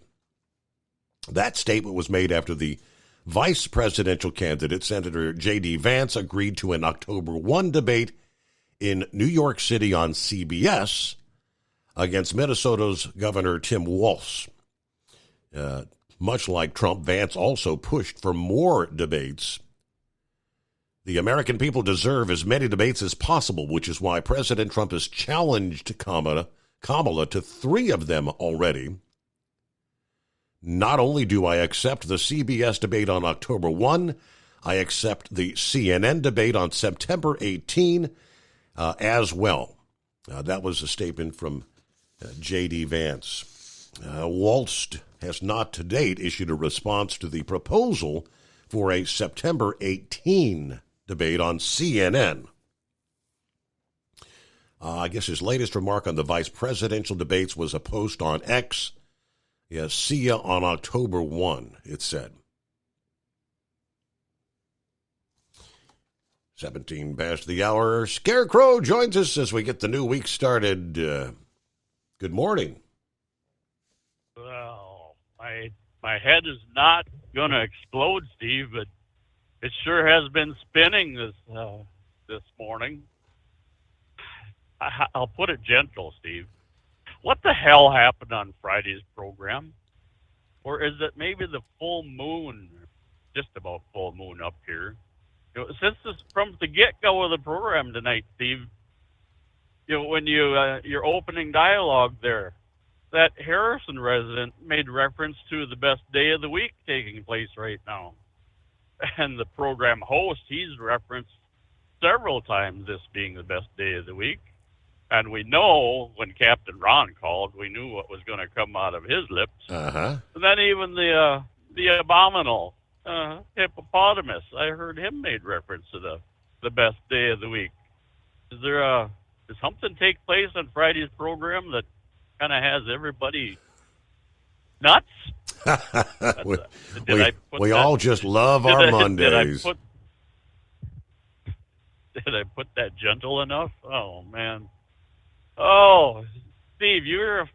That statement was made after the vice presidential candidate, Senator J.D. Vance, agreed to an October 1 debate in New York City on CBS against Minnesota's Governor Tim Walz. Much like Trump, Vance also pushed for more debates. The American people deserve as many debates as possible, which is why President Trump has challenged Kamala to 3 of them already. Not only do I accept the CBS debate on October 1, I accept the CNN debate on September 18 as well. That was a statement from J.D. Vance. Waltz has not to date issued a response to the proposal for a September 18 debate on CNN. I guess his latest remark on the vice presidential debates was a post on X. Yes, see ya on October 1, it said. 17 past the hour. Scarecrow joins us as we get the new week started. Good morning. Well, my head is not going to explode, Steve, but it sure has been spinning this morning. I'll put it gentle, Steve. What the hell happened on Friday's program? Or is it maybe the full moon, just about full moon up here? Since from the get-go of the program tonight, Steve, when your opening dialogue there, that Harrison resident made reference to the best day of the week taking place right now. And the program host, he's referenced several times this being the best day of the week. And we know when Captain Ron called, we knew what was going to come out of his lips. Uh-huh. And then even the abominable hippopotamus, I heard him made reference to the best day of the week. Did something take place on Friday's program that kind of has everybody nuts? we all just love our Mondays. Did I put that gentle enough? Oh, man. Oh, Steve, you're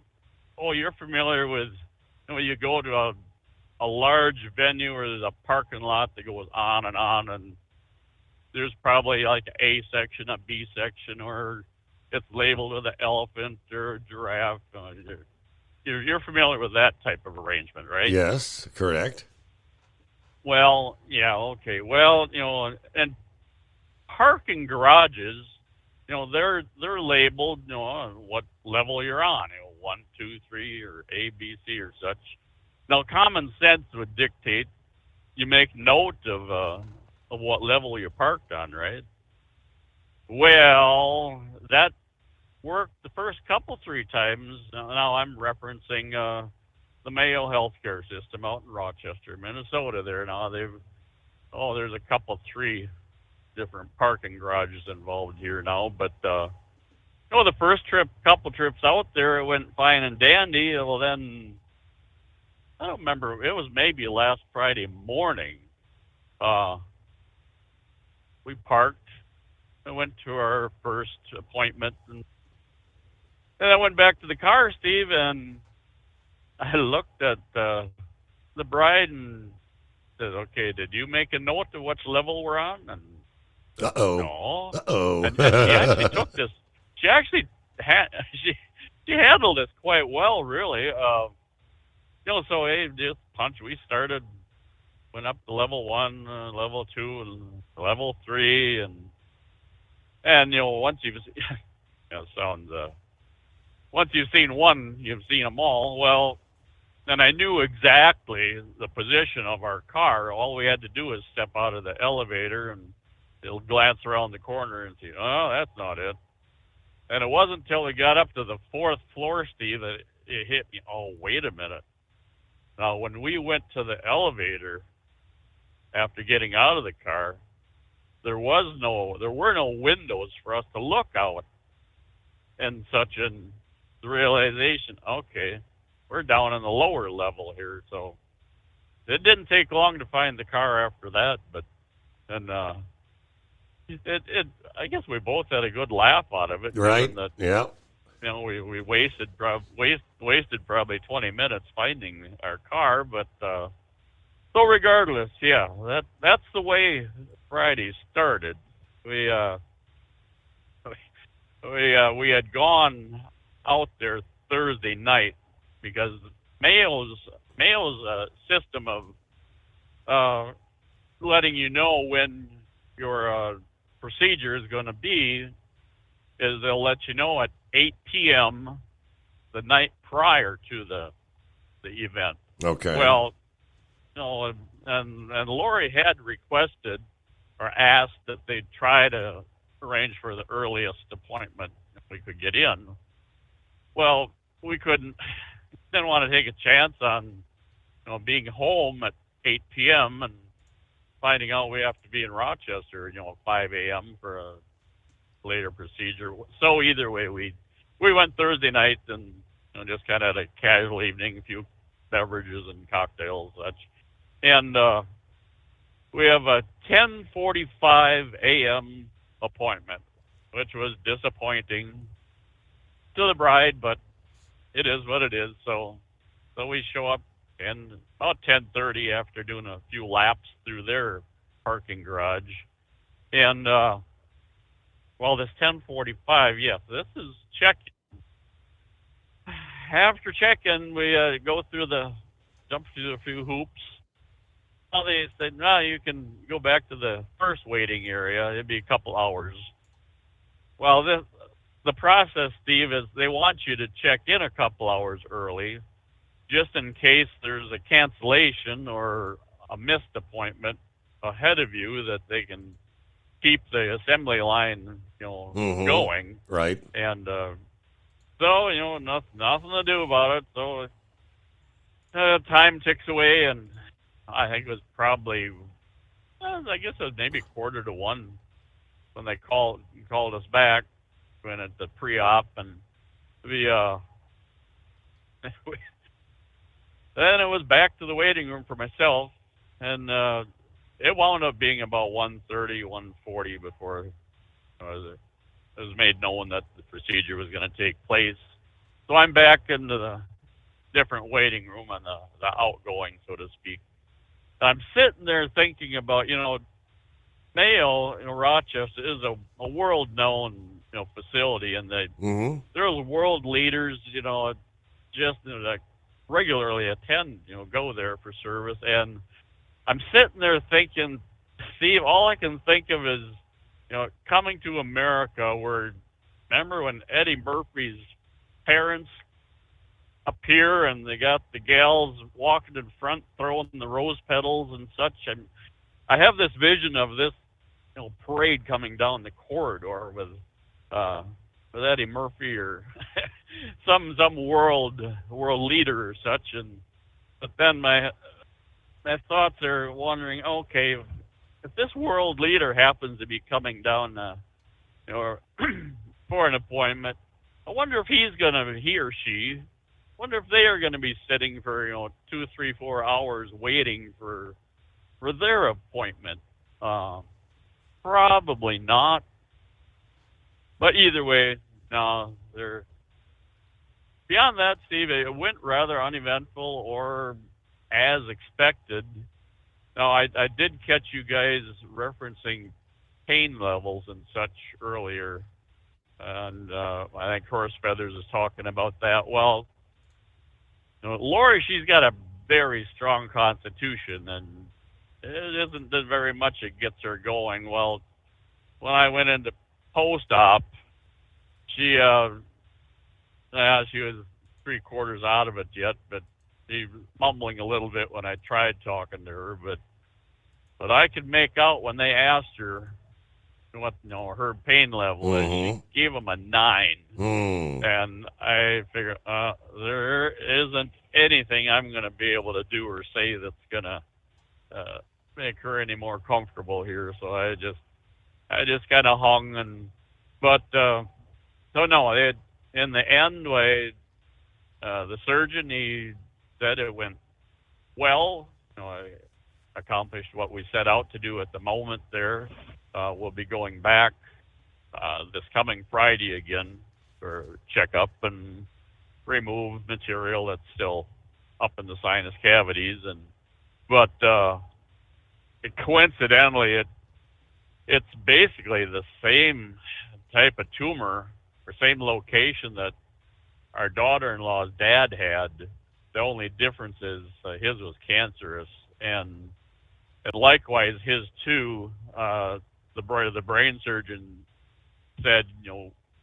familiar with when you go to a large venue where there's a parking lot that goes on, and there's probably like an A section, a B section, or it's labeled with an elephant or a giraffe. You're familiar with that type of arrangement, right? Yes, correct. Well, yeah, okay. Well, and parking garages, they're labeled, on what level you're on, 1, 2, 3, or A, B, C, or such. Now, common sense would dictate you make note of what level you're parked on, right? Well, that worked the first 3 times. Now I'm referencing the Mayo Healthcare System out in Rochester, Minnesota. There now there's a 3 different parking garages involved here now, but the first couple trips out there, it went fine and dandy. Well, then I don't remember. It was maybe last Friday morning. We parked and went to our first appointment, and then I went back to the car, Steve, and I looked at the bride and said, "Okay, did you make a note of which level we're on?" And no. And she actually took this. She actually she handled this quite well, really. So hey, just punch. We went up to level 1, level 2, and level 3, and once you've once you've seen one, you've seen them all. Well, then I knew exactly the position of our car. All we had to do was step out of the elevator, and it'll glance around the corner and see, oh, that's not it. And it wasn't until we got up to the 4th floor, Steve, that it hit me. Oh, wait a minute. Now, when we went to the elevator after getting out of the car, there were no windows for us to look out, and such an the realization, okay, we're down in the lower level here. So it didn't take long to find the car after that, but then I guess we both had a good laugh out of it. Right. That, yeah. We wasted probably 20 minutes finding our car, but so regardless, yeah, that's the way Friday started. We had gone out there Thursday night because Mayo's Mayo's system of letting you know when your procedure is going to be is they'll let you know at 8 p.m. the night prior to the event. Okay. Well, and Lori had requested or asked that they try to arrange for the earliest appointment if we could get in. Well, we couldn't. Didn't want to take a chance on being home at 8 p.m. and finding out we have to be in Rochester, at 5 a.m. for a later procedure. So either way, we went Thursday night and just kind of had a casual evening, a few beverages and cocktails, such. And we have a 10:45 a.m. appointment, which was disappointing to the bride, but it is what it is. So we show up and about 10:30 after doing a few laps through their parking garage. And this 10:45, yes, this is check-in. After check-in, we jump through a few hoops. Well, they said, no, you can go back to the first waiting area. It'd be a couple hours. Well, the process, Steve, is they want you to check in a couple hours early, just in case there's a cancellation or a missed appointment ahead of you, that they can keep the assembly line, going. Right. And so, nothing to do about it. So time ticks away, and I think it was probably, I guess it was maybe 1:45 when they called us back when at the pre-op, and then it was back to the waiting room for myself, and it wound up being about 1:30, 1:40 before it was made known that the procedure was going to take place. So I'm back into the different waiting room on the outgoing, so to speak. I'm sitting there thinking about, Mayo, Rochester is a world-known, facility, and there's world leaders, just regularly attend, go there for service. And I'm sitting there thinking, Steve, all I can think of is, coming to America, where, remember when Eddie Murphy's parents appear and they got the gals walking in front throwing the rose petals and such, and I have this vision of this parade coming down the corridor with Eddie Murphy or some world leader or such. And but then my thoughts are wondering, okay, if this world leader happens to be coming down for an appointment, I wonder if he or she, wonder if they are going to be sitting for 2, 3, 4 hours waiting for their appointment. Probably not. But either way, no. Beyond that, Steve, it went rather uneventful or as expected. Now, I did catch you guys referencing pain levels and such earlier, and I think Horse Feathers is talking about that. Well, Lori, she's got a very strong constitution, and it isn't very much it gets her going. Well, when I went into post-op, she was 3/4 out of it yet, but she was mumbling a little bit when I tried talking to her. But I could make out when they asked her what her pain level is. She gave them a 9, and I figured there isn't anything I'm going to be able to do or say that's going to make her any more comfortable here. So I just kind of hung, so no, in the end, the surgeon, he said it went well. I accomplished what we set out to do at the moment there. We'll be going back this coming Friday again for checkup and remove material that's still up in the sinus cavities. But coincidentally, it's basically the same type of tumor or same location that our daughter-in-law's dad had The only difference is his was cancerous, and likewise his too. The brain surgeon said,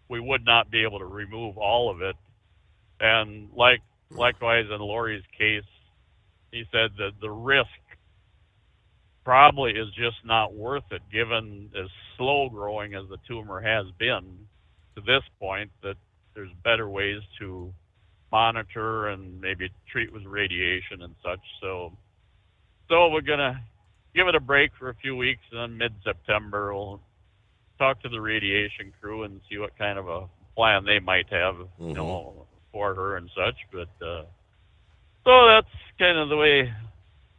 we would not be able to remove all of it, and likewise in Lori's case, he said that the risk probably is just not worth it, given as slow growing as the tumor has been to this point, that there's better ways to monitor and maybe treat with radiation and such. So we're going to give it a break for a few weeks, and then mid-September we'll talk to the radiation crew and see what kind of a plan they might have, for her and such. But so that's kind of the way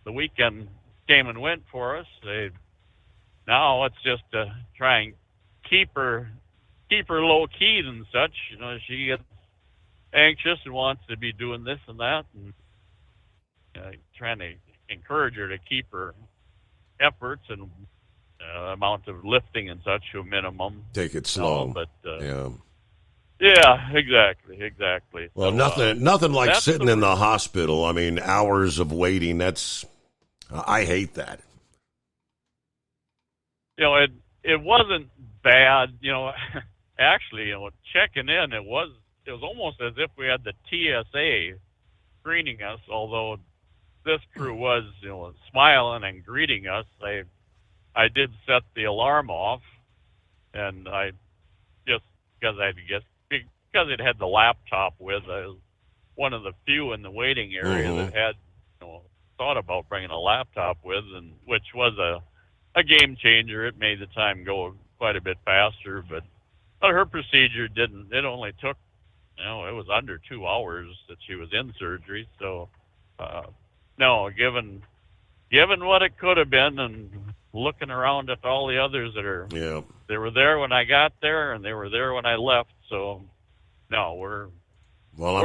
the weekend came and went for us. Now it's just try and keep her low key and such. She gets anxious and wants to be doing this and that, and trying to encourage her to keep her efforts and amount of lifting and such to a minimum. Take it slow. Yeah, exactly. Well, so, nothing like sitting in the hospital. I mean, hours of waiting. I hate that. It wasn't bad. Actually, checking in, it was almost as if we had the TSA screening us. Although this crew was, smiling and greeting us. I did set the alarm off, and I just because it had the laptop with, I was one of the few in the waiting area that had thought about bringing a laptop with, and which was a game changer. It made the time go quite a bit faster, but her procedure didn't. It only took, it was under 2 hours that she was in surgery. So, no, given what it could have been, and looking around at all the others that they were there when I got there, and they were there when I left. So, no, we're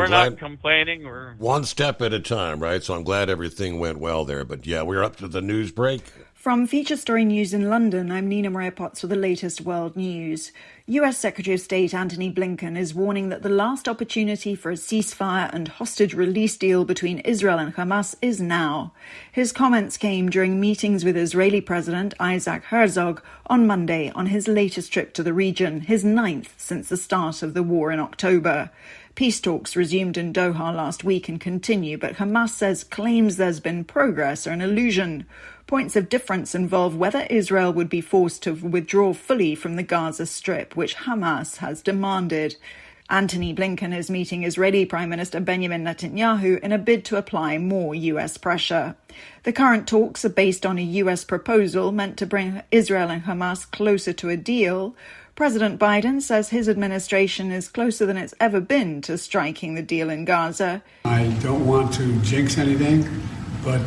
not complaining. We're one step at a time, right? So I'm glad everything went well there. But yeah, we're up to the news break. From Feature Story News in London, I'm Nina Maria Potts with the latest world news. US Secretary of State Antony Blinken is warning that the last opportunity for a ceasefire and hostage release deal between Israel and Hamas is now. His comments came during meetings with Israeli President Isaac Herzog on Monday on his latest trip to the region, his 9th since the start of the war in October. Peace talks resumed in Doha last week and continue, but Hamas says claims there's been progress are an illusion. Points of difference involve whether Israel would be forced to withdraw fully from the Gaza Strip, which Hamas has demanded. Antony Blinken is meeting Israeli Prime Minister Benjamin Netanyahu in a bid to apply more US pressure. The current talks are based on a US proposal meant to bring Israel and Hamas closer to a deal. President Biden says his administration is closer than it's ever been to striking the deal in Gaza. I don't want to jinx anything, but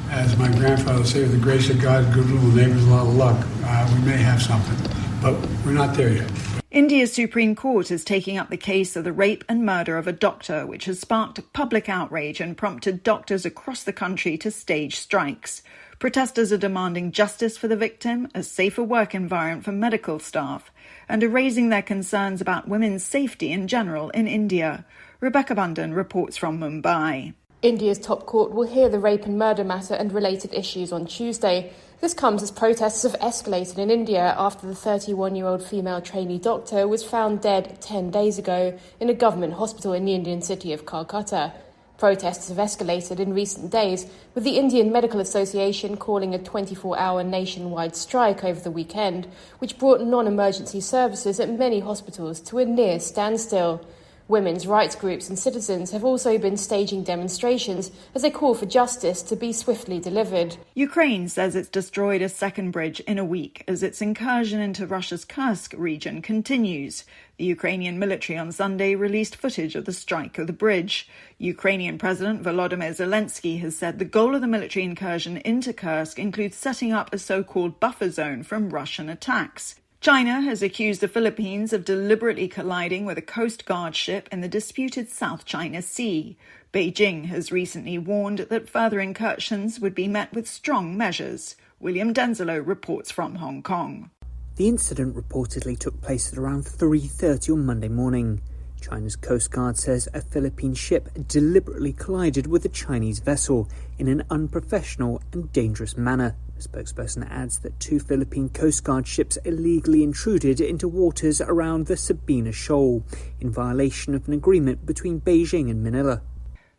as my grandfather said, with the grace of God, good little neighbors, a lot of luck. We may have something, but we're not there yet. India's Supreme Court is taking up the case of the rape and murder of a doctor, which has sparked public outrage and prompted doctors across the country to stage strikes. Protesters are demanding justice for the victim, a safer work environment for medical staff, and are raising their concerns about women's safety in general in India. Rebecca Bundan reports from Mumbai. India's top court will hear the rape and murder matter and related issues on Tuesday. This comes as protests have escalated in India after the 31-year-old female trainee doctor was found dead 10 days ago in a government hospital in the Indian city of Calcutta. Protests have escalated in recent days, with the Indian Medical Association calling a 24-hour nationwide strike over the weekend, which brought non-emergency services at many hospitals to a near standstill. Women's rights groups and citizens have also been staging demonstrations as they call for justice to be swiftly delivered. Ukraine says it's destroyed a second bridge in a week as its incursion into Russia's Kursk region continues. The Ukrainian military on Sunday released footage of the strike of the bridge. Ukrainian President Volodymyr Zelensky has said the goal of the military incursion into Kursk includes setting up a so-called buffer zone from Russian attacks. China has accused the Philippines of deliberately colliding with a Coast Guard ship in the disputed South China Sea. Beijing has recently warned that further incursions would be met with strong measures. William Denzelo reports from Hong Kong. The incident reportedly took place at around 3:30 on Monday morning. China's Coast Guard says a Philippine ship deliberately collided with a Chinese vessel in an unprofessional and dangerous manner. The spokesperson adds that 2 Philippine Coast Guard ships illegally intruded into waters around the Sabina Shoal in violation of an agreement between Beijing and Manila.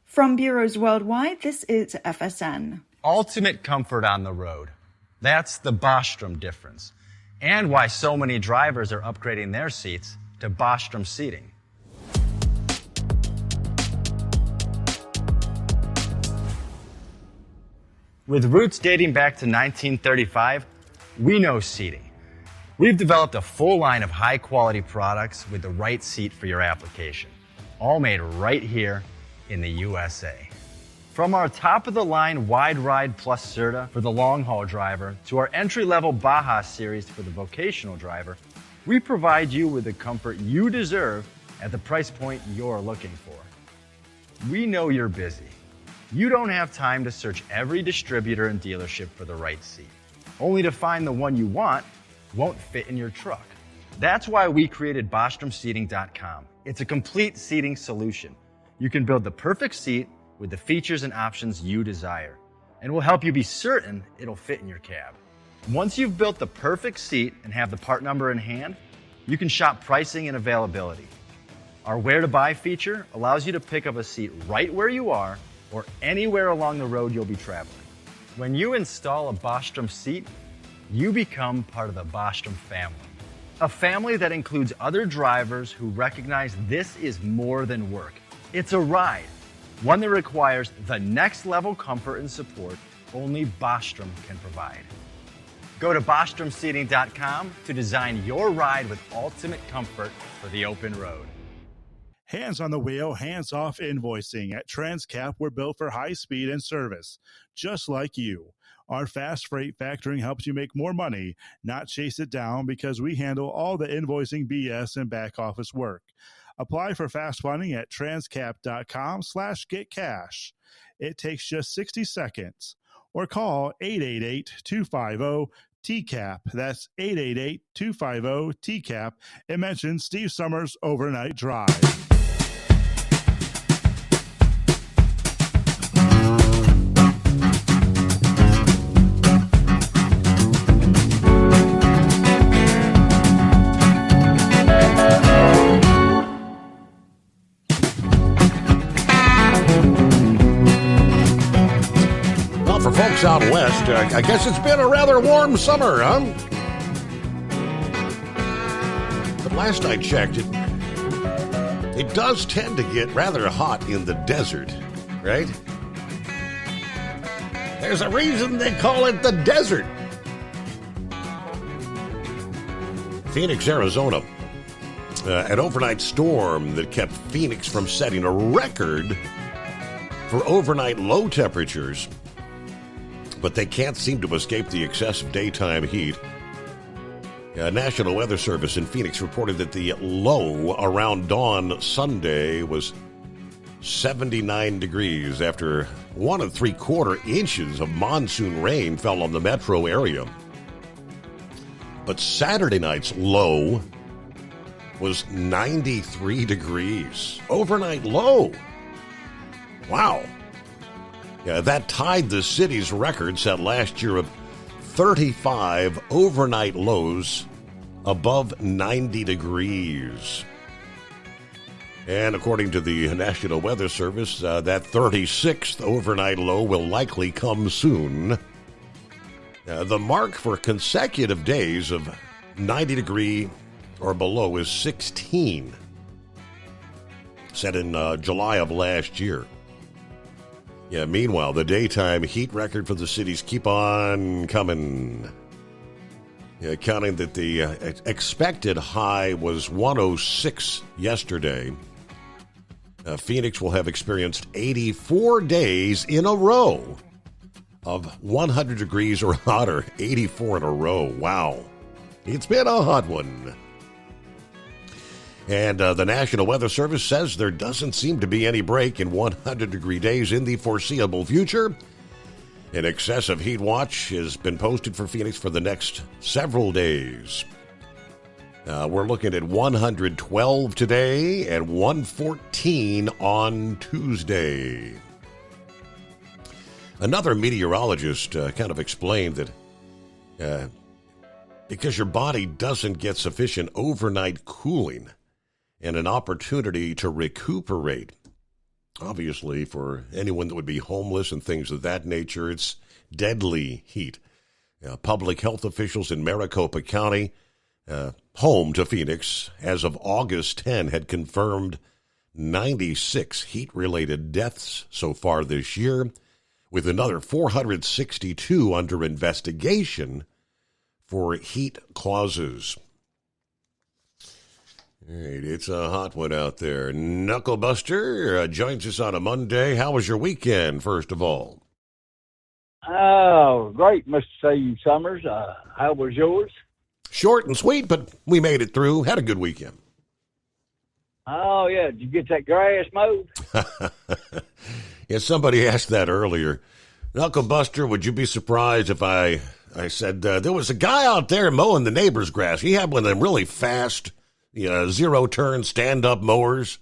From bureaus worldwide, this is FSN. Ultimate comfort on the road. That's the Bostrom difference. And why so many drivers are upgrading their seats to Bostrom seating. With roots dating back to 1935, we know seating. We've developed a full line of high-quality products with the right seat for your application, all made right here in the USA. From our top-of-the-line Wide Ride Plus Certa for the long-haul driver to our entry-level Baja series for the vocational driver, we provide you with the comfort you deserve at the price point you're looking for. We know you're busy. You don't have time to search every distributor and dealership for the right seat, only to find the one you want won't fit in your truck. That's why we created BostromSeating.com. It's a complete seating solution. You can build the perfect seat with the features and options you desire, and we'll help you be certain it'll fit in your cab. Once you've built the perfect seat and have the part number in hand, you can shop pricing and availability. Our Where to Buy feature allows you to pick up a seat right where you are or anywhere along the road you'll be traveling. When you install a Bostrom seat, you become part of the Bostrom family. A family that includes other drivers who recognize this is more than work. It's a ride, one that requires the next level comfort and support only Bostrom can provide. Go to BostromSeating.com to design your ride with ultimate comfort for the open road. Hands on the wheel, hands off invoicing. At Transcap, we're built for high speed and service, just like you. Our fast freight factoring helps you make more money, not chase it down, because we handle all the invoicing BS and back office work. Apply for fast funding at transcap.com/getcash. It takes just 60 seconds. Or call 888-250-TCAP. That's 888-250-TCAP. And mention Steve Summers Overnight Drive. For folks out west, I guess it's been a rather warm summer, huh? But last I checked, it does tend to get rather hot in the desert, right? There's a reason they call it the desert. Phoenix, Arizona. An overnight storm that kept Phoenix from setting a record for overnight low temperatures. But they can't seem to escape the excessive daytime heat. National Weather Service in Phoenix reported that the low around dawn Sunday was 79 degrees after 1 3/4 inches of monsoon rain fell on the metro area. But Saturday night's low was 93 degrees. Overnight low. Wow. That tied the city's record set last year of 35 overnight lows above 90 degrees. And according to the National Weather Service, that 36th overnight low will likely come soon. The mark for consecutive days of 90 degree or below is 16, set in July of last year. Meanwhile, the daytime heat record for the cities keep on coming. Counting that the expected high was 106 yesterday. Phoenix will have experienced 84 days in a row of 100 degrees or hotter. 84 in a row. Wow. It's been a hot one. And the National Weather Service says there doesn't seem to be any break in 100-degree days in the foreseeable future. An excessive heat watch has been posted for Phoenix for the next several days. We're looking at 112 today and 114 on Tuesday. Another meteorologist kind of explained that because your body doesn't get sufficient overnight cooling and an opportunity to recuperate, obviously for anyone that would be homeless and things of that nature, it's deadly heat. Public health officials in Maricopa County, home to Phoenix, as of August 10, had confirmed 96 heat-related deaths so far this year, with another 462 under investigation for heat causes. All right, it's a hot one out there. Knucklebuster joins us on a Monday. How was your weekend, first of all? Oh, great, Mr. Steve Summers. How was yours? Short and sweet, but we made it through. Had a good weekend. Oh, yeah. Did you get that grass mowed? Yeah, somebody asked that earlier. Knucklebuster, would you be surprised if I said there was a guy out there mowing the neighbor's grass? He had one of them really fast, zero-turn stand-up mowers.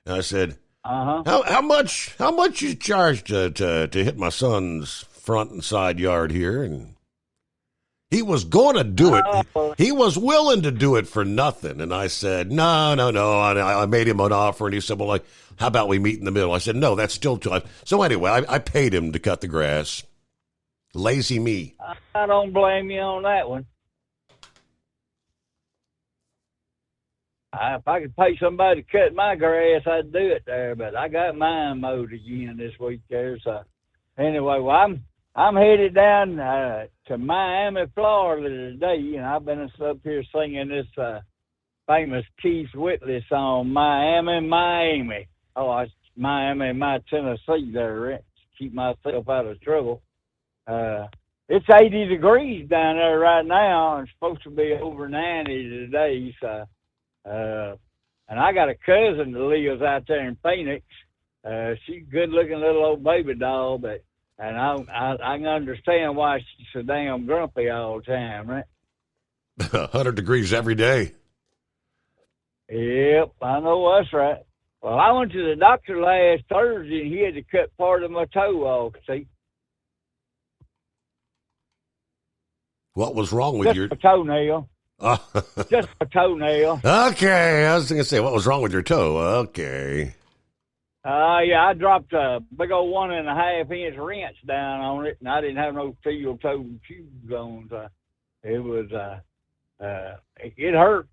And I said, how much you charge to hit my son's front and side yard here? And he was going to do it. He was willing to do it for nothing. And I said, no. I made him an offer, and he said, well, how about we meet in the middle? I said, no, that's still too much. So anyway, I paid him to cut the grass. Lazy me. I don't blame you on that one. If I could pay somebody to cut my grass, I'd do it there. But I got mine mowed again this week there. So anyway, well, I'm headed down to Miami, Florida today, and I've been up here singing this famous Keith Whitley song, Miami. Oh, it's Miami, my Tennessee there, right? Keep myself out of trouble. It's 80 degrees down there right now, and it's supposed to be over 90 today. So, and I got a cousin that lives out there in Phoenix. She's a good-looking little old baby doll, and I can understand why she's so damn grumpy all the time, right? 100 degrees every day. Yep, I know that's right. Well, I went to the doctor last Thursday, and he had to cut part of my toe off, see? What was wrong with your toenail? Just a toenail. Okay, I was going to say, what was wrong with your toe? Okay. Yeah, I dropped a big old 1.5-inch wrench down on it, and I didn't have no steel-toed shoes on. So it was, it hurt.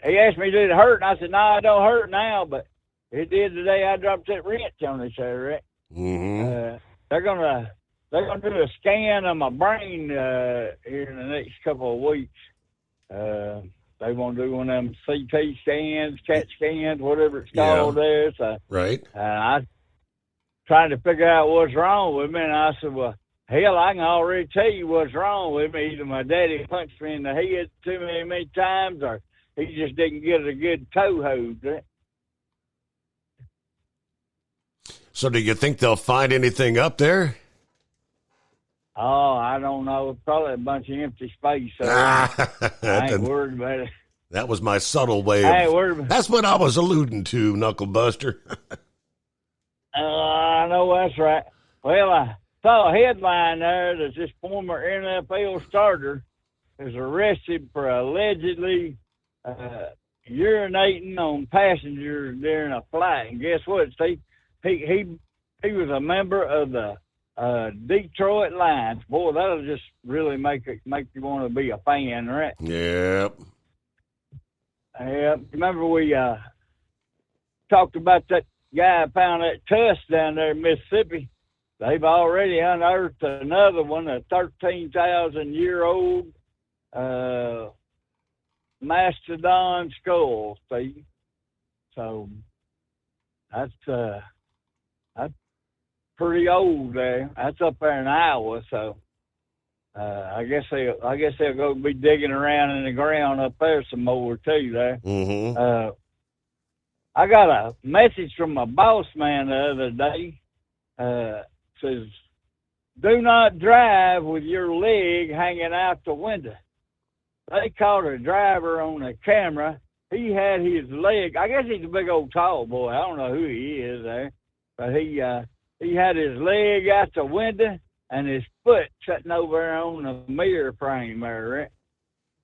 He asked me, did it hurt? And I said, no, it don't hurt now, but it did the day I dropped that wrench on it, right? Mm-hmm. They're gonna do a scan of my brain here in the next couple of weeks. They want to do one of them CT scans, CAT scans, whatever it's called there. So, right. I trying to figure out what's wrong with me, and I said, well, hell, I can already tell you what's wrong with me. Either my daddy punched me in the head too many times, or he just didn't get a good toe hold. Right? So do you think they'll find anything up there? Oh, I don't know. Probably a bunch of empty space. So I ain't worried about it. That was my subtle way I ain't worried about it. That's what I was alluding to, Knucklebuster. I know that's right. Well, I saw a headline there that this former NFL starter is arrested for allegedly urinating on passengers during a flight. And guess what, Steve? He was a member of the Detroit Lions. Boy, that'll just really make you want to be a fan, right? Yep. Remember we talked about that guy found that tusk down there in Mississippi? They've already unearthed another one, a 13,000-year-old mastodon skull, Steve. So that's pretty old there. That's up there in Iowa, so I guess they'll go be digging around in the ground up there some more too there. Mm-hmm. I got a message from my boss man the other day. Says, do not drive with your leg hanging out the window. they caught a driver on a camera. He had his leg. I guess he's a big old tall boy. I don't know who he is there, but he had his leg out the window and his foot sitting over there on the mirror frame there, Rick.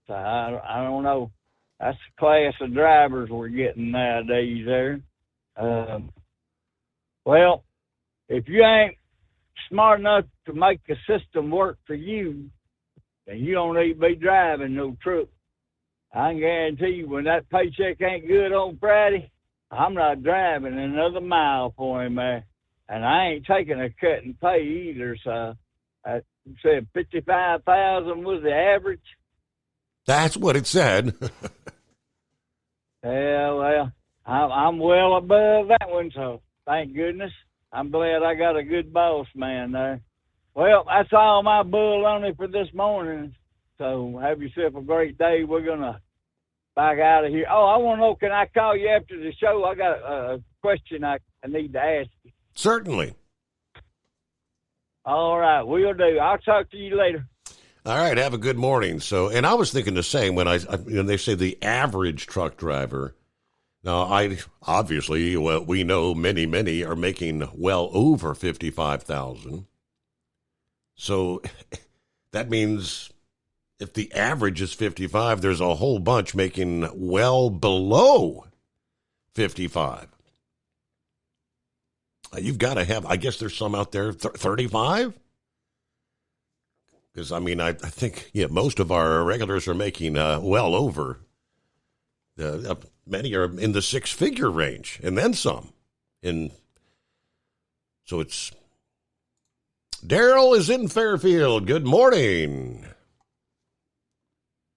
So I don't know. That's the class of drivers we're getting nowadays there. Well, if you ain't smart enough to make the system work for you, then you don't need to be driving no truck. I can guarantee you when that paycheck ain't good on Friday, I'm not driving another mile for him there. And I ain't taking a cut in pay either, so I said 55,000 was the average. That's what it said. Yeah, well, I'm well above that one, so thank goodness. I'm glad I got a good boss man there. Well, that's all my bull on it for this morning. So have yourself a great day. We're going to back out of here. Oh, I want to know, can I call you after the show? I got a question I need to ask you. Certainly. All right, we'll do. I'll talk to you later. All right, have a good morning. So, and I was thinking the same when they say the average truck driver. Now, obviously we know many are making well over 55,000. So that means if the average is 55, there's a whole bunch making well below 55. You've got to have, I guess there's some out there, 35? Because, I mean, I think most of our regulars are making well over. Many are in the six-figure range, and then some. So it's... Daryl is in Fairfield. Good morning.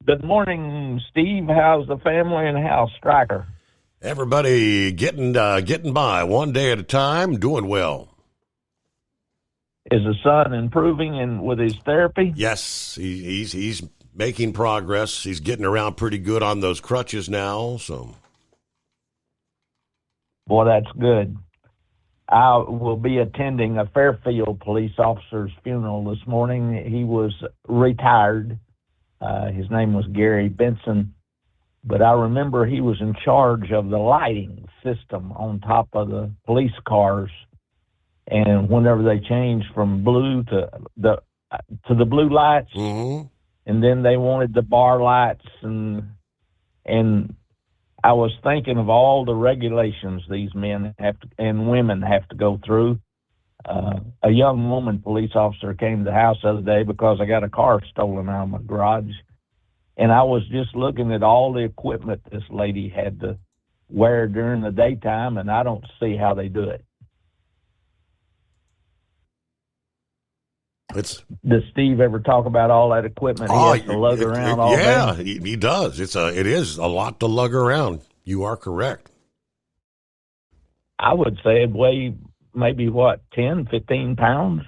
Good morning, Steve. How's the family and how's Stryker? Everybody getting by one day at a time, doing well. Is the son improving with his therapy? Yes, he's making progress. He's getting around pretty good on those crutches now. So, boy, that's good. I will be attending a Fairfield police officer's funeral this morning. He was retired. His name was Gary Benson, but I remember he was in charge of the lighting system on top of the police cars. And whenever they changed from blue to the blue lights, mm-hmm. and then they wanted the bar lights, and I was thinking of all the regulations these men have to, and women have to go through. A young woman police officer came to the house the other day because I got a car stolen out of my garage, and I was just looking at all the equipment this lady had to wear during the daytime, and I don't see how they do it. Does Steve ever talk about all that equipment he has to lug around all day? Yeah, he does. It is a lot to lug around. You are correct. I would say it weigh maybe, 10, 15 pounds,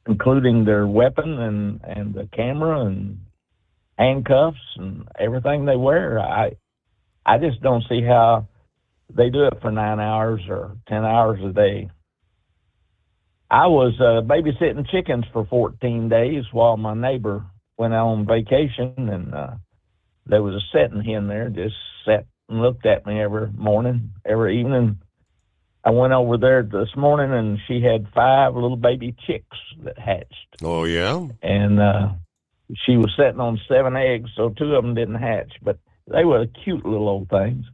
including their weapon and the camera and handcuffs and everything they wear. I just don't see how they do it for 9 hours or 10 hours a day. I was babysitting chickens for 14 days while my neighbor went on vacation, and there was a setting hen there, just sat and looked at me every morning, every evening. I went over there this morning, and she had 5 little baby chicks that hatched. Oh, yeah? And she was sitting on 7 eggs, so 2 of them didn't hatch, but they were cute little old things.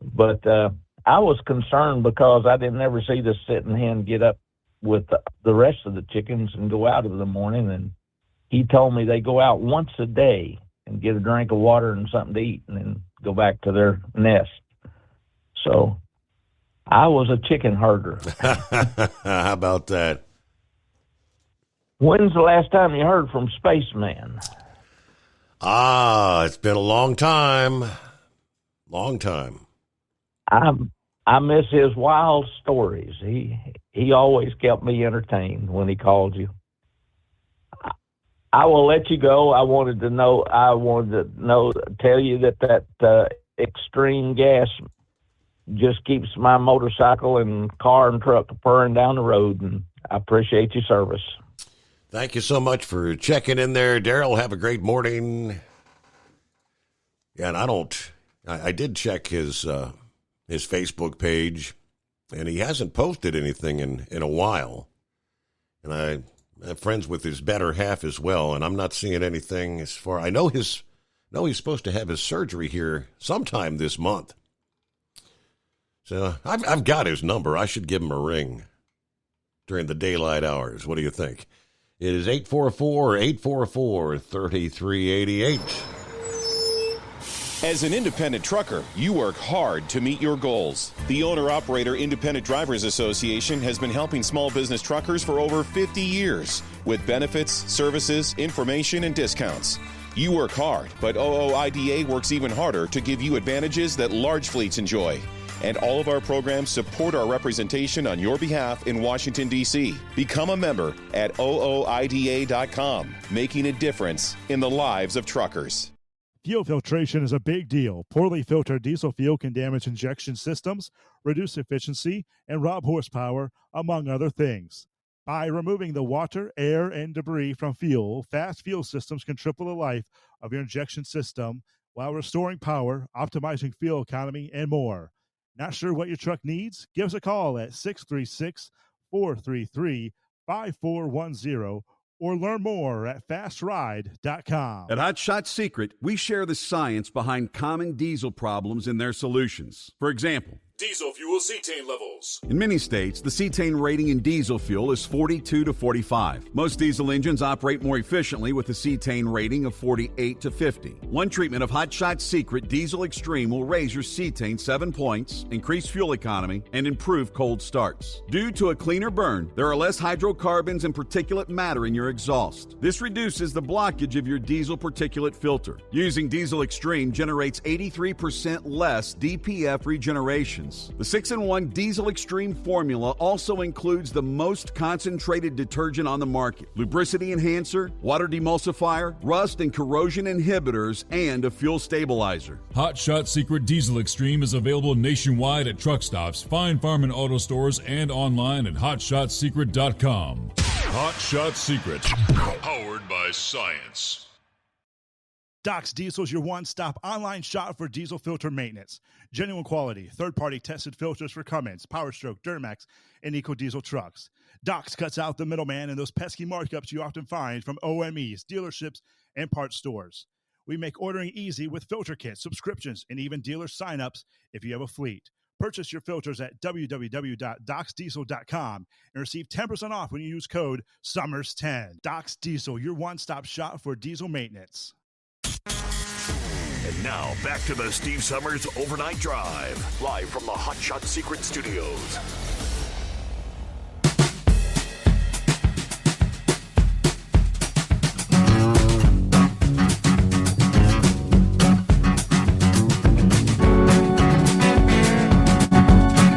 But I was concerned because I didn't ever see this sitting hen get up with the rest of the chickens and go out in the morning. And he told me they go out once a day and get a drink of water and something to eat and then go back to their nest. So I was a chicken herder. How about that? When's the last time you heard from Spaceman? It's been a long time. Long time. I miss his wild stories. He always kept me entertained when he called you. I will let you go. I wanted to tell you that extreme gas just keeps my motorcycle and car and truck purring down the road, and I appreciate your service. Thank you so much for checking in there, Daryl. Have a great morning. Yeah, and I did check his Facebook page, and he hasn't posted anything in a while. And I'm friends with his better half as well, and I'm not seeing anything as far. I know he's supposed to have his surgery here sometime this month. So I've got his number. I should give him a ring during the daylight hours. What do you think? It is 844-844-3388. As an independent trucker, you work hard to meet your goals. The Owner-Operator Independent Drivers Association has been helping small business truckers for over 50 years with benefits, services, information, and discounts. You work hard, but OOIDA works even harder to give you advantages that large fleets enjoy. And all of our programs support our representation on your behalf in Washington, D.C. Become a member at OOIDA.com, making a difference in the lives of truckers. Fuel filtration is a big deal. Poorly filtered diesel fuel can damage injection systems, reduce efficiency, and rob horsepower, among other things. By removing the water, air, and debris from fuel, fast fuel systems can triple the life of your injection system while restoring power, optimizing fuel economy, and more. Not sure what your truck needs? Give us a call at 636-433-5410 or learn more at fastride.com. At Hot Shot Secret, we share the science behind common diesel problems and their solutions. For example, diesel fuel cetane levels. in many states, the cetane rating in diesel fuel is 42 to 45. Most diesel engines operate more efficiently with a cetane rating of 48 to 50. One treatment of Hot Shot Secret Diesel Extreme will raise your cetane 7 points, increase fuel economy, and improve cold starts. Due to a cleaner burn, there are less hydrocarbons and particulate matter in your exhaust. This reduces the blockage of your diesel particulate filter. Using Diesel Extreme generates 83% less DPF regeneration. The 6-in-1 Diesel Extreme formula also includes the most concentrated detergent on the market, lubricity enhancer, water demulsifier, rust and corrosion inhibitors, and a fuel stabilizer. Hot Shot Secret Diesel Extreme is available nationwide at truck stops, Fine Farm and auto stores, and online at hotshotsecret.com. Hot Shot Secret, powered by science. Doc's Diesel is your one-stop online shop for diesel filter maintenance. Genuine quality, third-party tested filters for Cummins, PowerStroke, Duramax, and EcoDiesel trucks. Doc's cuts out the middleman and those pesky markups you often find from OMEs, dealerships, and parts stores. We make ordering easy with filter kits, subscriptions, and even dealer sign-ups if you have a fleet. Purchase your filters at www.docsdiesel.com and receive 10% off when you use code SUMMERS10. Doc's Diesel, your one-stop shop for diesel maintenance. And now, back to the Steve Summers Overnight Drive, live from the Hot Shot Secret Studios.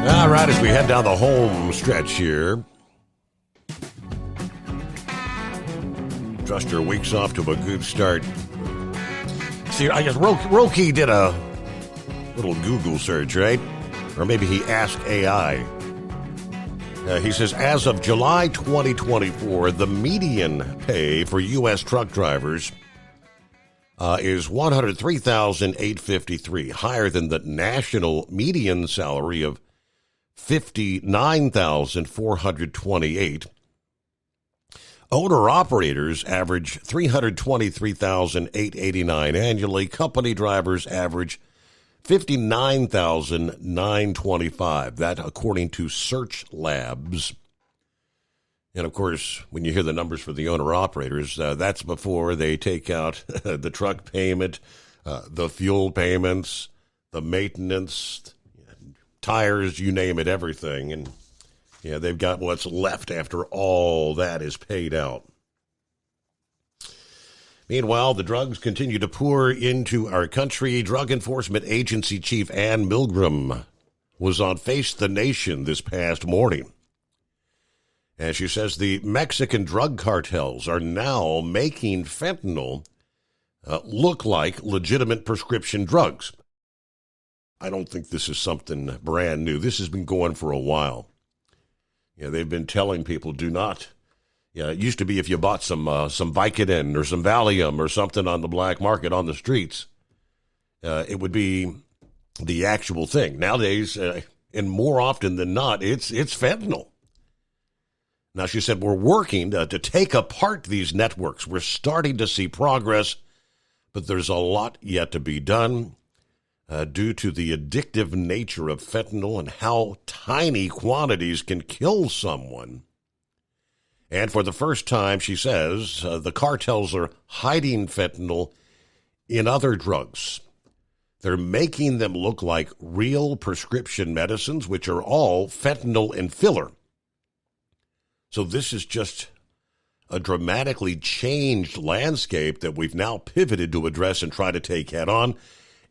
All right, as we head down the home stretch here, trust your week's off to a good start. See, I guess Roki did a little Google search, right? Or maybe he asked AI. He says, as of July 2024, the median pay for U.S. truck drivers is $103,853, higher than the national median salary of $59,428. Owner-operators average $323,889 annually. Company drivers average $59,925. That, according to Search Labs. And, of course, when you hear the numbers for the owner-operators, that's before they take out the truck payment, the fuel payments, the maintenance, tires, you name it, everything. And yeah, they've got what's left after all that is paid out. Meanwhile, the drugs continue to pour into our country. Drug Enforcement Agency Chief Ann Milgram was on Face the Nation this past morning. And she says the Mexican drug cartels are now making fentanyl look like legitimate prescription drugs. I don't think this is something brand new. This has been going for a while. Yeah, they've been telling people, do not Yeah, it used to be if you bought some Vicodin or some Valium or something on the black market on the streets, it would be the actual thing. Nowadays, and more often than not, it's fentanyl. Now, she said, we're working to take apart these networks. We're starting to see progress, but there's a lot yet to be done due to the addictive nature of fentanyl and how tiny quantities can kill someone. And for the first time, she says, the cartels are hiding fentanyl in other drugs. They're making them look like real prescription medicines, which are all fentanyl and filler. So this is just a dramatically changed landscape that we've now pivoted to address and try to take head on.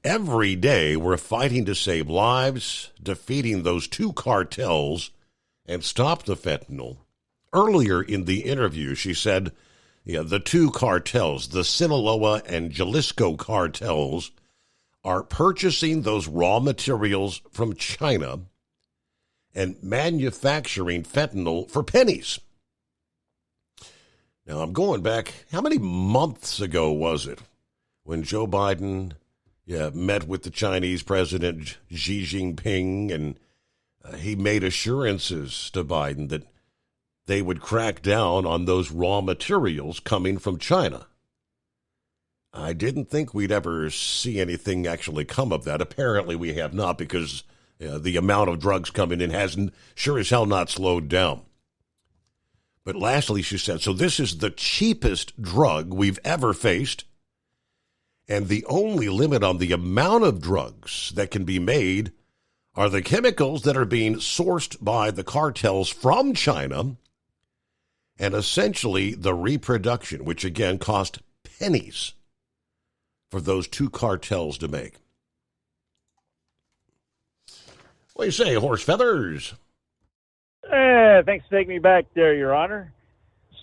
Every day, we're fighting to save lives, defeating those two cartels, and stop the fentanyl. Earlier in the interview, she said, the two cartels, the Sinaloa and Jalisco cartels, are purchasing those raw materials from China and manufacturing fentanyl for pennies. Now, I'm going back, how many months ago was it when Joe Biden met with the Chinese President Xi Jinping, and he made assurances to Biden that they would crack down on those raw materials coming from China. I didn't think we'd ever see anything actually come of that. Apparently we have not, because the amount of drugs coming in hasn't sure as hell not slowed down. But lastly, she said, so this is the cheapest drug we've ever faced, and the only limit on the amount of drugs that can be made are the chemicals that are being sourced by the cartels from China, and essentially the reproduction, which again cost pennies for those two cartels to make. What do you say, Horse Feathers? Thanks for taking me back there, Your Honor.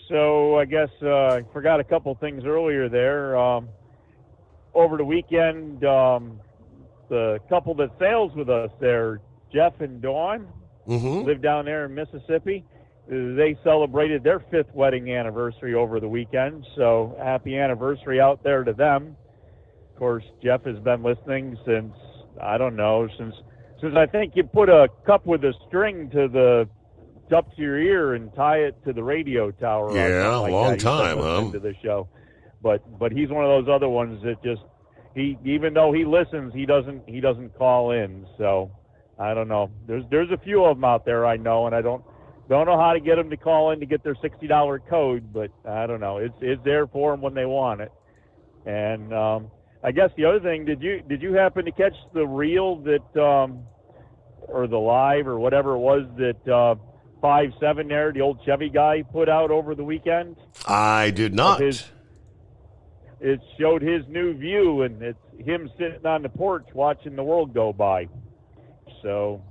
So I guess I forgot a couple things earlier there. Over the weekend, the couple that sails with us there, Jeff and Dawn, live down there in Mississippi. They celebrated their 5th wedding anniversary over the weekend, so happy anniversary out there to them. Of course, Jeff has been listening since, I don't know, since I think you put a cup with a string up to your ear and tie it to the radio tower. Yeah, a long time, huh? To the show. But he's one of those other ones that just, even though he listens, he doesn't call in. So I don't know. There's a few of them out there I know, and I don't know how to get them to call in to get their $60 code, but I don't know. It's there for them when they want it. And I guess the other thing, did you happen to catch the reel that or the live or whatever it was that 5'7" there, the old Chevy guy, put out over the weekend? I did not. It showed his new view, and it's him sitting on the porch watching the world go by. So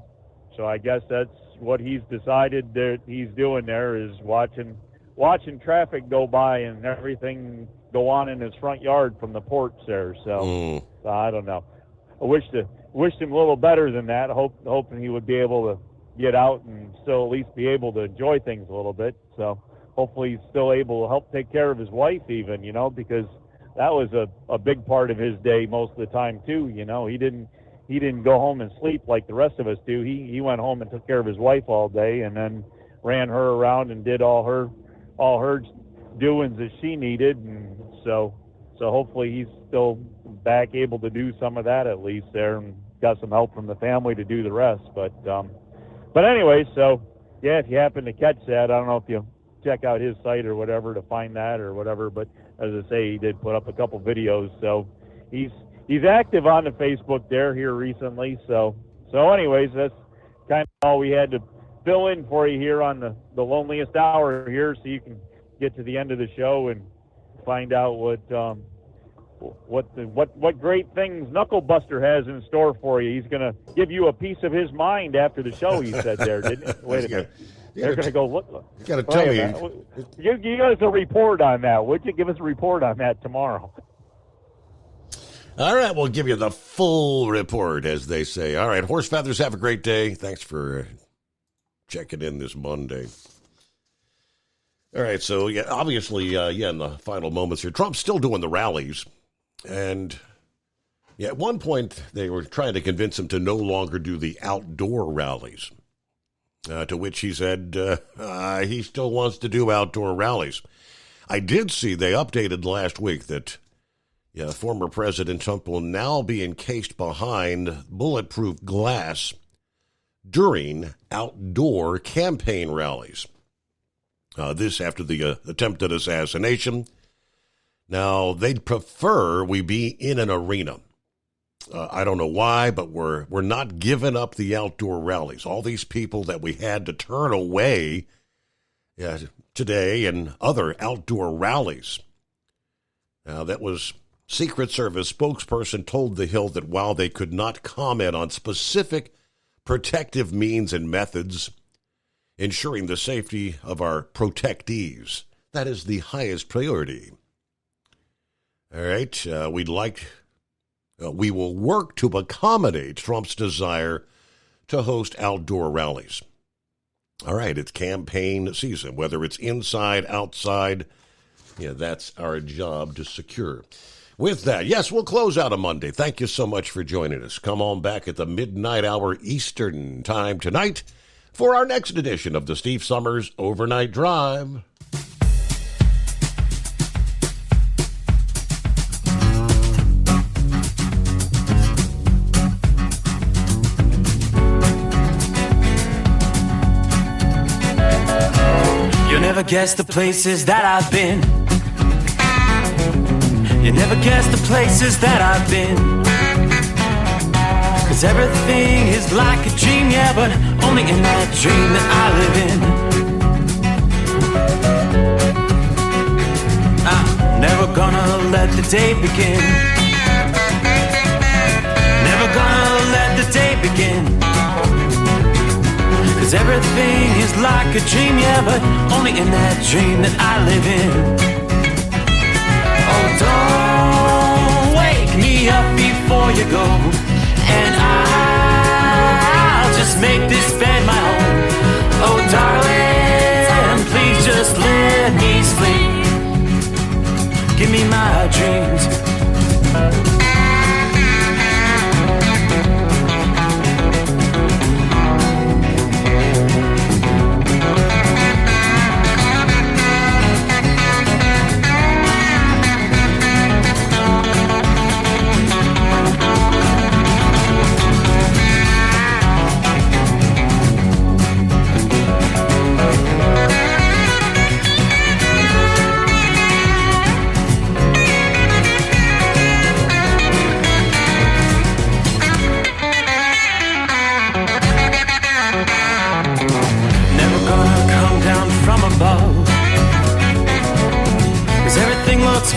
I guess that's what he's decided that he's doing there, is watching traffic go by and everything go on in his front yard from the porch there. So I don't know. I wished him a little better than that. Hoping he would be able to get out and still at least be able to enjoy things a little bit. So hopefully he's still able to help take care of his wife even, because that was a big part of his day most of the time too. He didn't go home and sleep like the rest of us do. He went home and took care of his wife all day, and then ran her around and did all her doings that she needed. And so hopefully he's still back able to do some of that at least there, and got some help from the family to do the rest. But anyway, so yeah, if you happen to catch that, I don't know if you check out his site or whatever to find that or whatever, but as I say, he did put up a couple videos, so he's active on the Facebook there here recently. So anyways, that's kind of all we had to fill in for you here on the loneliest hour here, so you can get to the end of the show and find out what great things Knucklebuster has in store for you. He's going to give you a piece of his mind after the show, he said there, didn't he? Wait a minute. They're going to go, look. You got to tell me. You give us a report on that. Would you give us a report on that tomorrow? All right, we'll give you the full report, as they say. All right, Horse Feathers, have a great day. Thanks for checking in this Monday. All right, so yeah, obviously, in the final moments here, Trump's still doing the rallies. And yeah, at one point, they were trying to convince him to no longer do the outdoor rallies, to which he said he still wants to do outdoor rallies. I did see they updated last week that former President Trump will now be encased behind bulletproof glass during outdoor campaign rallies. This after the attempted assassination. Now, they'd prefer we be in an arena. I don't know why, but we're not giving up the outdoor rallies. All these people that we had to turn away today and other outdoor rallies. Now, that was Secret Service spokesperson told The Hill that while they could not comment on specific protective means and methods, ensuring the safety of our protectees, that is the highest priority. All right, we will work to accommodate Trump's desire to host outdoor rallies. All right, it's campaign season, whether it's inside, outside, that's our job to secure. With that, yes, we'll close out a Monday. Thank you so much for joining us. Come on back at the midnight hour Eastern time tonight for our next edition of the Steve Summers Overnight Drive. You'll never guess the places that I've been. You never guess the places that I've been. 'Cause everything is like a dream, yeah, but only in that dream that I live in. I'm never gonna let the day begin. Never gonna let the day begin. 'Cause everything is like a dream, yeah, but only in that dream that I live in. Oh, don't wake me up before you go, and I'll just make this bed my home. Oh, darling, please just let me sleep. Give me my dreams.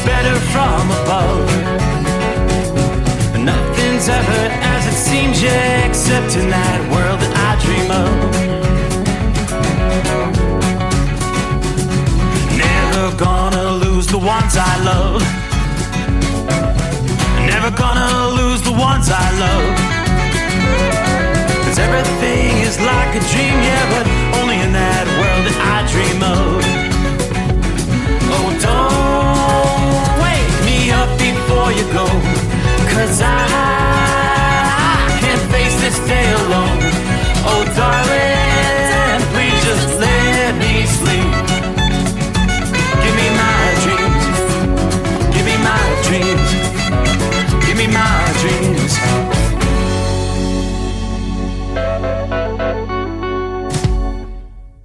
Better from above. Nothing's ever as it seems, yeah, except in that world that I dream of. Never gonna lose the ones I love. Never gonna lose the ones I love. 'Cause everything is like a dream,